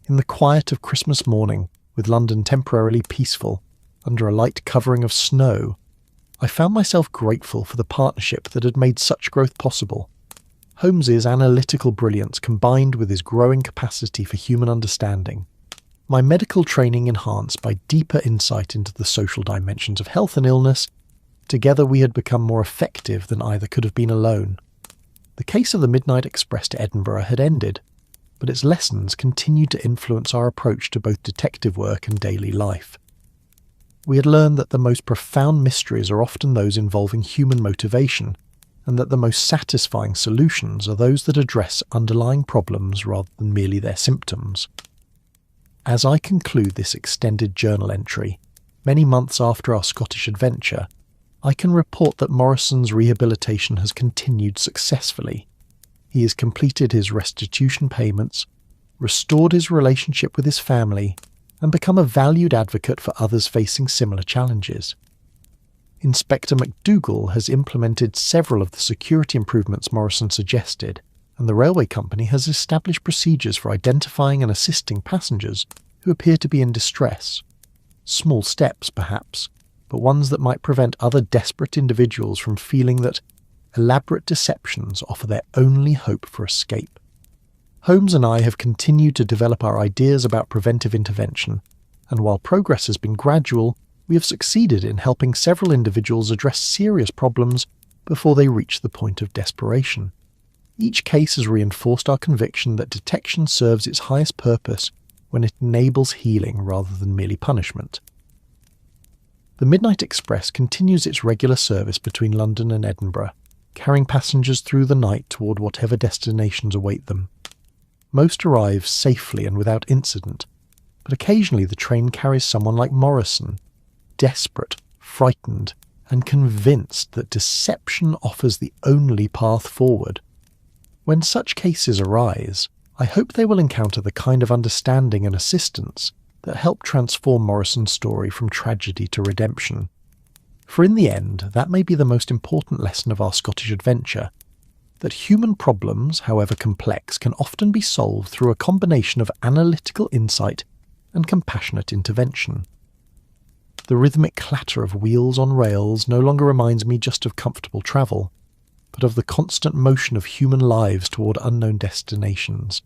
In the quiet of Christmas morning, with London temporarily peaceful, under a light covering of snow, I found myself grateful for the partnership that had made such growth possible. Holmes's analytical brilliance combined with his growing capacity for human understanding, my medical training enhanced by deeper insight into the social dimensions of health and illness, together we had become more effective than either could have been alone. The case of the Midnight Express to Edinburgh had ended, but its lessons continued to influence our approach to both detective work and daily life. We had learned that the most profound mysteries are often those involving human motivation, and that the most satisfying solutions are those that address underlying problems rather than merely their symptoms. As I conclude this extended journal entry, many months after our Scottish adventure, I can report that Morrison's rehabilitation has continued successfully. He has completed his restitution payments, restored his relationship with his family, and become a valued advocate for others facing similar challenges. Inspector MacDougall has implemented several of the security improvements Morrison suggested, and the railway company has established procedures for identifying and assisting passengers who appear to be in distress. Small steps, perhaps, but ones that might prevent other desperate individuals from feeling that, elaborate deceptions offer their only hope for escape. Holmes and I have continued to develop our ideas about preventive intervention, and while progress has been gradual, we have succeeded in helping several individuals address serious problems before they reach the point of desperation. Each case has reinforced our conviction that detection serves its highest purpose when it enables healing rather than merely punishment. The Midnight Express continues its regular service between London and Edinburgh, carrying passengers through the night toward whatever destinations await them. Most arrive safely and without incident, but occasionally the train carries someone like Morrison, desperate, frightened, and convinced that deception offers the only path forward. When such cases arise, I hope they will encounter the kind of understanding and assistance that help transform Morrison's story from tragedy to redemption. For in the end, that may be the most important lesson of our Scottish adventure, that human problems, however complex, can often be solved through a combination of analytical insight and compassionate intervention. The rhythmic clatter of wheels on rails no longer reminds me just of comfortable travel, but of the constant motion of human lives toward unknown destinations.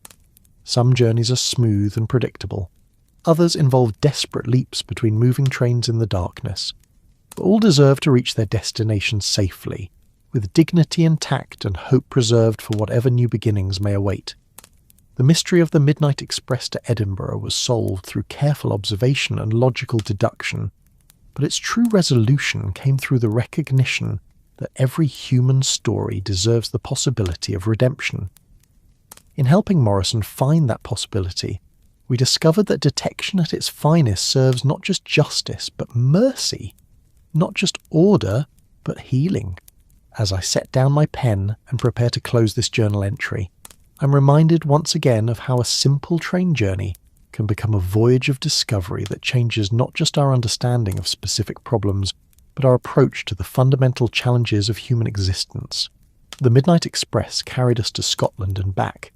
Some journeys are smooth and predictable. Others involve desperate leaps between moving trains in the darkness. But all deserve to reach their destination safely, with dignity intact and hope preserved for whatever new beginnings may await. The mystery of the Midnight Express to Edinburgh was solved through careful observation and logical deduction, but its true resolution came through the recognition that every human story deserves the possibility of redemption. In helping Morrison find that possibility, we discovered that detection at its finest serves not just justice, but mercy, not just order, but healing. As I set down my pen and prepare to close this journal entry, I'm reminded once again of how a simple train journey can become a voyage of discovery that changes not just our understanding of specific problems, but our approach to the fundamental challenges of human existence. The Midnight Express carried us to Scotland and back,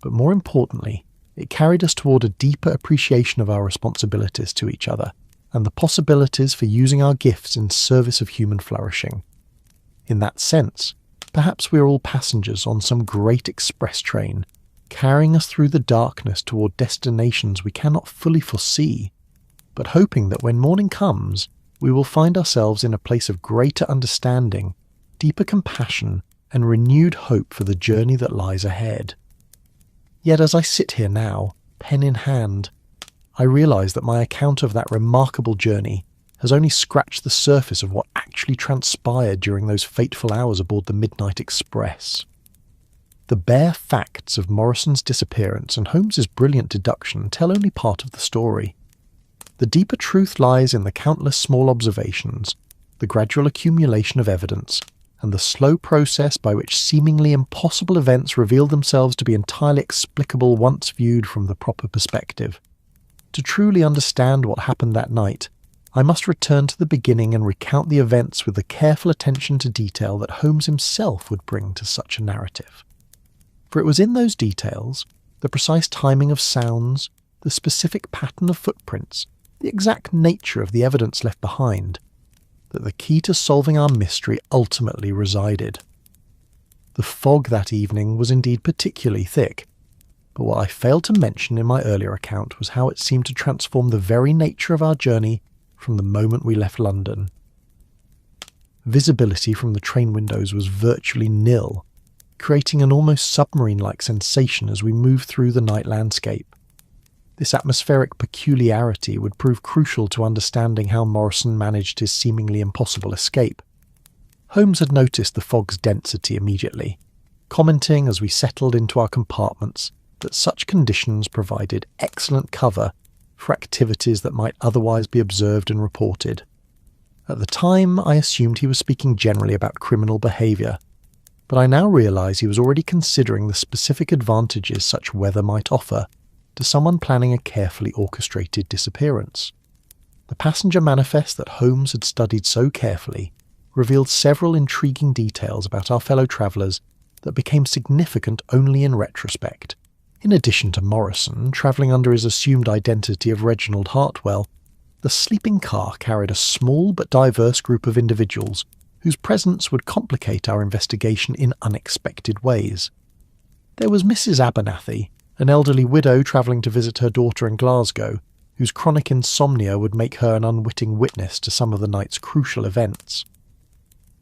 but more importantly, it carried us toward a deeper appreciation of our responsibilities to each other and the possibilities for using our gifts in service of human flourishing. In that sense, perhaps we are all passengers on some great express train, carrying us through the darkness toward destinations we cannot fully foresee, but hoping that when morning comes, we will find ourselves in a place of greater understanding, deeper compassion, and renewed hope for the journey that lies ahead. Yet as I sit here now, pen in hand, I realise that my account of that remarkable journey has only scratched the surface of what actually transpired during those fateful hours aboard the Midnight Express. The bare facts of Morrison's disappearance and Holmes's brilliant deduction tell only part of the story. The deeper truth lies in the countless small observations, the gradual accumulation of evidence, and the slow process by which seemingly impossible events reveal themselves to be entirely explicable once viewed from the proper perspective. To truly understand what happened that night, I must return to the beginning and recount the events with the careful attention to detail that Holmes himself would bring to such a narrative. For it was in those details, the precise timing of sounds, the specific pattern of footprints, the exact nature of the evidence left behind, that the key to solving our mystery ultimately resided. The fog that evening was indeed particularly thick, but what I failed to mention in my earlier account was how it seemed to transform the very nature of our journey from the moment we left London. Visibility from the train windows was virtually nil, creating an almost submarine-like sensation as we moved through the night landscape. This atmospheric peculiarity would prove crucial to understanding how Morrison managed his seemingly impossible escape. Holmes had noticed the fog's density immediately, commenting as we settled into our compartments that such conditions provided excellent cover for activities that might otherwise be observed and reported. At the time, I assumed he was speaking generally about criminal behaviour, but I now realise he was already considering the specific advantages such weather might offer to someone planning a carefully orchestrated disappearance. The passenger manifest that Holmes had studied so carefully revealed several intriguing details about our fellow travellers that became significant only in retrospect. In addition to Morrison travelling under his assumed identity of Reginald Hartwell, the sleeping car carried a small but diverse group of individuals whose presence would complicate our investigation in unexpected ways. There was Mrs. Abernathy, an elderly widow travelling to visit her daughter in Glasgow, whose chronic insomnia would make her an unwitting witness to some of the night's crucial events.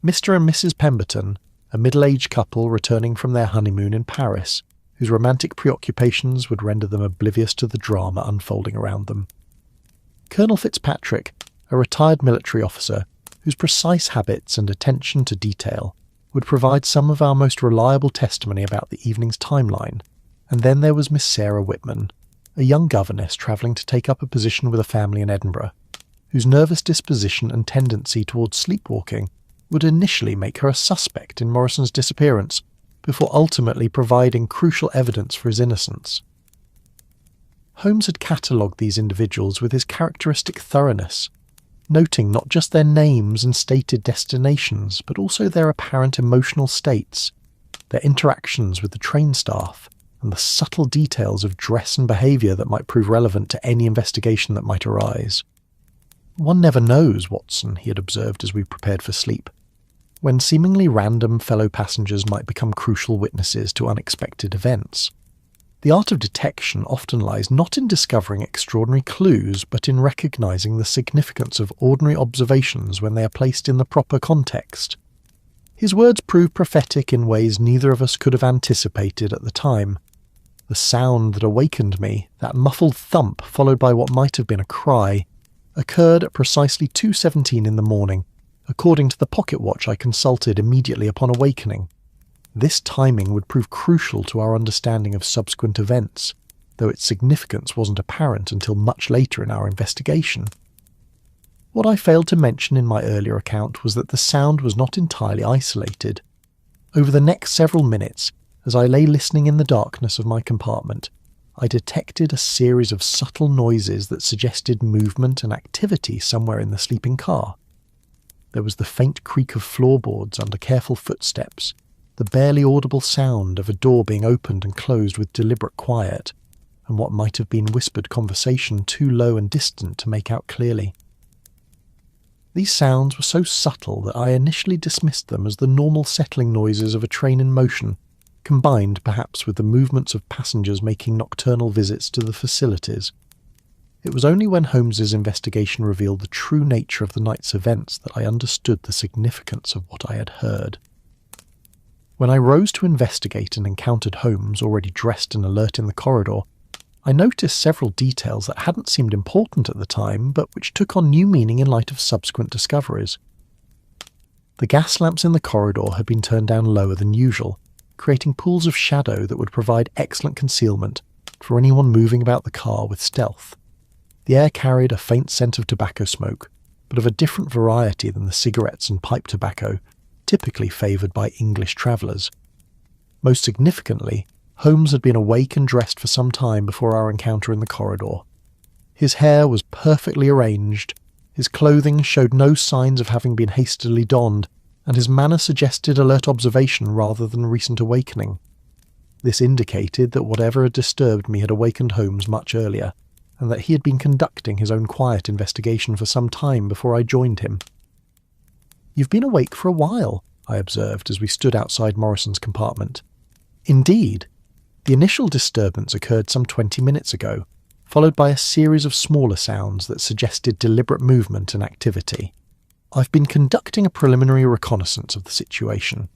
Mr. and Mrs. Pemberton, a middle-aged couple returning from their honeymoon in Paris, whose romantic preoccupations would render them oblivious to the drama unfolding around them. Colonel Fitzpatrick, a retired military officer, whose precise habits and attention to detail would provide some of our most reliable testimony about the evening's timeline. And then there was Miss Sarah Whitman, a young governess travelling to take up a position with a family in Edinburgh, whose nervous disposition and tendency towards sleepwalking would initially make her a suspect in Morrison's disappearance, before ultimately providing crucial evidence for his innocence. Holmes had catalogued these individuals with his characteristic thoroughness, noting not just their names and stated destinations, but also their apparent emotional states, their interactions with the train staff, and the subtle details of dress and behaviour that might prove relevant to any investigation that might arise. "One never knows, Watson," he had observed as we prepared for sleep, when seemingly random fellow passengers might become crucial witnesses to unexpected events. The art of detection often lies not in discovering extraordinary clues, but in recognising the significance of ordinary observations when they are placed in the proper context. His words proved prophetic in ways neither of us could have anticipated at the time. The sound that awakened me, that muffled thump followed by what might have been a cry, occurred at precisely 2:17 in the morning, according to the pocket watch I consulted immediately upon awakening. This timing would prove crucial to our understanding of subsequent events, though its significance wasn't apparent until much later in our investigation. What I failed to mention in my earlier account was that the sound was not entirely isolated. Over the next several minutes, as I lay listening in the darkness of my compartment, I detected a series of subtle noises that suggested movement and activity somewhere in the sleeping car. There was the faint creak of floorboards under careful footsteps, the barely audible sound of a door being opened and closed with deliberate quiet, and what might have been whispered conversation too low and distant to make out clearly. These sounds were so subtle that I initially dismissed them as the normal settling noises of a train in motion, combined perhaps with the movements of passengers making nocturnal visits to the facilities. It was only when Holmes's investigation revealed the true nature of the night's events that I understood the significance of what I had heard. When I rose to investigate and encountered Holmes already dressed and alert in the corridor, I noticed several details that hadn't seemed important at the time, but which took on new meaning in light of subsequent discoveries. The gas lamps in the corridor had been turned down lower than usual, creating pools of shadow that would provide excellent concealment for anyone moving about the car with stealth. The air carried a faint scent of tobacco smoke, but of a different variety than the cigarettes and pipe tobacco typically favoured by English travellers. Most significantly, Holmes had been awake and dressed for some time before our encounter in the corridor. His hair was perfectly arranged, his clothing showed no signs of having been hastily donned, and his manner suggested alert observation rather than recent awakening. This indicated that whatever had disturbed me had awakened Holmes much earlier, and that he had been conducting his own quiet investigation for some time before I joined him. "You've been awake for a while," I observed as we stood outside Morrison's compartment. "Indeed. The initial disturbance occurred some 20 minutes ago, followed by a series of smaller sounds that suggested deliberate movement and activity. I've been conducting a preliminary reconnaissance of the situation."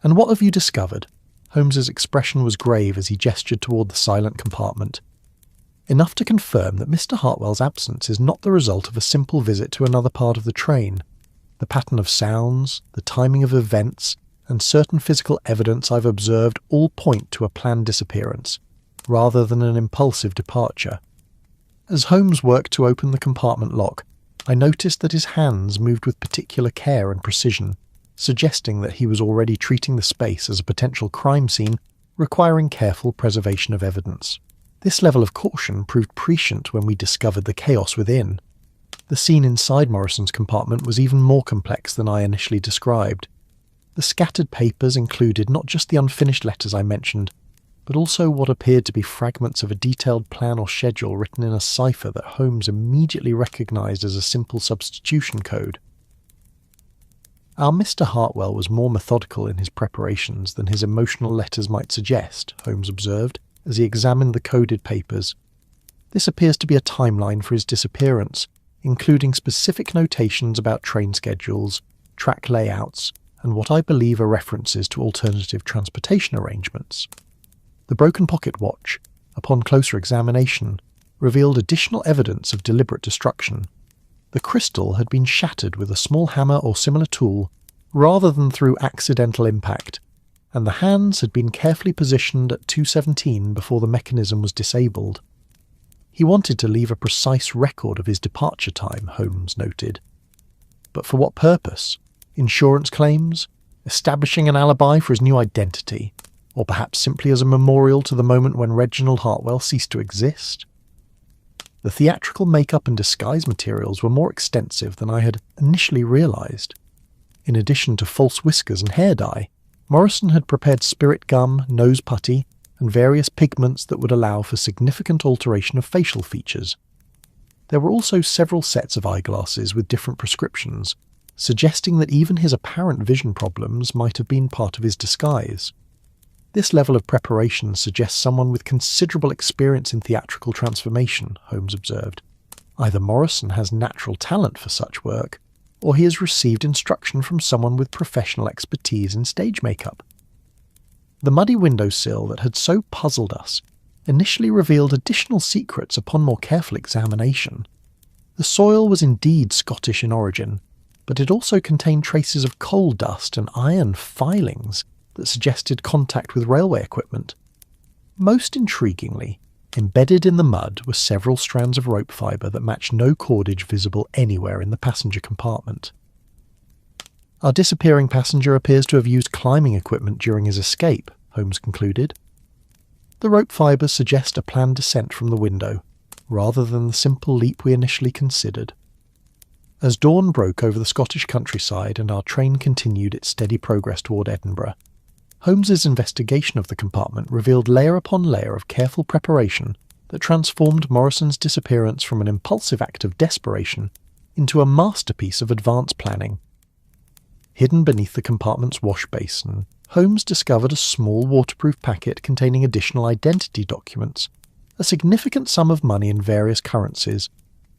"And what have you discovered?" Holmes's expression was grave as he gestured toward the silent compartment. "Enough to confirm that Mr. Hartwell's absence is not the result of a simple visit to another part of the train. The pattern of sounds, the timing of events, and certain physical evidence I've observed all point to a planned disappearance, rather than an impulsive departure." As Holmes worked to open the compartment lock, I noticed that his hands moved with particular care and precision, suggesting that he was already treating the space as a potential crime scene requiring careful preservation of evidence. This level of caution proved prescient when we discovered the chaos within. The scene inside Morrison's compartment was even more complex than I initially described. The scattered papers included not just the unfinished letters I mentioned, but also what appeared to be fragments of a detailed plan or schedule written in a cipher that Holmes immediately recognised as a simple substitution code. Our Mr. Hartwell was more methodical in his preparations than his emotional letters might suggest, Holmes observed, as he examined the coded papers. This appears to be a timeline for his disappearance, including specific notations about train schedules, track layouts, and what I believe are references to alternative transportation arrangements. The broken pocket watch, upon closer examination, revealed additional evidence of deliberate destruction. The crystal had been shattered with a small hammer or similar tool, rather than through accidental impact, and the hands had been carefully positioned at 2:17 before the mechanism was disabled. He wanted to leave a precise record of his departure time, Holmes noted. But for what purpose? Insurance claims? Establishing an alibi for his new identity? Or perhaps simply as a memorial to the moment when Reginald Hartwell ceased to exist? The theatrical makeup and disguise materials were more extensive than I had initially realised. In addition to false whiskers and hair dye, Morrison had prepared spirit gum, nose putty, and various pigments that would allow for significant alteration of facial features. There were also several sets of eyeglasses with different prescriptions, suggesting that even his apparent vision problems might have been part of his disguise. This level of preparation suggests someone with considerable experience in theatrical transformation, Holmes observed. Either Morrison has natural talent for such work, or he has received instruction from someone with professional expertise in stage makeup. The muddy windowsill that had so puzzled us initially revealed additional secrets upon more careful examination. The soil was indeed Scottish in origin, but it also contained traces of coal dust and iron filings that suggested contact with railway equipment. Most intriguingly, embedded in the mud were several strands of rope fibre that matched no cordage visible anywhere in the passenger compartment. Our disappearing passenger appears to have used climbing equipment during his escape, Holmes concluded. The rope fibres suggest a planned descent from the window, rather than the simple leap we initially considered. As dawn broke over the Scottish countryside and our train continued its steady progress toward Edinburgh, Holmes's investigation of the compartment revealed layer upon layer of careful preparation that transformed Morrison's disappearance from an impulsive act of desperation into a masterpiece of advanced planning. Hidden beneath the compartment's wash basin, Holmes discovered a small waterproof packet containing additional identity documents, a significant sum of money in various currencies,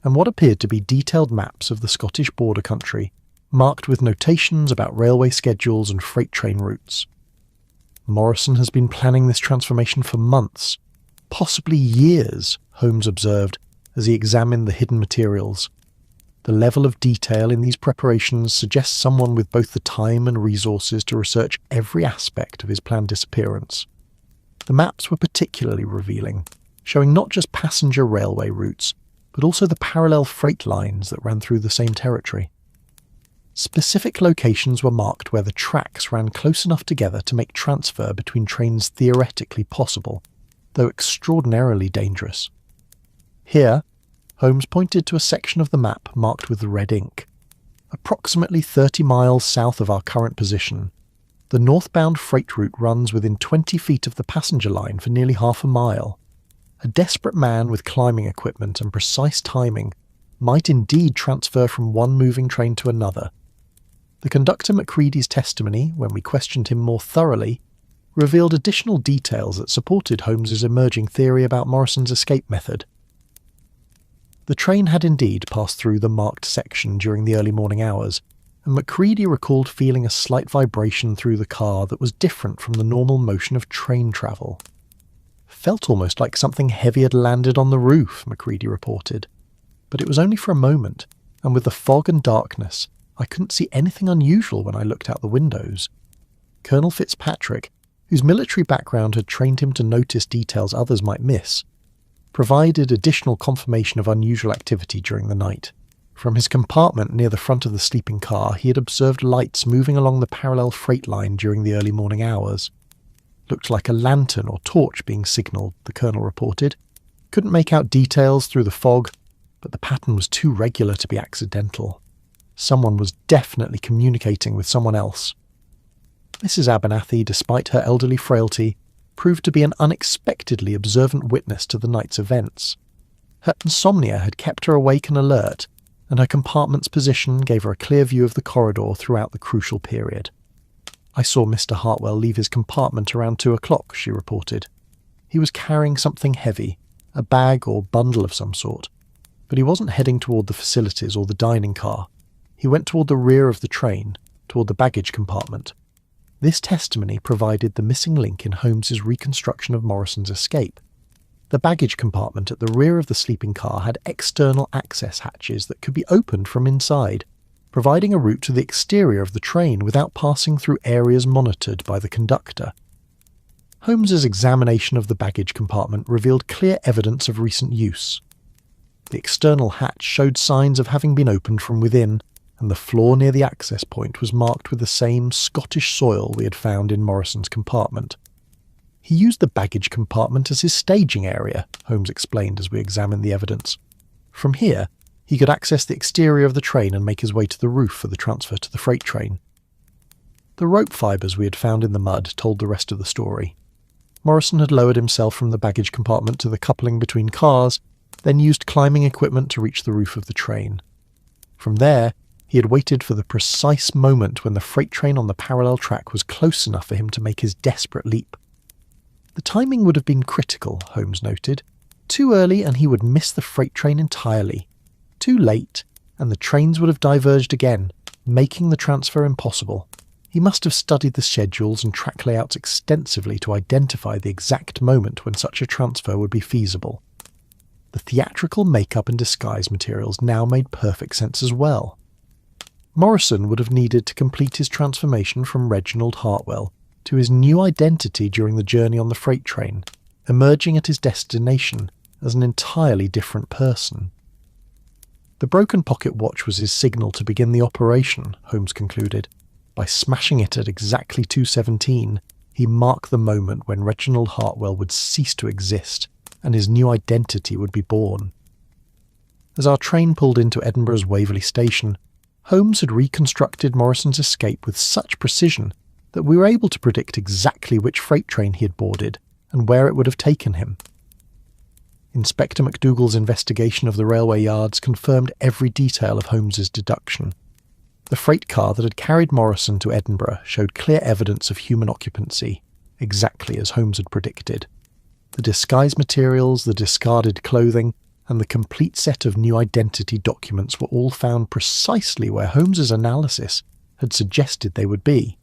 and what appeared to be detailed maps of the Scottish border country, marked with notations about railway schedules and freight train routes. Morrison has been planning this transformation for months, possibly years, Holmes observed as he examined the hidden materials. The level of detail in these preparations suggests someone with both the time and resources to research every aspect of his planned disappearance. The maps were particularly revealing, showing not just passenger railway routes, but also the parallel freight lines that ran through the same territory. Specific locations were marked where the tracks ran close enough together to make transfer between trains theoretically possible, though extraordinarily dangerous. Here, Holmes pointed to a section of the map marked with red ink. Approximately 30 miles south of our current position, the northbound freight route runs within 20 feet of the passenger line for nearly half a mile. A desperate man with climbing equipment and precise timing might indeed transfer from one moving train to another. The conductor Macready's testimony, when we questioned him more thoroughly, revealed additional details that supported Holmes's emerging theory about Morrison's escape method. The train had indeed passed through the marked section during the early morning hours, and Macready recalled feeling a slight vibration through the car that was different from the normal motion of train travel. Felt almost like something heavy had landed on the roof, Macready reported. But it was only for a moment, and with the fog and darkness, I couldn't see anything unusual when I looked out the windows. Colonel Fitzpatrick, whose military background had trained him to notice details others might miss, provided additional confirmation of unusual activity during the night. From his compartment near the front of the sleeping car, he had observed lights moving along the parallel freight line during the early morning hours. Looked like a lantern or torch being signalled, the colonel reported. Couldn't make out details through the fog, but the pattern was too regular to be accidental. Someone was definitely communicating with someone else. Mrs. Abernathy, despite her elderly frailty, proved to be an unexpectedly observant witness to the night's events. Her insomnia had kept her awake and alert, and her compartment's position gave her a clear view of the corridor throughout the crucial period. "I saw Mr. Hartwell leave his compartment around 2 o'clock, she reported. "He was carrying something heavy, a bag or bundle of some sort, but he wasn't heading toward the facilities or the dining car. He went toward the rear of the train, toward the baggage compartment." This testimony provided the missing link in Holmes's reconstruction of Morrison's escape. The baggage compartment at the rear of the sleeping car had external access hatches that could be opened from inside, providing a route to the exterior of the train without passing through areas monitored by the conductor. Holmes's examination of the baggage compartment revealed clear evidence of recent use. The external hatch showed signs of having been opened from within, and the floor near the access point was marked with the same Scottish soil we had found in Morrison's compartment. "He used the baggage compartment as his staging area," Holmes explained as we examined the evidence. "From here, he could access the exterior of the train and make his way to the roof for the transfer to the freight train." The rope fibres we had found in the mud told the rest of the story. Morrison had lowered himself from the baggage compartment to the coupling between cars, then used climbing equipment to reach the roof of the train. From there, he had waited for the precise moment when the freight train on the parallel track was close enough for him to make his desperate leap. The timing would have been critical, Holmes noted. Too early and he would miss the freight train entirely. Too late, and the trains would have diverged again, making the transfer impossible. He must have studied the schedules and track layouts extensively to identify the exact moment when such a transfer would be feasible. The theatrical makeup and disguise materials now made perfect sense as well. Morrison would have needed to complete his transformation from Reginald Hartwell to his new identity during the journey on the freight train, emerging at his destination as an entirely different person. The broken pocket watch was his signal to begin the operation, Holmes concluded. By smashing it at exactly 2:17, he marked the moment when Reginald Hartwell would cease to exist and his new identity would be born. As our train pulled into Edinburgh's Waverley station, Holmes had reconstructed Morrison's escape with such precision that we were able to predict exactly which freight train he had boarded and where it would have taken him. Inspector McDougall's investigation of the railway yards confirmed every detail of Holmes's deduction. The freight car that had carried Morrison to Edinburgh showed clear evidence of human occupancy, exactly as Holmes had predicted. The disguise materials, the discarded clothing, and the complete set of new identity documents were all found precisely where Holmes's analysis had suggested they would be.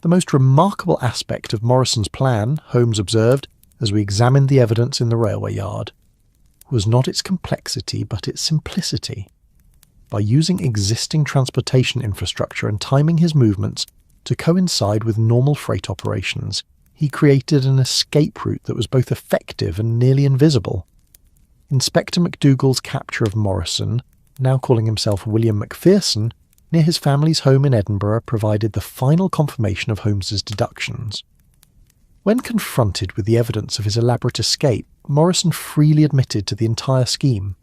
The most remarkable aspect of Morrison's plan, Holmes observed, as we examined the evidence in the railway yard, was not its complexity but its simplicity. By using existing transportation infrastructure and timing his movements to coincide with normal freight operations, he created an escape route that was both effective and nearly invisible. Inspector McDougall's capture of Morrison, now calling himself William Macpherson, near his family's home in Edinburgh provided the final confirmation of Holmes's deductions. When confronted with the evidence of his elaborate escape, Morrison freely admitted to the entire scheme.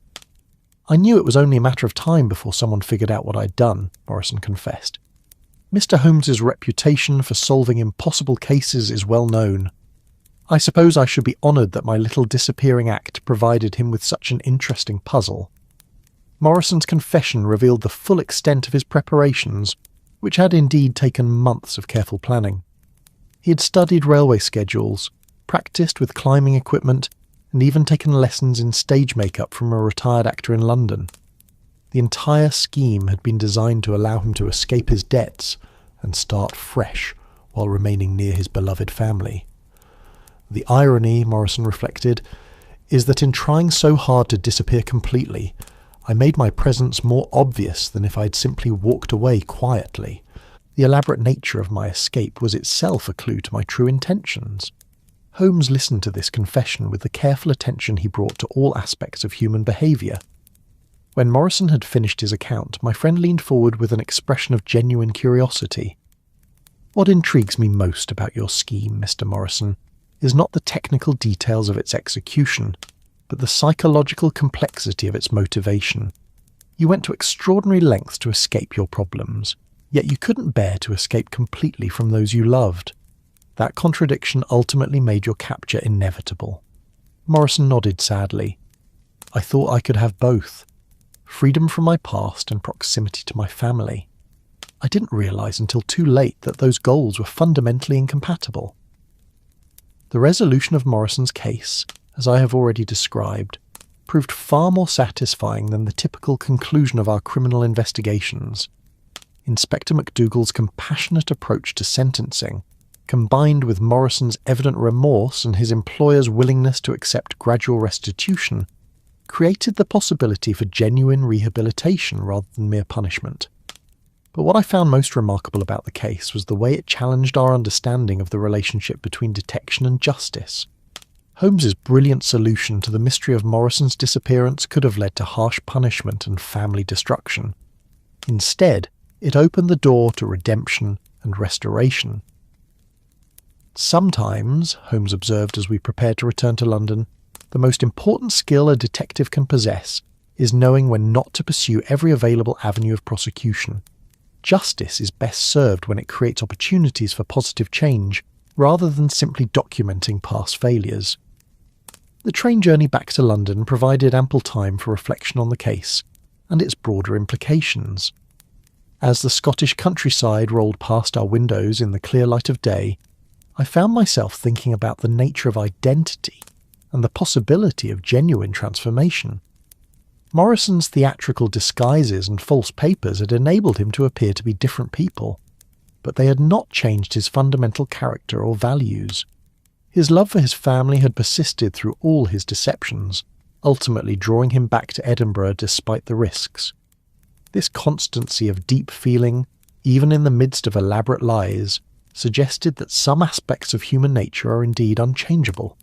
"I knew it was only a matter of time before someone figured out what I'd done," Morrison confessed. "Mr. Holmes's reputation for solving impossible cases is well known. I suppose I should be honoured that my little disappearing act provided him with such an interesting puzzle." Morrison's confession revealed the full extent of his preparations, which had indeed taken months of careful planning. He had studied railway schedules, practised with climbing equipment, and even taken lessons in stage makeup from a retired actor in London. The entire scheme had been designed to allow him to escape his debts and start fresh while remaining near his beloved family. The irony, Morrison reflected, is that in trying so hard to disappear completely, I made my presence more obvious than if I had simply walked away quietly. The elaborate nature of my escape was itself a clue to my true intentions. Holmes listened to this confession with the careful attention he brought to all aspects of human behaviour. When Morrison had finished his account, my friend leaned forward with an expression of genuine curiosity. "What intrigues me most about your scheme, Mr. Morrison, is not the technical details of its execution, but the psychological complexity of its motivation. You went to extraordinary lengths to escape your problems, yet you couldn't bear to escape completely from those you loved. That contradiction ultimately made your capture inevitable." Morrison nodded sadly. "I thought I could have both. freedom from my past and proximity to my family. I didn't realise until too late that those goals were fundamentally incompatible. The resolution of Morrison's case, as I have already described, proved far more satisfying than the typical conclusion of our criminal investigations. Inspector McDougall's compassionate approach to sentencing, combined with Morrison's evident remorse and his employer's willingness to accept gradual restitution, created the possibility for genuine rehabilitation rather than mere punishment. But what I found most remarkable about the case was the way it challenged our understanding of the relationship between detection and justice. Holmes's brilliant solution to the mystery of Morrison's disappearance could have led to harsh punishment and family destruction. Instead, it opened the door to redemption and restoration. Sometimes, Holmes observed as we prepared to return to London, the most important skill a detective can possess is knowing when not to pursue every available avenue of prosecution. Justice is best served when it creates opportunities for positive change, rather than simply documenting past failures. The train journey back to London provided ample time for reflection on the case and its broader implications. As the Scottish countryside rolled past our windows in the clear light of day, I found myself thinking about the nature of identity and the possibility of genuine transformation. Morrison's theatrical disguises and false papers had enabled him to appear to be different people, but they had not changed his fundamental character or values. His love for his family had persisted through all his deceptions, ultimately drawing him back to Edinburgh despite the risks. This constancy of deep feeling, even in the midst of elaborate lies, suggested that some aspects of human nature are indeed unchangeable,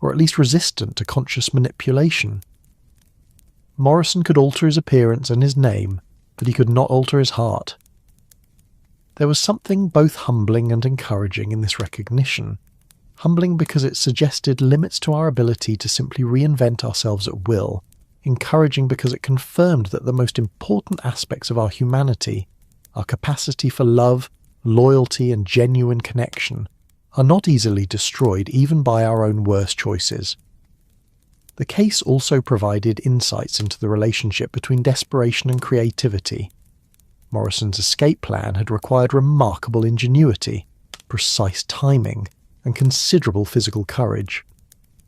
or at least resistant to conscious manipulation. Morrison could alter his appearance and his name, but he could not alter his heart. There was something both humbling and encouraging in this recognition. Humbling because it suggested limits to our ability to simply reinvent ourselves at will, encouraging because it confirmed that the most important aspects of our humanity, our capacity for love, loyalty and genuine connection, are not easily destroyed even by our own worst choices. The case also provided insights into the relationship between desperation and creativity. Morrison's escape plan had required remarkable ingenuity, precise timing, and considerable physical courage.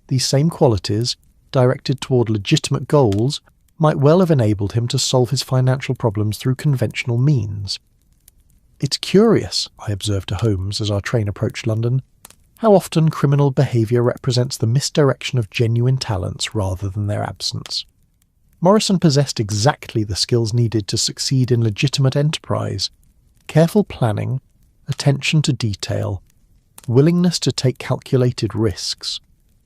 These same qualities, directed toward legitimate goals, might well have enabled him to solve his financial problems through conventional means. "It's curious," I observed to Holmes as our train approached London, "how often criminal behaviour represents the misdirection of genuine talents rather than their absence." Morrison possessed exactly the skills needed to succeed in legitimate enterprise: careful planning, attention to detail, willingness to take calculated risks.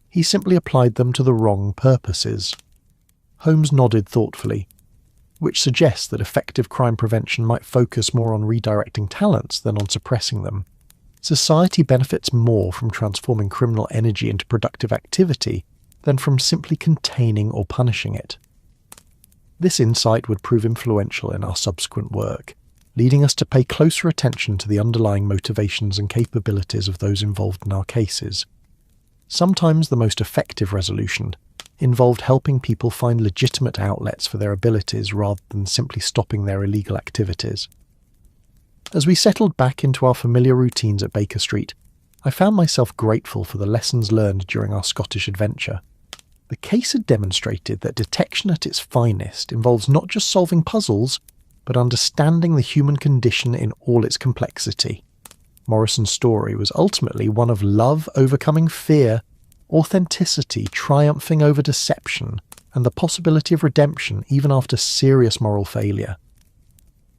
He simply applied them to the wrong purposes. Holmes nodded thoughtfully, which suggests that effective crime prevention might focus more on redirecting talents than on suppressing them. Society benefits more from transforming criminal energy into productive activity than from simply containing or punishing it. This insight would prove influential in our subsequent work, leading us to pay closer attention to the underlying motivations and capabilities of those involved in our cases. Sometimes the most effective resolution involved helping people find legitimate outlets for their abilities rather than simply stopping their illegal activities. As we settled back into our familiar routines at Baker Street, I found myself grateful for the lessons learned during our Scottish adventure. The case had demonstrated that detection at its finest involves not just solving puzzles, but understanding the human condition in all its complexity. Morrison's story was ultimately one of love overcoming fear, authenticity triumphing over deception, and the possibility of redemption even after serious moral failure.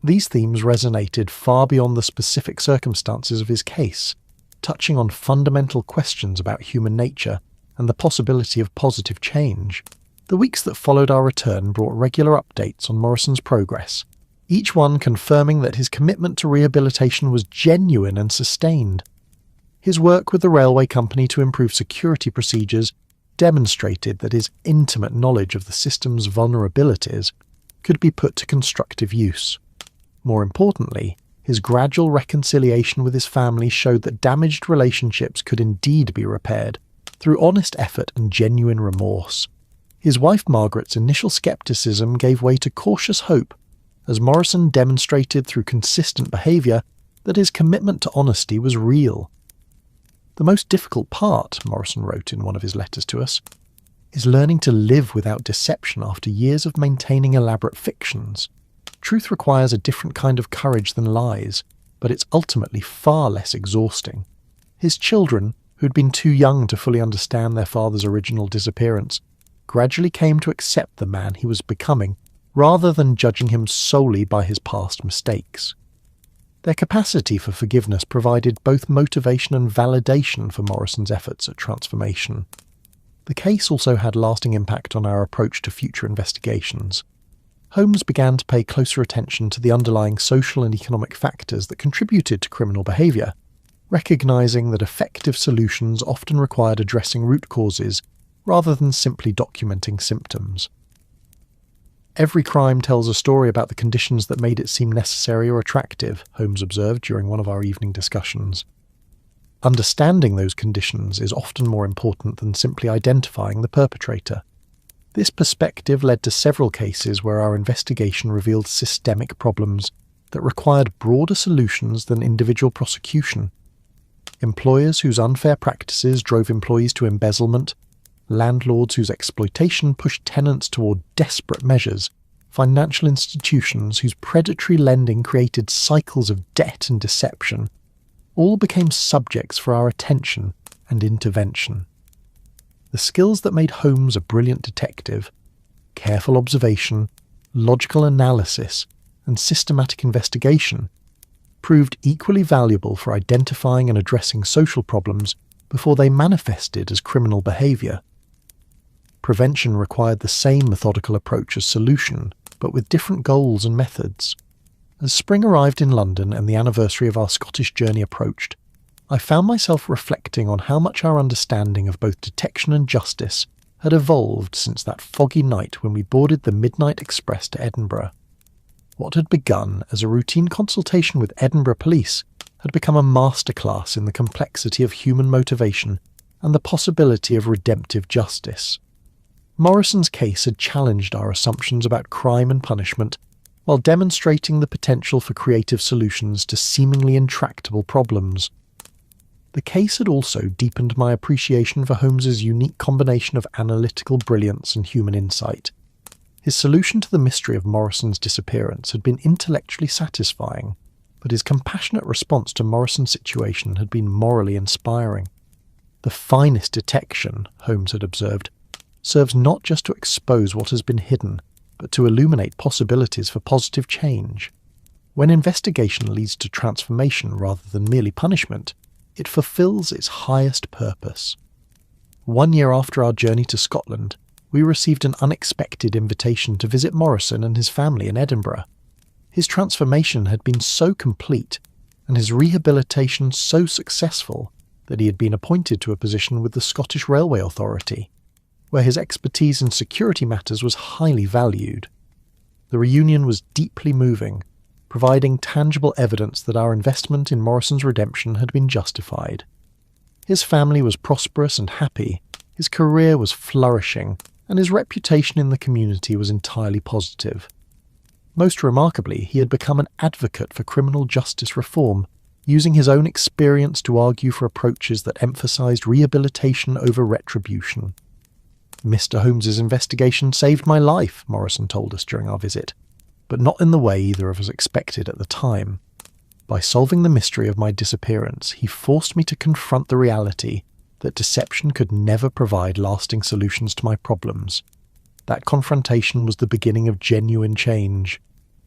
These themes resonated far beyond the specific circumstances of his case, touching on fundamental questions about human nature and the possibility of positive change. The weeks that followed our return brought regular updates on Morrison's progress, each one confirming that his commitment to rehabilitation was genuine and sustained. His work with the railway company to improve security procedures demonstrated that his intimate knowledge of the system's vulnerabilities could be put to constructive use. More importantly, his gradual reconciliation with his family showed that damaged relationships could indeed be repaired through honest effort and genuine remorse. His wife Margaret's initial scepticism gave way to cautious hope, as Morrison demonstrated through consistent behaviour that his commitment to honesty was real. "The most difficult part," Morrison wrote in one of his letters to us, "is learning to live without deception after years of maintaining elaborate fictions. Truth requires a different kind of courage than lies, but it's ultimately far less exhausting." His children, who had been too young to fully understand their father's original disappearance, gradually came to accept the man he was becoming, rather than judging him solely by his past mistakes. Their capacity for forgiveness provided both motivation and validation for Morrison's efforts at transformation. The case also had lasting impact on our approach to future investigations. Holmes began to pay closer attention to the underlying social and economic factors that contributed to criminal behaviour, recognising that effective solutions often required addressing root causes rather than simply documenting symptoms. "Every crime tells a story about the conditions that made it seem necessary or attractive," Holmes observed during one of our evening discussions. "Understanding those conditions is often more important than simply identifying the perpetrator." This perspective led to several cases where our investigation revealed systemic problems that required broader solutions than individual prosecution. Employers whose unfair practices drove employees to embezzlement, landlords whose exploitation pushed tenants toward desperate measures, financial institutions whose predatory lending created cycles of debt and deception, all became subjects for our attention and intervention. The skills that made Holmes a brilliant detective, careful observation, logical analysis, and systematic investigation, proved equally valuable for identifying and addressing social problems before they manifested as criminal behaviour. Prevention required the same methodical approach as solution, but with different goals and methods. As spring arrived in London and the anniversary of our Scottish journey approached, I found myself reflecting on how much our understanding of both detection and justice had evolved since that foggy night when we boarded the midnight express to Edinburgh. What had begun as a routine consultation with Edinburgh police had become a masterclass in the complexity of human motivation and the possibility of redemptive justice. Morrison's case had challenged our assumptions about crime and punishment, while demonstrating the potential for creative solutions to seemingly intractable problems. The case had also deepened my appreciation for Holmes's unique combination of analytical brilliance and human insight. His solution to the mystery of Morrison's disappearance had been intellectually satisfying, but his compassionate response to Morrison's situation had been morally inspiring. "The finest detection," Holmes had observed, "serves not just to expose what has been hidden, but to illuminate possibilities for positive change. When investigation leads to transformation rather than merely punishment, it fulfills its highest purpose." 1 year after our journey to Scotland, we received an unexpected invitation to visit Morrison and his family in Edinburgh. His transformation had been so complete, and his rehabilitation so successful, that he had been appointed to a position with the Scottish Railway Authority, where his expertise in security matters was highly valued. The reunion was deeply moving, providing tangible evidence that our investment in Morrison's redemption had been justified. His family was prosperous and happy, his career was flourishing, and his reputation in the community was entirely positive. Most remarkably, he had become an advocate for criminal justice reform, using his own experience to argue for approaches that emphasized rehabilitation over retribution. "Mr. Holmes's investigation saved my life," Morrison told us during our visit, but not in the way either of us expected at the time. "By solving the mystery of my disappearance, he forced me to confront the reality that deception could never provide lasting solutions to my problems. That confrontation was the beginning of genuine change.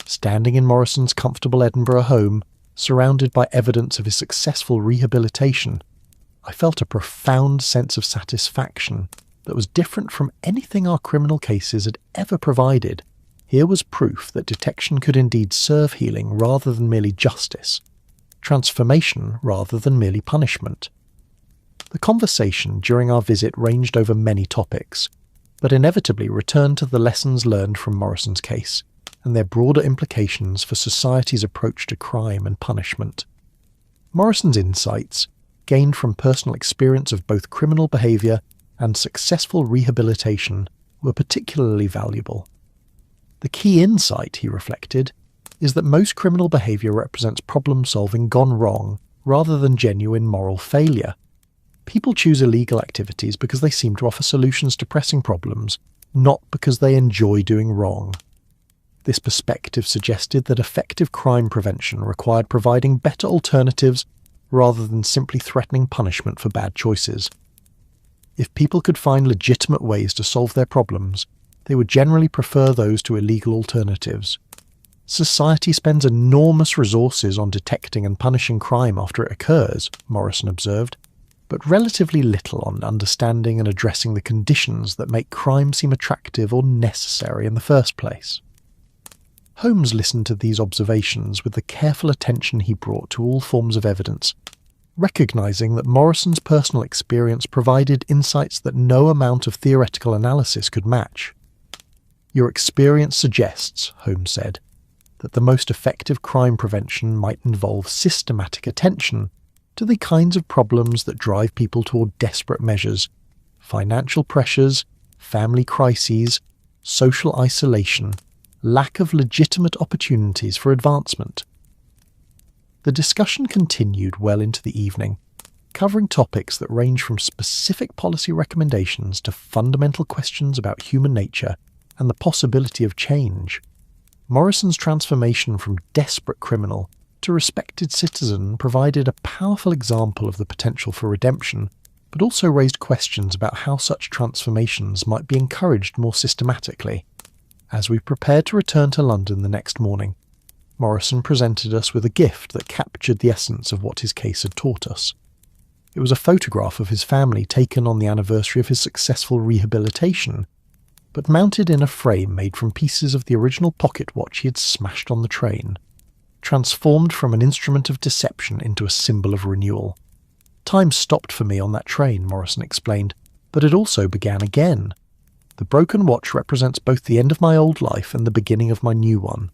Standing in Morrison's comfortable Edinburgh home, surrounded by evidence of his successful rehabilitation, I felt a profound sense of satisfaction that was different from anything our criminal cases had ever provided. Here was proof that detection could indeed serve healing rather than merely justice, transformation rather than merely punishment." The conversation during our visit ranged over many topics, but inevitably returned to the lessons learned from Morrison's case and their broader implications for society's approach to crime and punishment. Morrison's insights, gained from personal experience of both criminal behaviour and successful rehabilitation, were particularly valuable. The key insight, he reflected, is that most criminal behaviour represents problem-solving gone wrong rather than genuine moral failure. People choose illegal activities because they seem to offer solutions to pressing problems, not because they enjoy doing wrong. This perspective suggested that effective crime prevention required providing better alternatives rather than simply threatening punishment for bad choices. If people could find legitimate ways to solve their problems, they would generally prefer those to illegal alternatives. Society spends enormous resources on detecting and punishing crime after it occurs, Morrison observed, but relatively little on understanding and addressing the conditions that make crime seem attractive or necessary in the first place. Holmes listened to these observations with the careful attention he brought to all forms of evidence, recognizing that Morrison's personal experience provided insights that no amount of theoretical analysis could match. "Your experience suggests," Holmes said, "that the most effective crime prevention might involve systematic attention to the kinds of problems that drive people toward desperate measures: financial pressures, family crises, social isolation, lack of legitimate opportunities for advancement." The discussion continued well into the evening, covering topics that range from specific policy recommendations to fundamental questions about human nature and the possibility of change. Morrison's transformation from desperate criminal to respected citizen provided a powerful example of the potential for redemption, but also raised questions about how such transformations might be encouraged more systematically. As we prepared to return to London the next morning, Morrison presented us with a gift that captured the essence of what his case had taught us. It was a photograph of his family taken on the anniversary of his successful rehabilitation, but mounted in a frame made from pieces of the original pocket watch he had smashed on the train, transformed from an instrument of deception into a symbol of renewal. "Time stopped for me on that train," Morrison explained, "but it also began again. The broken watch represents both the end of my old life and the beginning of my new one.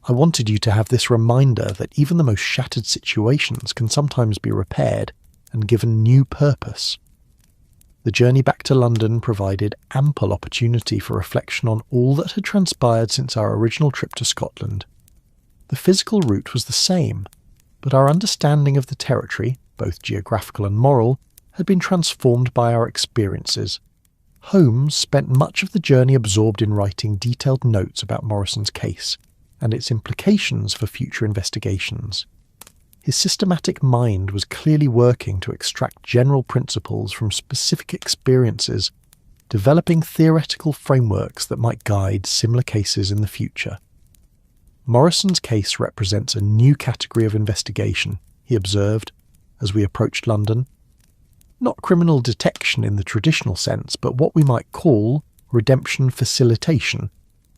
I wanted you to have this reminder that even the most shattered situations can sometimes be repaired and given new purpose." The journey back to London provided ample opportunity for reflection on all that had transpired since our original trip to Scotland. The physical route was the same, but our understanding of the territory, both geographical and moral, had been transformed by our experiences. Holmes spent much of the journey absorbed in writing detailed notes about Morrison's case and its implications for future investigations. His systematic mind was clearly working to extract general principles from specific experiences, developing theoretical frameworks that might guide similar cases in the future. "Morrison's case represents a new category of investigation," he observed, as we approached London. "Not criminal detection in the traditional sense, but what we might call redemption facilitation,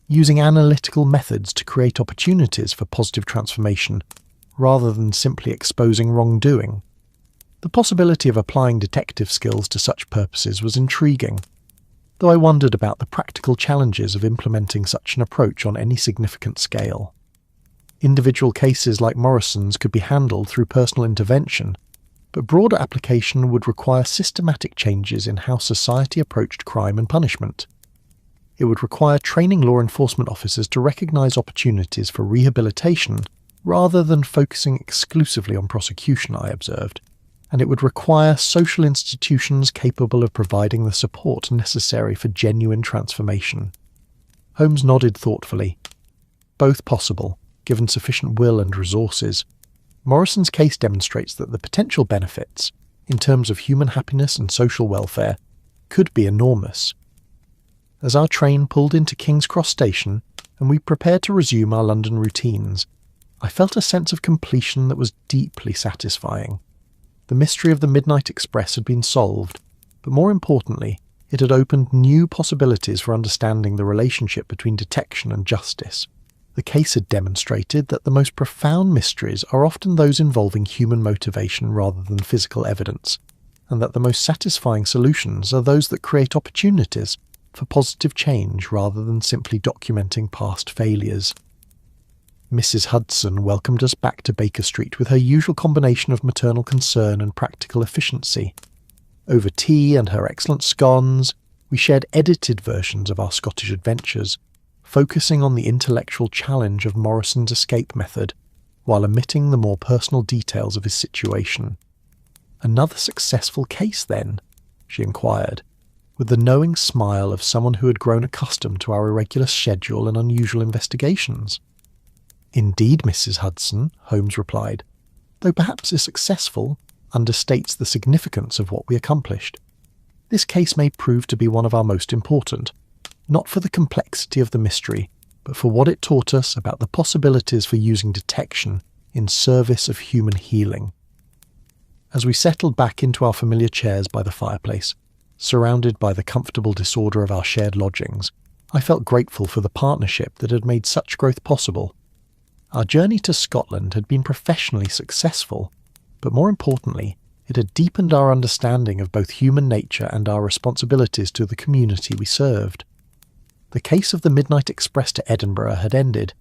using analytical methods to create opportunities for positive transformation, rather than simply exposing wrongdoing." The possibility of applying detective skills to such purposes was intriguing, though I wondered about the practical challenges of implementing such an approach on any significant scale. Individual cases like Morrison's could be handled through personal intervention, but broader application would require systematic changes in how society approached crime and punishment. It would require training law enforcement officers to recognise opportunities for rehabilitation rather than focusing exclusively on prosecution, I observed, and it would require social institutions capable of providing the support necessary for genuine transformation. Holmes nodded thoughtfully. Both possible, given sufficient will and resources. Morrison's case demonstrates that the potential benefits, in terms of human happiness and social welfare, could be enormous. As our train pulled into King's Cross Station and we prepared to resume our London routines, I felt a sense of completion that was deeply satisfying. The mystery of the Midnight Express had been solved, but more importantly, it had opened new possibilities for understanding the relationship between detection and justice. The case had demonstrated that the most profound mysteries are often those involving human motivation rather than physical evidence, and that the most satisfying solutions are those that create opportunities for positive change rather than simply documenting past failures. Mrs. Hudson welcomed us back to Baker Street with her usual combination of maternal concern and practical efficiency. Over tea and her excellent scones, We shared edited versions of our Scottish adventures, focusing on the intellectual challenge of Morrison's escape method, while omitting the more personal details of his situation. "Another successful case, then?" she inquired, with the knowing smile of someone who had grown accustomed to our irregular schedule and unusual investigations. "Indeed, Mrs. Hudson," Holmes replied, "though perhaps a successful understates the significance of what we accomplished. This case may prove to be one of our most important, not for the complexity of the mystery, but for what it taught us about the possibilities for using detection in service of human healing." As we settled back into our familiar chairs by the fireplace, surrounded by the comfortable disorder of our shared lodgings, I felt grateful for the partnership that had made such growth possible. Our journey to Scotland had been professionally successful, but more importantly, it had deepened our understanding of both human nature and our responsibilities to the community we served. The case of the Midnight Express to Edinburgh had ended,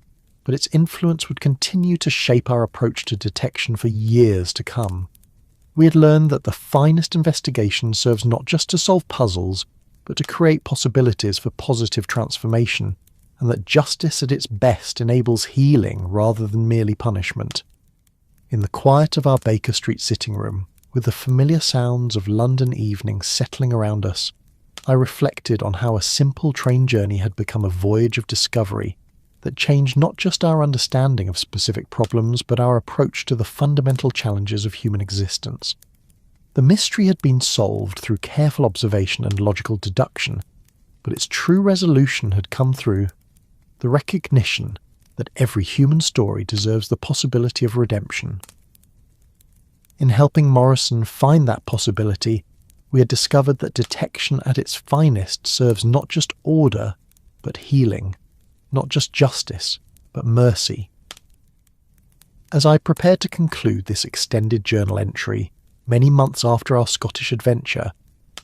but its influence would continue to shape our approach to detection for years to come. We had learned that the finest investigation serves not just to solve puzzles, but to create possibilities for positive transformation, and that justice at its best enables healing rather than merely punishment. In the quiet of our Baker Street sitting room, with the familiar sounds of London evenings settling around us, I reflected on how a simple train journey had become a voyage of discovery that changed not just our understanding of specific problems, but our approach to the fundamental challenges of human existence. The mystery had been solved through careful observation and logical deduction, but its true resolution had come through the recognition that every human story deserves the possibility of redemption. In helping Morrison find that possibility, we had discovered that detection at its finest serves not just order, but healing, not just justice, but mercy. As I prepared to conclude this extended journal entry, many months after our Scottish adventure,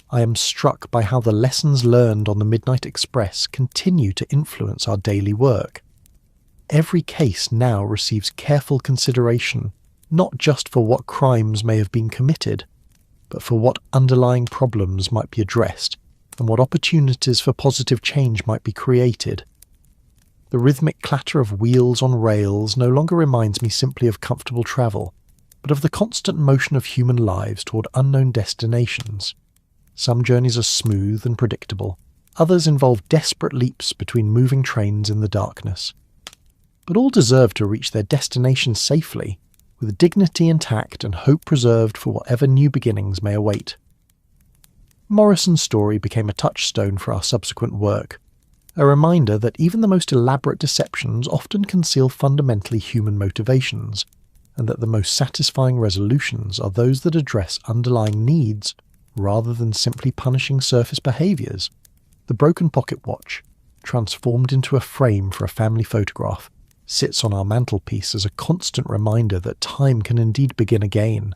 I am struck by how the lessons learned on the Midnight Express continue to influence our daily work. Every case now receives careful consideration, not just for what crimes may have been committed, but for what underlying problems might be addressed and what opportunities for positive change might be created. The rhythmic clatter of wheels on rails no longer reminds me simply of comfortable travel, but of the constant motion of human lives toward unknown destinations. Some journeys are smooth and predictable, others involve desperate leaps between moving trains in the darkness. But all deserve to reach their destination safely, with dignity intact and hope preserved for whatever new beginnings may await. Morrison's story became a touchstone for our subsequent work, a reminder that even the most elaborate deceptions often conceal fundamentally human motivations, and that the most satisfying resolutions are those that address underlying needs rather than simply punishing surface behaviours. The broken pocket watch, transformed into a frame for a family photograph, sits on our mantelpiece as a constant reminder that time can indeed begin again,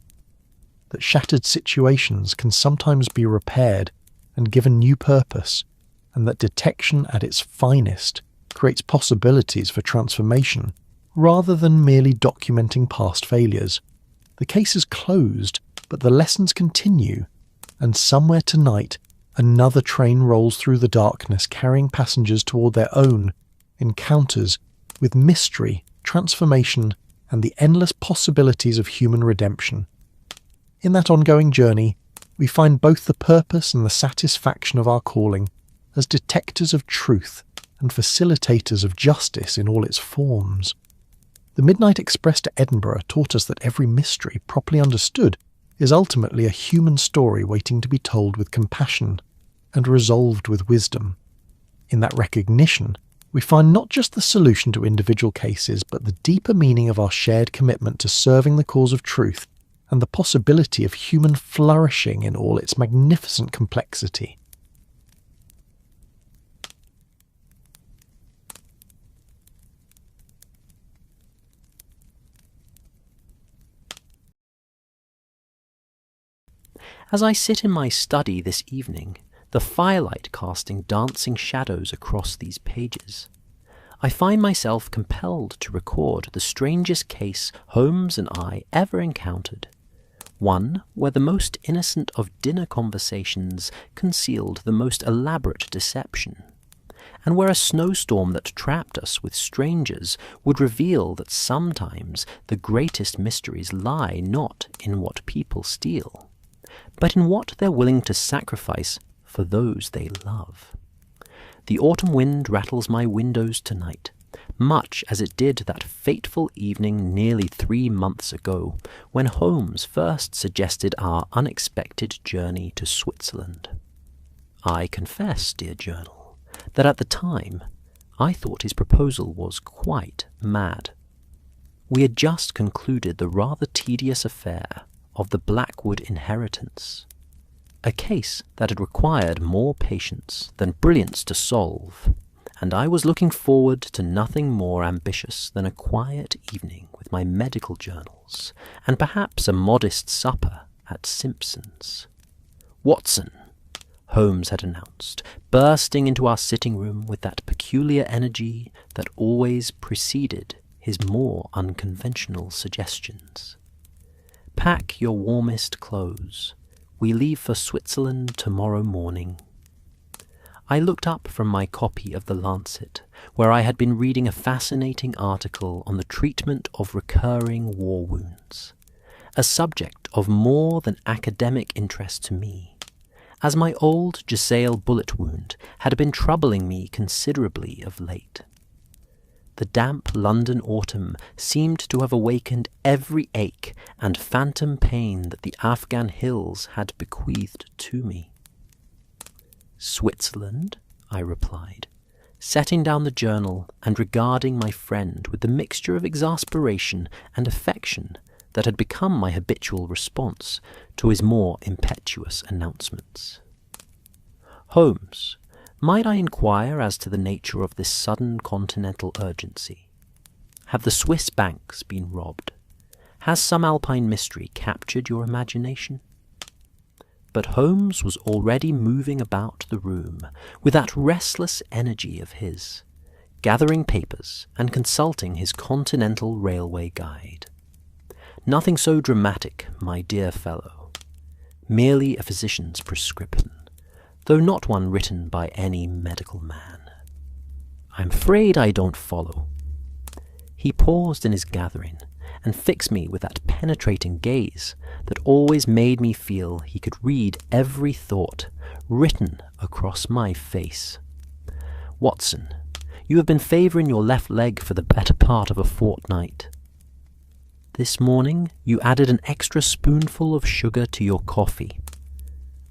that shattered situations can sometimes be repaired and given new purpose, and that detection at its finest creates possibilities for transformation rather than merely documenting past failures. The case is closed, but the lessons continue, and somewhere tonight another train rolls through the darkness carrying passengers toward their own encounters with mystery, transformation, and the endless possibilities of human redemption. In that ongoing journey, we find both the purpose and the satisfaction of our calling as detectors of truth and facilitators of justice in all its forms. The Midnight Express to Edinburgh taught us that every mystery, properly understood, is ultimately a human story waiting to be told with compassion and resolved with wisdom. In that recognition, we find not just the solution to individual cases, but the deeper meaning of our shared commitment to serving the cause of truth and the possibility of human flourishing in all its magnificent complexity. As I sit in my study this evening, the firelight casting dancing shadows across these pages, I find myself compelled to record the strangest case Holmes and I ever encountered, one where the most innocent of dinner conversations concealed the most elaborate deception, and where a snowstorm that trapped us with strangers would reveal that sometimes the greatest mysteries lie not in what people steal, but in what they're willing to sacrifice for those they love. The autumn wind rattles my windows tonight, much as it did that fateful evening nearly 3 months ago, when Holmes first suggested our unexpected journey to Switzerland. I confess, dear journal, that at the time I thought his proposal was quite mad. We had just concluded the rather tedious affair of the Blackwood inheritance, a case that had required more patience than brilliance to solve, and I was looking forward to nothing more ambitious than a quiet evening with my medical journals, and perhaps a modest supper at Simpson's. "Watson," Holmes had announced, bursting into our sitting room with that peculiar energy that always preceded his more unconventional suggestions. "Pack your warmest clothes. We leave for Switzerland tomorrow morning." I looked up from my copy of The Lancet, where I had been reading a fascinating article on the treatment of recurring war wounds, a subject of more than academic interest to me, as my old Giselle bullet wound had been troubling me considerably of late. The damp London autumn seemed to have awakened every ache and phantom pain that the Afghan hills had bequeathed to me. "Switzerland?" I replied, setting down the journal and regarding my friend with the mixture of exasperation and affection that had become my habitual response to his more impetuous announcements. "Holmes, might I inquire as to the nature of this sudden continental urgency? Have the Swiss banks been robbed? Has some Alpine mystery captured your imagination?" But Holmes was already moving about the room with that restless energy of his, gathering papers and consulting his continental railway guide. Nothing so dramatic, my dear fellow. Merely a physician's prescription, though not one written by any medical man. "I'm afraid I don't follow." He paused in his gathering and fixed me with that penetrating gaze that always made me feel he could read every thought written across my face. "Watson, you have been favouring your left leg for the better part of a fortnight. This morning you added an extra spoonful of sugar to your coffee,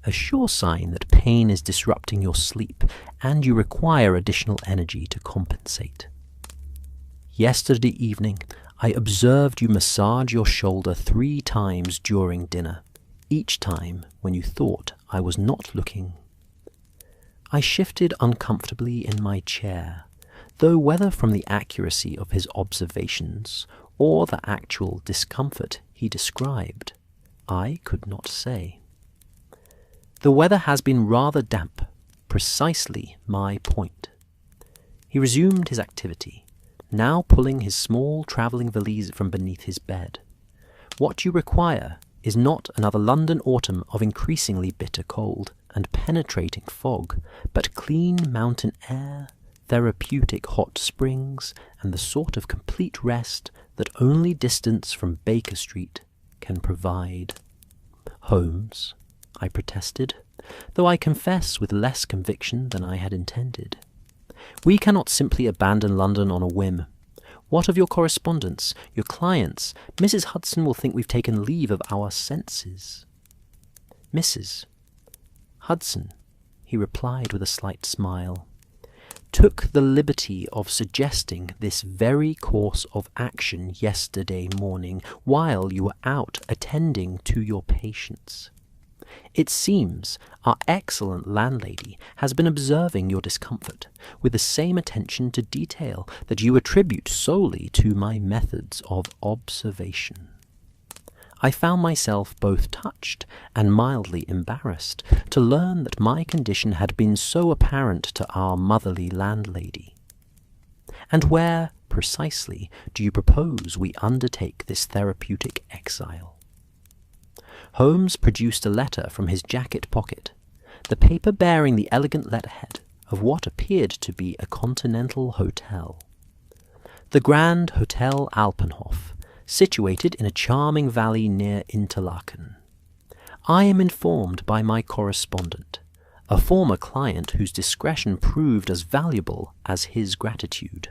a sure sign that pain is disrupting your sleep and you require additional energy to compensate. Yesterday evening I observed you massage your shoulder 3 times during dinner, each time when you thought I was not looking." I shifted uncomfortably in my chair, though whether from the accuracy of his observations or the actual discomfort he described, I could not say. "The weather has been rather damp, precisely my point." He resumed his activity, now pulling his small travelling valise from beneath his bed. "What you require is not another London autumn of increasingly bitter cold and penetrating fog, but clean mountain air, therapeutic hot springs, and the sort of complete rest that only distance from Baker Street can provide." "Holmes," I protested, though I confess with less conviction than I had intended, "we cannot simply abandon London on a whim. What of your correspondence, your clients? Mrs. Hudson will think we've taken leave of our senses." "Mrs. Hudson," he replied with a slight smile, "took the liberty of suggesting this very course of action yesterday morning while you were out attending to your patients. It seems our excellent landlady has been observing your discomfort with the same attention to detail that you attribute solely to my methods of observation." I found myself both touched and mildly embarrassed to learn that my condition had been so apparent to our motherly landlady. "And where, precisely, do you propose we undertake this therapeutic exile?" Holmes produced a letter from his jacket pocket, the paper bearing the elegant letterhead of what appeared to be a continental hotel. The Grand Hotel Alpenhof, situated in a charming valley near Interlaken. I am informed by my correspondent, a former client whose discretion proved as valuable as his gratitude,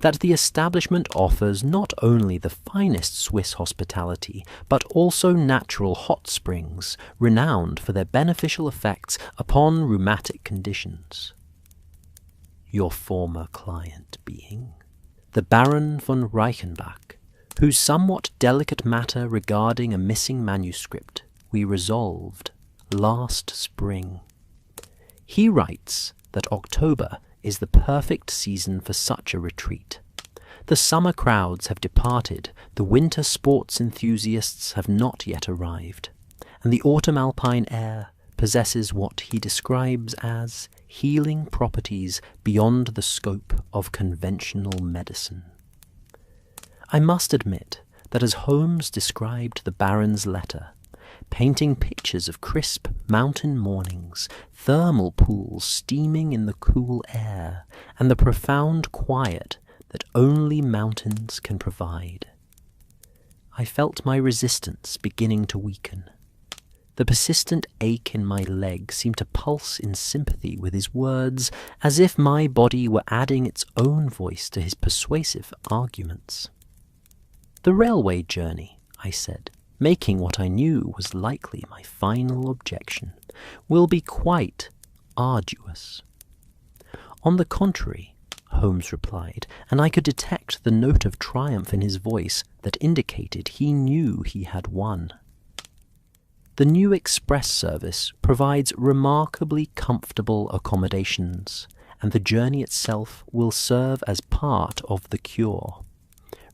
that the establishment offers not only the finest Swiss hospitality, but also natural hot springs renowned for their beneficial effects upon rheumatic conditions. Your former client being the Baron von Reichenbach, whose somewhat delicate matter regarding a missing manuscript we resolved last spring. He writes that October is the perfect season for such a retreat. The summer crowds have departed, the winter sports enthusiasts have not yet arrived, and the autumn alpine air possesses what he describes as healing properties beyond the scope of conventional medicine. I must admit that as Holmes described the Baron's letter, painting pictures of crisp mountain mornings, thermal pools steaming in the cool air, and the profound quiet that only mountains can provide, I felt my resistance beginning to weaken. The persistent ache in my leg seemed to pulse in sympathy with his words, as if my body were adding its own voice to his persuasive arguments. The railway journey, I said, making what I knew was likely my final objection, will be quite arduous. On the contrary, Holmes replied, and I could detect the note of triumph in his voice that indicated he knew he had won. The new express service provides remarkably comfortable accommodations, and the journey itself will serve as part of the cure,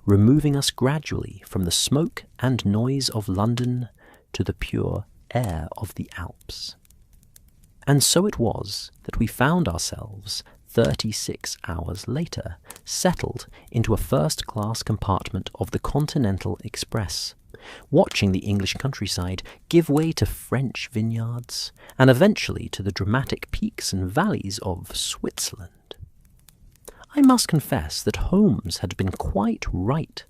removing us gradually from the smoke and noise of London to the pure air of the Alps. And so it was that we found ourselves 36 hours later settled into a first-class compartment of the Continental Express, watching the English countryside give way to French vineyards, and eventually to the dramatic peaks and valleys of Switzerland. I must confess that Holmes had been quite right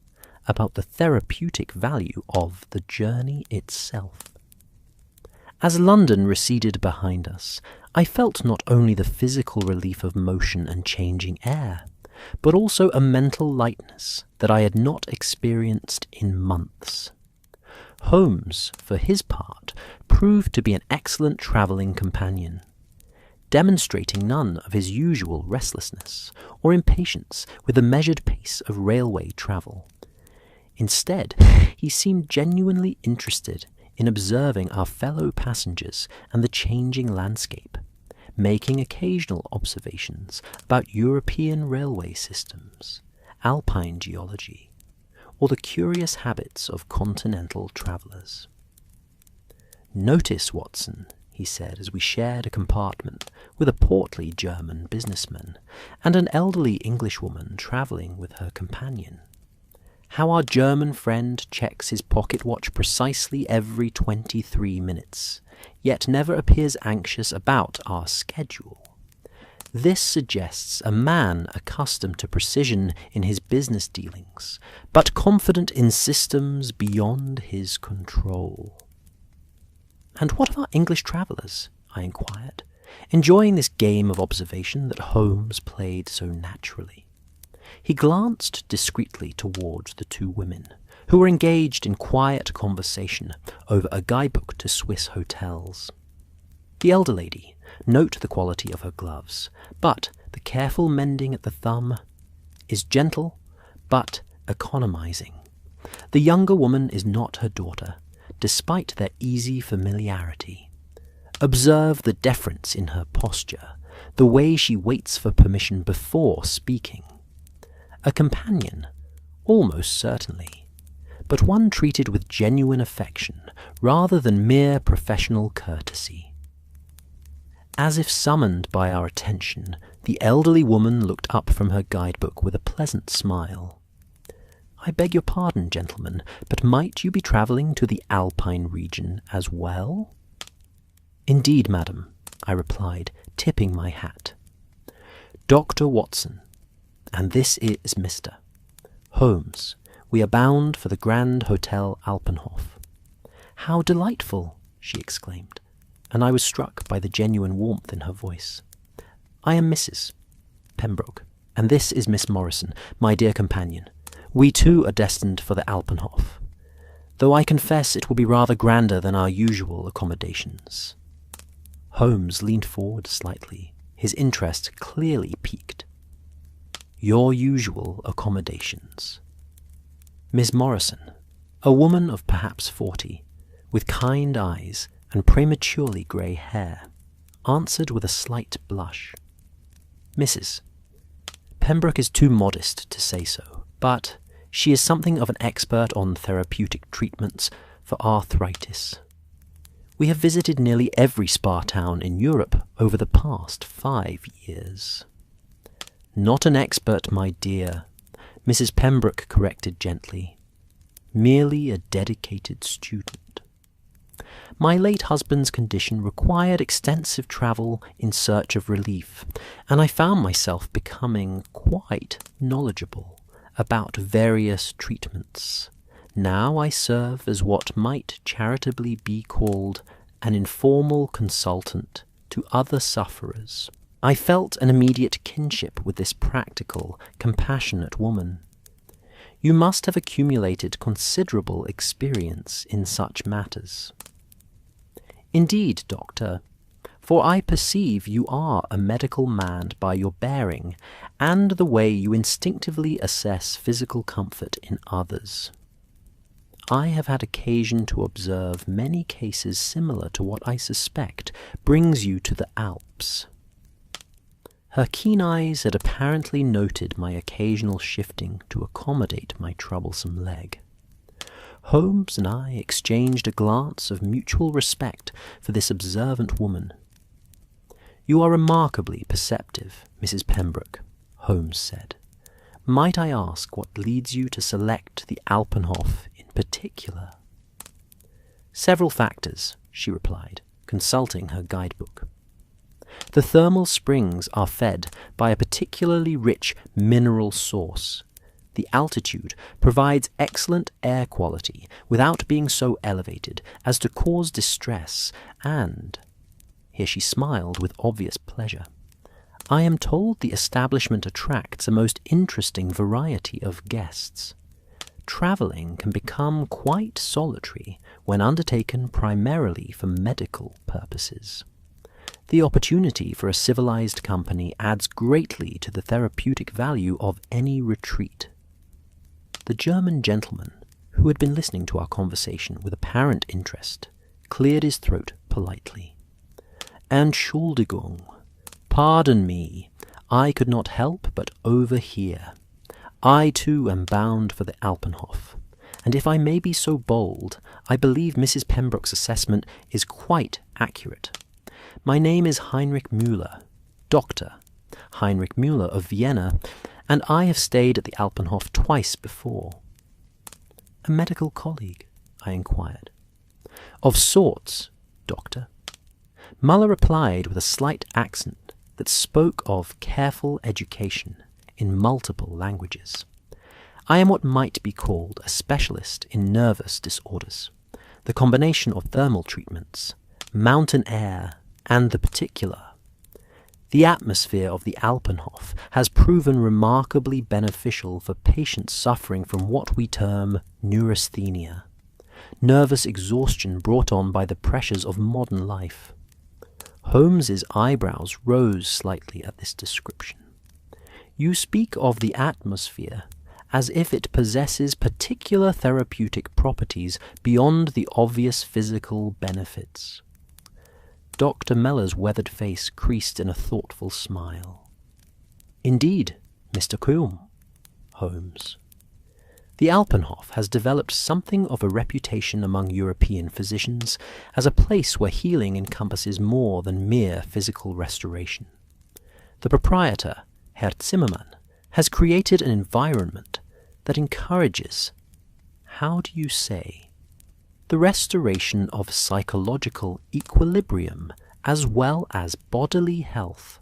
about the therapeutic value of the journey itself. As London receded behind us, I felt not only the physical relief of motion and changing air, but also a mental lightness that I had not experienced in months. Holmes, for his part, proved to be an excellent travelling companion, demonstrating none of his usual restlessness or impatience with the measured pace of railway travel. Instead, he seemed genuinely interested in observing our fellow passengers and the changing landscape, making occasional observations about European railway systems, Alpine geology, or the curious habits of continental travellers. "Notice, Watson," he said as we shared a compartment with a portly German businessman and an elderly Englishwoman travelling with her companion, "how our German friend checks his pocket watch precisely every 23 minutes, yet never appears anxious about our schedule. This suggests a man accustomed to precision in his business dealings, but confident in systems beyond his control." "And what of our English travellers?" I inquired, enjoying this game of observation that Holmes played so naturally. He glanced discreetly towards the two women, who were engaged in quiet conversation over a guidebook to Swiss hotels. The elder lady, note the quality of her gloves, but the careful mending at the thumb, is gentle but economizing. The younger woman is not her daughter, despite their easy familiarity. Observe the deference in her posture, the way she waits for permission before speaking. A companion, almost certainly, but one treated with genuine affection rather than mere professional courtesy. As if summoned by our attention, the elderly woman looked up from her guidebook with a pleasant smile. I beg your pardon, gentlemen, but might you be travelling to the Alpine region as well? Indeed, madam, I replied, tipping my hat. Dr. Watson, and this is Mr. Holmes. We are bound for the Grand Hotel Alpenhof. How delightful, she exclaimed, and I was struck by the genuine warmth in her voice. I am Mrs. Pembroke, and this is Miss Morrison, my dear companion. We too are destined for the Alpenhof, though I confess it will be rather grander than our usual accommodations. Holmes leaned forward slightly, his interest clearly piqued. Your usual accommodations. Miss Morrison, a woman of perhaps 40, with kind eyes and prematurely grey hair, answered with a slight blush. Mrs. Pembroke is too modest to say so, but she is something of an expert on therapeutic treatments for arthritis. We have visited nearly every spa town in Europe over the past 5 years. Not an expert, my dear, Mrs. Pembroke corrected gently. Merely a dedicated student. My late husband's condition required extensive travel in search of relief, and I found myself becoming quite knowledgeable about various treatments. Now I serve as what might charitably be called an informal consultant to other sufferers. I felt an immediate kinship with this practical, compassionate woman. You must have accumulated considerable experience in such matters. Indeed, doctor, for I perceive you are a medical man by your bearing and the way you instinctively assess physical comfort in others. I have had occasion to observe many cases similar to what I suspect brings you to the Alps. Her keen eyes had apparently noted my occasional shifting to accommodate my troublesome leg. Holmes and I exchanged a glance of mutual respect for this observant woman. You are remarkably perceptive, Mrs. Pembroke, Holmes said. Might I ask what leads you to select the Alpenhof in particular? Several factors, she replied, consulting her guidebook. The thermal springs are fed by a particularly rich mineral source. The altitude provides excellent air quality without being so elevated as to cause distress, and, here she smiled with obvious pleasure, I am told the establishment attracts a most interesting variety of guests. Travelling can become quite solitary when undertaken primarily for medical purposes. The opportunity for a civilized company adds greatly to the therapeutic value of any retreat. The German gentleman, who had been listening to our conversation with apparent interest, cleared his throat politely. Entschuldigung, pardon me, I could not help but overhear. I too am bound for the Alpenhof, and if I may be so bold, I believe Mrs. Pembroke's assessment is quite accurate. My name is Heinrich Müller, Dr. Heinrich Müller of Vienna, and I have stayed at the Alpenhof twice before. A medical colleague? I inquired. Of sorts, doctor. Müller replied with a slight accent that spoke of careful education in multiple languages. I am what might be called a specialist in nervous disorders. The combination of thermal treatments, mountain air, and the particular. The atmosphere of the Alpenhof has proven remarkably beneficial for patients suffering from what we term neurasthenia, nervous exhaustion brought on by the pressures of modern life. Holmes's eyebrows rose slightly at this description. You speak of the atmosphere as if it possesses particular therapeutic properties beyond the obvious physical benefits. Dr. Mellor's weathered face creased in a thoughtful smile. Indeed, Mr. Kulm, Holmes. The Alpenhof has developed something of a reputation among European physicians as a place where healing encompasses more than mere physical restoration. The proprietor, Herr Zimmermann, has created an environment that encourages, how do you say, the restoration of psychological equilibrium as well as bodily health.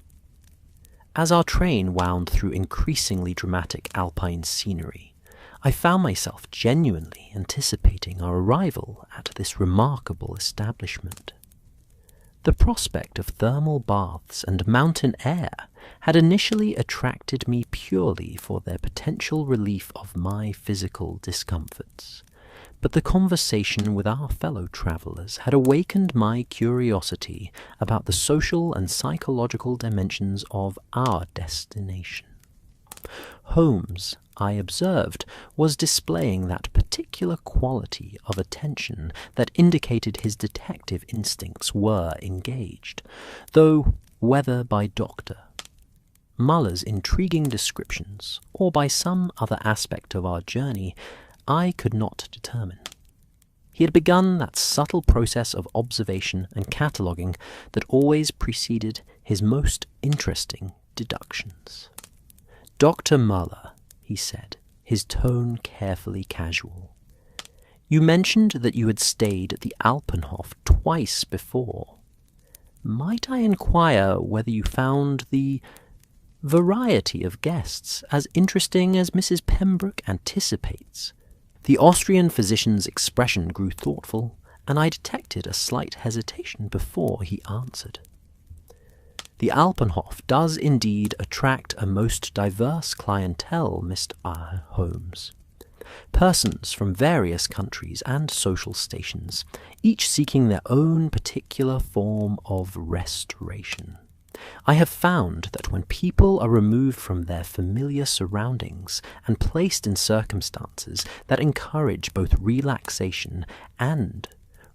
As our train wound through increasingly dramatic Alpine scenery, I found myself genuinely anticipating our arrival at this remarkable establishment. The prospect of thermal baths and mountain air had initially attracted me purely for their potential relief of my physical discomforts, but the conversation with our fellow travellers had awakened my curiosity about the social and psychological dimensions of our destination. Holmes, I observed, was displaying that particular quality of attention that indicated his detective instincts were engaged, though whether by Dr. Muller's intriguing descriptions or by some other aspect of our journey, I could not determine. He had begun that subtle process of observation and cataloguing that always preceded his most interesting deductions. Dr. Muller, he said, his tone carefully casual. You mentioned that you had stayed at the Alpenhof twice before. Might I inquire whether you found the variety of guests as interesting as Mrs. Pembroke anticipates? The Austrian physician's expression grew thoughtful, and I detected a slight hesitation before he answered. The Alpenhof does indeed attract a most diverse clientele, Mr. Holmes. Persons from various countries and social stations, each seeking their own particular form of restoration. I have found that when people are removed from their familiar surroundings and placed in circumstances that encourage both relaxation and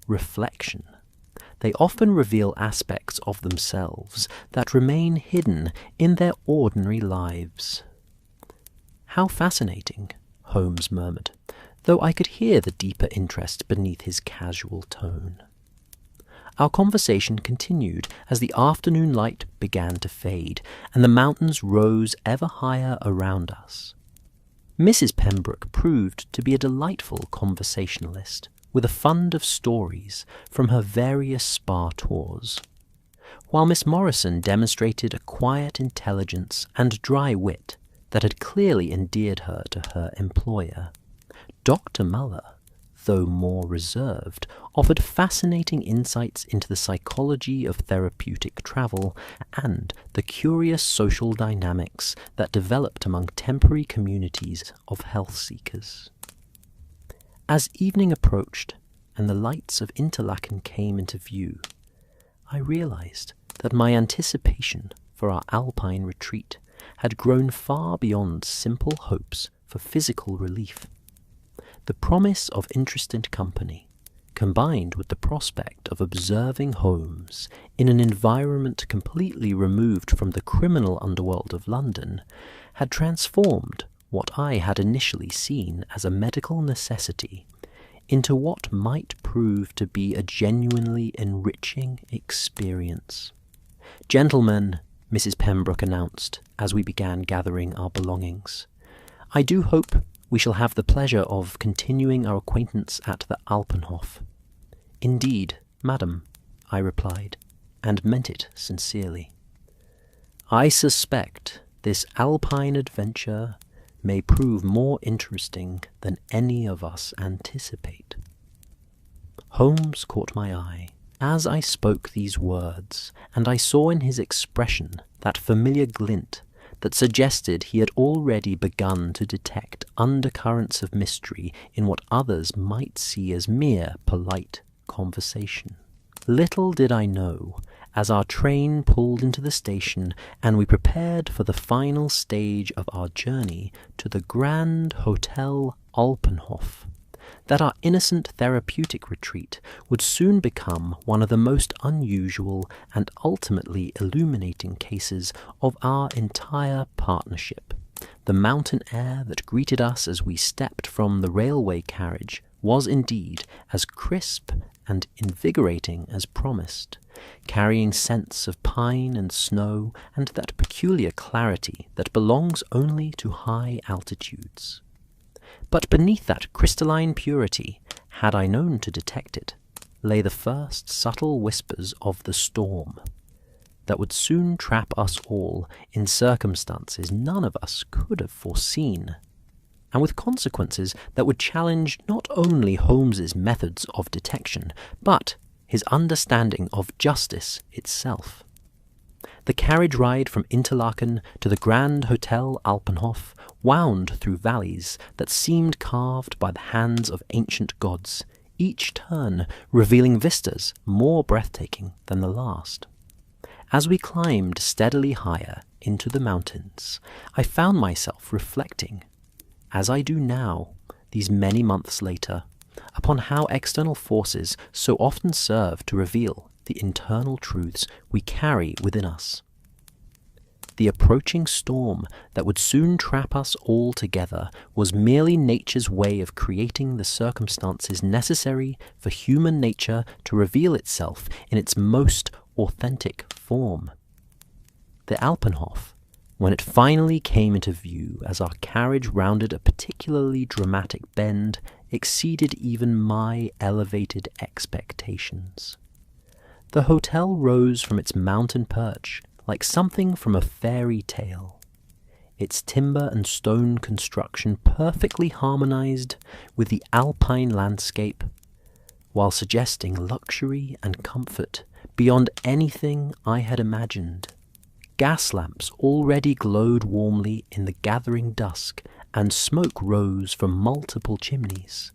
reflection, they often reveal aspects of themselves that remain hidden in their ordinary lives. How fascinating, Holmes murmured, though I could hear the deeper interest beneath his casual tone. Our conversation continued as the afternoon light began to fade, and the mountains rose ever higher around us. Mrs. Pembroke proved to be a delightful conversationalist, with a fund of stories from her various spa tours, while Miss Morrison demonstrated a quiet intelligence and dry wit that had clearly endeared her to her employer. Dr. Muller, though more reserved, offered fascinating insights into the psychology of therapeutic travel and the curious social dynamics that developed among temporary communities of health seekers. As evening approached and the lights of Interlaken came into view, I realized that my anticipation for our Alpine retreat had grown far beyond simple hopes for physical relief. The promise of interested company, combined with the prospect of observing Holmes in an environment completely removed from the criminal underworld of London, had transformed what I had initially seen as a medical necessity into what might prove to be a genuinely enriching experience. Gentlemen, Mrs. Pembroke announced as we began gathering our belongings, I do hope we shall have the pleasure of continuing our acquaintance at the Alpenhof. Indeed, madam, I replied, and meant it sincerely. I suspect this Alpine adventure may prove more interesting than any of us anticipate. Holmes caught my eye as I spoke these words, and I saw in his expression that familiar glint that suggested he had already begun to detect undercurrents of mystery in what others might see as mere polite conversation. Little did I know, as our train pulled into the station and we prepared for the final stage of our journey to the Grand Hotel Alpenhof, that our innocent therapeutic retreat would soon become one of the most unusual and ultimately illuminating cases of our entire partnership. The mountain air that greeted us as we stepped from the railway carriage was indeed as crisp and invigorating as promised, carrying scents of pine and snow and that peculiar clarity that belongs only to high altitudes. But beneath that crystalline purity, had I known to detect it, lay the first subtle whispers of the storm that would soon trap us all in circumstances none of us could have foreseen, and with consequences that would challenge not only Holmes's methods of detection, but his understanding of justice itself. The carriage ride from Interlaken to the Grand Hotel Alpenhof wound through valleys that seemed carved by the hands of ancient gods, each turn revealing vistas more breathtaking than the last. As we climbed steadily higher into the mountains, I found myself reflecting, as I do now, these many months later, upon how external forces so often serve to reveal the internal truths we carry within us. The approaching storm that would soon trap us all together was merely nature's way of creating the circumstances necessary for human nature to reveal itself in its most authentic form. The Alpenhof, when it finally came into view as our carriage rounded a particularly dramatic bend, exceeded even my elevated expectations. The hotel rose from its mountain perch like something from a fairy tale, its timber and stone construction perfectly harmonized with the Alpine landscape, while suggesting luxury and comfort beyond anything I had imagined. Gas lamps already glowed warmly in the gathering dusk, and smoke rose from multiple chimneys,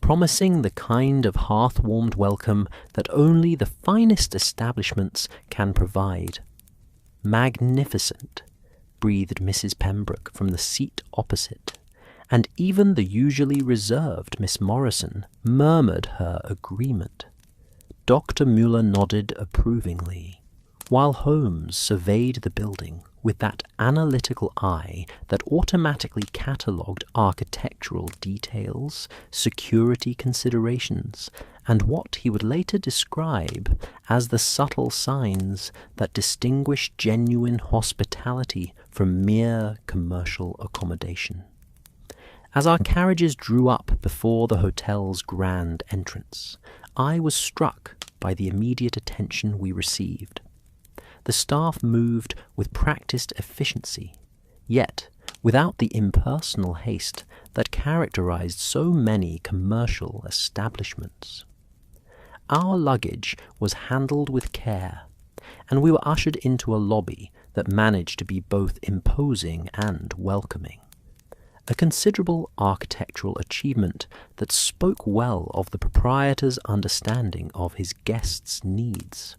promising the kind of hearth-warmed welcome that only the finest establishments can provide. "Magnificent," breathed Mrs. Pembroke from the seat opposite, and even the usually reserved Miss Morrison murmured her agreement. Dr. Müller nodded approvingly, while Holmes surveyed the building with that analytical eye that automatically catalogued architectural details, security considerations, and what he would later describe as the subtle signs that distinguish genuine hospitality from mere commercial accommodation. As our carriages drew up before the hotel's grand entrance, I was struck by the immediate attention we received. The staff moved with practiced efficiency, yet without the impersonal haste that characterized so many commercial establishments. Our luggage was handled with care, and we were ushered into a lobby that managed to be both imposing and welcoming, a considerable architectural achievement that spoke well of the proprietor's understanding of his guests' needs.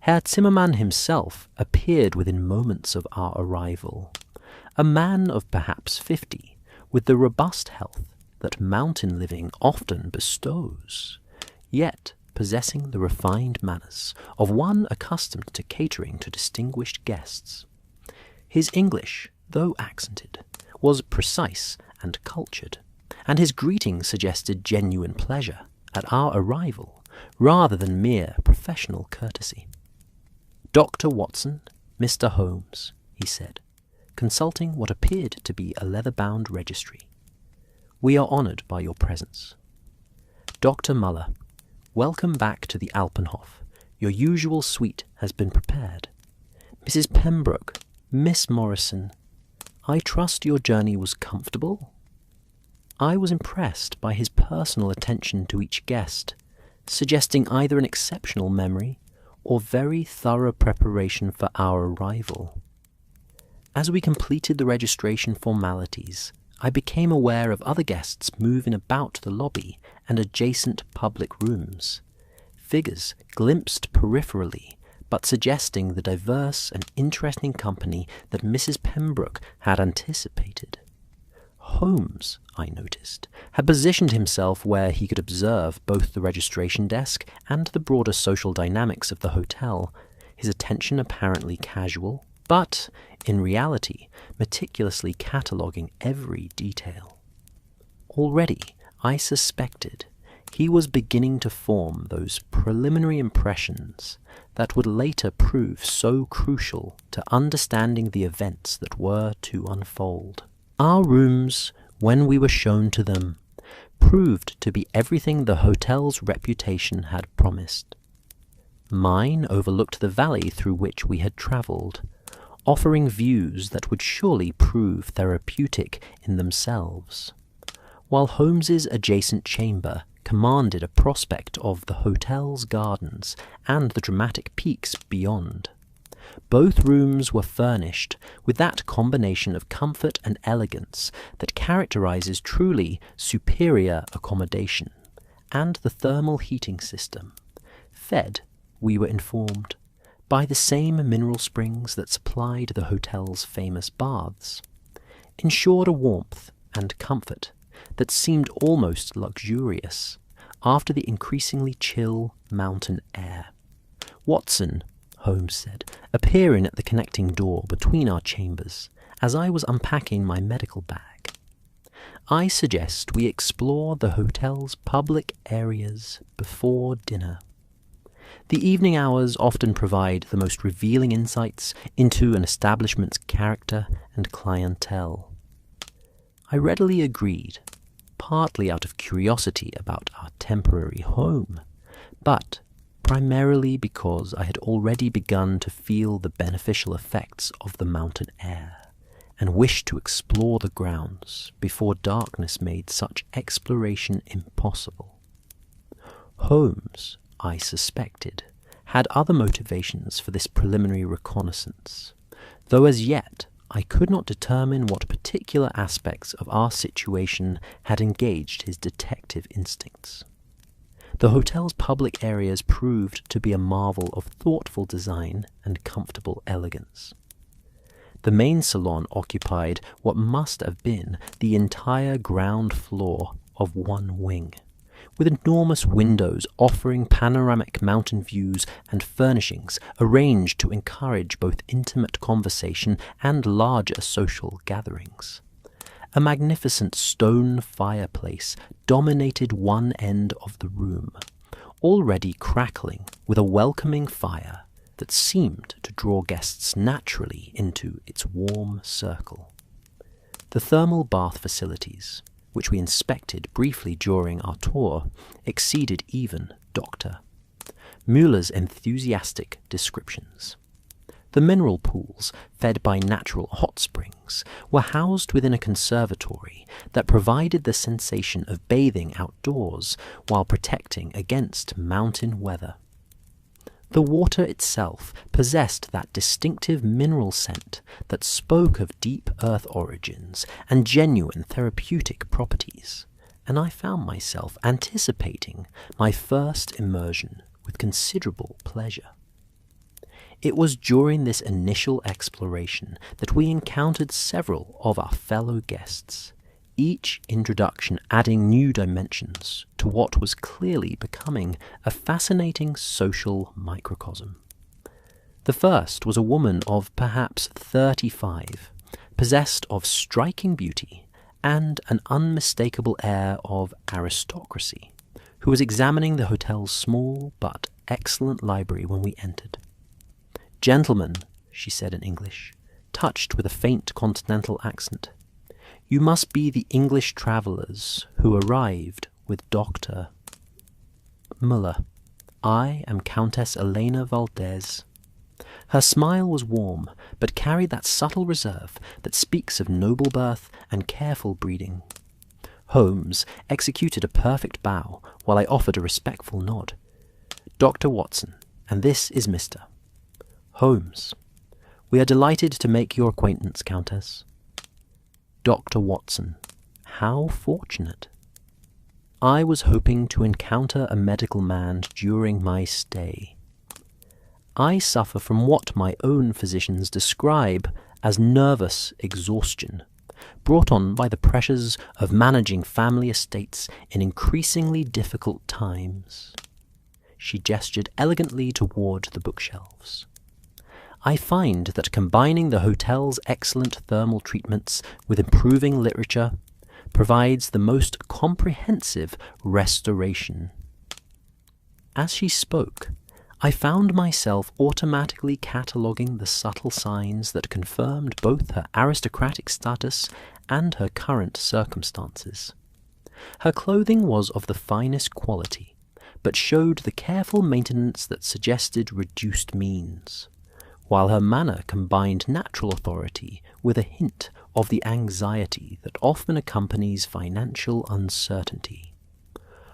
Herr Zimmermann himself appeared within moments of our arrival, a man of perhaps 50, with the robust health that mountain living often bestows, yet possessing the refined manners of one accustomed to catering to distinguished guests. His English, though accented, was precise and cultured, and his greeting suggested genuine pleasure at our arrival, rather than mere professional courtesy. "Dr. Watson, Mr. Holmes," he said, consulting what appeared to be a leather-bound registry. "We are honoured by your presence. Dr. Müller, welcome back to the Alpenhof. Your usual suite has been prepared. Mrs. Pembroke, Miss Morrison, I trust your journey was comfortable?" I was impressed by his personal attention to each guest, suggesting either an exceptional memory or very thorough preparation for our arrival. As we completed the registration formalities, I became aware of other guests moving about the lobby and adjacent public rooms, figures glimpsed peripherally, but suggesting the diverse and interesting company that Mrs. Pembroke had anticipated. Holmes, I noticed, had positioned himself where he could observe both the registration desk and the broader social dynamics of the hotel, his attention apparently casual, but, in reality, meticulously cataloguing every detail. Already, I suspected, he was beginning to form those preliminary impressions that would later prove so crucial to understanding the events that were to unfold. Our rooms when we were shown to them, proved to be everything the hotel's reputation had promised. Mine overlooked the valley through which we had travelled, offering views that would surely prove therapeutic in themselves, while Holmes's adjacent chamber commanded a prospect of the hotel's gardens and the dramatic peaks beyond. Both rooms were furnished with that combination of comfort and elegance that characterizes truly superior accommodation, and the thermal heating system, fed, we were informed, by the same mineral springs that supplied the hotel's famous baths, ensured a warmth and comfort that seemed almost luxurious after the increasingly chill mountain air. "Watson," Holmes said, appearing at the connecting door between our chambers as I was unpacking my medical bag, "I suggest we explore the hotel's public areas before dinner. The evening hours often provide the most revealing insights into an establishment's character and clientele." I readily agreed, partly out of curiosity about our temporary home, but primarily because I had already begun to feel the beneficial effects of the mountain air, and wished to explore the grounds before darkness made such exploration impossible. Holmes, I suspected, had other motivations for this preliminary reconnaissance, though as yet I could not determine what particular aspects of our situation had engaged his detective instincts. The hotel's public areas proved to be a marvel of thoughtful design and comfortable elegance. The main salon occupied what must have been the entire ground floor of one wing, with enormous windows offering panoramic mountain views and furnishings arranged to encourage both intimate conversation and larger social gatherings. A magnificent stone fireplace dominated one end of the room, already crackling with a welcoming fire that seemed to draw guests naturally into its warm circle. The thermal bath facilities, which we inspected briefly during our tour, exceeded even Dr. Müller's enthusiastic descriptions. The mineral pools, fed by natural hot springs, were housed within a conservatory that provided the sensation of bathing outdoors while protecting against mountain weather. The water itself possessed that distinctive mineral scent that spoke of deep earth origins and genuine therapeutic properties, and I found myself anticipating my first immersion with considerable pleasure. It was during this initial exploration that we encountered several of our fellow guests, each introduction adding new dimensions to what was clearly becoming a fascinating social microcosm. The first was a woman of perhaps 35, possessed of striking beauty and an unmistakable air of aristocracy, who was examining the hotel's small but excellent library when we entered. "Gentlemen," she said in English, touched with a faint continental accent, "you must be the English travellers who arrived with Dr. Müller. I am Countess Elena Valdez." Her smile was warm, but carried that subtle reserve that speaks of noble birth and careful breeding. Holmes executed a perfect bow, while I offered a respectful nod. "Dr. Watson, and this is Mr. Holmes. We are delighted to make your acquaintance, Countess." Dr. Watson. How fortunate. I was hoping to encounter a medical man during my stay. I suffer from what my own physicians describe as nervous exhaustion, brought on by the pressures of managing family estates in increasingly difficult times. She gestured elegantly toward the bookshelves. I find that combining the hotel's excellent thermal treatments with improving literature provides the most comprehensive restoration. As she spoke, I found myself automatically cataloguing the subtle signs that confirmed both her aristocratic status and her current circumstances. Her clothing was of the finest quality, but showed the careful maintenance that suggested reduced means, while her manner combined natural authority with a hint of the anxiety that often accompanies financial uncertainty.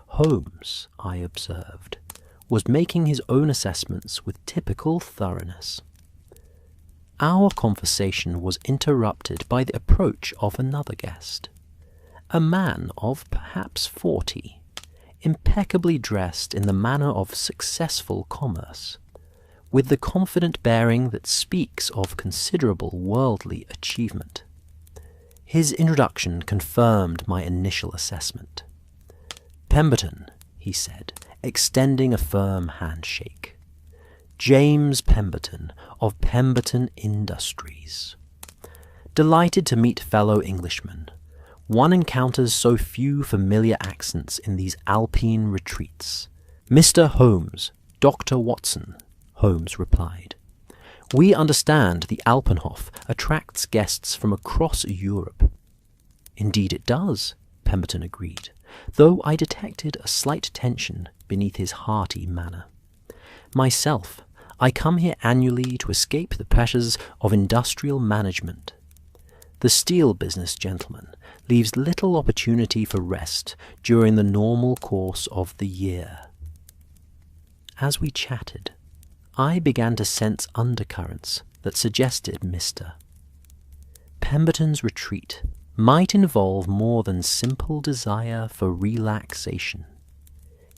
Holmes, I observed, was making his own assessments with typical thoroughness. Our conversation was interrupted by the approach of another guest, a man of perhaps 40, impeccably dressed in the manner of successful commerce, with the confident bearing that speaks of considerable worldly achievement. His introduction confirmed my initial assessment. "Pemberton," he said, extending a firm handshake. "James Pemberton of Pemberton Industries. Delighted to meet fellow Englishmen. One encounters so few familiar accents in these Alpine retreats. Mr. Holmes, Dr. Watson," Holmes replied. "We understand the Alpenhof attracts guests from across Europe." "Indeed it does," Pemberton agreed, though I detected a slight tension beneath his hearty manner. "Myself, I come here annually to escape the pressures of industrial management. The steel business, gentlemen, leaves little opportunity for rest during the normal course of the year." As we chatted, I began to sense undercurrents that suggested Mr. Pemberton's retreat might involve more than simple desire for relaxation.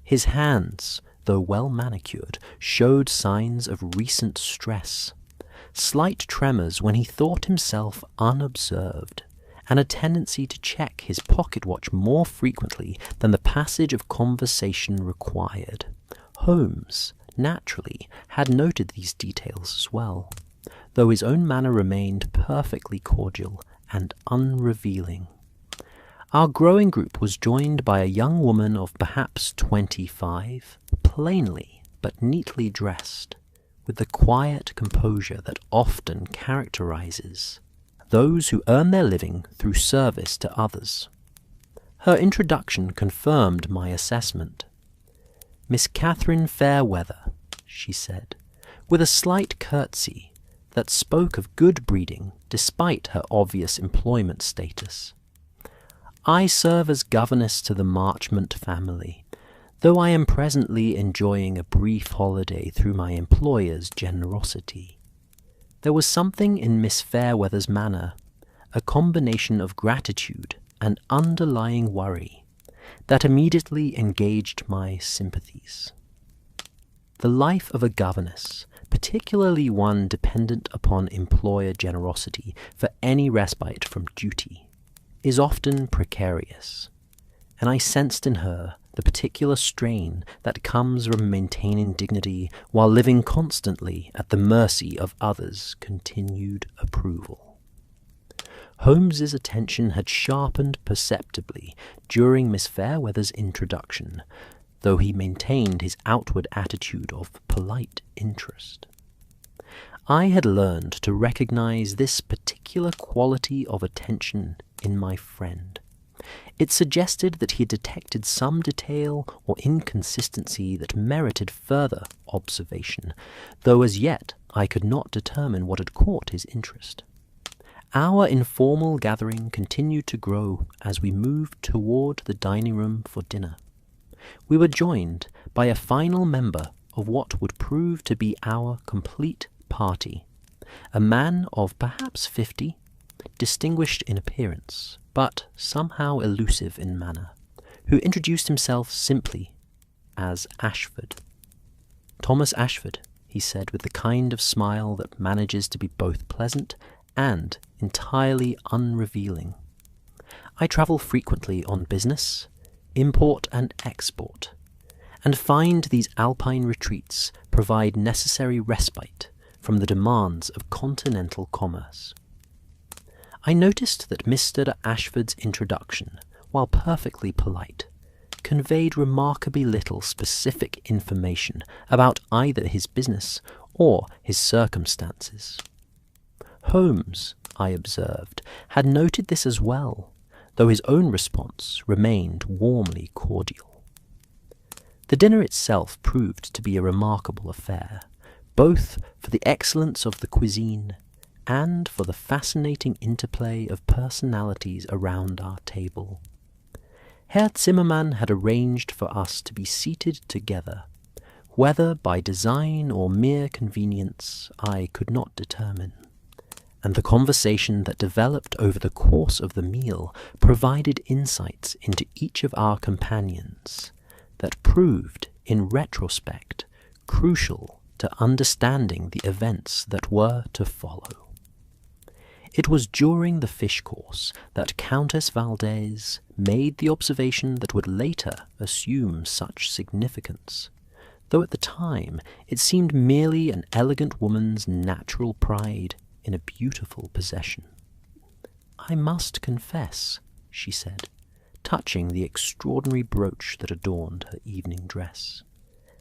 His hands, though well manicured, showed signs of recent stress, slight tremors when he thought himself unobserved, and a tendency to check his pocket watch more frequently than the passage of conversation required. Holmes, naturally, had noted these details as well, though his own manner remained perfectly cordial and unrevealing. Our growing group was joined by a young woman of perhaps 25, plainly but neatly dressed, with the quiet composure that often characterizes those who earn their living through service to others. Her introduction confirmed my assessment. "Miss Catherine Fairweather," she said, with a slight curtsy that spoke of good breeding despite her obvious employment status. "I serve as governess to the Marchmont family, though I am presently enjoying a brief holiday through my employer's generosity." There was something in Miss Fairweather's manner, a combination of gratitude and underlying worry, that immediately engaged my sympathies. The life of a governess, particularly one dependent upon employer generosity for any respite from duty, is often precarious, and I sensed in her the particular strain that comes from maintaining dignity while living constantly at the mercy of others' continued approval. Holmes's attention had sharpened perceptibly during Miss Fairweather's introduction, though he maintained his outward attitude of polite interest. I had learned to recognize this particular quality of attention in my friend. It suggested that he had detected some detail or inconsistency that merited further observation, though as yet I could not determine what had caught his interest. Our informal gathering continued to grow as we moved toward the dining room for dinner. We were joined by a final member of what would prove to be our complete party, a man of perhaps 50, distinguished in appearance, but somehow elusive in manner, who introduced himself simply as Ashford. "Thomas Ashford," he said with the kind of smile that manages to be both pleasant and entirely unrevealing. "I travel frequently on business, import and export, and find these Alpine retreats provide necessary respite from the demands of continental commerce." I noticed that Mr. Ashford's introduction, while perfectly polite, conveyed remarkably little specific information about either his business or his circumstances. Holmes, I observed, had noted this as well, though his own response remained warmly cordial. The dinner itself proved to be a remarkable affair, both for the excellence of the cuisine and for the fascinating interplay of personalities around our table. Herr Zimmermann had arranged for us to be seated together, whether by design or mere convenience I could not determine, and the conversation that developed over the course of the meal provided insights into each of our companions that proved, in retrospect, crucial to understanding the events that were to follow. It was during the fish course that Countess Valdez made the observation that would later assume such significance, though at the time it seemed merely an elegant woman's natural pride in a beautiful possession. "I must confess," she said, touching the extraordinary brooch that adorned her evening dress,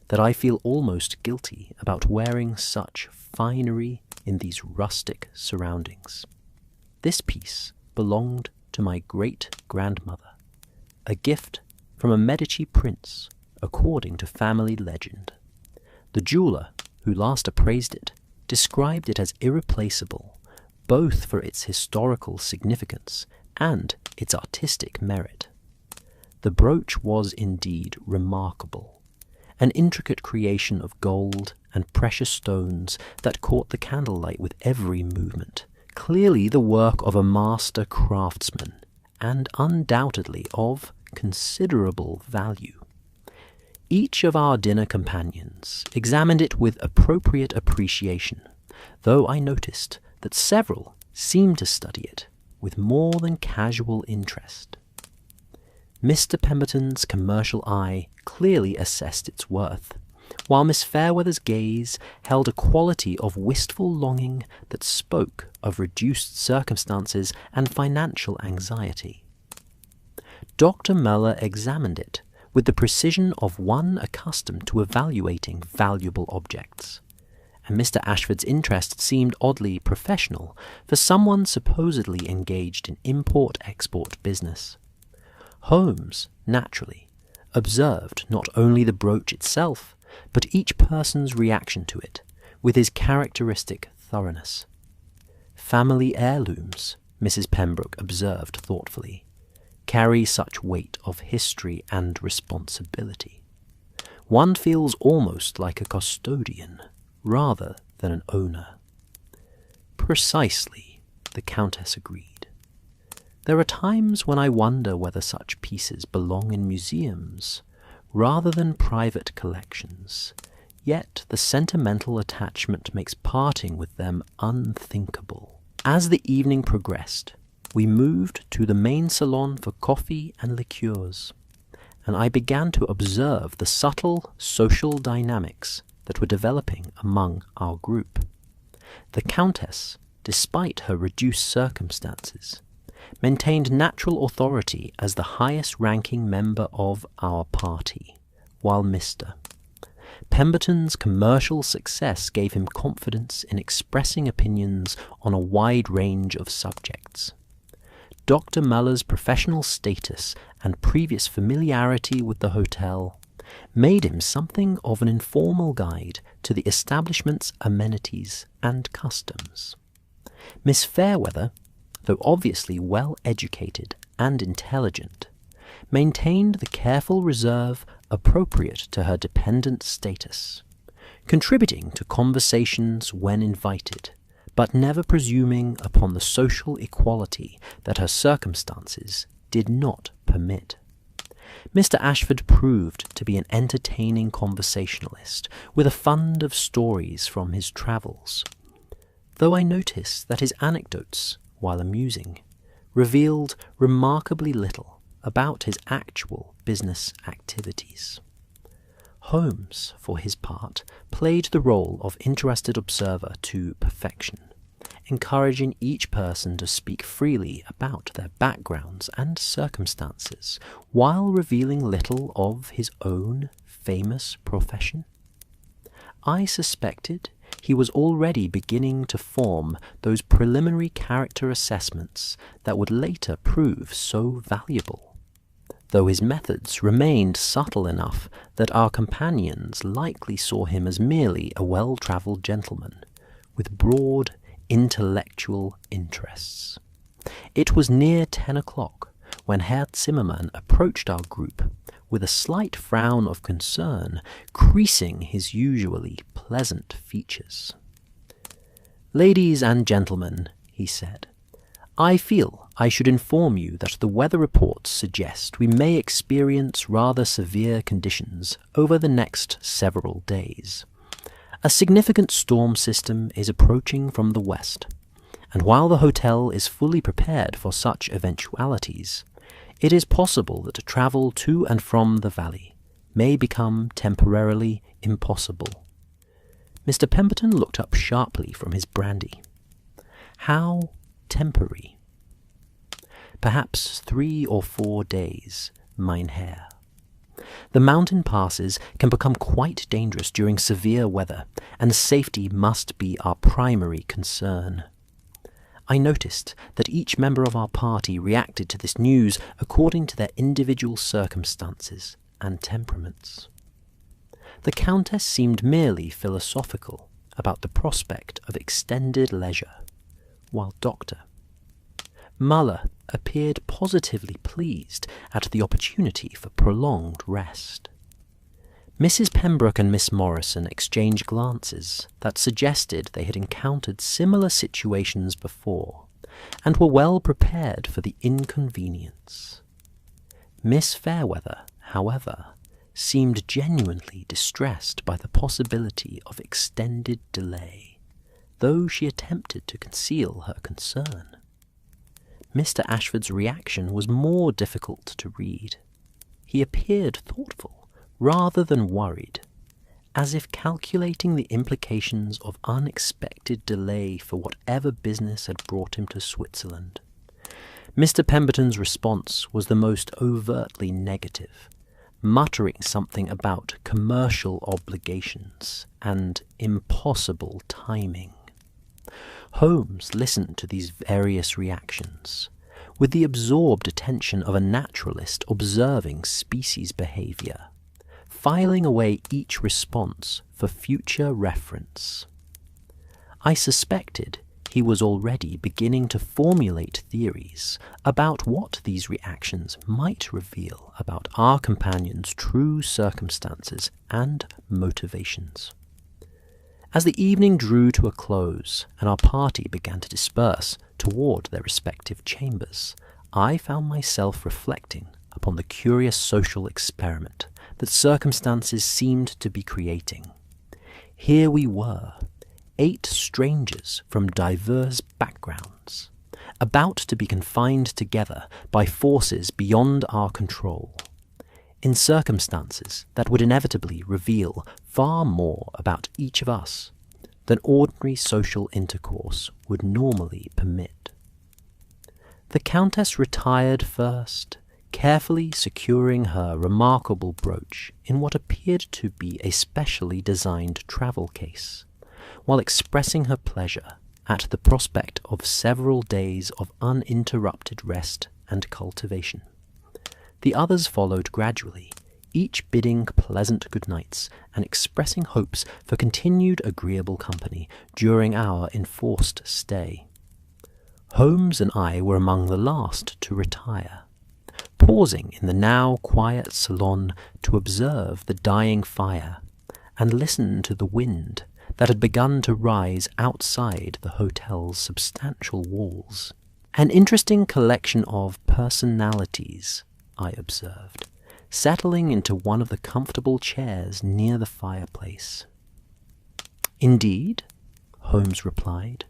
"that I feel almost guilty about wearing such finery in these rustic surroundings. This piece belonged to my great-grandmother, a gift from a Medici prince, according to family legend. The jeweller who last appraised it described it as irreplaceable, both for its historical significance and its artistic merit. The brooch was indeed remarkable, an intricate creation of gold and precious stones that caught the candlelight with every movement, clearly the work of a master craftsman, and undoubtedly of considerable value. Each of our dinner companions examined it with appropriate appreciation, though I noticed that several seemed to study it with more than casual interest. Mr. Pemberton's commercial eye clearly assessed its worth, while Miss Fairweather's gaze held a quality of wistful longing that spoke of reduced circumstances and financial anxiety. Dr. Muller examined it with the precision of one accustomed to evaluating valuable objects, and Mr. Ashford's interest seemed oddly professional for someone supposedly engaged in import-export business. Holmes, naturally, observed not only the brooch itself, but each person's reaction to it, with his characteristic thoroughness. "Family heirlooms," Mrs. Pembroke observed thoughtfully, "carry such weight of history and responsibility. One feels almost like a custodian, rather than an owner." "Precisely," the Countess agreed. "There are times when I wonder whether such pieces belong in museums, rather than private collections, yet the sentimental attachment makes parting with them unthinkable." As the evening progressed, we moved to the main salon for coffee and liqueurs, and I began to observe the subtle social dynamics that were developing among our group. The Countess, despite her reduced circumstances, maintained natural authority as the highest-ranking member of our party, while Mr. Pemberton's commercial success gave him confidence in expressing opinions on a wide range of subjects. Dr. Muller's professional status and previous familiarity with the hotel made him something of an informal guide to the establishment's amenities and customs. Miss Fairweather, though obviously well-educated and intelligent, maintained the careful reserve appropriate to her dependent status, contributing to conversations when invited, but never presuming upon the social equality that her circumstances did not permit. Mr. Ashford proved to be an entertaining conversationalist with a fund of stories from his travels, though I noticed that his anecdotes, while amusing, revealed remarkably little about his actual business activities. Holmes, for his part, played the role of interested observer to perfection, encouraging each person to speak freely about their backgrounds and circumstances, while revealing little of his own famous profession? I suspected he was already beginning to form those preliminary character assessments that would later prove so valuable, though his methods remained subtle enough that our companions likely saw him as merely a well-travelled gentleman with broad intellectual interests. It was near 10 o'clock when Herr Zimmermann approached our group with a slight frown of concern creasing his usually pleasant features. "Ladies and gentlemen," he said, "I feel I should inform you that the weather reports suggest we may experience rather severe conditions over the next several days. A significant storm system is approaching from the west, and while the hotel is fully prepared for such eventualities, it is possible that travel to and from the valley may become temporarily impossible." Mr. Pemberton looked up sharply from his brandy. "How temporary?" "Perhaps 3 or 4 days, mein Herr. The mountain passes can become quite dangerous during severe weather, and safety must be our primary concern." I noticed that each member of our party reacted to this news according to their individual circumstances and temperaments. The Countess seemed merely philosophical about the prospect of extended leisure, while Dr. Muller appeared positively pleased at the opportunity for prolonged rest. Mrs. Pembroke and Miss Morrison exchanged glances that suggested they had encountered similar situations before, and were well prepared for the inconvenience. Miss Fairweather, however, seemed genuinely distressed by the possibility of extended delay, though she attempted to conceal her concern. Mr. Ashford's reaction was more difficult to read. He appeared thoughtful rather than worried, as if calculating the implications of unexpected delay for whatever business had brought him to Switzerland. Mr. Pemberton's response was the most overtly negative, muttering something about commercial obligations and impossible timing. Holmes listened to these various reactions with the absorbed attention of a naturalist observing species behaviour, filing away each response for future reference. I suspected he was already beginning to formulate theories about what these reactions might reveal about our companion's true circumstances and motivations. As the evening drew to a close and our party began to disperse toward their respective chambers, I found myself reflecting upon the curious social experiment that circumstances seemed to be creating. Here we were, 8 strangers from diverse backgrounds, about to be confined together by forces beyond our control, in circumstances that would inevitably reveal far more about each of us than ordinary social intercourse would normally permit. The Countess retired first, carefully securing her remarkable brooch in what appeared to be a specially designed travel case, while expressing her pleasure at the prospect of several days of uninterrupted rest and cultivation. The others followed gradually, each bidding pleasant good nights and expressing hopes for continued agreeable company during our enforced stay. Holmes and I were among the last to retire, pausing in the now quiet salon to observe the dying fire and listen to the wind that had begun to rise outside the hotel's substantial walls. An interesting collection of personalities, I observed, settling into one of the comfortable chairs near the fireplace. "Indeed," Holmes replied,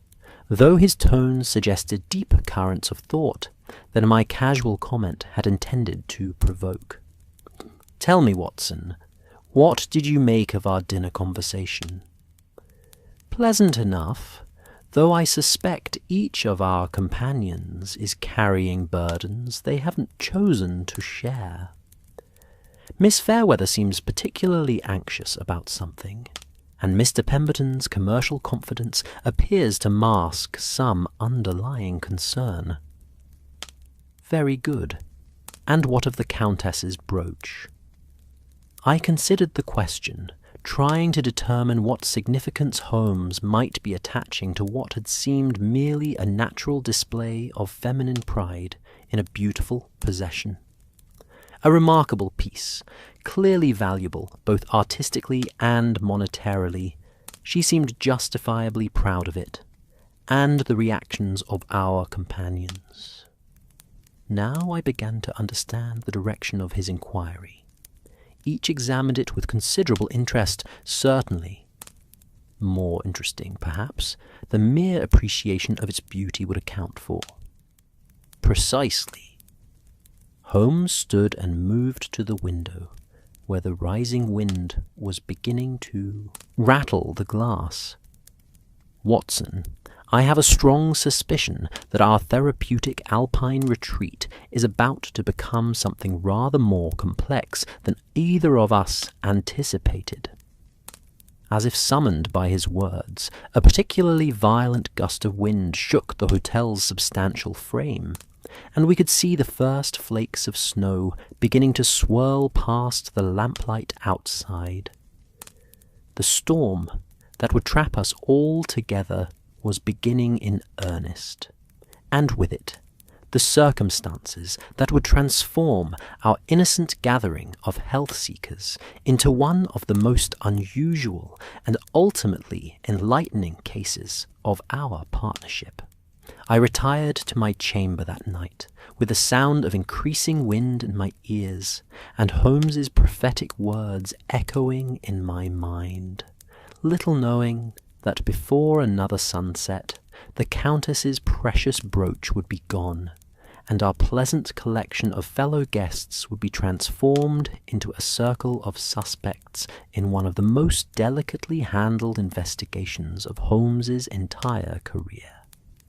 though his tone suggested deeper currents of thought than my casual comment had intended to provoke. "Tell me, Watson, what did you make of our dinner conversation?" "Pleasant enough, though I suspect each of our companions is carrying burdens they haven't chosen to share. Miss Fairweather seems particularly anxious about something, and Mr. Pemberton's commercial confidence appears to mask some underlying concern. Very good. And what of the Countess's brooch? I considered the question, trying to determine what significance Holmes might be attaching to what had seemed merely a natural display of feminine pride in a beautiful possession. A remarkable piece, clearly valuable both artistically and monetarily. She seemed justifiably proud of it, and the reactions of our companions. Now I began to understand the direction of his inquiry. Each examined it with considerable interest, certainly. More interesting, perhaps, the mere appreciation of its beauty would account for. Precisely. Holmes stood and moved to the window, where the rising wind was beginning to rattle the glass. Watson, I have a strong suspicion that our therapeutic Alpine retreat is about to become something rather more complex than either of us anticipated. As if summoned by his words, a particularly violent gust of wind shook the hotel's substantial frame, and we could see the first flakes of snow beginning to swirl past the lamplight outside. The storm that would trap us all together was beginning in earnest, and with it, the circumstances that would transform our innocent gathering of health-seekers into one of the most unusual and ultimately enlightening cases of our partnership. I retired to my chamber that night, with the sound of increasing wind in my ears, and Holmes's prophetic words echoing in my mind, little knowing that before another sunset, the Countess's precious brooch would be gone, and our pleasant collection of fellow guests would be transformed into a circle of suspects in one of the most delicately handled investigations of Holmes's entire career.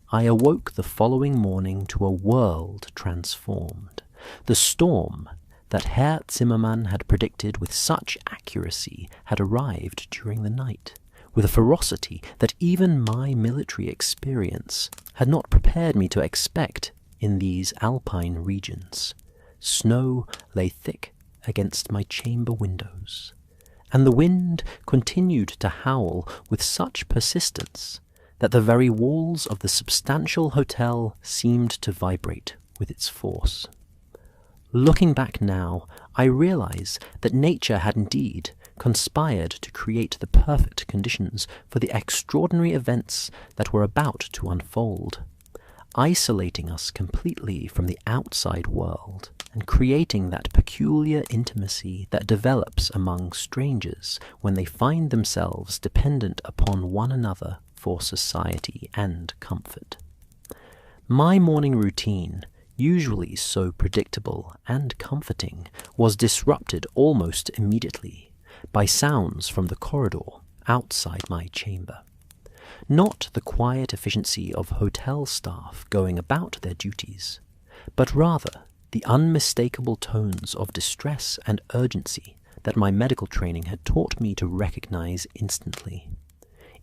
I awoke the following morning to a world transformed. The storm that Herr Zimmermann had predicted with such accuracy had arrived during the night, with a ferocity that even my military experience had not prepared me to expect in these Alpine regions. Snow lay thick against my chamber windows, and the wind continued to howl with such persistence that the very walls of the substantial hotel seemed to vibrate with its force. Looking back now, I realize that nature had indeed conspired to create the perfect conditions for the extraordinary events that were about to unfold, isolating us completely from the outside world and creating that peculiar intimacy that develops among strangers when they find themselves dependent upon one another for society and comfort. My morning routine, usually so predictable and comforting, was disrupted almost immediately by sounds from the corridor outside my chamber. Not the quiet efficiency of hotel staff going about their duties, but rather the unmistakable tones of distress and urgency that my medical training had taught me to recognize instantly.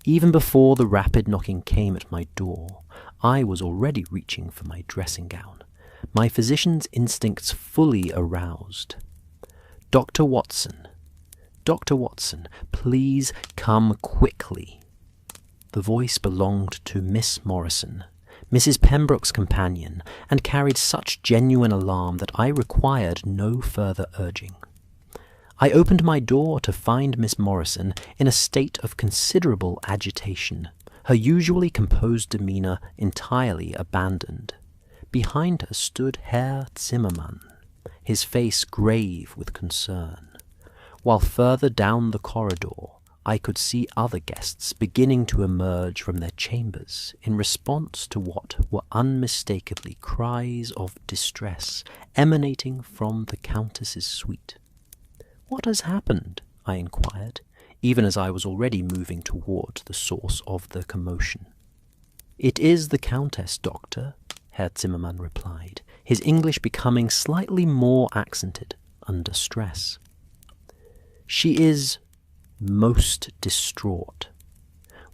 Even before the rapid knocking came at my door, I was already reaching for my dressing gown, my physician's instincts fully aroused. Dr. Watson, please come quickly." The voice belonged to Miss Morrison, Mrs. Pembroke's companion, and carried such genuine alarm that I required no further urging. I opened my door to find Miss Morrison in a state of considerable agitation, her usually composed demeanour entirely abandoned. Behind her stood Herr Zimmermann, his face grave with concern, while further down the corridor I could see other guests beginning to emerge from their chambers in response to what were unmistakably cries of distress emanating from the Countess's suite. "What has happened?" I inquired, even as I was already moving toward the source of the commotion. "It is the Countess, Doctor," Herr Zimmermann replied, his English becoming slightly more accented under stress. "She is most distraught.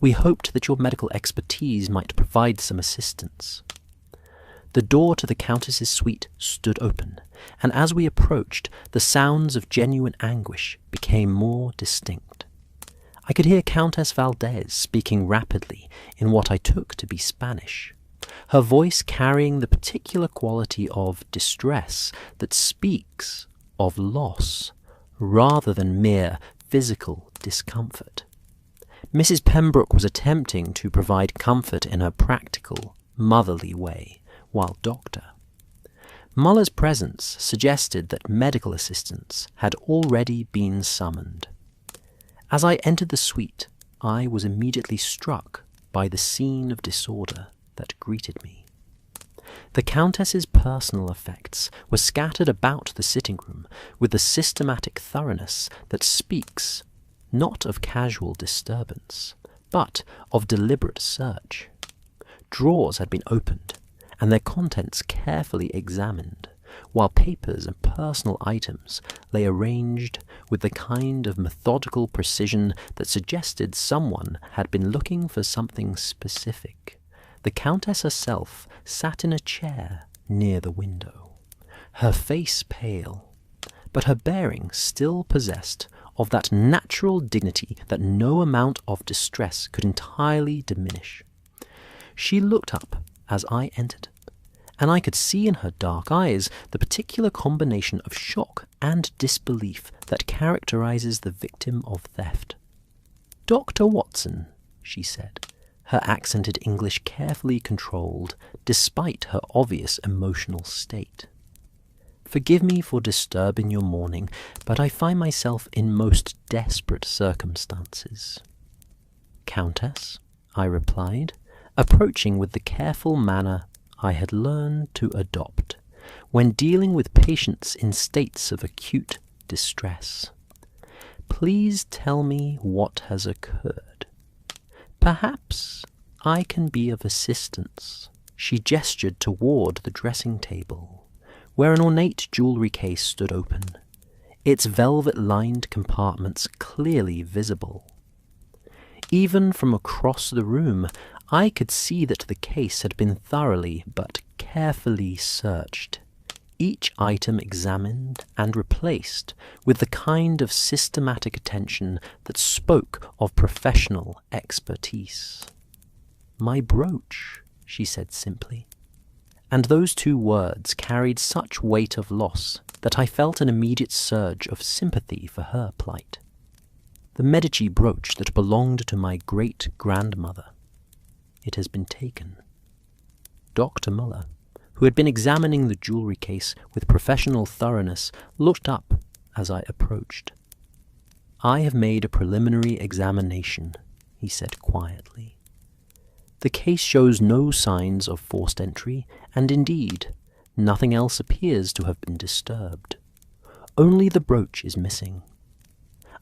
We hoped that your medical expertise might provide some assistance." The door to the Countess's suite stood open, and as we approached, the sounds of genuine anguish became more distinct. I could hear Countess Valdez speaking rapidly in what I took to be Spanish, her voice carrying the particular quality of distress that speaks of loss rather than mere physical discomfort. Mrs. Pembroke was attempting to provide comfort in her practical, motherly way, while Dr. Muller's presence suggested that medical assistance had already been summoned. As I entered the suite, I was immediately struck by the scene of disorder that greeted me. The Countess's personal effects were scattered about the sitting room with the systematic thoroughness that speaks not of casual disturbance, but of deliberate search. Drawers had been opened, and their contents carefully examined, while papers and personal items lay arranged with the kind of methodical precision that suggested someone had been looking for something specific. The Countess herself sat in a chair near the window, her face pale, but her bearing still possessed of that natural dignity that no amount of distress could entirely diminish. She looked up as I entered, and I could see in her dark eyes the particular combination of shock and disbelief that characterizes the victim of theft. "Dr. Watson," she said, her accented English carefully controlled despite her obvious emotional state. "Forgive me for disturbing your morning, but I find myself in most desperate circumstances." "Countess," I replied, approaching with the careful manner I had learned to adopt when dealing with patients in states of acute distress. "Please tell me what has occurred. Perhaps I can be of assistance." She gestured toward the dressing table, where an ornate jewellery case stood open, its velvet-lined compartments clearly visible. Even from across the room, I could see that the case had been thoroughly but carefully searched, each item examined and replaced with the kind of systematic attention that spoke of professional expertise. "My brooch," she said simply, and those two words carried such weight of loss that I felt an immediate surge of sympathy for her plight. "The Medici brooch that belonged to my great-grandmother. It has been taken." Dr. Muller, who had been examining the jewellery case with professional thoroughness, looked up as I approached. "I have made a preliminary examination," he said quietly. "The case shows no signs of forced entry, and indeed, nothing else appears to have been disturbed. Only the brooch is missing.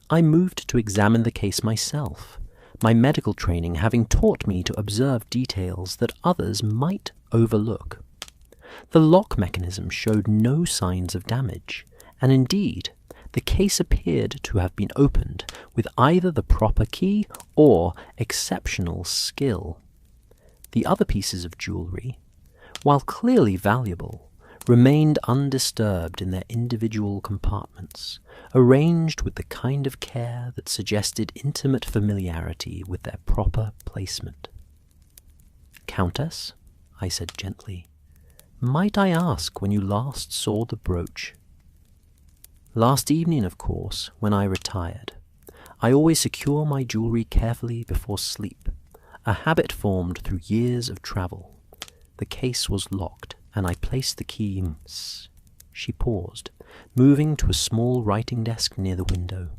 I moved to examine the case myself, my medical training having taught me to observe details that others might overlook. The lock mechanism showed no signs of damage, and indeed, the case appeared to have been opened with either the proper key or exceptional skill. The other pieces of jewellery, while clearly valuable, remained undisturbed in their individual compartments, arranged with the kind of care that suggested intimate familiarity with their proper placement. "Countess," I said gently, "might I ask when you last saw the brooch?" "Last evening, of course, when I retired. I always secure my jewellery carefully before sleep, a habit formed through years of travel. The case was locked, and I placed the key in..." She paused, moving to a small writing desk near the window.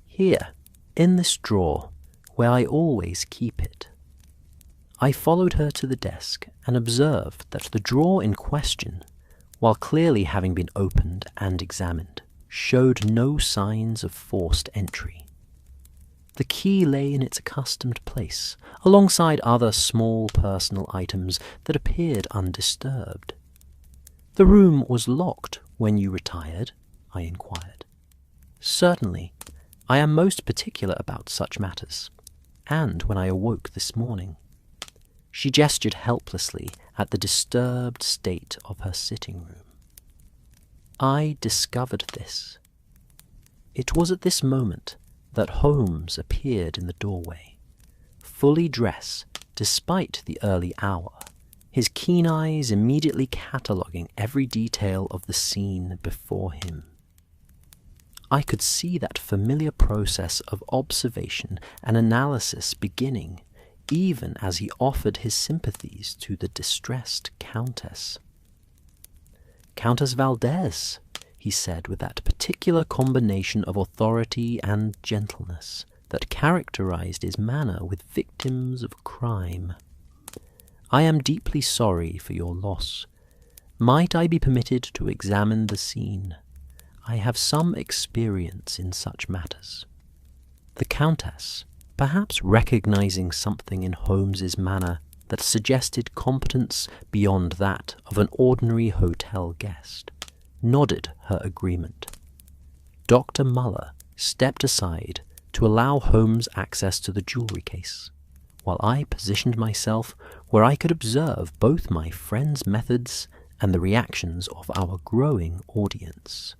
"Here, in this drawer, where I always keep it." I followed her to the desk and observed that the drawer in question, while clearly having been opened and examined, showed no signs of forced entry. The key lay in its accustomed place, alongside other small personal items that appeared undisturbed. "The room was locked when you retired?" I inquired. "Certainly. I am most particular about such matters, and when I awoke this morning." She gestured helplessly at the disturbed state of her sitting room. "I discovered this." It was at this moment that Holmes appeared in the doorway, fully dressed despite the early hour, his keen eyes immediately cataloguing every detail of the scene before him. I could see that familiar process of observation and analysis beginning even as he offered his sympathies to the distressed Countess. "Countess Valdez," he said with that particular combination of authority and gentleness that characterized his manner with victims of crime. "I am deeply sorry for your loss. Might I be permitted to examine the scene? I have some experience in such matters." The Countess, perhaps recognizing something in Holmes's manner that suggested competence beyond that of an ordinary hotel guest, nodded her agreement. Dr. Muller stepped aside to allow Holmes access to the jewelry case, while I positioned myself where I could observe both my friend's methods and the reactions of our growing audience.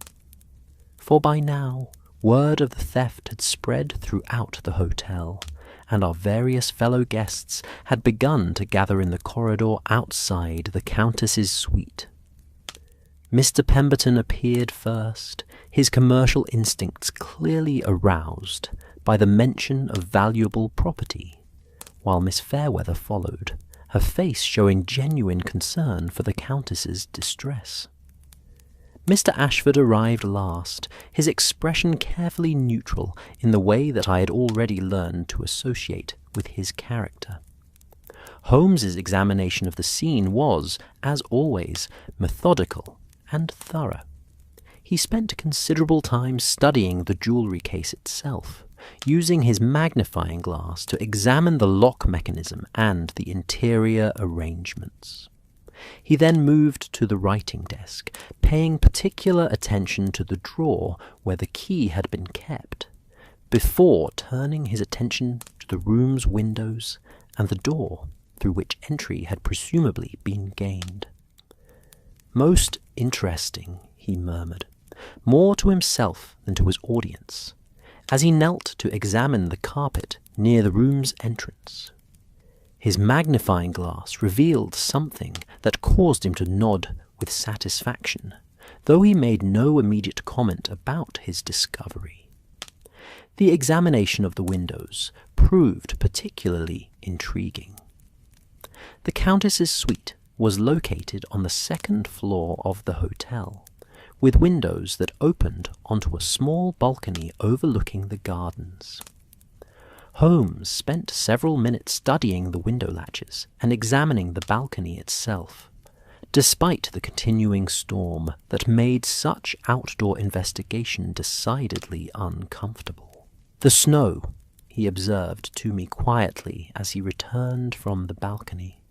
For by now, word of the theft had spread throughout the hotel, and our various fellow guests had begun to gather in the corridor outside the Countess's suite. Mr. Pemberton appeared first, his commercial instincts clearly aroused by the mention of valuable property, while Miss Fairweather followed, her face showing genuine concern for the Countess's distress. Mr. Ashford arrived last, his expression carefully neutral in the way that I had already learned to associate with his character. Holmes's examination of the scene was, as always, methodical and thorough. He spent considerable time studying the jewellery case itself, using his magnifying glass to examine the lock mechanism and the interior arrangements. He then moved to the writing desk, paying particular attention to the drawer where the key had been kept, before turning his attention to the room's windows and the door through which entry had presumably been gained. "Most interesting," he murmured, more to himself than to his audience, as he knelt to examine the carpet near the room's entrance. His magnifying glass revealed something that caused him to nod with satisfaction, though he made no immediate comment about his discovery. The examination of the windows proved particularly intriguing. The Countess's suite was located on the second floor of the hotel, with windows that opened onto a small balcony overlooking the gardens. Holmes spent several minutes studying the window latches and examining the balcony itself, despite the continuing storm that made such outdoor investigation decidedly uncomfortable. "The snow," he observed to me quietly as he returned from the balcony,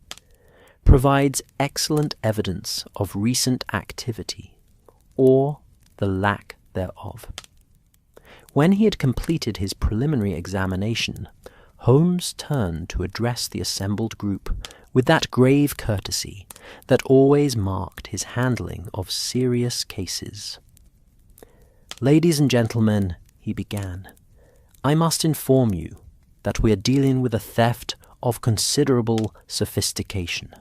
"provides excellent evidence of recent activity, or the lack thereof." When he had completed his preliminary examination, Holmes turned to address the assembled group with that grave courtesy that always marked his handling of serious cases. "Ladies and gentlemen," he began, "I must inform you that we are dealing with a theft of considerable sophistication."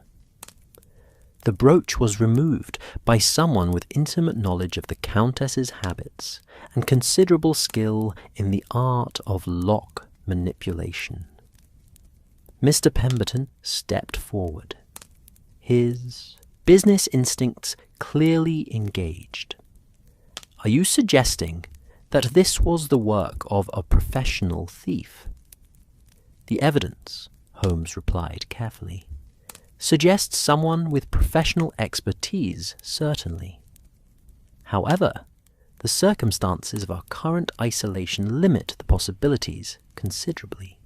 The brooch was removed by someone with intimate knowledge of the Countess's habits and considerable skill in the art of lock manipulation. Mr. Pemberton stepped forward, his business instincts clearly engaged. "Are you suggesting that this was the work of a professional thief?" "The evidence," Holmes replied carefully, "suggests someone with professional expertise, certainly. However, the circumstances of our current isolation limit the possibilities considerably.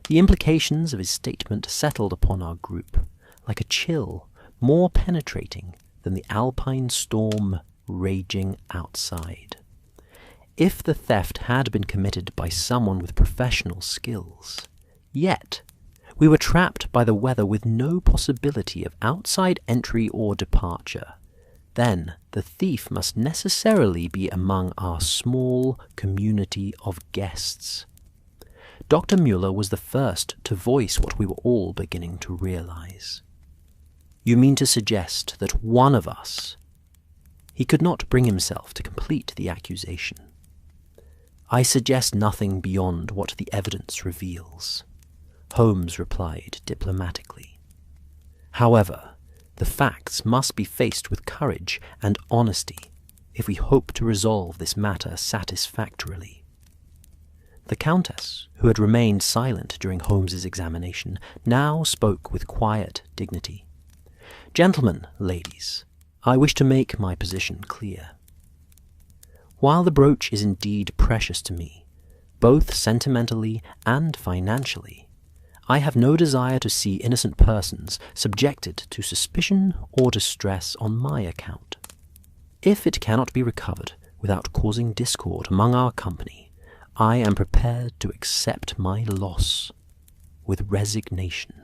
The implications of his statement settled upon our group like a chill more penetrating than the Alpine storm raging outside. If the theft had been committed by someone with professional skills, yet we were trapped by the weather with no possibility of outside entry or departure, then the thief must necessarily be among our small community of guests. Dr. Mueller was the first to voice what we were all beginning to realize. You mean to suggest that one of us... He could not bring himself to complete the accusation. I suggest nothing beyond what the evidence reveals, Holmes replied diplomatically. However, the facts must be faced with courage and honesty if we hope to resolve this matter satisfactorily. The Countess, who had remained silent during Holmes's examination, now spoke with quiet dignity. Gentlemen, ladies, I wish to make my position clear. While the brooch is indeed precious to me, both sentimentally and financially, I have no desire to see innocent persons subjected to suspicion or distress on my account. If it cannot be recovered without causing discord among our company, I am prepared to accept my loss with resignation.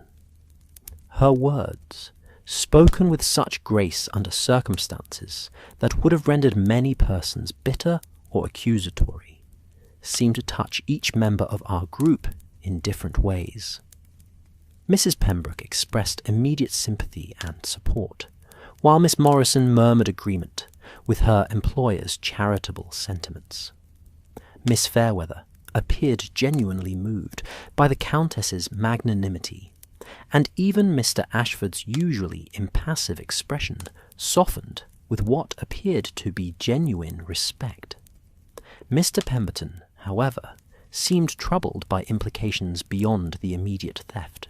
Her words, spoken with such grace under circumstances that would have rendered many persons bitter or accusatory, seemed to touch each member of our group in different ways. Mrs. Pembroke expressed immediate sympathy and support, while Miss Morrison murmured agreement with her employer's charitable sentiments. Miss Fairweather appeared genuinely moved by the Countess's magnanimity, and even Mr. Ashford's usually impassive expression softened with what appeared to be genuine respect. Mr. Pemberton, however, seemed troubled by implications beyond the immediate theft.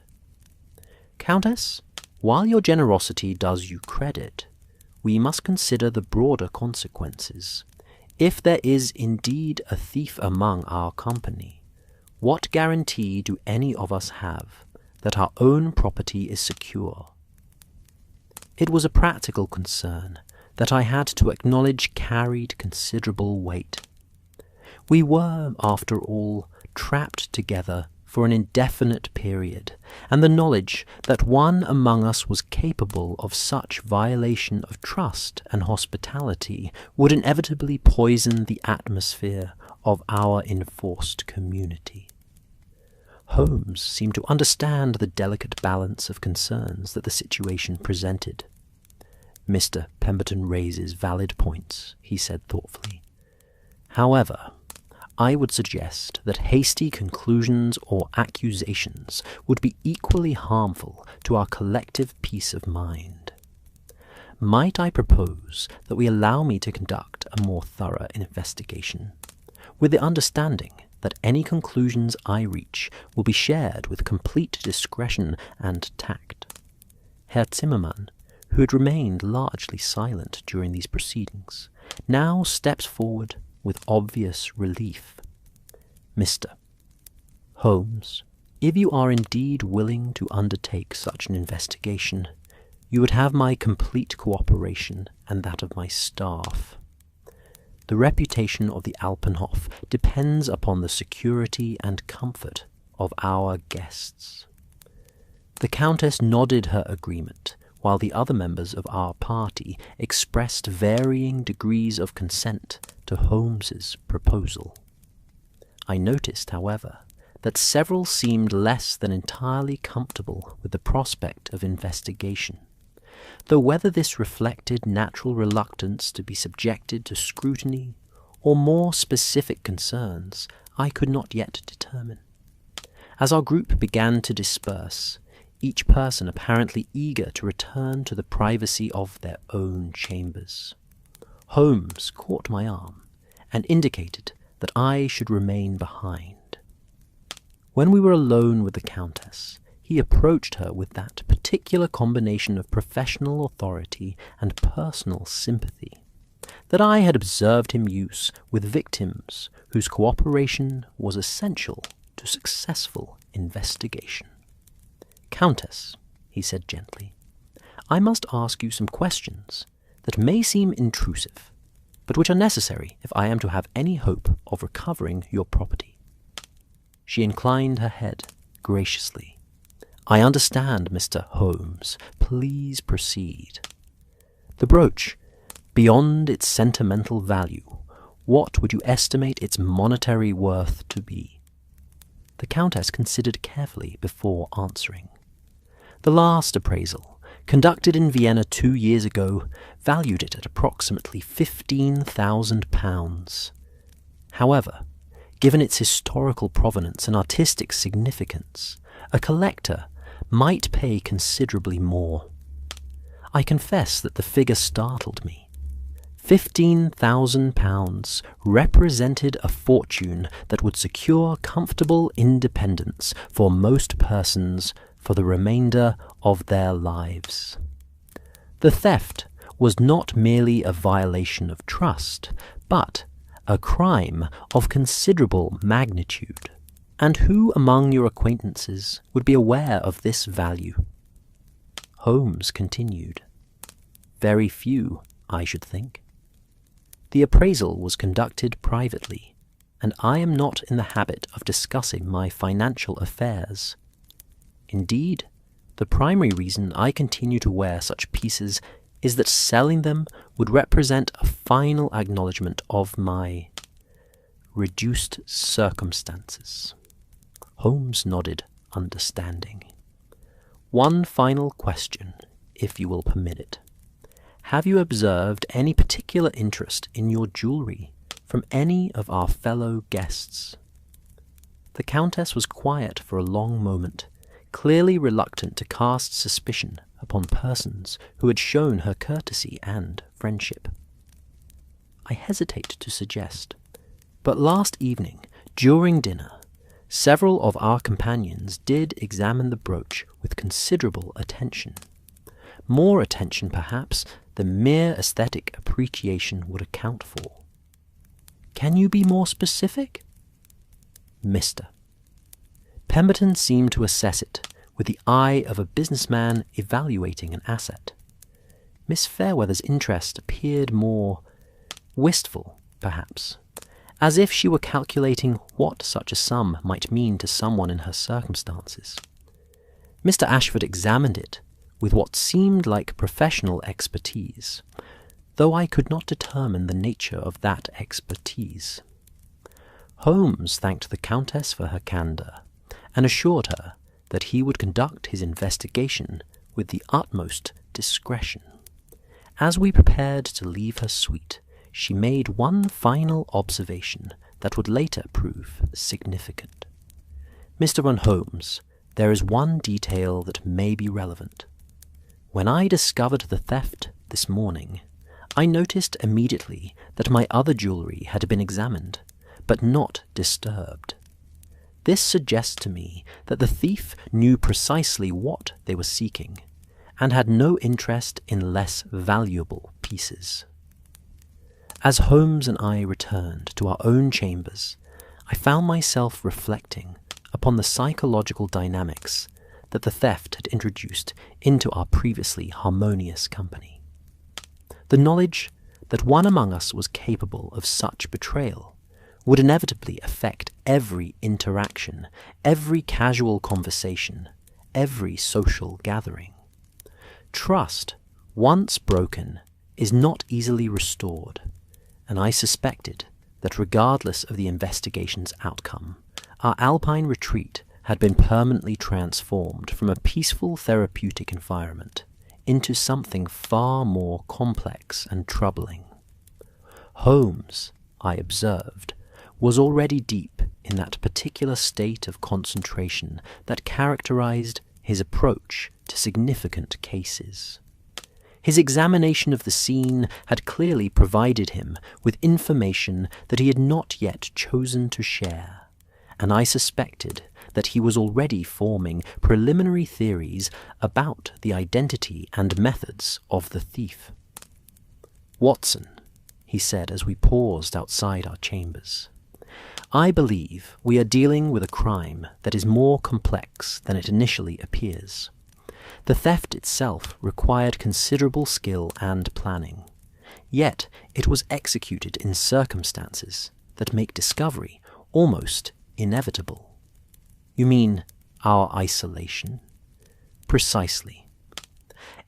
Countess, while your generosity does you credit, we must consider the broader consequences. If there is indeed a thief among our company, what guarantee do any of us have that our own property is secure? It was a practical concern that I had to acknowledge carried considerable weight. We were, after all, trapped together for an indefinite period, and the knowledge that one among us was capable of such violation of trust and hospitality would inevitably poison the atmosphere of our enforced community. Holmes seemed to understand the delicate balance of concerns that the situation presented. Mr. Pemberton raises valid points, he said thoughtfully. However, I would suggest that hasty conclusions or accusations would be equally harmful to our collective peace of mind. Might I propose that we allow me to conduct a more thorough investigation, with the understanding that any conclusions I reach will be shared with complete discretion and tact? Herr Zimmermann, who had remained largely silent during these proceedings, now steps forward with obvious relief. Mr. Holmes, if you are indeed willing to undertake such an investigation, you would have my complete cooperation and that of my staff. The reputation of the Alpenhof depends upon the security and comfort of our guests. The Countess nodded her agreement, while the other members of our party expressed varying degrees of consent to Holmes's proposal. I noticed, however, that several seemed less than entirely comfortable with the prospect of investigation, though whether this reflected natural reluctance to be subjected to scrutiny or more specific concerns, I could not yet determine. As our group began to disperse, each person apparently eager to return to the privacy of their own chambers, Holmes caught my arm and indicated that I should remain behind. When we were alone with the Countess, he approached her with that particular combination of professional authority and personal sympathy that I had observed him use with victims whose cooperation was essential to successful investigation. "Countess," he said gently, "I must ask you some questions that may seem intrusive, but which are necessary if I am to have any hope of recovering your property." She inclined her head graciously. "I understand, Mr. Holmes. Please proceed." "The brooch, beyond its sentimental value, what would you estimate its monetary worth to be?" The Countess considered carefully before answering. "The last appraisal, conducted in Vienna 2 years ago, valued it at approximately £15,000. However, given its historical provenance and artistic significance, a collector might pay considerably more. I confess that the figure startled me. £15,000 represented a fortune that would secure comfortable independence for most persons for the remainder of their lives. The theft was not merely a violation of trust, but a crime of considerable magnitude. And who among your acquaintances would be aware of this value?" Holmes continued. "Very few, I should think. The appraisal was conducted privately, and I am not in the habit of discussing my financial affairs. Indeed, the primary reason I continue to wear such pieces is that selling them would represent a final acknowledgement of my reduced circumstances." Holmes nodded, understanding. "One final question, if you will permit it. Have you observed any particular interest in your jewellery from any of our fellow guests?" The Countess was quiet for a long moment, clearly reluctant to cast suspicion upon persons who had shown her courtesy and friendship. "I hesitate to suggest, but last evening, during dinner, several of our companions did examine the brooch with considerable attention. More attention, perhaps, than mere aesthetic appreciation would account for." "Can you be more specific?" "Mr." Pemberton seemed to assess it with the eye of a businessman evaluating an asset. Miss Fairweather's interest appeared more wistful, perhaps, as if she were calculating what such a sum might mean to someone in her circumstances. Mr. Ashford examined it with what seemed like professional expertise, though I could not determine the nature of that expertise. Holmes thanked the Countess for her candour, and assured her that he would conduct his investigation with the utmost discretion. As we prepared to leave her suite, she made one final observation that would later prove significant. "Mr. Holmes, there is one detail that may be relevant. When I discovered the theft this morning, I noticed immediately that my other jewellery had been examined, but not disturbed. This suggests to me that the thief knew precisely what they were seeking, and had no interest in less valuable pieces." As Holmes and I returned to our own chambers, I found myself reflecting upon the psychological dynamics that the theft had introduced into our previously harmonious company. The knowledge that one among us was capable of such betrayal would inevitably affect every interaction, every casual conversation, every social gathering. Trust, once broken, is not easily restored, and I suspected that regardless of the investigation's outcome, our Alpine retreat had been permanently transformed from a peaceful therapeutic environment into something far more complex and troubling. Holmes, I observed, was already deep in that particular state of concentration that characterized his approach to significant cases. His examination of the scene had clearly provided him with information that he had not yet chosen to share, and I suspected that he was already forming preliminary theories about the identity and methods of the thief. "Watson," he said as we paused outside our chambers. "I believe we are dealing with a crime that is more complex than it initially appears. The theft itself required considerable skill and planning, yet it was executed in circumstances that make discovery almost inevitable." "You mean our isolation?" "Precisely.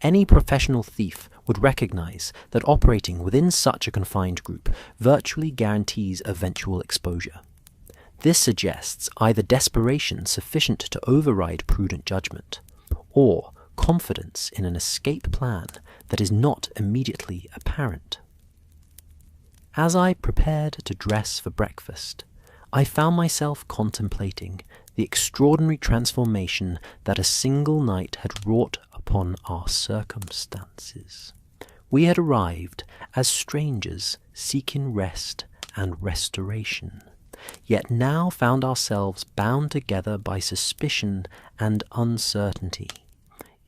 Any professional thief would recognize that operating within such a confined group virtually guarantees eventual exposure. This suggests either desperation sufficient to override prudent judgment, or confidence in an escape plan that is not immediately apparent." As I prepared to dress for breakfast, I found myself contemplating the extraordinary transformation that a single night had wrought upon our circumstances. We had arrived as strangers seeking rest and restoration, yet now found ourselves bound together by suspicion and uncertainty,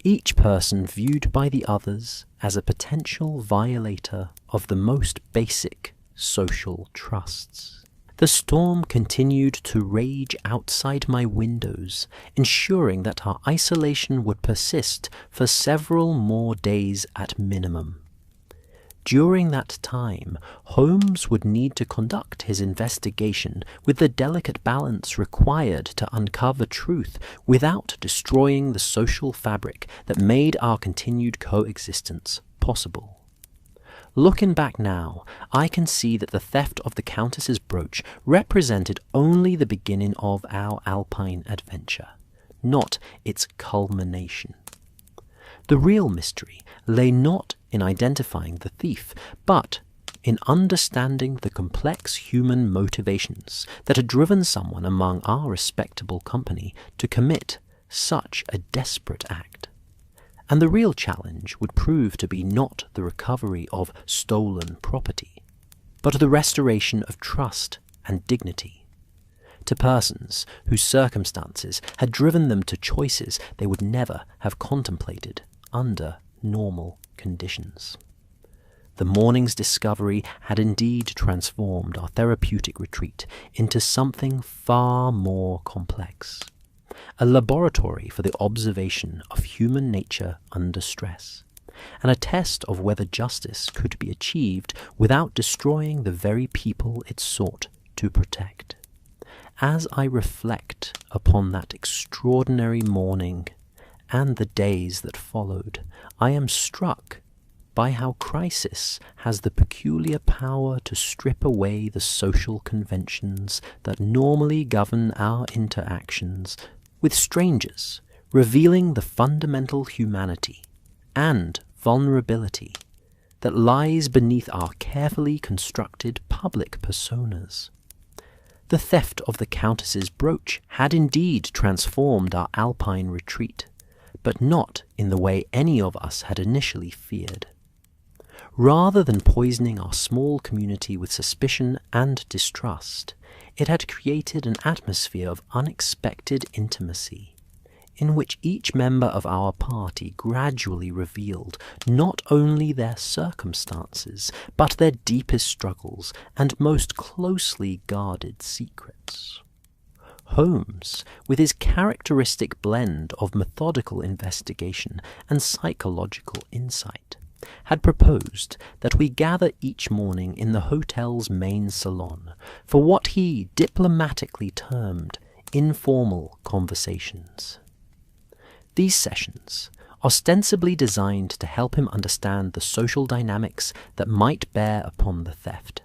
each person viewed by the others as a potential violator of the most basic social trusts. The storm continued to rage outside my windows, ensuring that our isolation would persist for several more days at minimum. During that time, Holmes would need to conduct his investigation with the delicate balance required to uncover truth without destroying the social fabric that made our continued coexistence possible. Looking back now, I can see that the theft of the Countess's brooch represented only the beginning of our Alpine adventure, not its culmination. The real mystery lay not in identifying the thief, but in understanding the complex human motivations that had driven someone among our respectable company to commit such a desperate act. And the real challenge would prove to be not the recovery of stolen property, but the restoration of trust and dignity to persons whose circumstances had driven them to choices they would never have contemplated under normal conditions. The morning's discovery had indeed transformed our therapeutic retreat into something far more complex. A laboratory for the observation of human nature under stress, and a test of whether justice could be achieved without destroying the very people it sought to protect. As I reflect upon that extraordinary morning and the days that followed, I am struck by how crisis has the peculiar power to strip away the social conventions that normally govern our interactions with strangers, revealing the fundamental humanity and vulnerability that lies beneath our carefully constructed public personas. The theft of the Countess's brooch had indeed transformed our Alpine retreat, but not in the way any of us had initially feared. Rather than poisoning our small community with suspicion and distrust, it had created an atmosphere of unexpected intimacy, in which each member of our party gradually revealed not only their circumstances, but their deepest struggles and most closely guarded secrets. Holmes, with his characteristic blend of methodical investigation and psychological insight, had proposed that we gather each morning in the hotel's main salon for what he diplomatically termed informal conversations. These sessions, ostensibly designed to help him understand the social dynamics that might bear upon the theft,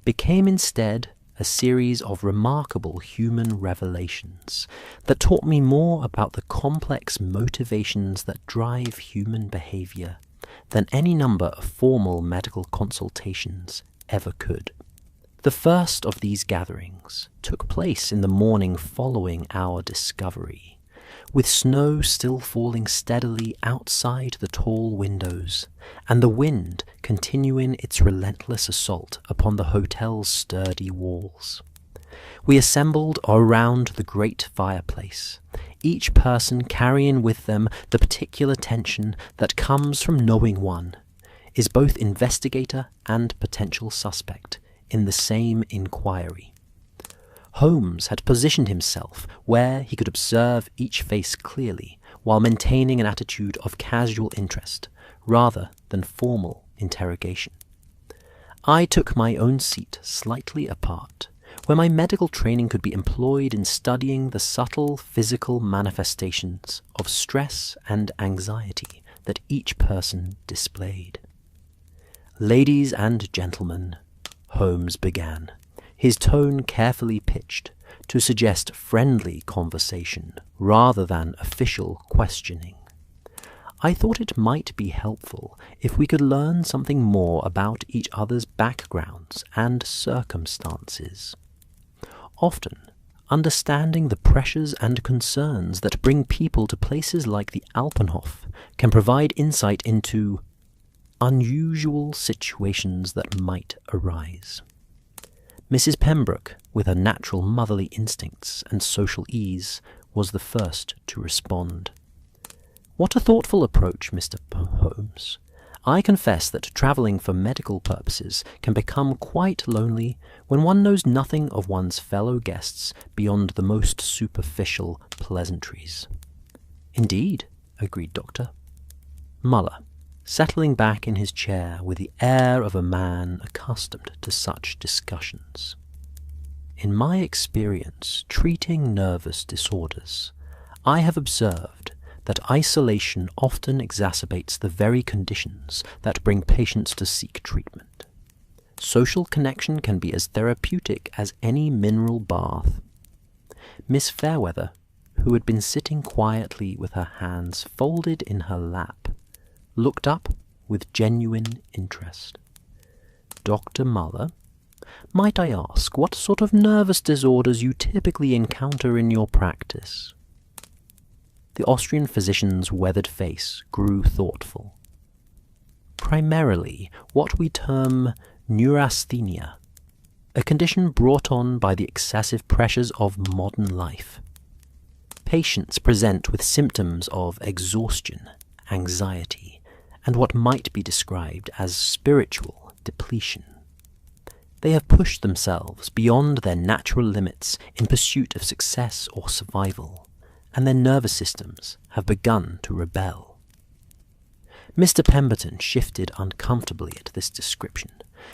became instead a series of remarkable human revelations that taught me more about the complex motivations that drive human behavior than any number of formal medical consultations ever could. The first of these gatherings took place in the morning following our discovery, with snow still falling steadily outside the tall windows, and the wind continuing its relentless assault upon the hotel's sturdy walls. We assembled around the great fireplace, each person carrying with them the particular tension that comes from knowing one, is both investigator and potential suspect in the same inquiry. Holmes had positioned himself where he could observe each face clearly while maintaining an attitude of casual interest rather than formal interrogation. I took my own seat slightly apart, where my medical training could be employed in studying the subtle physical manifestations of stress and anxiety that each person displayed. "Ladies and gentlemen," Holmes began, his tone carefully pitched to suggest friendly conversation rather than official questioning. I thought it might be helpful if we could learn something more about each other's backgrounds and circumstances. Often, understanding the pressures and concerns that bring people to places like the Alpenhof can provide insight into unusual situations that might arise. Mrs. Pembroke, with her natural motherly instincts and social ease, was the first to respond. "What a thoughtful approach, Mr. Holmes. I confess that travelling for medical purposes can become quite lonely when one knows nothing of one's fellow guests beyond the most superficial pleasantries." "Indeed," agreed Dr. Muller, settling back in his chair with the air of a man accustomed to such discussions. "In my experience treating nervous disorders, I have observed that isolation often exacerbates the very conditions that bring patients to seek treatment. Social connection can be as therapeutic as any mineral bath." Miss Fairweather, who had been sitting quietly with her hands folded in her lap, looked up with genuine interest. "Dr. Muller, might I ask what sort of nervous disorders you typically encounter in your practice?" The Austrian physician's weathered face grew thoughtful. "Primarily what we term neurasthenia, a condition brought on by the excessive pressures of modern life. Patients present with symptoms of exhaustion, anxiety, and what might be described as spiritual depletion. They have pushed themselves beyond their natural limits in pursuit of success or survival, and their nervous systems have begun to rebel." Mr. Pemberton shifted uncomfortably at this description,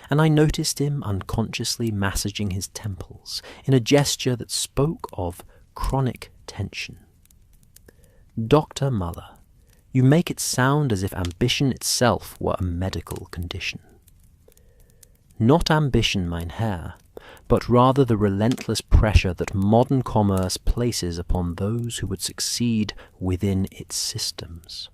and I noticed him unconsciously massaging his temples in a gesture that spoke of chronic tension. "Dr. Muller, you make it sound as if ambition itself were a medical condition." "Not ambition, mein Herr, but rather the relentless pressure that modern commerce places upon those who would succeed within its systems.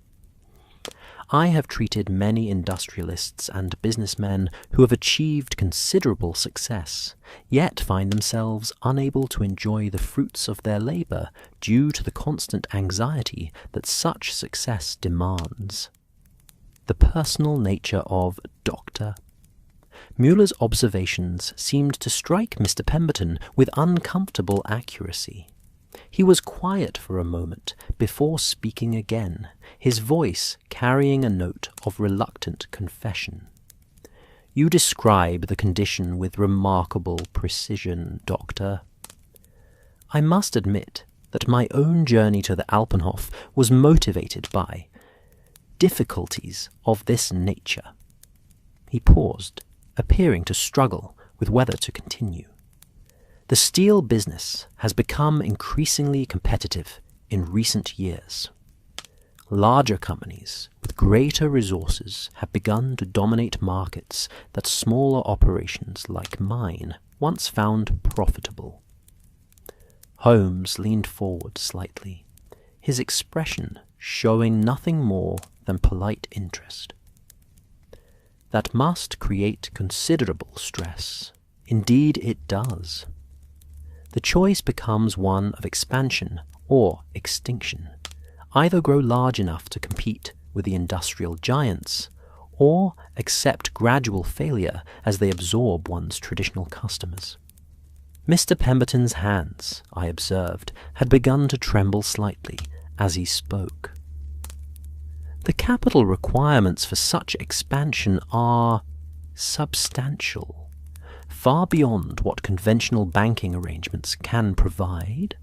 I have treated many industrialists and businessmen who have achieved considerable success, yet find themselves unable to enjoy the fruits of their labor due to the constant anxiety that such success demands." The personal nature of Dr. Muller's observations seemed to strike Mr. Pemberton with uncomfortable accuracy. He was quiet for a moment before speaking again, his voice carrying a note of reluctant confession. "You describe the condition with remarkable precision, Doctor. I must admit that my own journey to the Alpenhof was motivated by difficulties of this nature." He paused, appearing to struggle with whether to continue. "The steel business has become increasingly competitive in recent years. Larger companies with greater resources have begun to dominate markets that smaller operations like mine once found profitable." Holmes leaned forward slightly, his expression showing nothing more than polite interest. "That must create considerable stress. Indeed it does. The choice becomes one of expansion or extinction. Either grow large enough to compete with the industrial giants, or accept gradual failure as they absorb one's traditional customers." Mr. Pemberton's hands, I observed, had begun to tremble slightly as he spoke. The capital requirements for such expansion are substantial, far beyond what conventional banking arrangements can provide.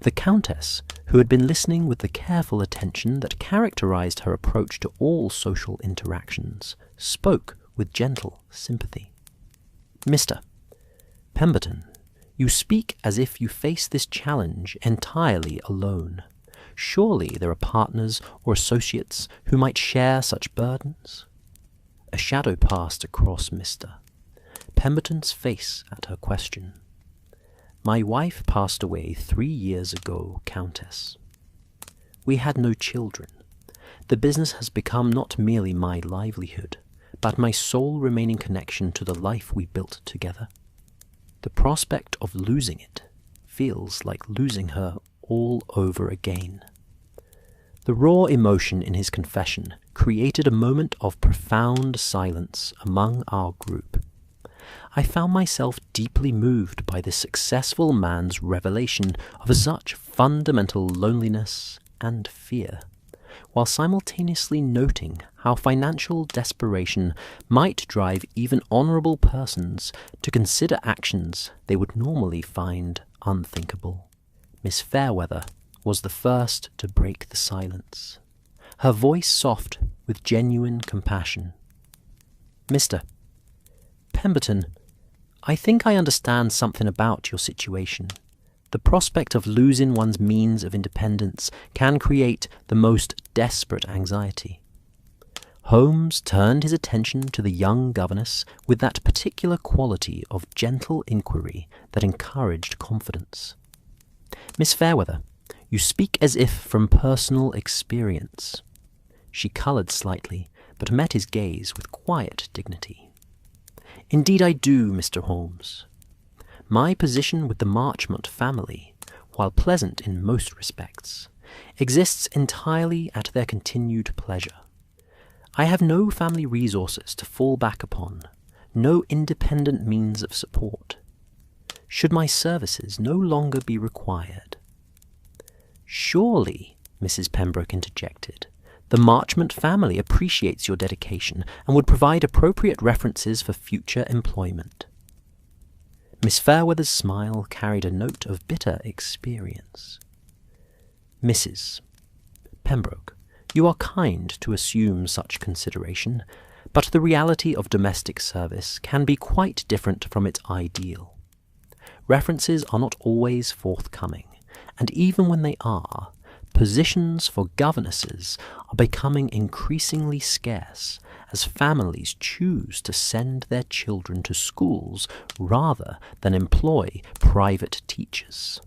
The Countess, who had been listening with the careful attention that characterized her approach to all social interactions, spoke with gentle sympathy. "Mr. Pemberton, you speak as if you face this challenge entirely alone. Surely there are partners or associates who might share such burdens?" A shadow passed across Mr. Pemberton's face at her question. "My wife passed away 3 years ago, Countess. We had no children. The business has become not merely my livelihood, but my sole remaining connection to the life we built together. The prospect of losing it feels like losing her all over again." The raw emotion in his confession created a moment of profound silence among our group. I found myself deeply moved by this successful man's revelation of such fundamental loneliness and fear, while simultaneously noting how financial desperation might drive even honourable persons to consider actions they would normally find unthinkable. Miss Fairweather was the first to break the silence, her voice soft with genuine compassion. "Mr. Pemberton, I think I understand something about your situation. The prospect of losing one's means of independence can create the most desperate anxiety." Holmes turned his attention to the young governess with that particular quality of gentle inquiry that encouraged confidence. "Miss Fairweather, you speak as if from personal experience." She coloured slightly, but met his gaze with quiet dignity. "Indeed I do, Mr. Holmes. My position with the Marchmont family, while pleasant in most respects, exists entirely at their continued pleasure. I have no family resources to fall back upon, no independent means of support. Should my services no longer be required—" "Surely," Mrs. Pembroke interjected, "the Marchmont family appreciates your dedication and would provide appropriate references for future employment." Miss Fairweather's smile carried a note of bitter experience. "Mrs. Pembroke, you are kind to assume such consideration, but the reality of domestic service can be quite different from its ideal. References are not always forthcoming, and even when they are, positions for governesses are becoming increasingly scarce as families choose to send their children to schools rather than employ private teachers."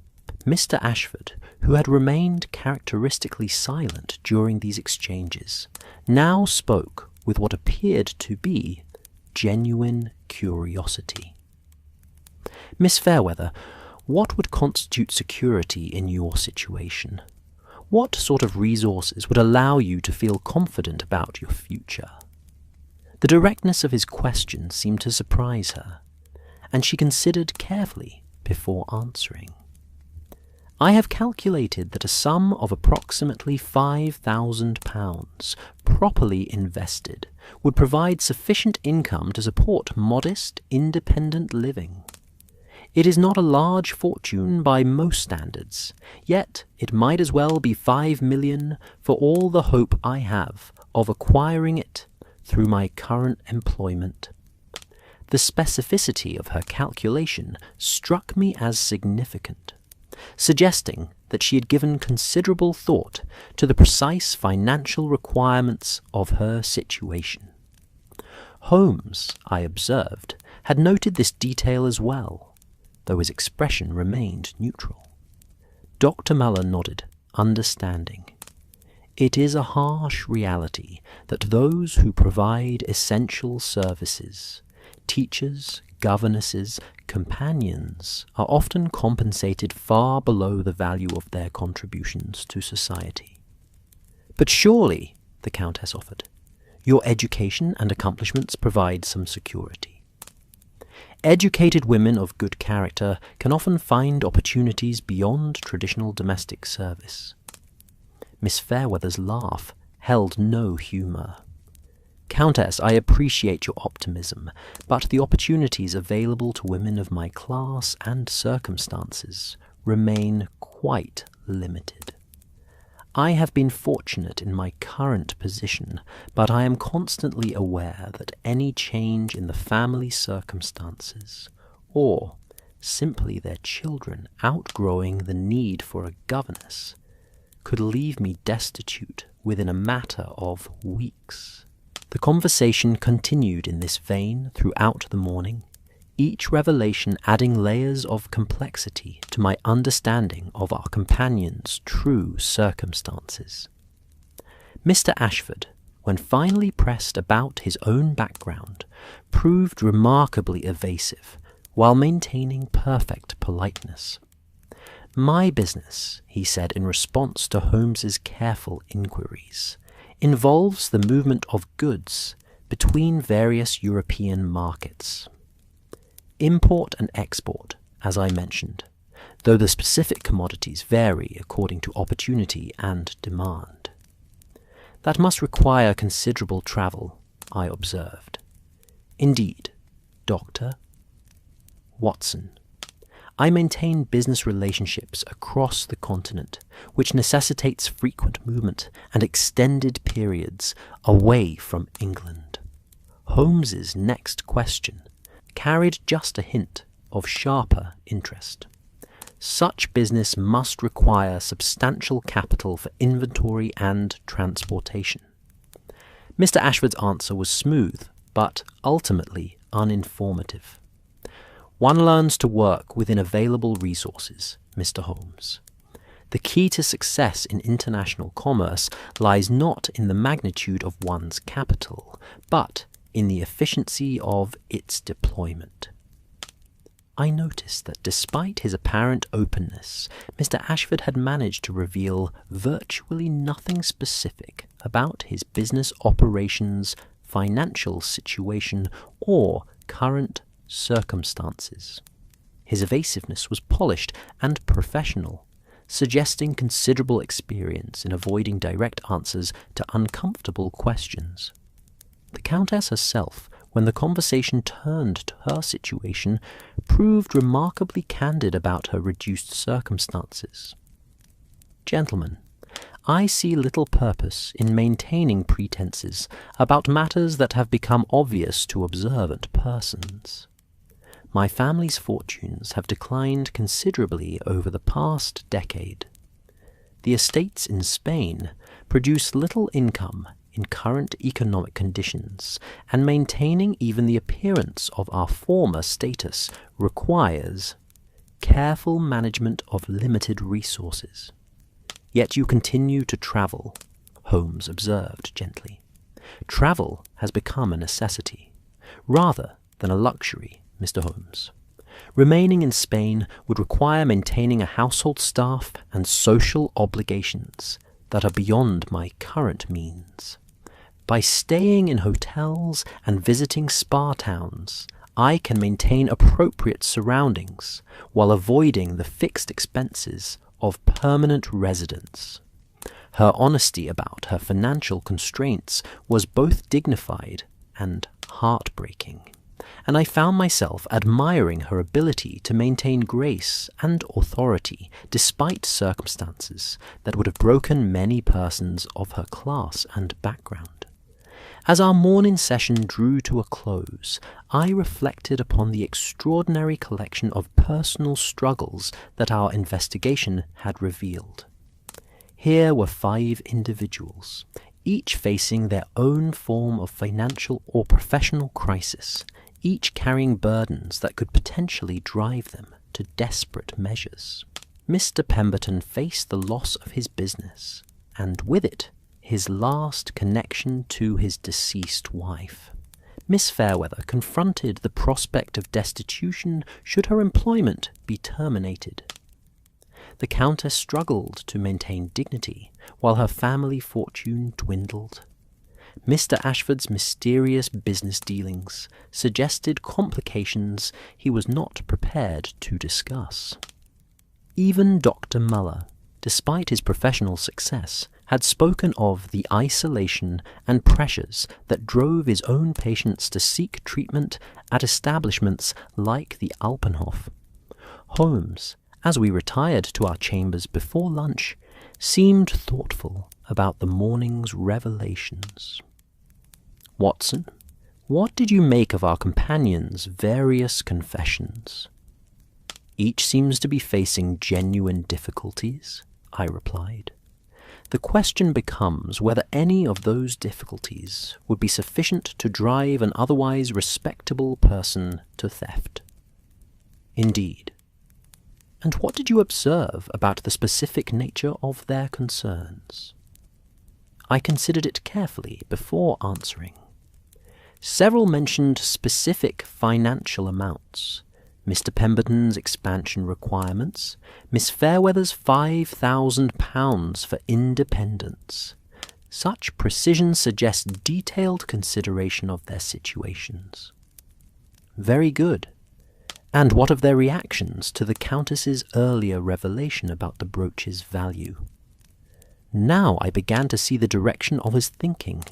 Mr. Ashford, who had remained characteristically silent during these exchanges, now spoke with what appeared to be genuine curiosity. "Miss Fairweather, what would constitute security in your situation? What sort of resources would allow you to feel confident about your future?" The directness of his question seemed to surprise her, and she considered carefully before answering. "I have calculated that a sum of approximately £5,000, properly invested, would provide sufficient income to support modest, independent living. It is not a large fortune by most standards, yet it might as well be 5 million for all the hope I have of acquiring it through my current employment." The specificity of her calculation struck me as significant, suggesting that she had given considerable thought to the precise financial requirements of her situation. Holmes, I observed, had noted this detail as well, though his expression remained neutral. Dr. Muller nodded, understanding. It is a harsh reality that those who provide essential services, teachers, governesses, companions, are often compensated far below the value of their contributions to society. "But surely," the Countess offered, "your education and accomplishments provide some security." Educated women of good character can often find opportunities beyond traditional domestic service. Miss Fairweather's laugh held no humour. Countess, I appreciate your optimism, but the opportunities available to women of my class and circumstances remain quite limited. I have been fortunate in my current position, but I am constantly aware that any change in the family circumstances, or simply their children outgrowing the need for a governess, could leave me destitute within a matter of weeks. The conversation continued in this vein throughout the morning, each revelation adding layers of complexity to my understanding of our companion's true circumstances. Mr. Ashford, when finally pressed about his own background, proved remarkably evasive, while maintaining perfect politeness. "My business," he said in response to Holmes's careful inquiries, "involves the movement of goods between various European markets. Import and export, as I mentioned, though the specific commodities vary according to opportunity and demand. That must require considerable travel," I observed. "Indeed, Dr. Watson, I maintain business relationships across the continent, which necessitates frequent movement and extended periods away from England." Holmes's next question carried just a hint of sharper interest. "Such business must require substantial capital for inventory and transportation." Mr. Ashford's answer was smooth, but ultimately uninformative. "One learns to work within available resources, Mr. Holmes. The key to success in international commerce lies not in the magnitude of one's capital, but in the efficiency of its deployment." I noticed that despite his apparent openness, Mr. Ashford had managed to reveal virtually nothing specific about his business operations, financial situation, or current circumstances. His evasiveness was polished and professional, suggesting considerable experience in avoiding direct answers to uncomfortable questions. The Countess herself, when the conversation turned to her situation, proved remarkably candid about her reduced circumstances. "Gentlemen, I see little purpose in maintaining pretenses about matters that have become obvious to observant persons. My family's fortunes have declined considerably over the past decade. The estates in Spain produce little income in current economic conditions, and maintaining even the appearance of our former status requires careful management of limited resources. Yet you continue to travel," Holmes observed gently. "Travel has become a necessity, rather than a luxury, Mr. Holmes. Remaining in Spain would require maintaining a household staff and social obligations that are beyond my current means. By staying in hotels and visiting spa towns, I can maintain appropriate surroundings while avoiding the fixed expenses of permanent residence." Her honesty about her financial constraints was both dignified and heartbreaking, and I found myself admiring her ability to maintain grace and authority despite circumstances that would have broken many persons of her class and background. As our morning session drew to a close, I reflected upon the extraordinary collection of personal struggles that our investigation had revealed. Here were 5 individuals, each facing their own form of financial or professional crisis, each carrying burdens that could potentially drive them to desperate measures. Mr. Pemberton faced the loss of his business, and with it, his last connection to his deceased wife. Miss Fairweather confronted the prospect of destitution should her employment be terminated. The Countess struggled to maintain dignity while her family fortune dwindled. Mr. Ashford's mysterious business dealings suggested complications he was not prepared to discuss. Even Dr. Muller, despite his professional success, had spoken of the isolation and pressures that drove his own patients to seek treatment at establishments like the Alpine. Holmes, as we retired to our chambers before lunch, seemed thoughtful about the morning's revelations. "Watson, what did you make of our companion's various confessions?" "Each seems to be facing genuine difficulties," I replied. "The question becomes whether any of those difficulties would be sufficient to drive an otherwise respectable person to theft." "Indeed. And what did you observe about the specific nature of their concerns?" I considered it carefully before answering. Several mentioned specific financial amounts: Mr. Pemberton's expansion requirements, Miss Fairweather's £5,000 for independence. Such precision suggests detailed consideration of their situations. Very good. And what of their reactions to the Countess's earlier revelation about the brooch's value? Now I began to see the direction of his thinking.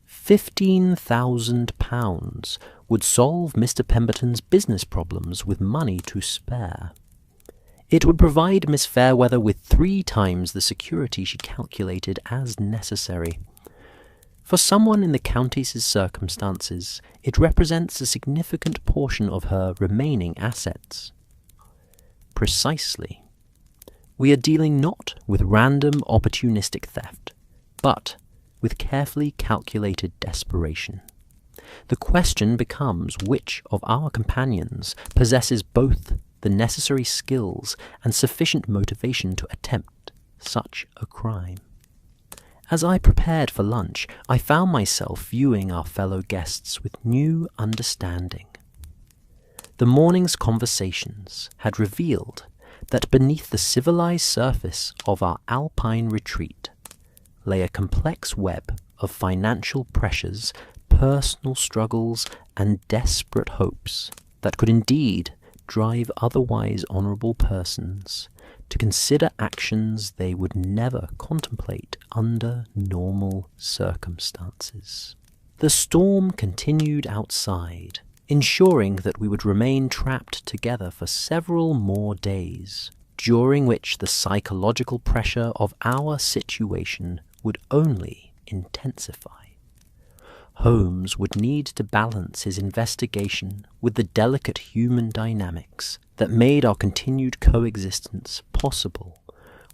£15,000 would solve Mr. Pemberton's business problems with money to spare. It would provide Miss Fairweather with 3 times the security she calculated as necessary. For someone in the Countess's circumstances, it represents a significant portion of her remaining assets. Precisely. We are dealing not with random opportunistic theft, but with carefully calculated desperation. The question becomes which of our companions possesses both the necessary skills and sufficient motivation to attempt such a crime. As I prepared for lunch, I found myself viewing our fellow guests with new understanding. The morning's conversations had revealed that beneath the civilized surface of our Alpine retreat lay a complex web of financial pressures, personal struggles, and desperate hopes that could indeed drive otherwise honourable persons to consider actions they would never contemplate under normal circumstances. The storm continued outside, ensuring that we would remain trapped together for several more days, during which the psychological pressure of our situation would only intensify. Holmes would need to balance his investigation with the delicate human dynamics that made our continued coexistence possible,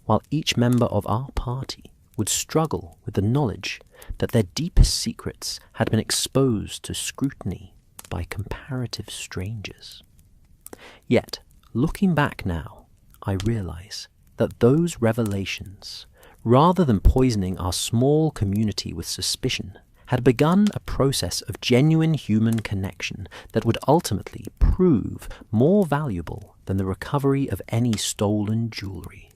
while each member of our party would struggle with the knowledge that their deepest secrets had been exposed to scrutiny by comparative strangers. Yet, looking back now, I realize that those revelations, rather than poisoning our small community with suspicion, had begun a process of genuine human connection that would ultimately prove more valuable than the recovery of any stolen jewellery,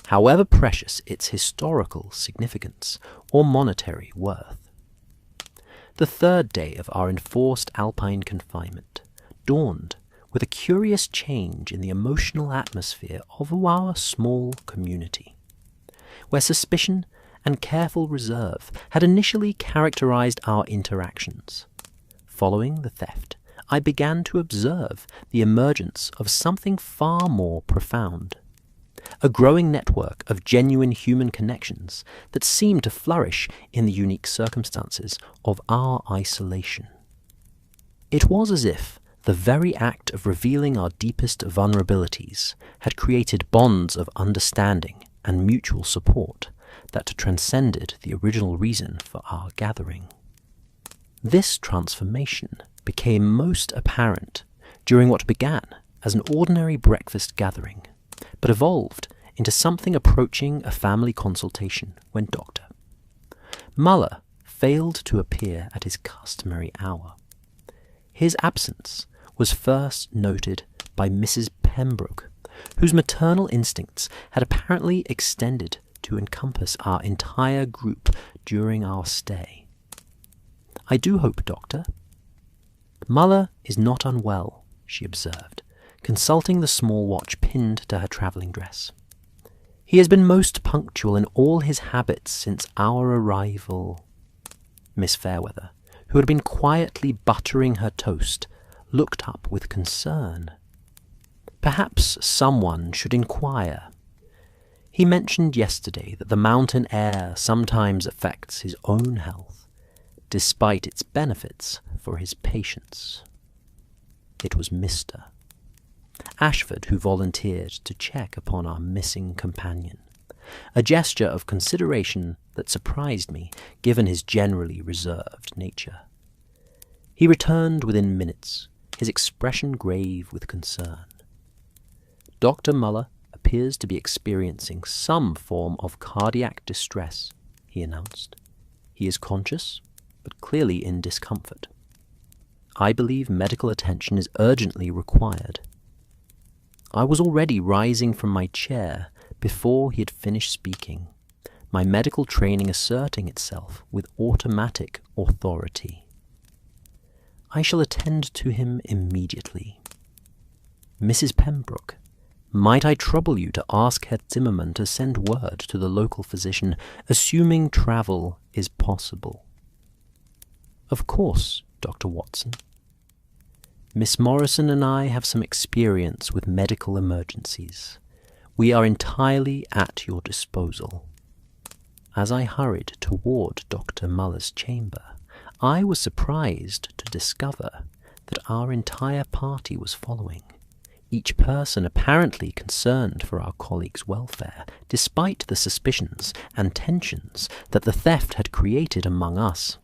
however precious its historical significance or monetary worth. The 3rd day of our enforced Alpine confinement dawned with a curious change in the emotional atmosphere of our small community, where suspicion and careful reserve had initially characterized our interactions. Following the theft, I began to observe the emergence of something far more profound, a growing network of genuine human connections that seemed to flourish in the unique circumstances of our isolation. It was as if the very act of revealing our deepest vulnerabilities had created bonds of understanding and mutual support that transcended the original reason for our gathering. This transformation became most apparent during what began as an ordinary breakfast gathering, but evolved into something approaching a family consultation when Dr. Muller failed to appear at his customary hour. His absence was first noted by Mrs. Pembroke, whose maternal instincts had apparently extended to encompass our entire group during our stay. "I do hope, Doctor." "Muller is not unwell," she observed, consulting the small watch pinned to her travelling dress. He has been most punctual in all his habits since our arrival." Miss Fairweather, who had been quietly buttering her toast, looked up with concern. Perhaps someone should inquire. He mentioned yesterday that the mountain air sometimes affects his own health, despite its benefits for his patients. It was Mr. Ashford who volunteered to check upon our missing companion, a gesture of consideration that surprised me, given his generally reserved nature. He returned within minutes, his expression grave with concern. "Dr. Muller appears to be experiencing some form of cardiac distress," he announced. "He is conscious, but clearly in discomfort. I believe medical attention is urgently required." I was already rising from my chair before he had finished speaking, my medical training asserting itself with automatic authority. "I shall attend to him immediately. Mrs. Pembroke, might I trouble you to ask Herr Zimmermann to send word to the local physician, assuming travel is possible?" "Of course, Dr. Watson. Miss Morrison and I have some experience with medical emergencies. We are entirely at your disposal." As I hurried toward Dr. Muller's chamber, I was surprised to discover that our entire party was following, each person apparently concerned for our colleague's welfare, despite the suspicions and tensions that the theft had created among us.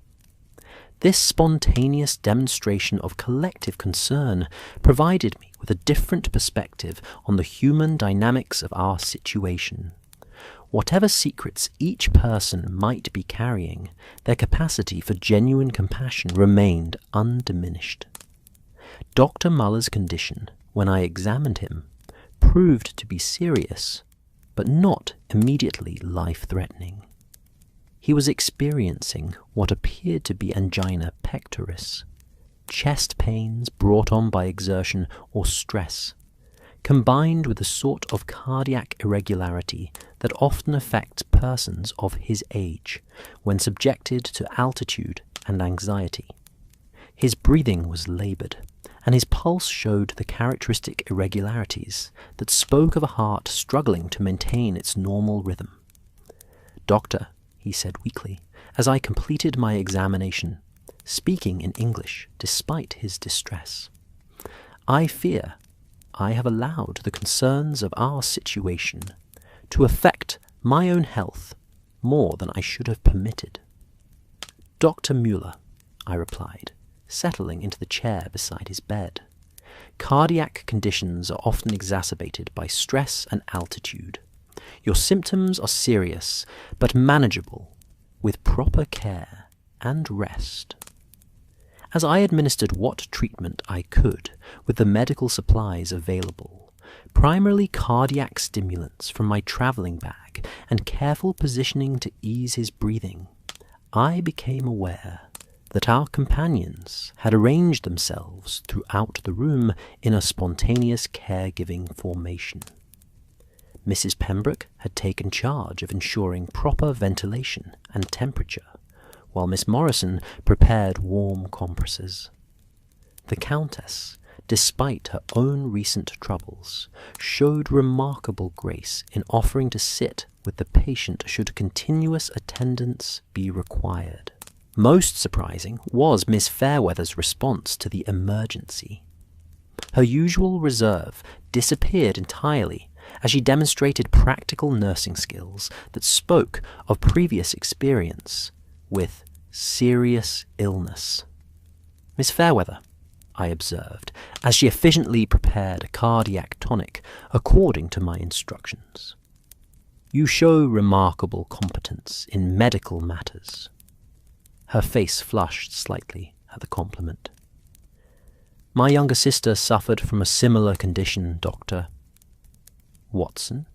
This spontaneous demonstration of collective concern provided me with a different perspective on the human dynamics of our situation. Whatever secrets each person might be carrying, their capacity for genuine compassion remained undiminished. Dr. Muller's condition, when I examined him, proved to be serious, but not immediately life-threatening. He was experiencing what appeared to be angina pectoris, chest pains brought on by exertion or stress, combined with a sort of cardiac irregularity that often affects persons of his age when subjected to altitude and anxiety. His breathing was laboured, and his pulse showed the characteristic irregularities that spoke of a heart struggling to maintain its normal rhythm. "Doctor," he said weakly, as I completed my examination, speaking in English despite his distress, "I fear I have allowed the concerns of our situation to affect my own health more than I should have permitted." "Dr. Müller," I replied, settling into the chair beside his bed, "cardiac conditions are often exacerbated by stress and altitude. Your symptoms are serious, but manageable with proper care and rest." As I administered what treatment I could with the medical supplies available, primarily cardiac stimulants from my travelling bag and careful positioning to ease his breathing, I became aware that our companions had arranged themselves throughout the room in a spontaneous caregiving formation. Mrs. Pembroke had taken charge of ensuring proper ventilation and temperature, while Miss Morrison prepared warm compresses. The Countess, despite her own recent troubles, showed remarkable grace in offering to sit with the patient should continuous attendance be required. Most surprising was Miss Fairweather's response to the emergency. Her usual reserve disappeared entirely as she demonstrated practical nursing skills that spoke of previous experience with serious illness. "Miss Fairweather," I observed, as she efficiently prepared a cardiac tonic according to my instructions, "you show remarkable competence in medical matters." Her face flushed slightly at the compliment. "My younger sister suffered from a similar condition, Doctor Watson.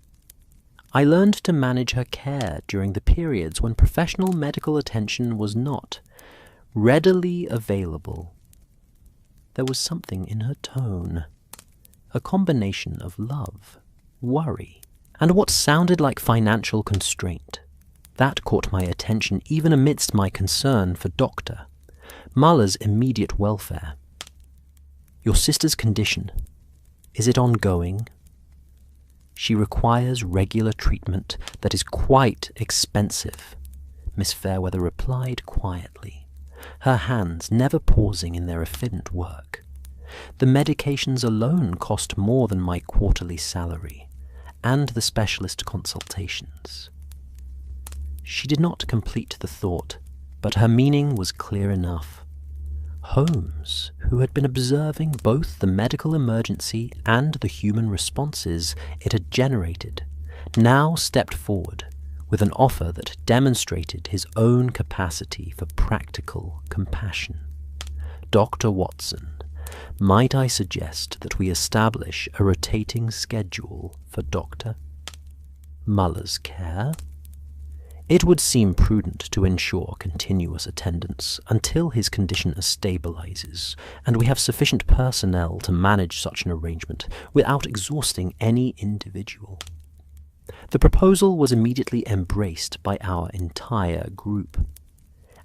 I learned to manage her care during the periods when professional medical attention was not readily available." There was something in her tone, a combination of love, worry, and what sounded like financial constraint. That caught my attention even amidst my concern for Dr. Muller's immediate welfare. "Your sister's condition, is it ongoing?" "She requires regular treatment that is quite expensive," Miss Fairweather replied quietly, her hands never pausing in their efficient work. "The medications alone cost more than my quarterly salary, and the specialist consultations." She did not complete the thought, but her meaning was clear enough. Holmes, who had been observing both the medical emergency and the human responses it had generated, now stepped forward with an offer that demonstrated his own capacity for practical compassion. "Dr. Watson, might I suggest that we establish a rotating schedule for Dr. Muller's care? It would seem prudent to ensure continuous attendance until his condition stabilizes, and we have sufficient personnel to manage such an arrangement without exhausting any individual." The proposal was immediately embraced by our entire group,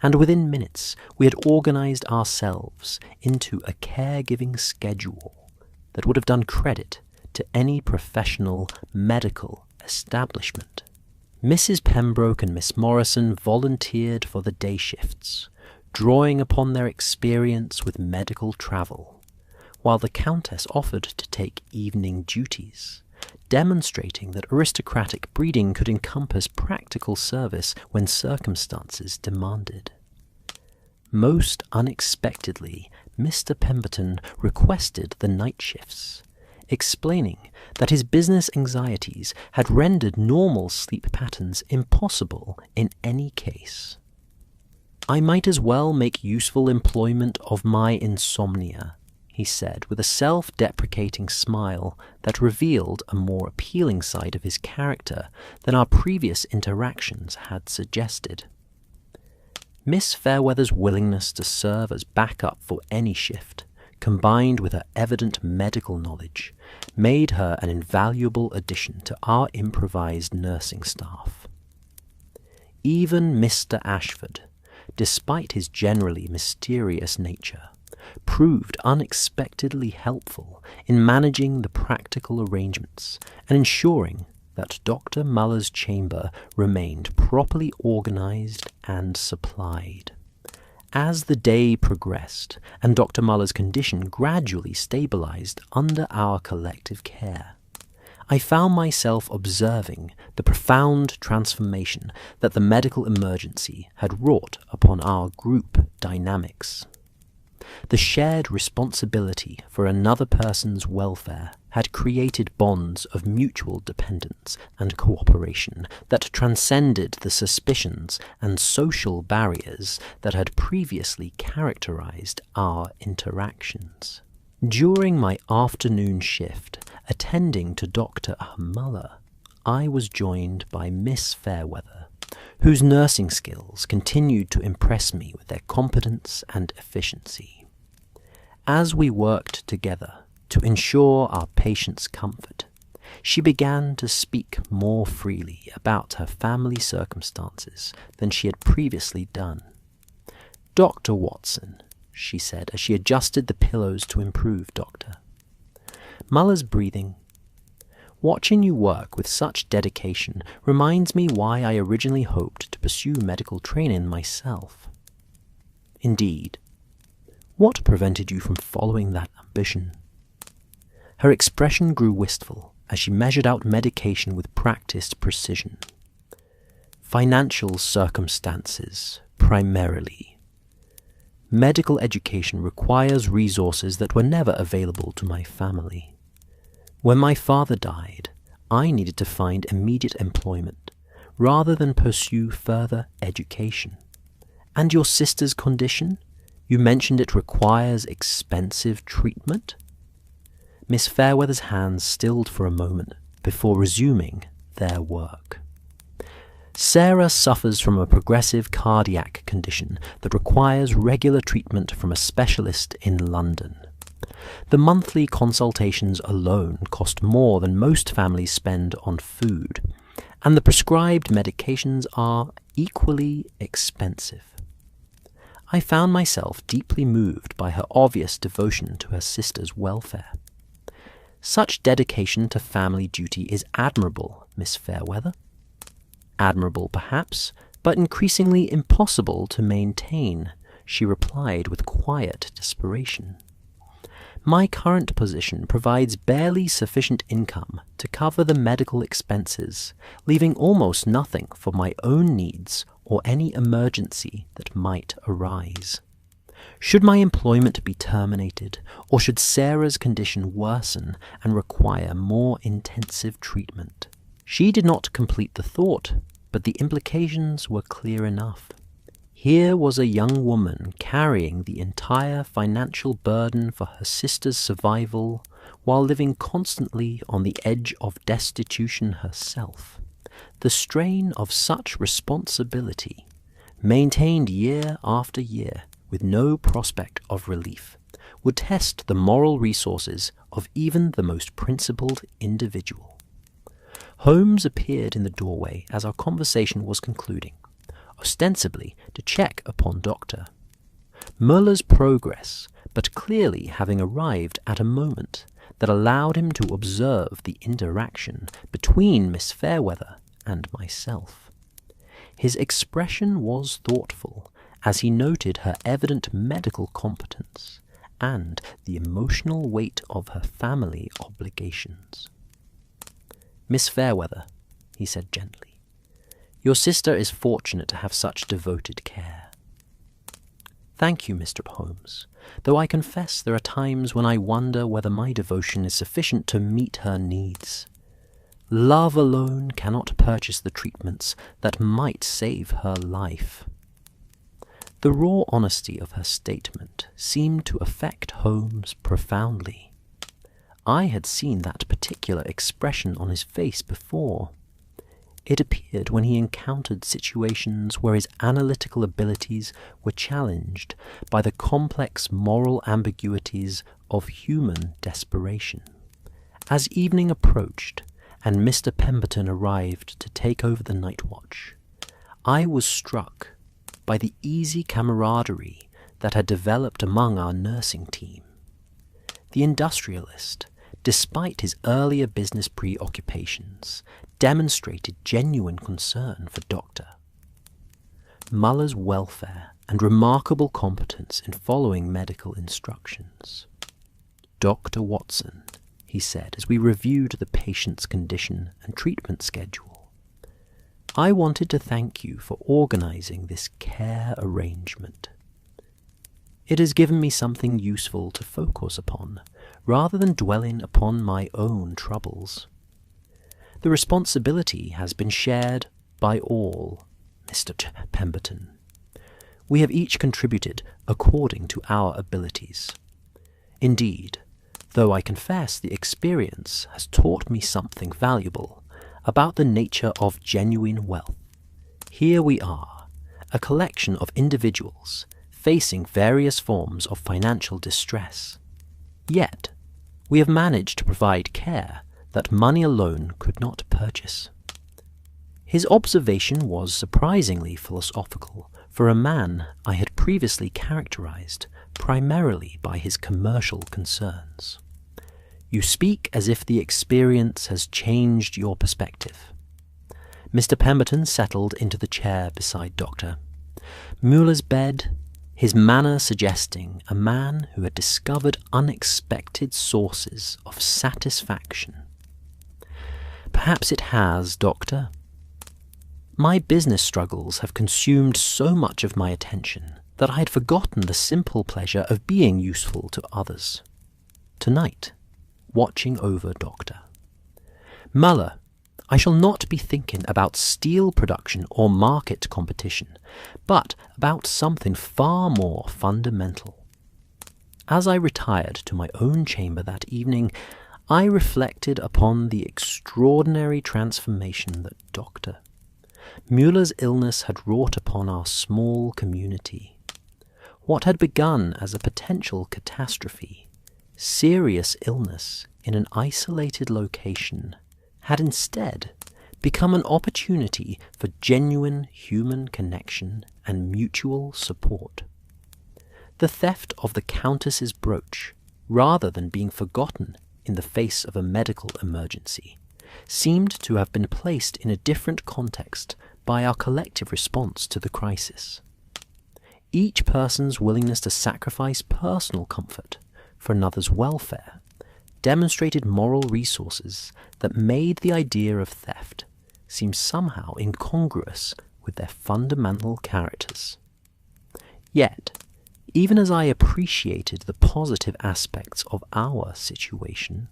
and within minutes we had organized ourselves into a caregiving schedule that would have done credit to any professional medical establishment. Mrs. Pembroke and Miss Morrison volunteered for the day shifts, drawing upon their experience with medical travel, while the Countess offered to take evening duties, demonstrating that aristocratic breeding could encompass practical service when circumstances demanded. Most unexpectedly, Mr. Pemberton requested the night shifts, explaining that his business anxieties had rendered normal sleep patterns impossible in any case. "I might as well make useful employment of my insomnia," he said with a self-deprecating smile that revealed a more appealing side of his character than our previous interactions had suggested. Miss Fairweather's willingness to serve as backup for any shift, combined with her evident medical knowledge, made her an invaluable addition to our improvised nursing staff. Even Mr. Ashford, despite his generally mysterious nature, proved unexpectedly helpful in managing the practical arrangements and ensuring that Dr. Muller's chamber remained properly organized and supplied. As the day progressed and Dr. Muller's condition gradually stabilized under our collective care, I found myself observing the profound transformation that the medical emergency had wrought upon our group dynamics. The shared responsibility for another person's welfare had created bonds of mutual dependence and cooperation that transcended the suspicions and social barriers that had previously characterized our interactions. During my afternoon shift, attending to Dr. Muller, I was joined by Miss Fairweather, whose nursing skills continued to impress me with their competence and efficiency. As we worked together to ensure our patient's comfort, she began to speak more freely about her family circumstances than she had previously done. "Dr. Watson," she said as she adjusted the pillows to improve Dr. Muller's breathing. "Watching you work with such dedication reminds me why I originally hoped to pursue medical training myself." "Indeed. What prevented you from following that ambition?" Her expression grew wistful as she measured out medication with practiced precision. "Financial circumstances, primarily. Medical education requires resources that were never available to my family. When my father died, I needed to find immediate employment rather than pursue further education. And your sister's condition? You mentioned it requires expensive treatment?" Miss Fairweather's hands stilled for a moment before resuming their work. "Sarah suffers from a progressive cardiac condition that requires regular treatment from a specialist in London. The monthly consultations alone cost more than most families spend on food, and the prescribed medications are equally expensive. I found myself deeply moved by her obvious devotion to her sister's welfare. Such dedication to family duty is admirable, Miss Fairweather. Admirable, perhaps, but increasingly impossible to maintain, she replied with quiet desperation. My current position provides barely sufficient income to cover the medical expenses, leaving almost nothing for my own needs or any emergency that might arise. Should my employment be terminated, or should Sarah's condition worsen and require more intensive treatment? She did not complete the thought, but the implications were clear enough. Here was a young woman carrying the entire financial burden for her sister's survival while living constantly on the edge of destitution herself. The strain of such responsibility, maintained year after year with no prospect of relief, would test the moral resources of even the most principled individual. Holmes appeared in the doorway as our conversation was concluding, ostensibly to check upon Doctor. Muller's progress, but clearly having arrived at a moment that allowed him to observe the interaction between Miss Fairweather and myself. His expression was thoughtful, as he noted her evident medical competence and the emotional weight of her family obligations. "Miss Fairweather," he said gently, "your sister is fortunate to have such devoted care." "Thank you, Mr. Holmes, though I confess there are times when I wonder whether my devotion is sufficient to meet her needs. Love alone cannot purchase the treatments that might save her life." The raw honesty of her statement seemed to affect Holmes profoundly. I had seen that particular expression on his face before. It appeared when he encountered situations where his analytical abilities were challenged by the complex moral ambiguities of human desperation. As evening approached, and Mr. Pemberton arrived to take over the night watch, I was struck by the easy camaraderie that had developed among our nursing team. The industrialist, despite his earlier business preoccupations, demonstrated genuine concern for Doctor. Muller's welfare and remarkable competence in following medical instructions. "Dr. Watson," he said as we reviewed the patient's condition and treatment schedule, "I wanted to thank you for organizing this care arrangement. It has given me something useful to focus upon, rather than dwelling upon my own troubles. The responsibility has been shared by all, Mr. Pemberton. We have each contributed according to our abilities. Indeed, though I confess the experience has taught me something valuable about the nature of genuine wealth, here we are, a collection of individuals facing various forms of financial distress. Yet, we have managed to provide care that money alone could not purchase." His observation was surprisingly philosophical for a man I had previously characterized primarily by his commercial concerns. "You speak as if the experience has changed your perspective." Mr. Pemberton settled into the chair beside Doctor. Muller's bed, his manner suggesting a man who had discovered unexpected sources of satisfaction. "Perhaps it has, Doctor. My business struggles have consumed so much of my attention that I had forgotten the simple pleasure of being useful to others. Tonight, watching over Doctor. Muller, I shall not be thinking about steel production or market competition, but about something far more fundamental." As I retired to my own chamber that evening, I reflected upon the extraordinary transformation that Dr. Muller's illness had wrought upon our small community. What had begun as a potential catastrophe serious illness in an isolated location had instead become an opportunity for genuine human connection and mutual support. The theft of the Countess's brooch, rather than being forgotten in the face of a medical emergency, seemed to have been placed in a different context by our collective response to the crisis. Each person's willingness to sacrifice personal comfort for another's welfare demonstrated moral resources that made the idea of theft seem somehow incongruous with their fundamental characters. Yet, even as I appreciated the positive aspects of our situation,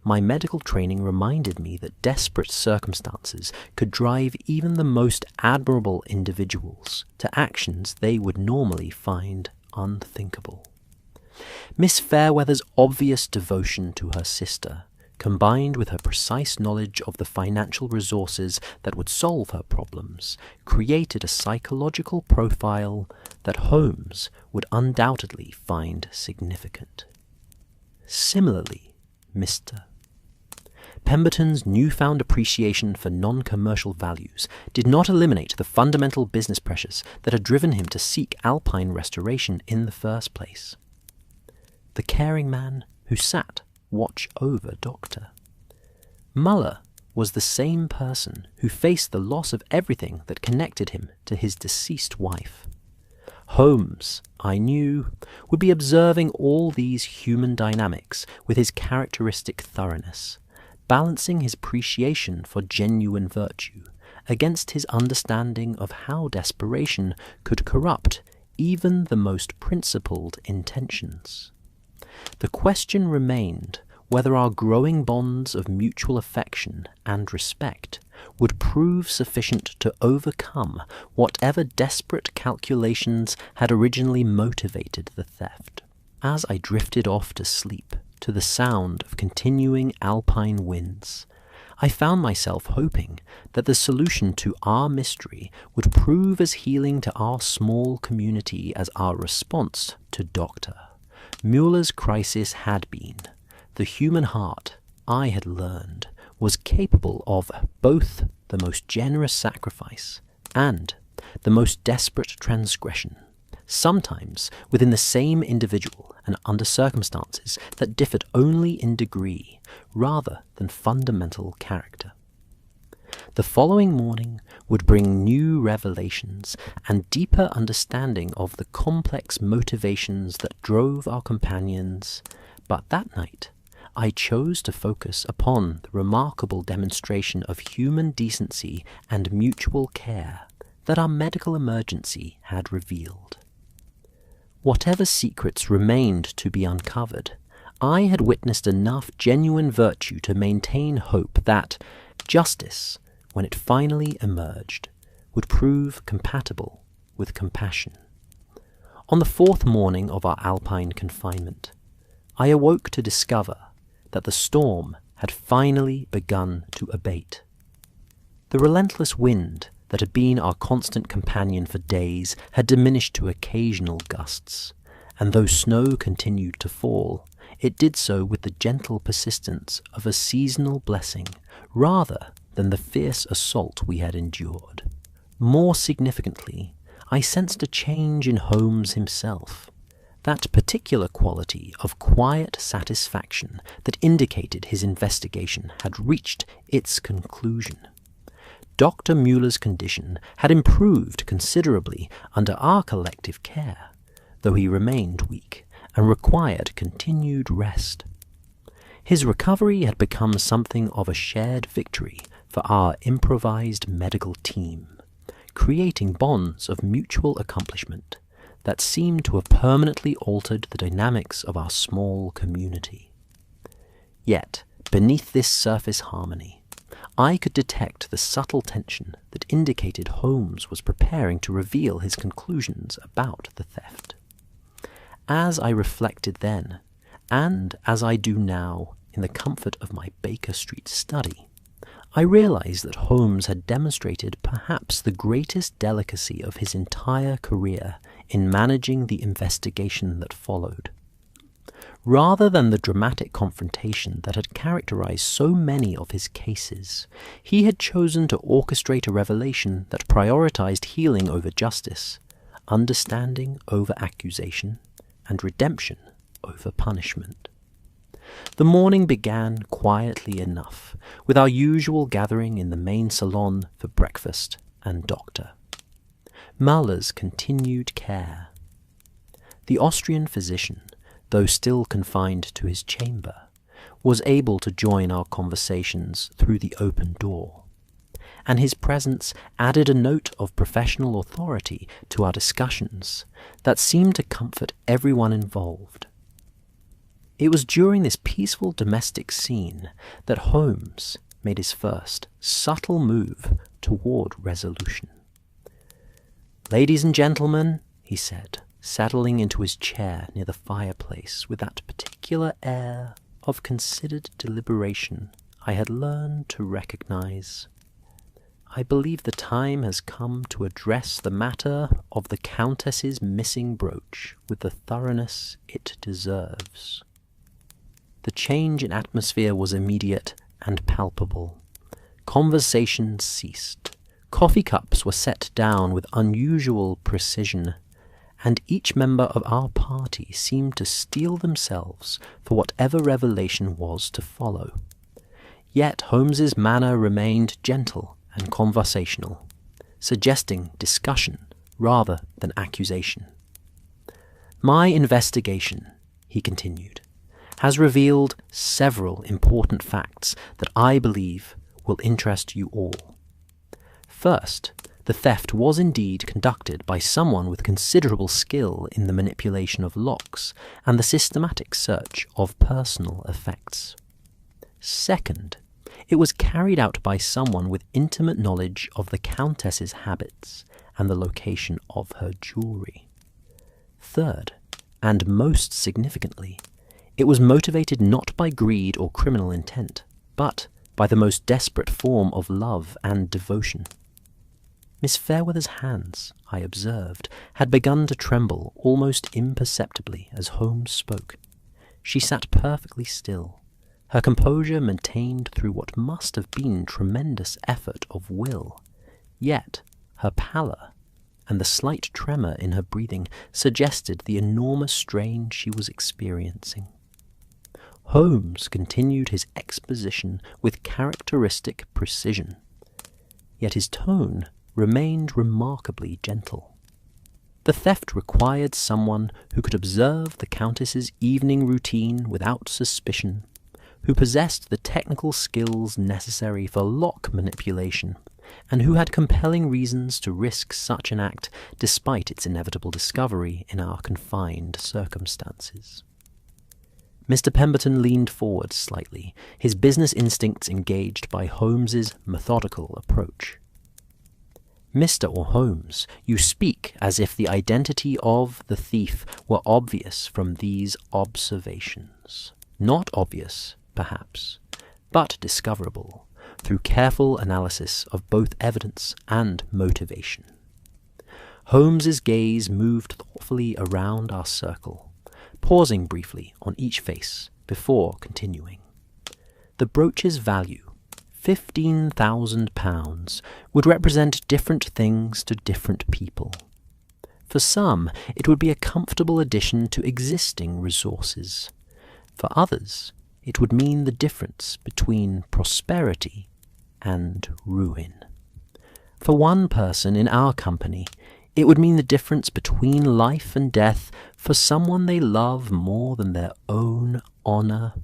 my medical training reminded me that desperate circumstances could drive even the most admirable individuals to actions they would normally find unthinkable. Miss Fairweather's obvious devotion to her sister, combined with her precise knowledge of the financial resources that would solve her problems, created a psychological profile that Holmes would undoubtedly find significant. Similarly, Mr. Pemberton's newfound appreciation for non-commercial values did not eliminate the fundamental business pressures that had driven him to seek Alpine restoration in the first place. The caring man who sat watch over Doctor. Muller was the same person who faced the loss of everything that connected him to his deceased wife. Holmes, I knew, would be observing all these human dynamics with his characteristic thoroughness, balancing his appreciation for genuine virtue against his understanding of how desperation could corrupt even the most principled intentions. The question remained whether our growing bonds of mutual affection and respect would prove sufficient to overcome whatever desperate calculations had originally motivated the theft. As I drifted off to sleep to the sound of continuing Alpine winds, I found myself hoping that the solution to our mystery would prove as healing to our small community as our response to Dr. Mueller's crisis had been. The human heart, I had learned, was capable of both the most generous sacrifice and the most desperate transgression, sometimes within the same individual and under circumstances that differed only in degree rather than fundamental character. The following morning would bring new revelations and deeper understanding of the complex motivations that drove our companions, but that night I chose to focus upon the remarkable demonstration of human decency and mutual care that our medical emergency had revealed. Whatever secrets remained to be uncovered, I had witnessed enough genuine virtue to maintain hope that justice, when it finally emerged, would prove compatible with compassion. On the fourth morning of our Alpine confinement, I awoke to discover that the storm had finally begun to abate. The relentless wind that had been our constant companion for days had diminished to occasional gusts, and though snow continued to fall, it did so with the gentle persistence of a seasonal blessing rather than the fierce assault we had endured. More significantly, I sensed a change in Holmes himself, that particular quality of quiet satisfaction that indicated his investigation had reached its conclusion. Dr. Mueller's condition had improved considerably under our collective care, though he remained weak and required continued rest. His recovery had become something of a shared victory for our improvised medical team, creating bonds of mutual accomplishment that seemed to have permanently altered the dynamics of our small community. Yet, beneath this surface harmony, I could detect the subtle tension that indicated Holmes was preparing to reveal his conclusions about the theft. As I reflected then, and as I do now in the comfort of my Baker Street study, I realized that Holmes had demonstrated perhaps the greatest delicacy of his entire career in managing the investigation that followed. Rather than the dramatic confrontation that had characterized so many of his cases, he had chosen to orchestrate a revelation that prioritized healing over justice, understanding over accusation, and redemption over punishment. The morning began quietly enough, with our usual gathering in the main salon for breakfast and doctor. Mahler's continued care. The Austrian physician, though still confined to his chamber, was able to join our conversations through the open door, and his presence added a note of professional authority to our discussions that seemed to comfort everyone involved. It was during this peaceful domestic scene that Holmes made his first subtle move toward resolution. "Ladies and gentlemen," he said, settling into his chair near the fireplace with that particular air of considered deliberation I had learned to recognize, "I believe the time has come to address the matter of the Countess's missing brooch with the thoroughness it deserves." The change in atmosphere was immediate and palpable. Conversation ceased. Coffee cups were set down with unusual precision, and each member of our party seemed to steel themselves for whatever revelation was to follow. Yet Holmes's manner remained gentle and conversational, suggesting discussion rather than accusation. "My investigation," he continued, "has revealed several important facts that I believe will interest you all. First, the theft was indeed conducted by someone with considerable skill in the manipulation of locks and the systematic search of personal effects. Second, it was carried out by someone with intimate knowledge of the Countess's habits and the location of her jewelry. Third, and most significantly, it was motivated not by greed or criminal intent, but by the most desperate form of love and devotion." Miss Fairweather's hands, I observed, had begun to tremble almost imperceptibly as Holmes spoke. She sat perfectly still, her composure maintained through what must have been tremendous effort of will, yet her pallor and the slight tremor in her breathing suggested the enormous strain she was experiencing. Holmes continued his exposition with characteristic precision, yet his tone remained remarkably gentle. The theft required someone who could observe the Countess's evening routine without suspicion, who possessed the technical skills necessary for lock manipulation, and who had compelling reasons to risk such an act despite its inevitable discovery in our confined circumstances. Mr. Pemberton leaned forward slightly, his business instincts engaged by Holmes's methodical approach. "Mr. Holmes, you speak as if the identity of the thief were obvious from these observations. Not obvious, perhaps, but discoverable through careful analysis of both evidence and motivation." Holmes's gaze moved thoughtfully around our circle, pausing briefly on each face before continuing. "The brooch's value, £15,000, would represent different things to different people. For some, it would be a comfortable addition to existing resources. For others, it would mean the difference between prosperity and ruin. For one person in our company, it would mean the difference between life and death for someone they love more than their own honor."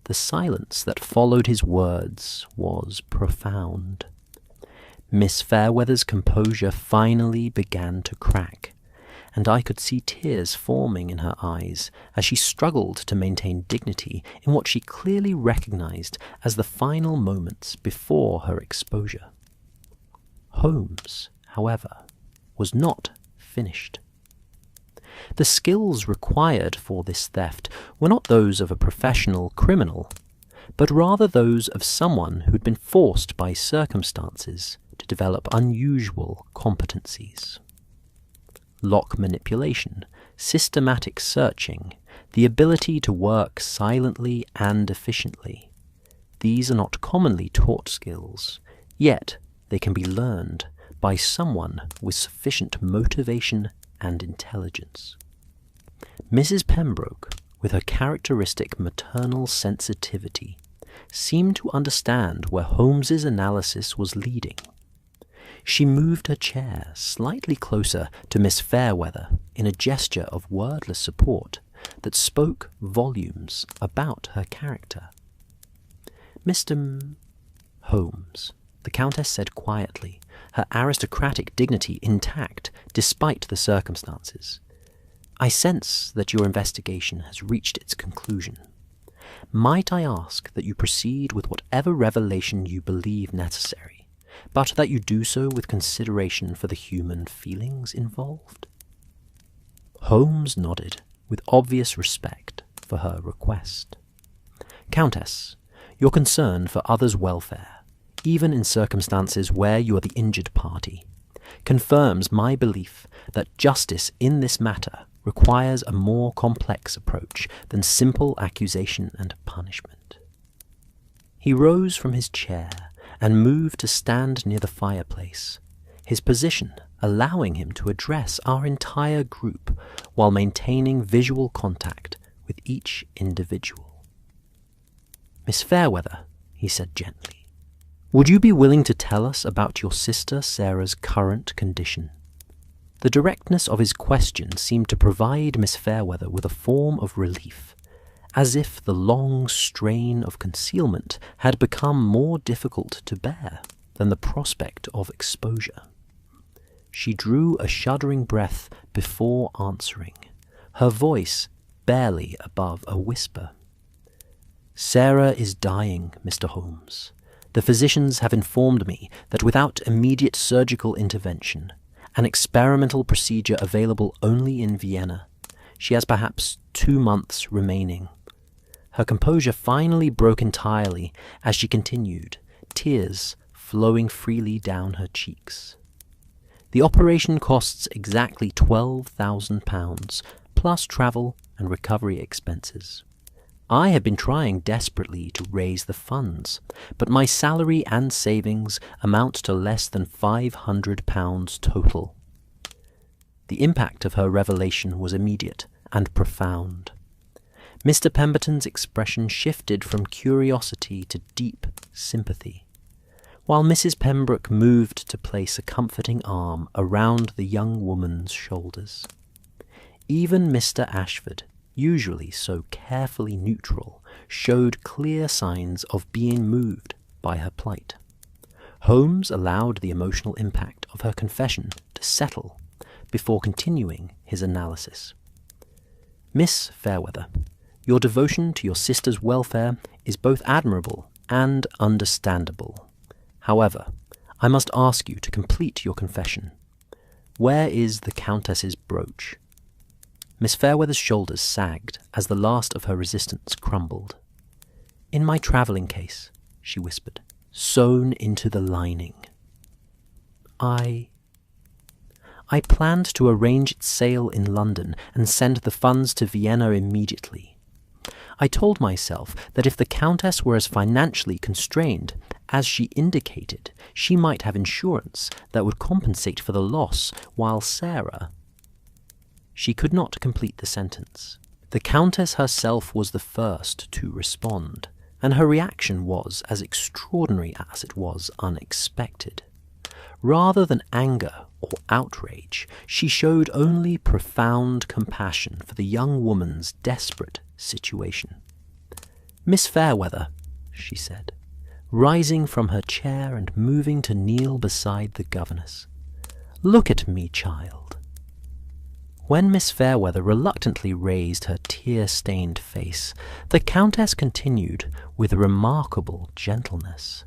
The silence that followed his words was profound. Miss Fairweather's composure finally began to crack, and I could see tears forming in her eyes as she struggled to maintain dignity in what she clearly recognized as the final moments before her exposure. Holmes, however, was not finished. The skills required for this theft were not those of a professional criminal, but rather those of someone who had been forced by circumstances to develop unusual competencies. Lock manipulation, systematic searching, the ability to work silently and efficiently. These are not commonly taught skills, yet they can be learned by someone with sufficient motivation and intelligence. Mrs. Pembroke, with her characteristic maternal sensitivity, seemed to understand where Holmes's analysis was leading. She moved her chair slightly closer to Miss Fairweather in a gesture of wordless support that spoke volumes about her character. "Mr. Holmes," the Countess said quietly, her aristocratic dignity intact despite the circumstances, "I sense that your investigation has reached its conclusion. Might I ask that you proceed with whatever revelation you believe necessary, but that you do so with consideration for the human feelings involved?" Holmes nodded with obvious respect for her request. "Countess, your concern for others' welfare, even in circumstances where you are the injured party, confirms my belief that justice in this matter requires a more complex approach than simple accusation and punishment." He rose from his chair and moved to stand near the fireplace, his position allowing him to address our entire group while maintaining visual contact with each individual. "Miss Fairweather," he said gently, "would you be willing to tell us about your sister Sarah's current condition?" The directness of his question seemed to provide Miss Fairweather with a form of relief, as if the long strain of concealment had become more difficult to bear than the prospect of exposure. She drew a shuddering breath before answering, her voice barely above a whisper. "Sarah is dying, Mr. Holmes. The physicians have informed me that without immediate surgical intervention, an experimental procedure available only in Vienna, she has perhaps 2 months remaining." Her composure finally broke entirely as she continued, tears flowing freely down her cheeks. "The operation costs exactly £12,000, plus travel and recovery expenses. I have been trying desperately to raise the funds, but my salary and savings amount to less than £500 total." The impact of her revelation was immediate and profound. Mr. Pemberton's expression shifted from curiosity to deep sympathy, while Mrs. Pembroke moved to place a comforting arm around the young woman's shoulders. Even Mr. Ashford, usually so carefully neutral, showed clear signs of being moved by her plight. Holmes allowed the emotional impact of her confession to settle before continuing his analysis. "Miss Fairweather, your devotion to your sister's welfare is both admirable and understandable. However, I must ask you to complete your confession. Where is the Countess's brooch?" Miss Fairweather's shoulders sagged as the last of her resistance crumbled. "In my travelling case," she whispered, "sewn into the lining. I planned to arrange its sale in London and send the funds to Vienna immediately. I told myself that if the Countess were as financially constrained as she indicated, she might have insurance that would compensate for the loss, while Sarah—" She could not complete the sentence. The Countess herself was the first to respond, and her reaction was as extraordinary as it was unexpected. Rather than anger or outrage, she showed only profound compassion for the young woman's desperate situation. "Miss Fairweather," she said, rising from her chair and moving to kneel beside the governess, "look at me, child." When Miss Fairweather reluctantly raised her tear-stained face, the Countess continued with remarkable gentleness,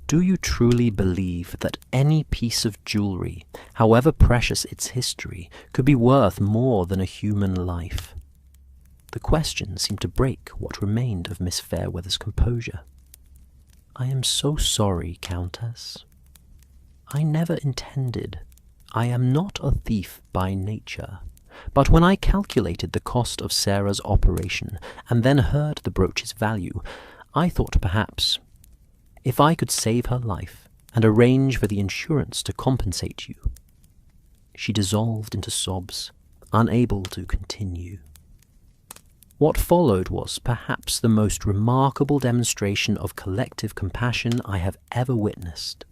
"Do you truly believe that any piece of jewellery, however precious its history, could be worth more than a human life?" The question seemed to break what remained of Miss Fairweather's composure. "I am so sorry, Countess. I never intended. I am not a thief by nature. But when I calculated the cost of Sarah's operation and then heard the brooch's value, I thought perhaps, if I could save her life and arrange for the insurance to compensate you. She dissolved into sobs, unable to continue. What followed was perhaps the most remarkable demonstration of collective compassion I have ever witnessed.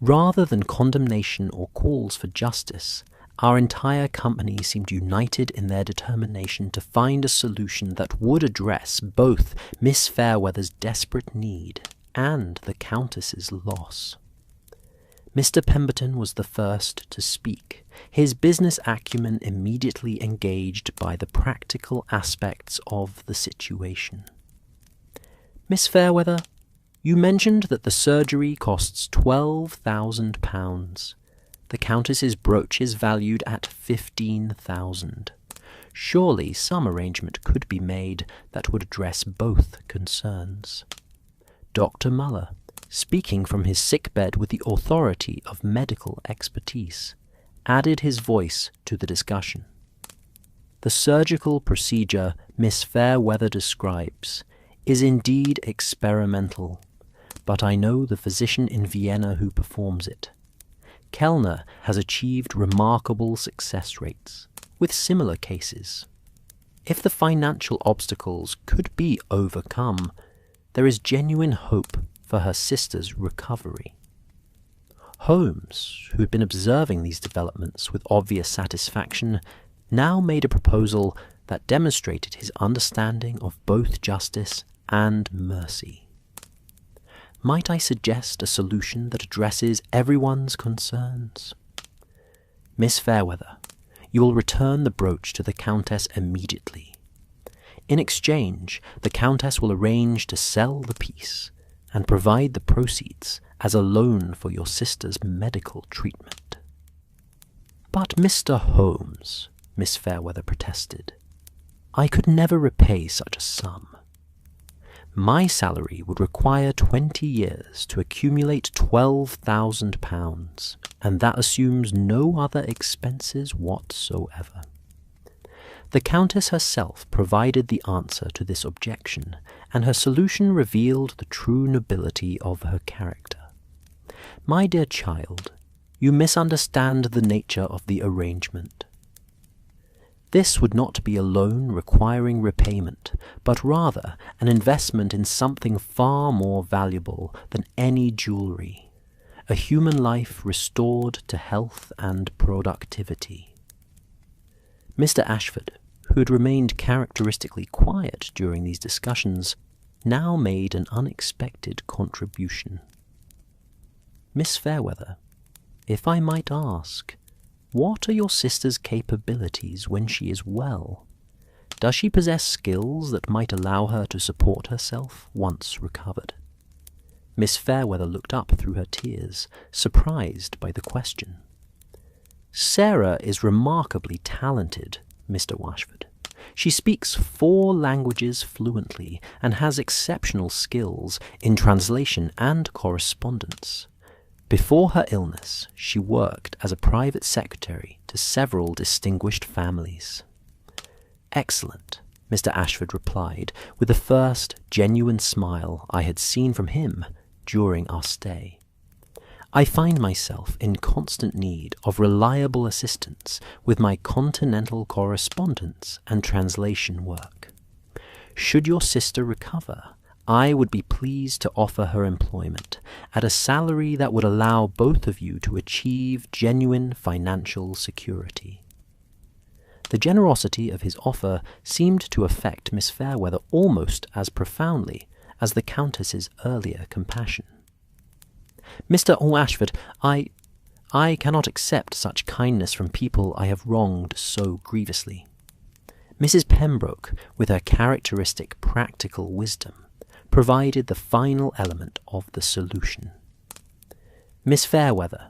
Rather than condemnation or calls for justice, our entire company seemed united in their determination to find a solution that would address both Miss Fairweather's desperate need and the Countess's loss. Mr. Pemberton was the first to speak, his business acumen immediately engaged by the practical aspects of the situation. Miss Fairweather, you mentioned that the surgery costs £12,000. The Countess's brooch is valued at £15,000. Surely some arrangement could be made that would address both concerns. Dr. Muller, speaking from his sickbed with the authority of medical expertise, added his voice to the discussion. The surgical procedure Miss Fairweather describes is indeed experimental, but I know the physician in Vienna who performs it. Kellner has achieved remarkable success rates with similar cases. If the financial obstacles could be overcome, there is genuine hope for her sister's recovery. Holmes, who had been observing these developments with obvious satisfaction, now made a proposal that demonstrated his understanding of both justice and mercy. Might I suggest a solution that addresses everyone's concerns? Miss Fairweather, you will return the brooch to the Countess immediately. In exchange, the Countess will arrange to sell the piece and provide the proceeds as a loan for your sister's medical treatment. But Mr. Holmes, Miss Fairweather protested, I could never repay such a sum. My salary would require 20 years to accumulate £12,000, and that assumes no other expenses whatsoever. The Countess herself provided the answer to this objection, and her solution revealed the true nobility of her character. My dear child, you misunderstand the nature of the arrangement. This would not be a loan requiring repayment, but rather an investment in something far more valuable than any jewellery, a human life restored to health and productivity. Mr. Ashford, who had remained characteristically quiet during these discussions, now made an unexpected contribution. Miss Fairweather, if I might ask, what are your sister's capabilities when she is well? Does she possess skills that might allow her to support herself once recovered? Miss Fairweather looked up through her tears, surprised by the question. Sarah is remarkably talented, Mr. Washford. She speaks 4 languages fluently and has exceptional skills in translation and correspondence. Before her illness, she worked as a private secretary to several distinguished families. Excellent, Mr. Ashford replied, with the first genuine smile I had seen from him during our stay. I find myself in constant need of reliable assistance with my continental correspondence and translation work. Should your sister recover, I would be pleased to offer her employment at a salary that would allow both of you to achieve genuine financial security. The generosity of his offer seemed to affect Miss Fairweather almost as profoundly as the Countess's earlier compassion. Mr. Ashford, I cannot accept such kindness from people I have wronged so grievously. Mrs. Pembroke, with her characteristic practical wisdom, provided the final element of the solution. Miss Fairweather,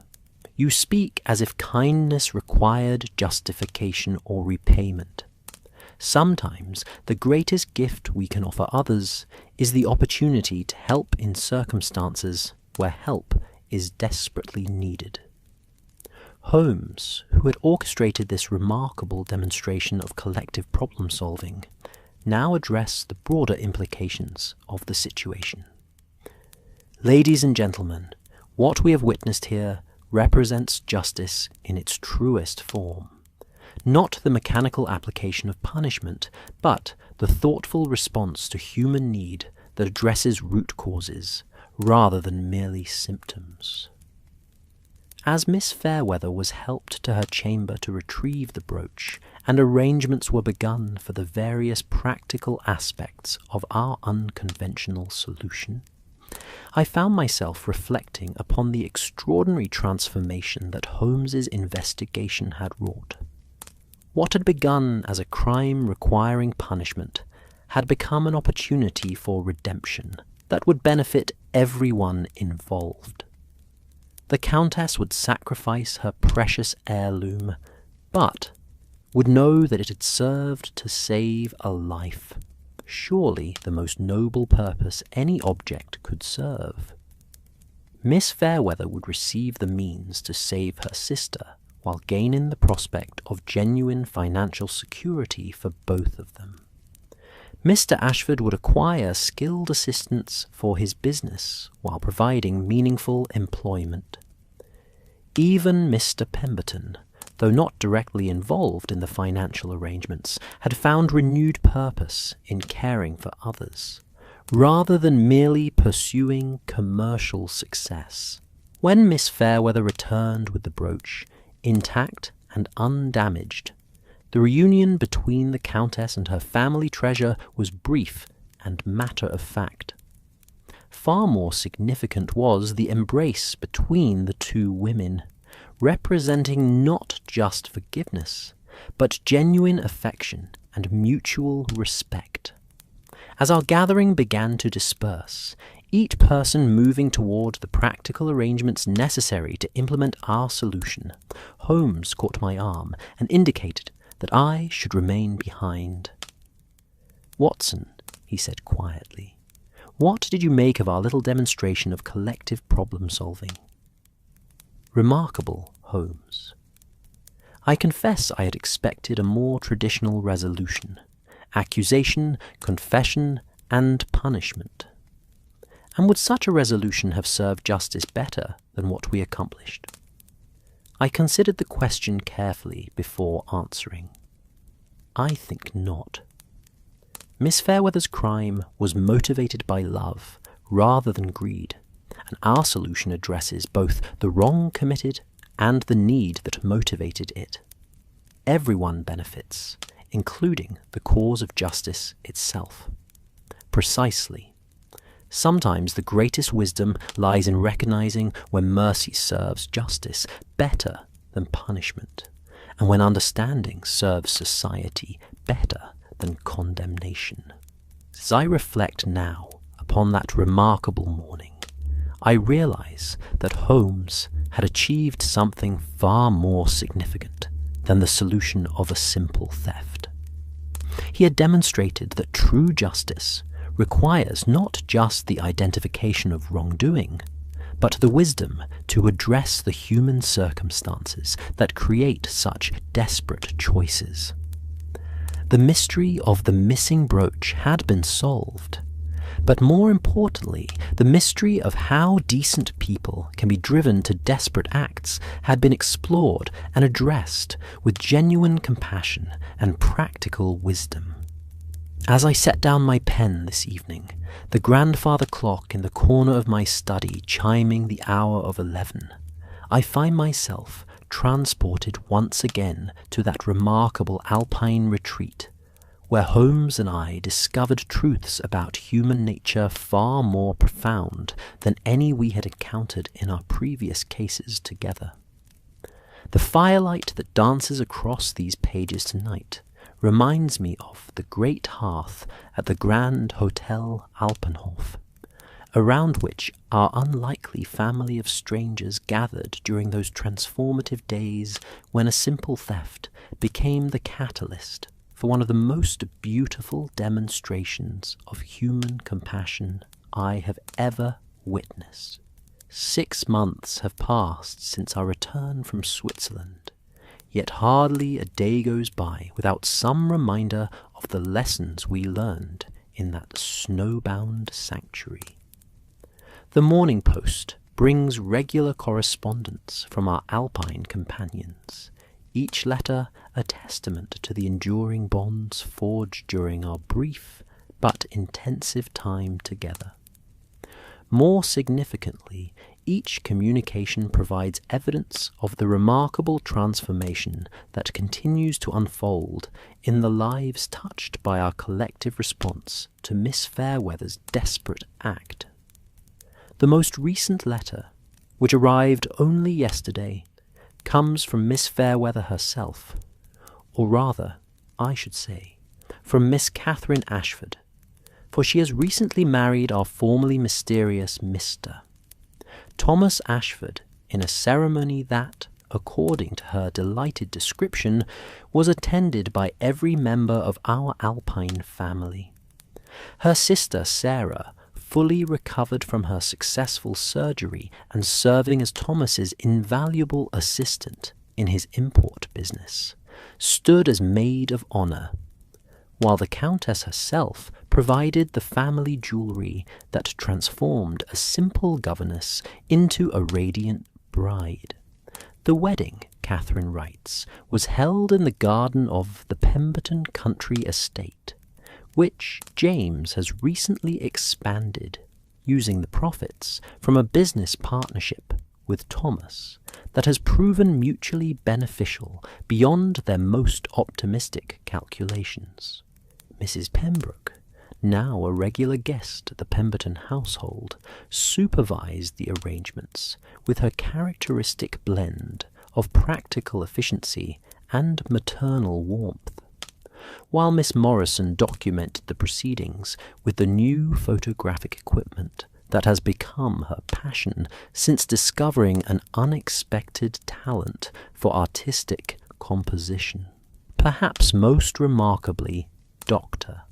you speak as if kindness required justification or repayment. Sometimes the greatest gift we can offer others is the opportunity to help in circumstances where help is desperately needed. Holmes, who who had orchestrated this remarkable demonstration of collective problem-solving, now address the broader implications of the situation. Ladies and gentlemen, what we have witnessed here represents justice in its truest form. Not the mechanical application of punishment, but the thoughtful response to human need that addresses root causes, rather than merely symptoms. As Miss Fairweather was helped to her chamber to retrieve the brooch, and arrangements were begun for the various practical aspects of our unconventional solution, I found myself reflecting upon the extraordinary transformation that Holmes's investigation had wrought. What had begun as a crime requiring punishment had become an opportunity for redemption that would benefit everyone involved. The Countess would sacrifice her precious heirloom, but would know that it had served to save a life, surely the most noble purpose any object could serve. Miss Fairweather would receive the means to save her sister, while gaining the prospect of genuine financial security for both of them. Mr. Ashford would acquire skilled assistance for his business while providing meaningful employment. Even Mr. Pemberton, though not directly involved in the financial arrangements, had found renewed purpose in caring for others, rather than merely pursuing commercial success. When Miss Fairweather returned with the brooch, intact and undamaged, the reunion between the Countess and her family treasure was brief and matter-of-fact. Far more significant was the embrace between the two women, representing not just forgiveness, but genuine affection and mutual respect. As our gathering began to disperse, each person moving toward the practical arrangements necessary to implement our solution, Holmes caught my arm and indicated that I should remain behind. "Watson," he said quietly, "what did you make of our little demonstration of collective problem-solving?" "Remarkable, Holmes." I confess I had expected a more traditional resolution: accusation, confession, and punishment. And would such a resolution have served justice better than what we accomplished? I considered the question carefully before answering. I think not. Miss Fairweather's crime was motivated by love rather than greed, and our solution addresses both the wrong committed and the need that motivated it. Everyone benefits, including the cause of justice itself. Precisely. Sometimes the greatest wisdom lies in recognizing when mercy serves justice better than punishment, and when understanding serves society better than condemnation. As I reflect now upon that remarkable morning, I realize that Holmes had achieved something far more significant than the solution of a simple theft. He had demonstrated that true justice requires not just the identification of wrongdoing, but the wisdom to address the human circumstances that create such desperate choices. The mystery of the missing brooch had been solved, but more importantly, the mystery of how decent people can be driven to desperate acts had been explored and addressed with genuine compassion and practical wisdom. As I set down my pen this evening, the grandfather clock in the corner of my study chiming the hour of 11, I find myself transported once again to that remarkable Alpine retreat, where Holmes and I discovered truths about human nature far more profound than any we had encountered in our previous cases together. The firelight that dances across these pages tonight reminds me of the great hearth at the Grand Hotel Alpine, around which our unlikely family of strangers gathered during those transformative days when a simple theft became the catalyst for one of the most beautiful demonstrations of human compassion I have ever witnessed. 6 months have passed since our return from Switzerland, yet hardly a day goes by without some reminder of the lessons we learned in that snowbound sanctuary. The Morning Post brings regular correspondence from our Alpine companions, each letter a testament to the enduring bonds forged during our brief but intensive time together. More significantly, each communication provides evidence of the remarkable transformation that continues to unfold in the lives touched by our collective response to Miss Fairweather's desperate act. The most recent letter, which arrived only yesterday, comes from Miss Fairweather herself, or rather, I should say, from Miss Catherine Ashford, for she has recently married our formerly mysterious Mr. Thomas Ashford in a ceremony that, according to her delighted description, was attended by every member of our Alpine family. Her sister Sarah, fully recovered from her successful surgery and serving as Thomas's invaluable assistant in his import business, stood as maid of honour, while the Countess herself provided the family jewellery that transformed a simple governess into a radiant bride. The wedding, Catherine writes, was held in the garden of the Pemberton country estate, which James has recently expanded, using the profits from a business partnership with Thomas that has proven mutually beneficial beyond their most optimistic calculations. Mrs. Pembroke, now a regular guest at the Pemberton household, supervised the arrangements with her characteristic blend of practical efficiency and maternal warmth, while Miss Morrison documented the proceedings with the new photographic equipment that has become her passion since discovering an unexpected talent for artistic composition. Perhaps most remarkably, Dr.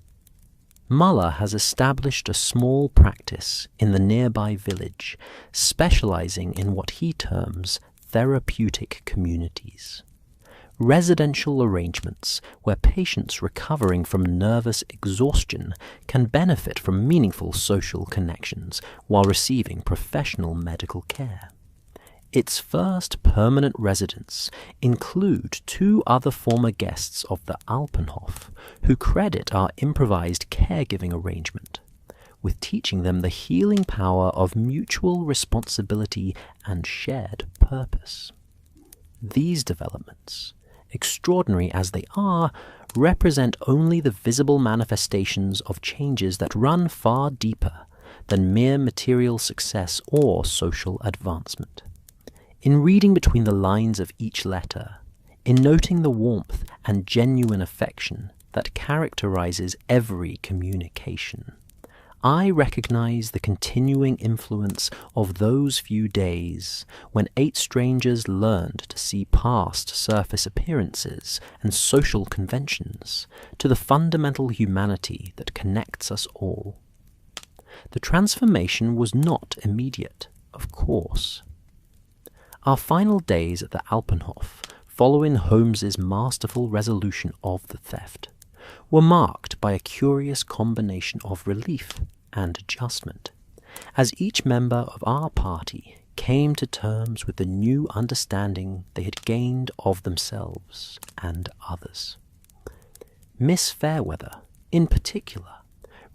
Muller has established a small practice in the nearby village, specializing in what he terms therapeutic communities. Residential arrangements where patients recovering from nervous exhaustion can benefit from meaningful social connections while receiving professional medical care. Its first permanent residents include 2 other former guests of the Alpenhof who credit our improvised caregiving arrangement with teaching them the healing power of mutual responsibility and shared purpose. These developments, extraordinary as they are, represent only the visible manifestations of changes that run far deeper than mere material success or social advancement. In reading between the lines of each letter, in noting the warmth and genuine affection that characterizes every communication, I recognize the continuing influence of those few days when 8 strangers learned to see past surface appearances and social conventions to the fundamental humanity that connects us all. The transformation was not immediate, of course. Our final days at the Alpenhof, following Holmes's masterful resolution of the theft, were marked by a curious combination of relief and adjustment, as each member of our party came to terms with the new understanding they had gained of themselves and others. Miss Fairweather, in particular,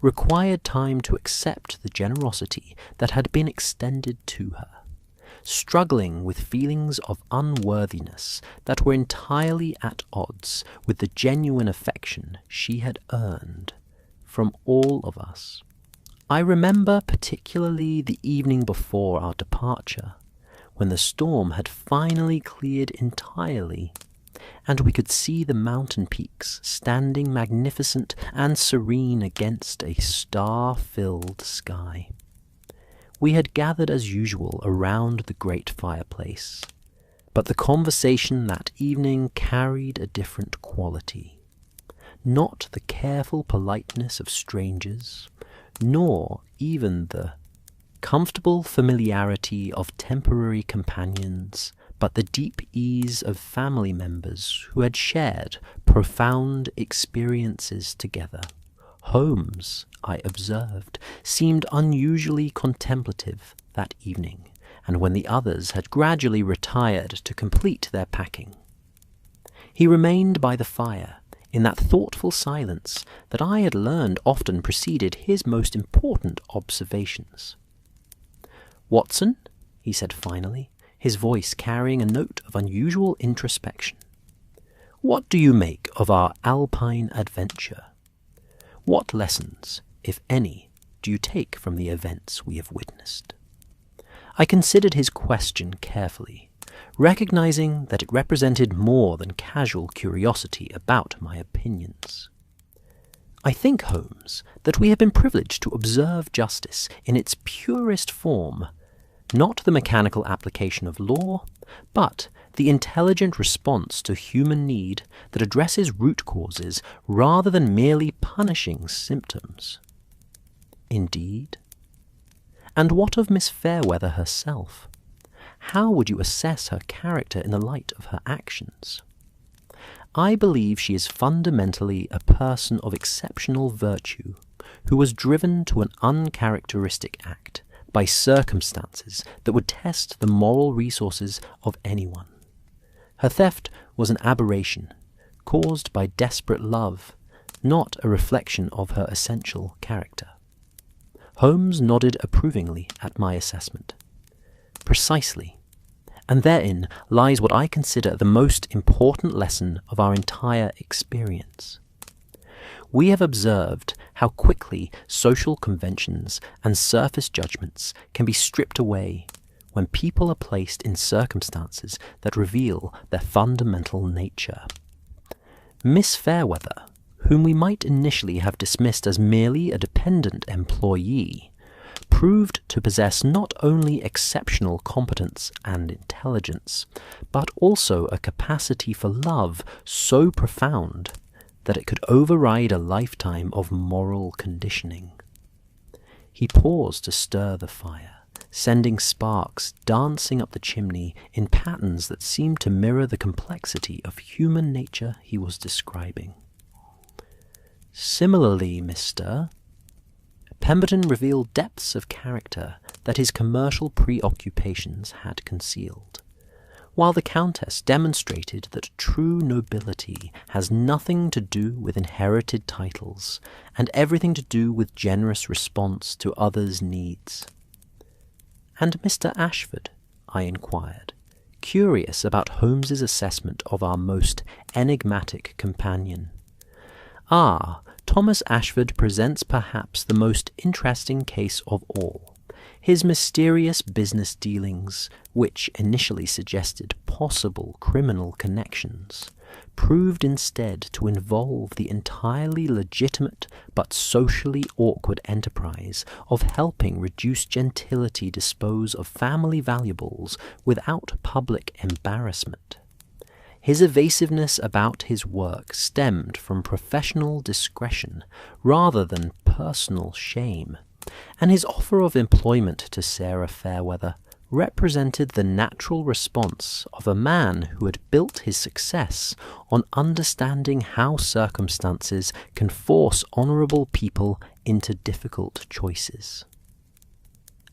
required time to accept the generosity that had been extended to her, struggling with feelings of unworthiness that were entirely at odds with the genuine affection she had earned from all of us. I remember particularly the evening before our departure, when the storm had finally cleared entirely, and we could see the mountain peaks standing magnificent and serene against a star-filled sky. We had gathered as usual around the great fireplace, but the conversation that evening carried a different quality. Not the careful politeness of strangers, nor even the comfortable familiarity of temporary companions, but the deep ease of family members who had shared profound experiences together. Holmes, I observed, seemed unusually contemplative that evening, and when the others had gradually retired to complete their packing, he remained by the fire in that thoughtful silence that I had learned often preceded his most important observations. "Watson," he said finally, his voice carrying a note of unusual introspection, "what do you make of our Alpine adventure? What lessons, if any, do you take from the events we have witnessed?" I considered his question carefully, recognizing that it represented more than casual curiosity about my opinions. "I think, Holmes, that we have been privileged to observe justice in its purest form, not the mechanical application of law, but the intelligent response to human need that addresses root causes rather than merely punishing symptoms." "Indeed? And what of Miss Fairweather herself? How would you assess her character in the light of her actions?" "I believe she is fundamentally a person of exceptional virtue, who was driven to an uncharacteristic act by circumstances that would test the moral resources of anyone. Her theft was an aberration, caused by desperate love, not a reflection of her essential character." Holmes nodded approvingly at my assessment. "Precisely. And therein lies what I consider the most important lesson of our entire experience. We have observed how quickly social conventions and surface judgments can be stripped away when people are placed in circumstances that reveal their fundamental nature. Miss Fairweather, whom we might initially have dismissed as merely a dependent employee, proved to possess not only exceptional competence and intelligence, but also a capacity for love so profound that it could override a lifetime of moral conditioning." He paused to stir the fire, sending sparks dancing up the chimney in patterns that seemed to mirror the complexity of human nature he was describing. "Similarly, Mr. Pemberton revealed depths of character that his commercial preoccupations had concealed, while the Countess demonstrated that true nobility has nothing to do with inherited titles and everything to do with generous response to others' needs." "And Mr. Ashford?" I inquired, curious about Holmes's assessment of our most enigmatic companion. "Ah, Thomas Ashford presents perhaps the most interesting case of all. His mysterious business dealings, which initially suggested possible criminal connections, proved instead to involve the entirely legitimate but socially awkward enterprise of helping reduced gentility dispose of family valuables without public embarrassment. His evasiveness about his work stemmed from professional discretion rather than personal shame, and his offer of employment to Sarah Fairweather represented the natural response of a man who had built his success on understanding how circumstances can force honourable people into difficult choices."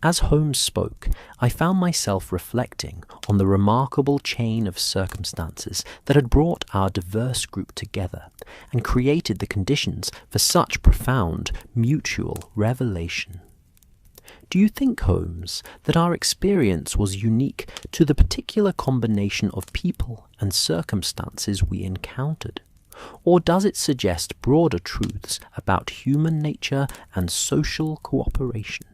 As Holmes spoke, I found myself reflecting on the remarkable chain of circumstances that had brought our diverse group together and created the conditions for such profound mutual revelation. "Do you think, Holmes, that our experience was unique to the particular combination of people and circumstances we encountered? Or does it suggest broader truths about human nature and social cooperation?"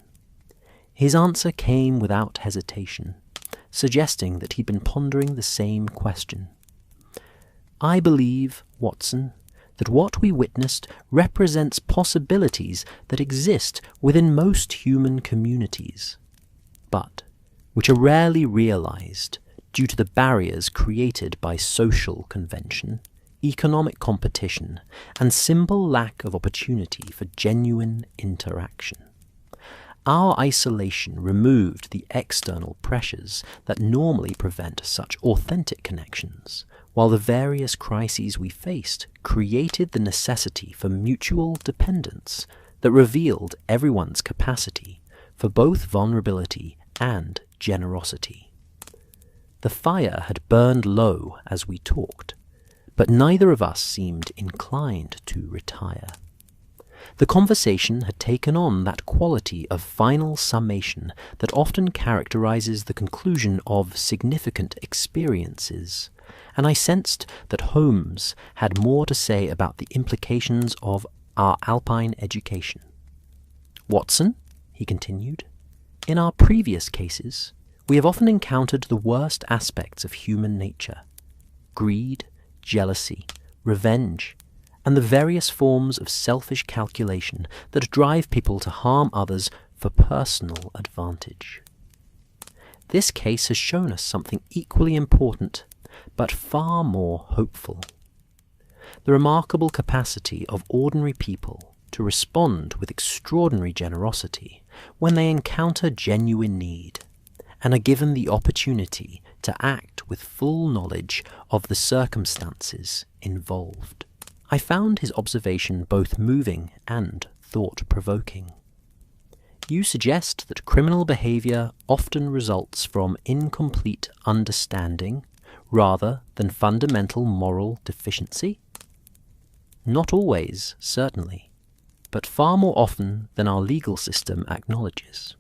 His answer came without hesitation, suggesting that he'd been pondering the same question. "I believe, Watson, that what we witnessed represents possibilities that exist within most human communities, but which are rarely realized due to the barriers created by social convention, economic competition, and simple lack of opportunity for genuine interaction. Our isolation removed the external pressures that normally prevent such authentic connections, while the various crises we faced created the necessity for mutual dependence that revealed everyone's capacity for both vulnerability and generosity. The fire had burned low as we talked, but neither of us seemed inclined to retire. The conversation had taken on that quality of final summation that often characterizes the conclusion of significant experiences, and I sensed that Holmes had more to say about the implications of our Alpine education. "Watson," he continued, "in our previous cases, we have often encountered the worst aspects of human nature: greed, jealousy, revenge, and the various forms of selfish calculation that drive people to harm others for personal advantage. This case has shown us something equally important, but far more hopeful: the remarkable capacity of ordinary people to respond with extraordinary generosity when they encounter genuine need, and are given the opportunity to act with full knowledge of the circumstances involved." I found his observation both moving and thought-provoking. "You suggest that criminal behavior often results from incomplete understanding rather than fundamental moral deficiency?" "Not always, certainly, but far more often than our legal system acknowledges.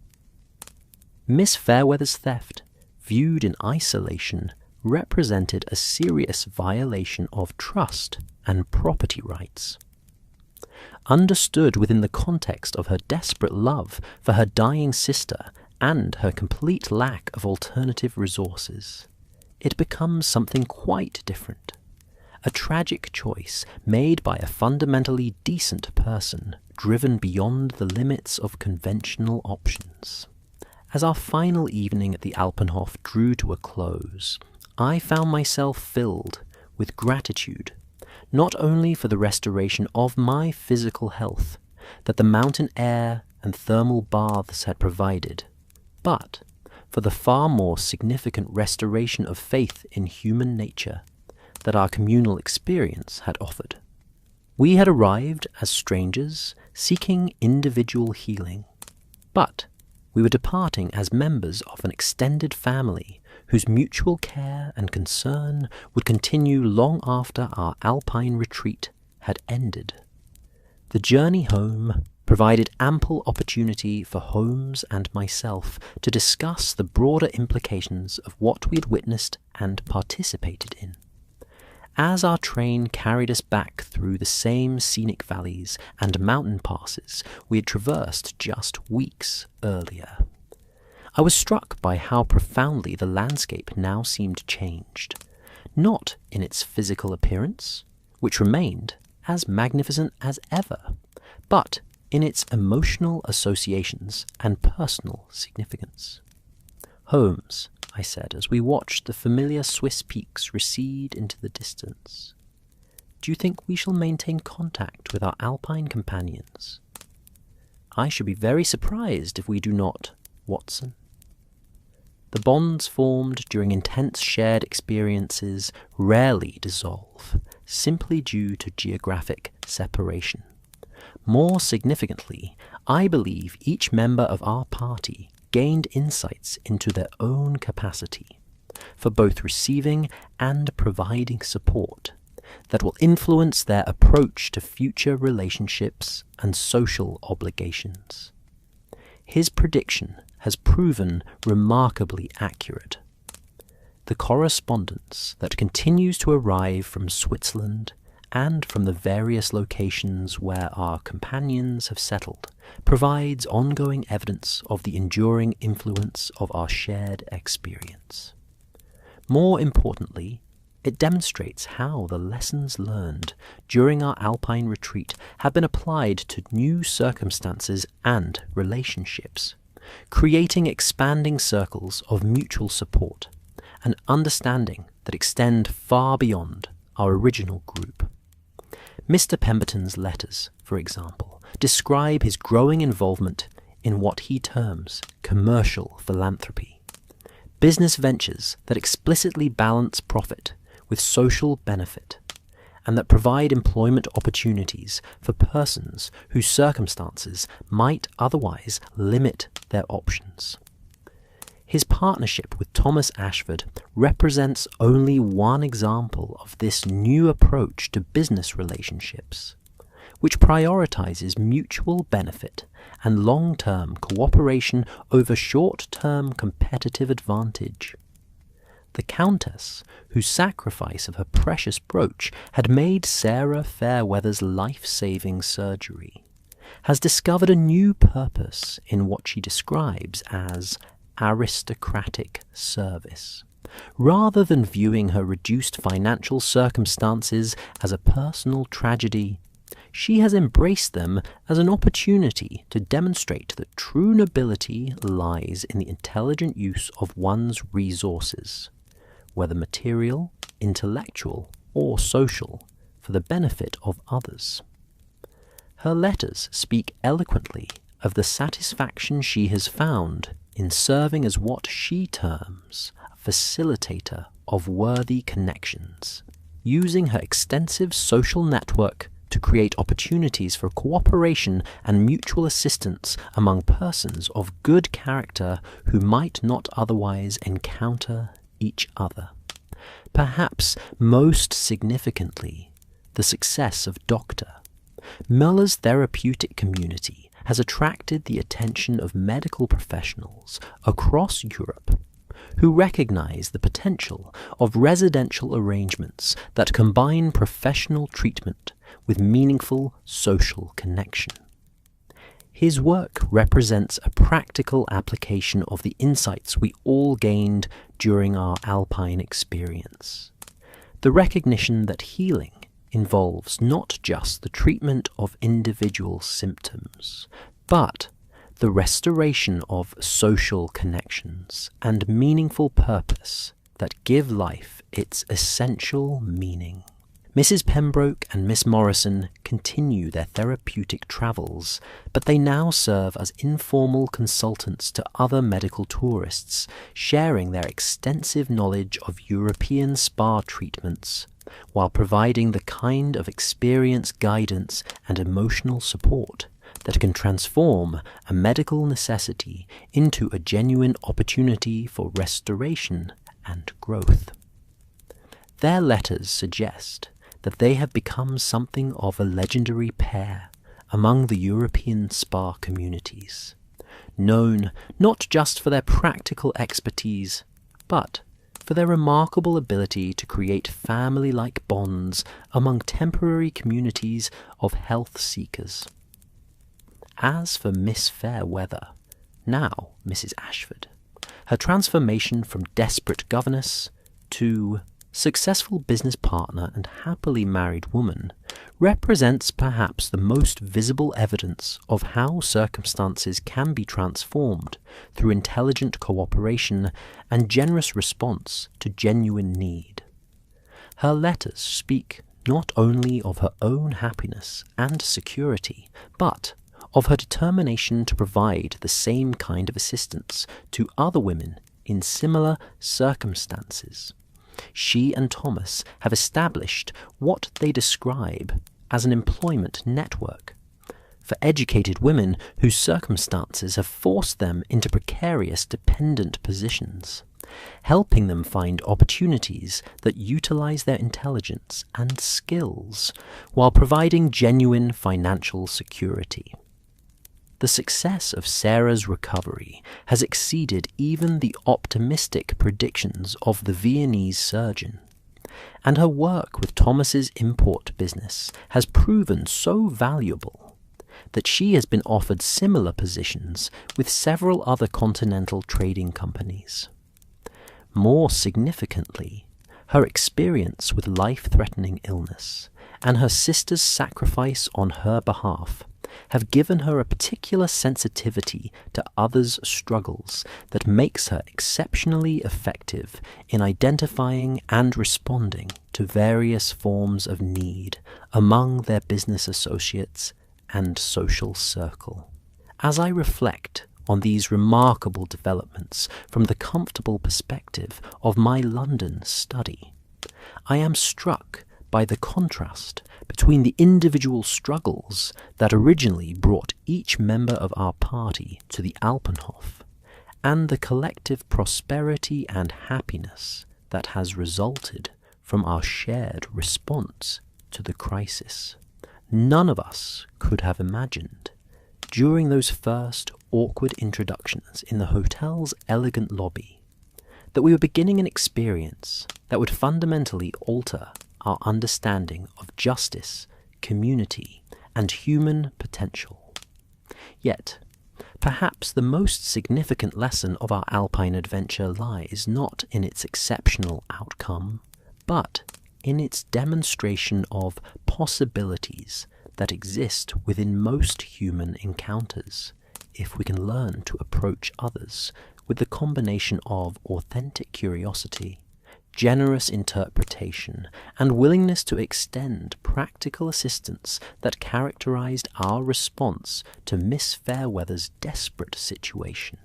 Miss Fairweather's theft, viewed in isolation, represented a serious violation of trust and property rights. Understood within the context of her desperate love for her dying sister and her complete lack of alternative resources, it becomes something quite different: a tragic choice made by a fundamentally decent person driven beyond the limits of conventional options. As our final evening at the Alpenhof drew to a close, I found myself filled with gratitude, not only for the restoration of my physical health that the mountain air and thermal baths had provided, but for the far more significant restoration of faith in human nature that our communal experience had offered. We had arrived as strangers seeking individual healing, but we were departing as members of an extended family whose mutual care and concern would continue long after our Alpine retreat had ended. The journey home provided ample opportunity for Holmes and myself to discuss the broader implications of what we had witnessed and participated in. As our train carried us back through the same scenic valleys and mountain passes we had traversed just weeks earlier, I was struck by how profoundly the landscape now seemed changed, not in its physical appearance, which remained as magnificent as ever, but in its emotional associations and personal significance. "Holmes," I said, as we watched the familiar Swiss peaks recede into the distance, "do you think we shall maintain contact with our Alpine companions?" "I should be very surprised if we do not, Watson. The bonds formed during intense shared experiences rarely dissolve, simply due to geographic separation. More significantly, I believe each member of our party gained insights into their own capacity for both receiving and providing support that will influence their approach to future relationships and social obligations. His prediction has proven remarkably accurate. The correspondence that continues to arrive from Switzerland and from the various locations where our companions have settled provides ongoing evidence of the enduring influence of our shared experience. More importantly, it demonstrates how the lessons learned during our Alpine retreat have been applied to new circumstances and relationships, creating expanding circles of mutual support and understanding that extend far beyond our original group. Mr. Pemberton's letters, for example, describe his growing involvement in what he terms commercial philanthropy. Business ventures that explicitly balance profit with social benefit, and that provide employment opportunities for persons whose circumstances might otherwise limit their options. His partnership with Thomas Ashford represents only one example of this new approach to business relationships, which prioritizes mutual benefit and long-term cooperation over short-term competitive advantage. The Countess, whose sacrifice of her precious brooch had made Sarah Fairweather's life-saving surgery, has discovered a new purpose in what she describes as aristocratic service. Rather than viewing her reduced financial circumstances as a personal tragedy, she has embraced them as an opportunity to demonstrate that true nobility lies in the intelligent use of one's resources, whether material, intellectual, or social, for the benefit of others. Her letters speak eloquently of the satisfaction she has found in serving as what she terms a facilitator of worthy connections, using her extensive social network to create opportunities for cooperation and mutual assistance among persons of good character who might not otherwise encounter each other. Perhaps most significantly, the success of Dr. Muller's therapeutic community has attracted the attention of medical professionals across Europe who recognize the potential of residential arrangements that combine professional treatment with meaningful social connection. His work represents a practical application of the insights we all gained during our Alpine experience. The recognition that healing involves not just the treatment of individual symptoms, but the restoration of social connections and meaningful purpose that give life its essential meaning. Mrs. Pembroke and Miss Morrison continue their therapeutic travels, but they now serve as informal consultants to other medical tourists, sharing their extensive knowledge of European spa treatments, while providing the kind of experience, guidance, and emotional support that can transform a medical necessity into a genuine opportunity for restoration and growth. Their letters suggest that they have become something of a legendary pair among the European spa communities, known not just for their practical expertise, but for their remarkable ability to create family-like bonds among temporary communities of health seekers. As for Miss Fairweather, now Mrs. Ashford, her transformation from desperate governess to successful business partner and happily married woman represents perhaps the most visible evidence of how circumstances can be transformed through intelligent cooperation and generous response to genuine need. Her letters speak not only of her own happiness and security, but of her determination to provide the same kind of assistance to other women in similar circumstances. She and Thomas have established what they describe as an employment network for educated women whose circumstances have forced them into precarious dependent positions, helping them find opportunities that utilize their intelligence and skills while providing genuine financial security. The success of Sarah's recovery has exceeded even the optimistic predictions of the Viennese surgeon, and her work with Thomas's import business has proven so valuable that she has been offered similar positions with several other continental trading companies. More significantly, her experience with life-threatening illness and her sister's sacrifice on her behalf have given her a particular sensitivity to others' struggles that makes her exceptionally effective in identifying and responding to various forms of need among their business associates and social circle. As I reflect on these remarkable developments from the comfortable perspective of my London study, I am struck by the contrast between the individual struggles that originally brought each member of our party to the Alpenhof and the collective prosperity and happiness that has resulted from our shared response to the crisis. None of us could have imagined, during those first awkward introductions in the hotel's elegant lobby, that we were beginning an experience that would fundamentally alter our understanding of justice, community, and human potential. Yet, perhaps the most significant lesson of our Alpine adventure lies not in its exceptional outcome, but in its demonstration of possibilities that exist within most human encounters, if we can learn to approach others with the combination of authentic curiosity, generous interpretation, and willingness to extend practical assistance that characterized our response to Miss Fairweather's desperate situation.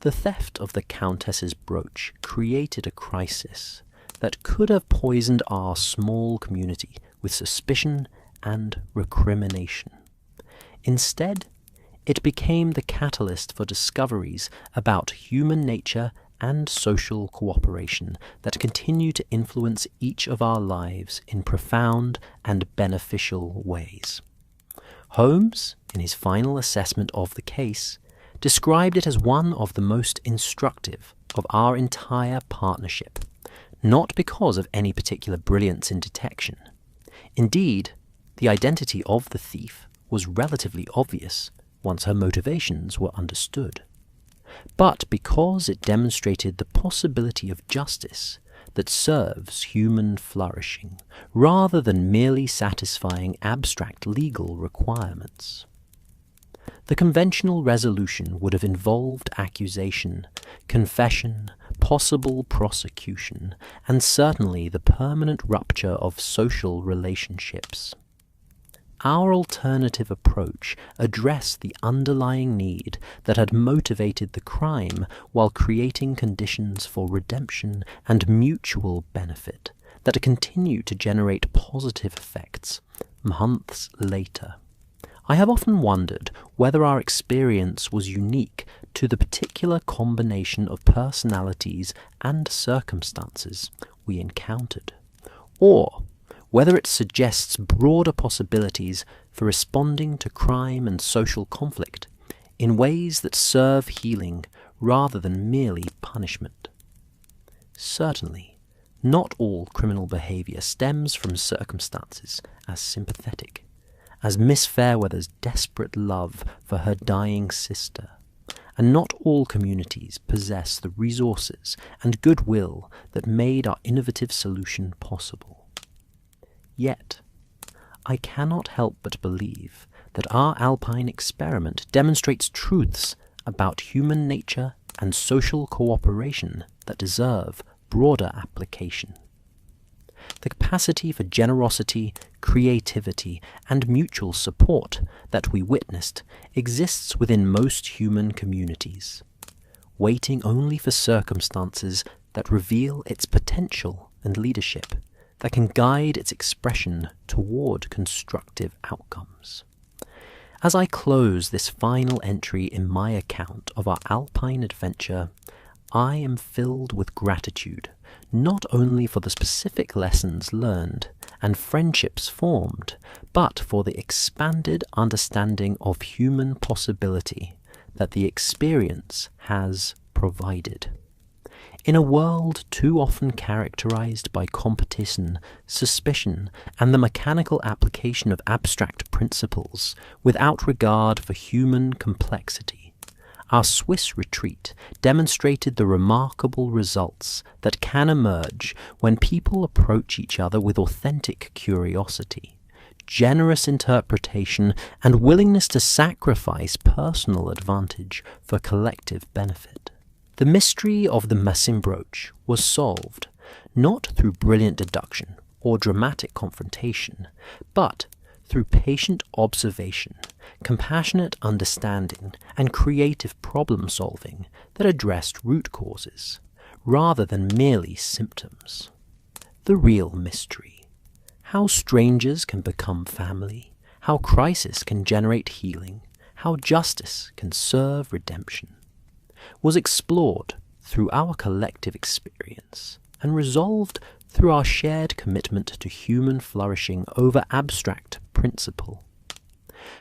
The theft of the Countess's brooch created a crisis that could have poisoned our small community with suspicion and recrimination. Instead, it became the catalyst for discoveries about human nature and social cooperation that continue to influence each of our lives in profound and beneficial ways. Holmes, in his final assessment of the case, described it as one of the most instructive of our entire partnership, not because of any particular brilliance in detection. Indeed, the identity of the thief was relatively obvious once her motivations were understood, but because it demonstrated the possibility of justice that serves human flourishing, rather than merely satisfying abstract legal requirements. The conventional resolution would have involved accusation, confession, possible prosecution, and certainly the permanent rupture of social relationships. Our alternative approach addressed the underlying need that had motivated the crime while creating conditions for redemption and mutual benefit that continue to generate positive effects months later. I have often wondered whether our experience was unique to the particular combination of personalities and circumstances we encountered, or whether it suggests broader possibilities for responding to crime and social conflict in ways that serve healing rather than merely punishment. Certainly, not all criminal behaviour stems from circumstances as sympathetic as Miss Fairweather's desperate love for her dying sister, and not all communities possess the resources and goodwill that made our innovative solution possible. Yet, I cannot help but believe that our Alpine experiment demonstrates truths about human nature and social cooperation that deserve broader application. The capacity for generosity, creativity, and mutual support that we witnessed exists within most human communities, waiting only for circumstances that reveal its potential and leadership that can guide its expression toward constructive outcomes. As I close this final entry in my account of our Alpine adventure, I am filled with gratitude, not only for the specific lessons learned and friendships formed, but for the expanded understanding of human possibility that the experience has provided. In a world too often characterized by competition, suspicion, and the mechanical application of abstract principles without regard for human complexity, our Swiss retreat demonstrated the remarkable results that can emerge when people approach each other with authentic curiosity, generous interpretation, and willingness to sacrifice personal advantage for collective benefit. The mystery of the Massin brooch was solved not through brilliant deduction or dramatic confrontation, but through patient observation compassionate understanding, and creative problem-solving that addressed root causes, rather than merely symptoms. The real mystery: how strangers can become family, how crisis can generate healing, how justice can serve redemption, was explored through our collective experience and resolved through our shared commitment to human flourishing over abstract principle.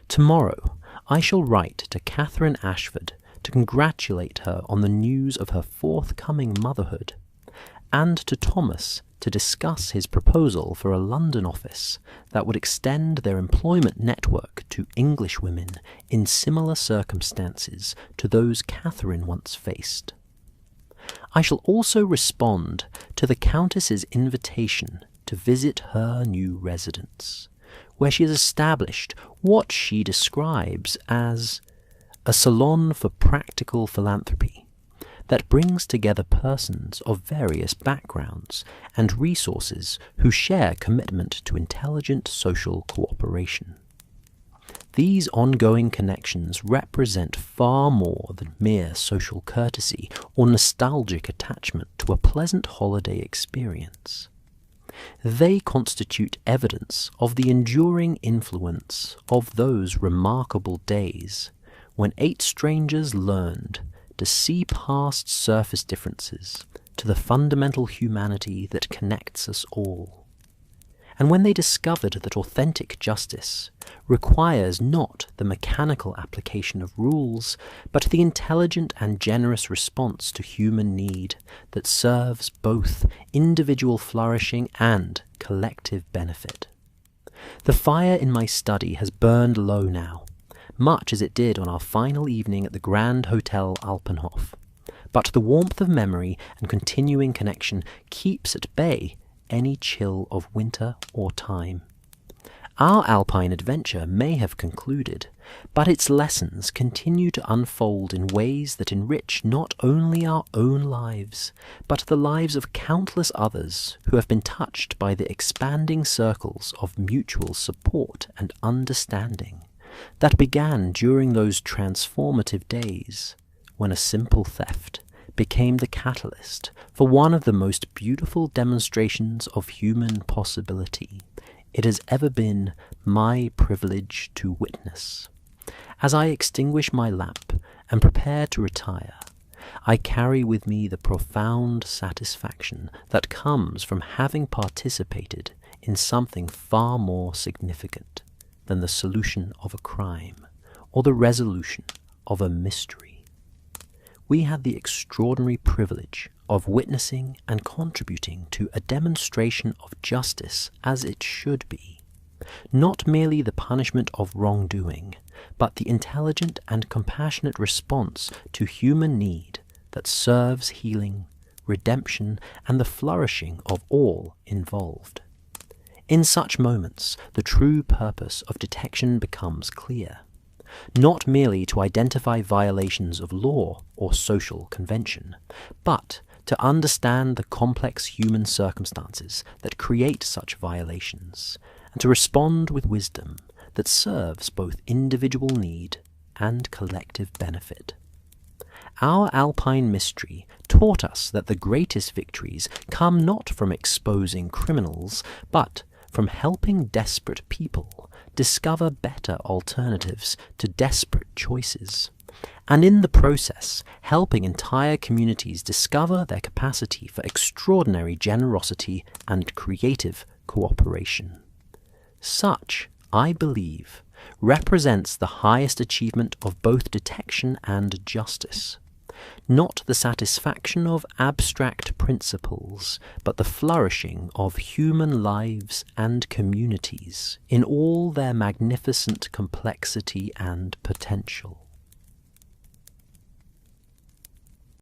Tomorrow I shall write to Catherine Ashford to congratulate her on the news of her forthcoming motherhood, and to Thomas to discuss his proposal for a London office that would extend their employment network to English women in similar circumstances to those Catherine once faced. I shall also respond to the Countess's invitation to visit her new residence, where she has established what she describes as a salon for practical philanthropy that brings together persons of various backgrounds and resources who share commitment to intelligent social cooperation. These ongoing connections represent far more than mere social courtesy or nostalgic attachment to a pleasant holiday experience. They constitute evidence of the enduring influence of those remarkable days when 8 strangers learned to see past surface differences to the fundamental humanity that connects us all, and when they discovered that authentic justice requires not the mechanical application of rules, but the intelligent and generous response to human need that serves both individual flourishing and collective benefit. The fire in my study has burned low now, much as it did on our final evening at the Grand Hotel Alpine, but the warmth of memory and continuing connection keeps at bay any chill of winter or time. Our Alpine adventure may have concluded, but its lessons continue to unfold in ways that enrich not only our own lives, but the lives of countless others who have been touched by the expanding circles of mutual support and understanding that began during those transformative days when a simple theft became the catalyst for one of the most beautiful demonstrations of human possibility it has ever been my privilege to witness. As I extinguish my lamp and prepare to retire, I carry with me the profound satisfaction that comes from having participated in something far more significant than the solution of a crime or the resolution of a mystery. We had the extraordinary privilege of witnessing and contributing to a demonstration of justice as it should be, not merely the punishment of wrongdoing, but the intelligent and compassionate response to human need that serves healing, redemption, and the flourishing of all involved. In such moments, the true purpose of detection becomes clear, not merely to identify violations of law or social convention, but to understand the complex human circumstances that create such violations, and to respond with wisdom that serves both individual need and collective benefit. Our Alpine mystery taught us that the greatest victories come not from exposing criminals, but from helping desperate people discover better alternatives to desperate choices, and in the process helping entire communities discover their capacity for extraordinary generosity and creative cooperation. Such, I believe, represents the highest achievement of both detection and justice, not the satisfaction of abstract principles, but the flourishing of human lives and communities in all their magnificent complexity and potential.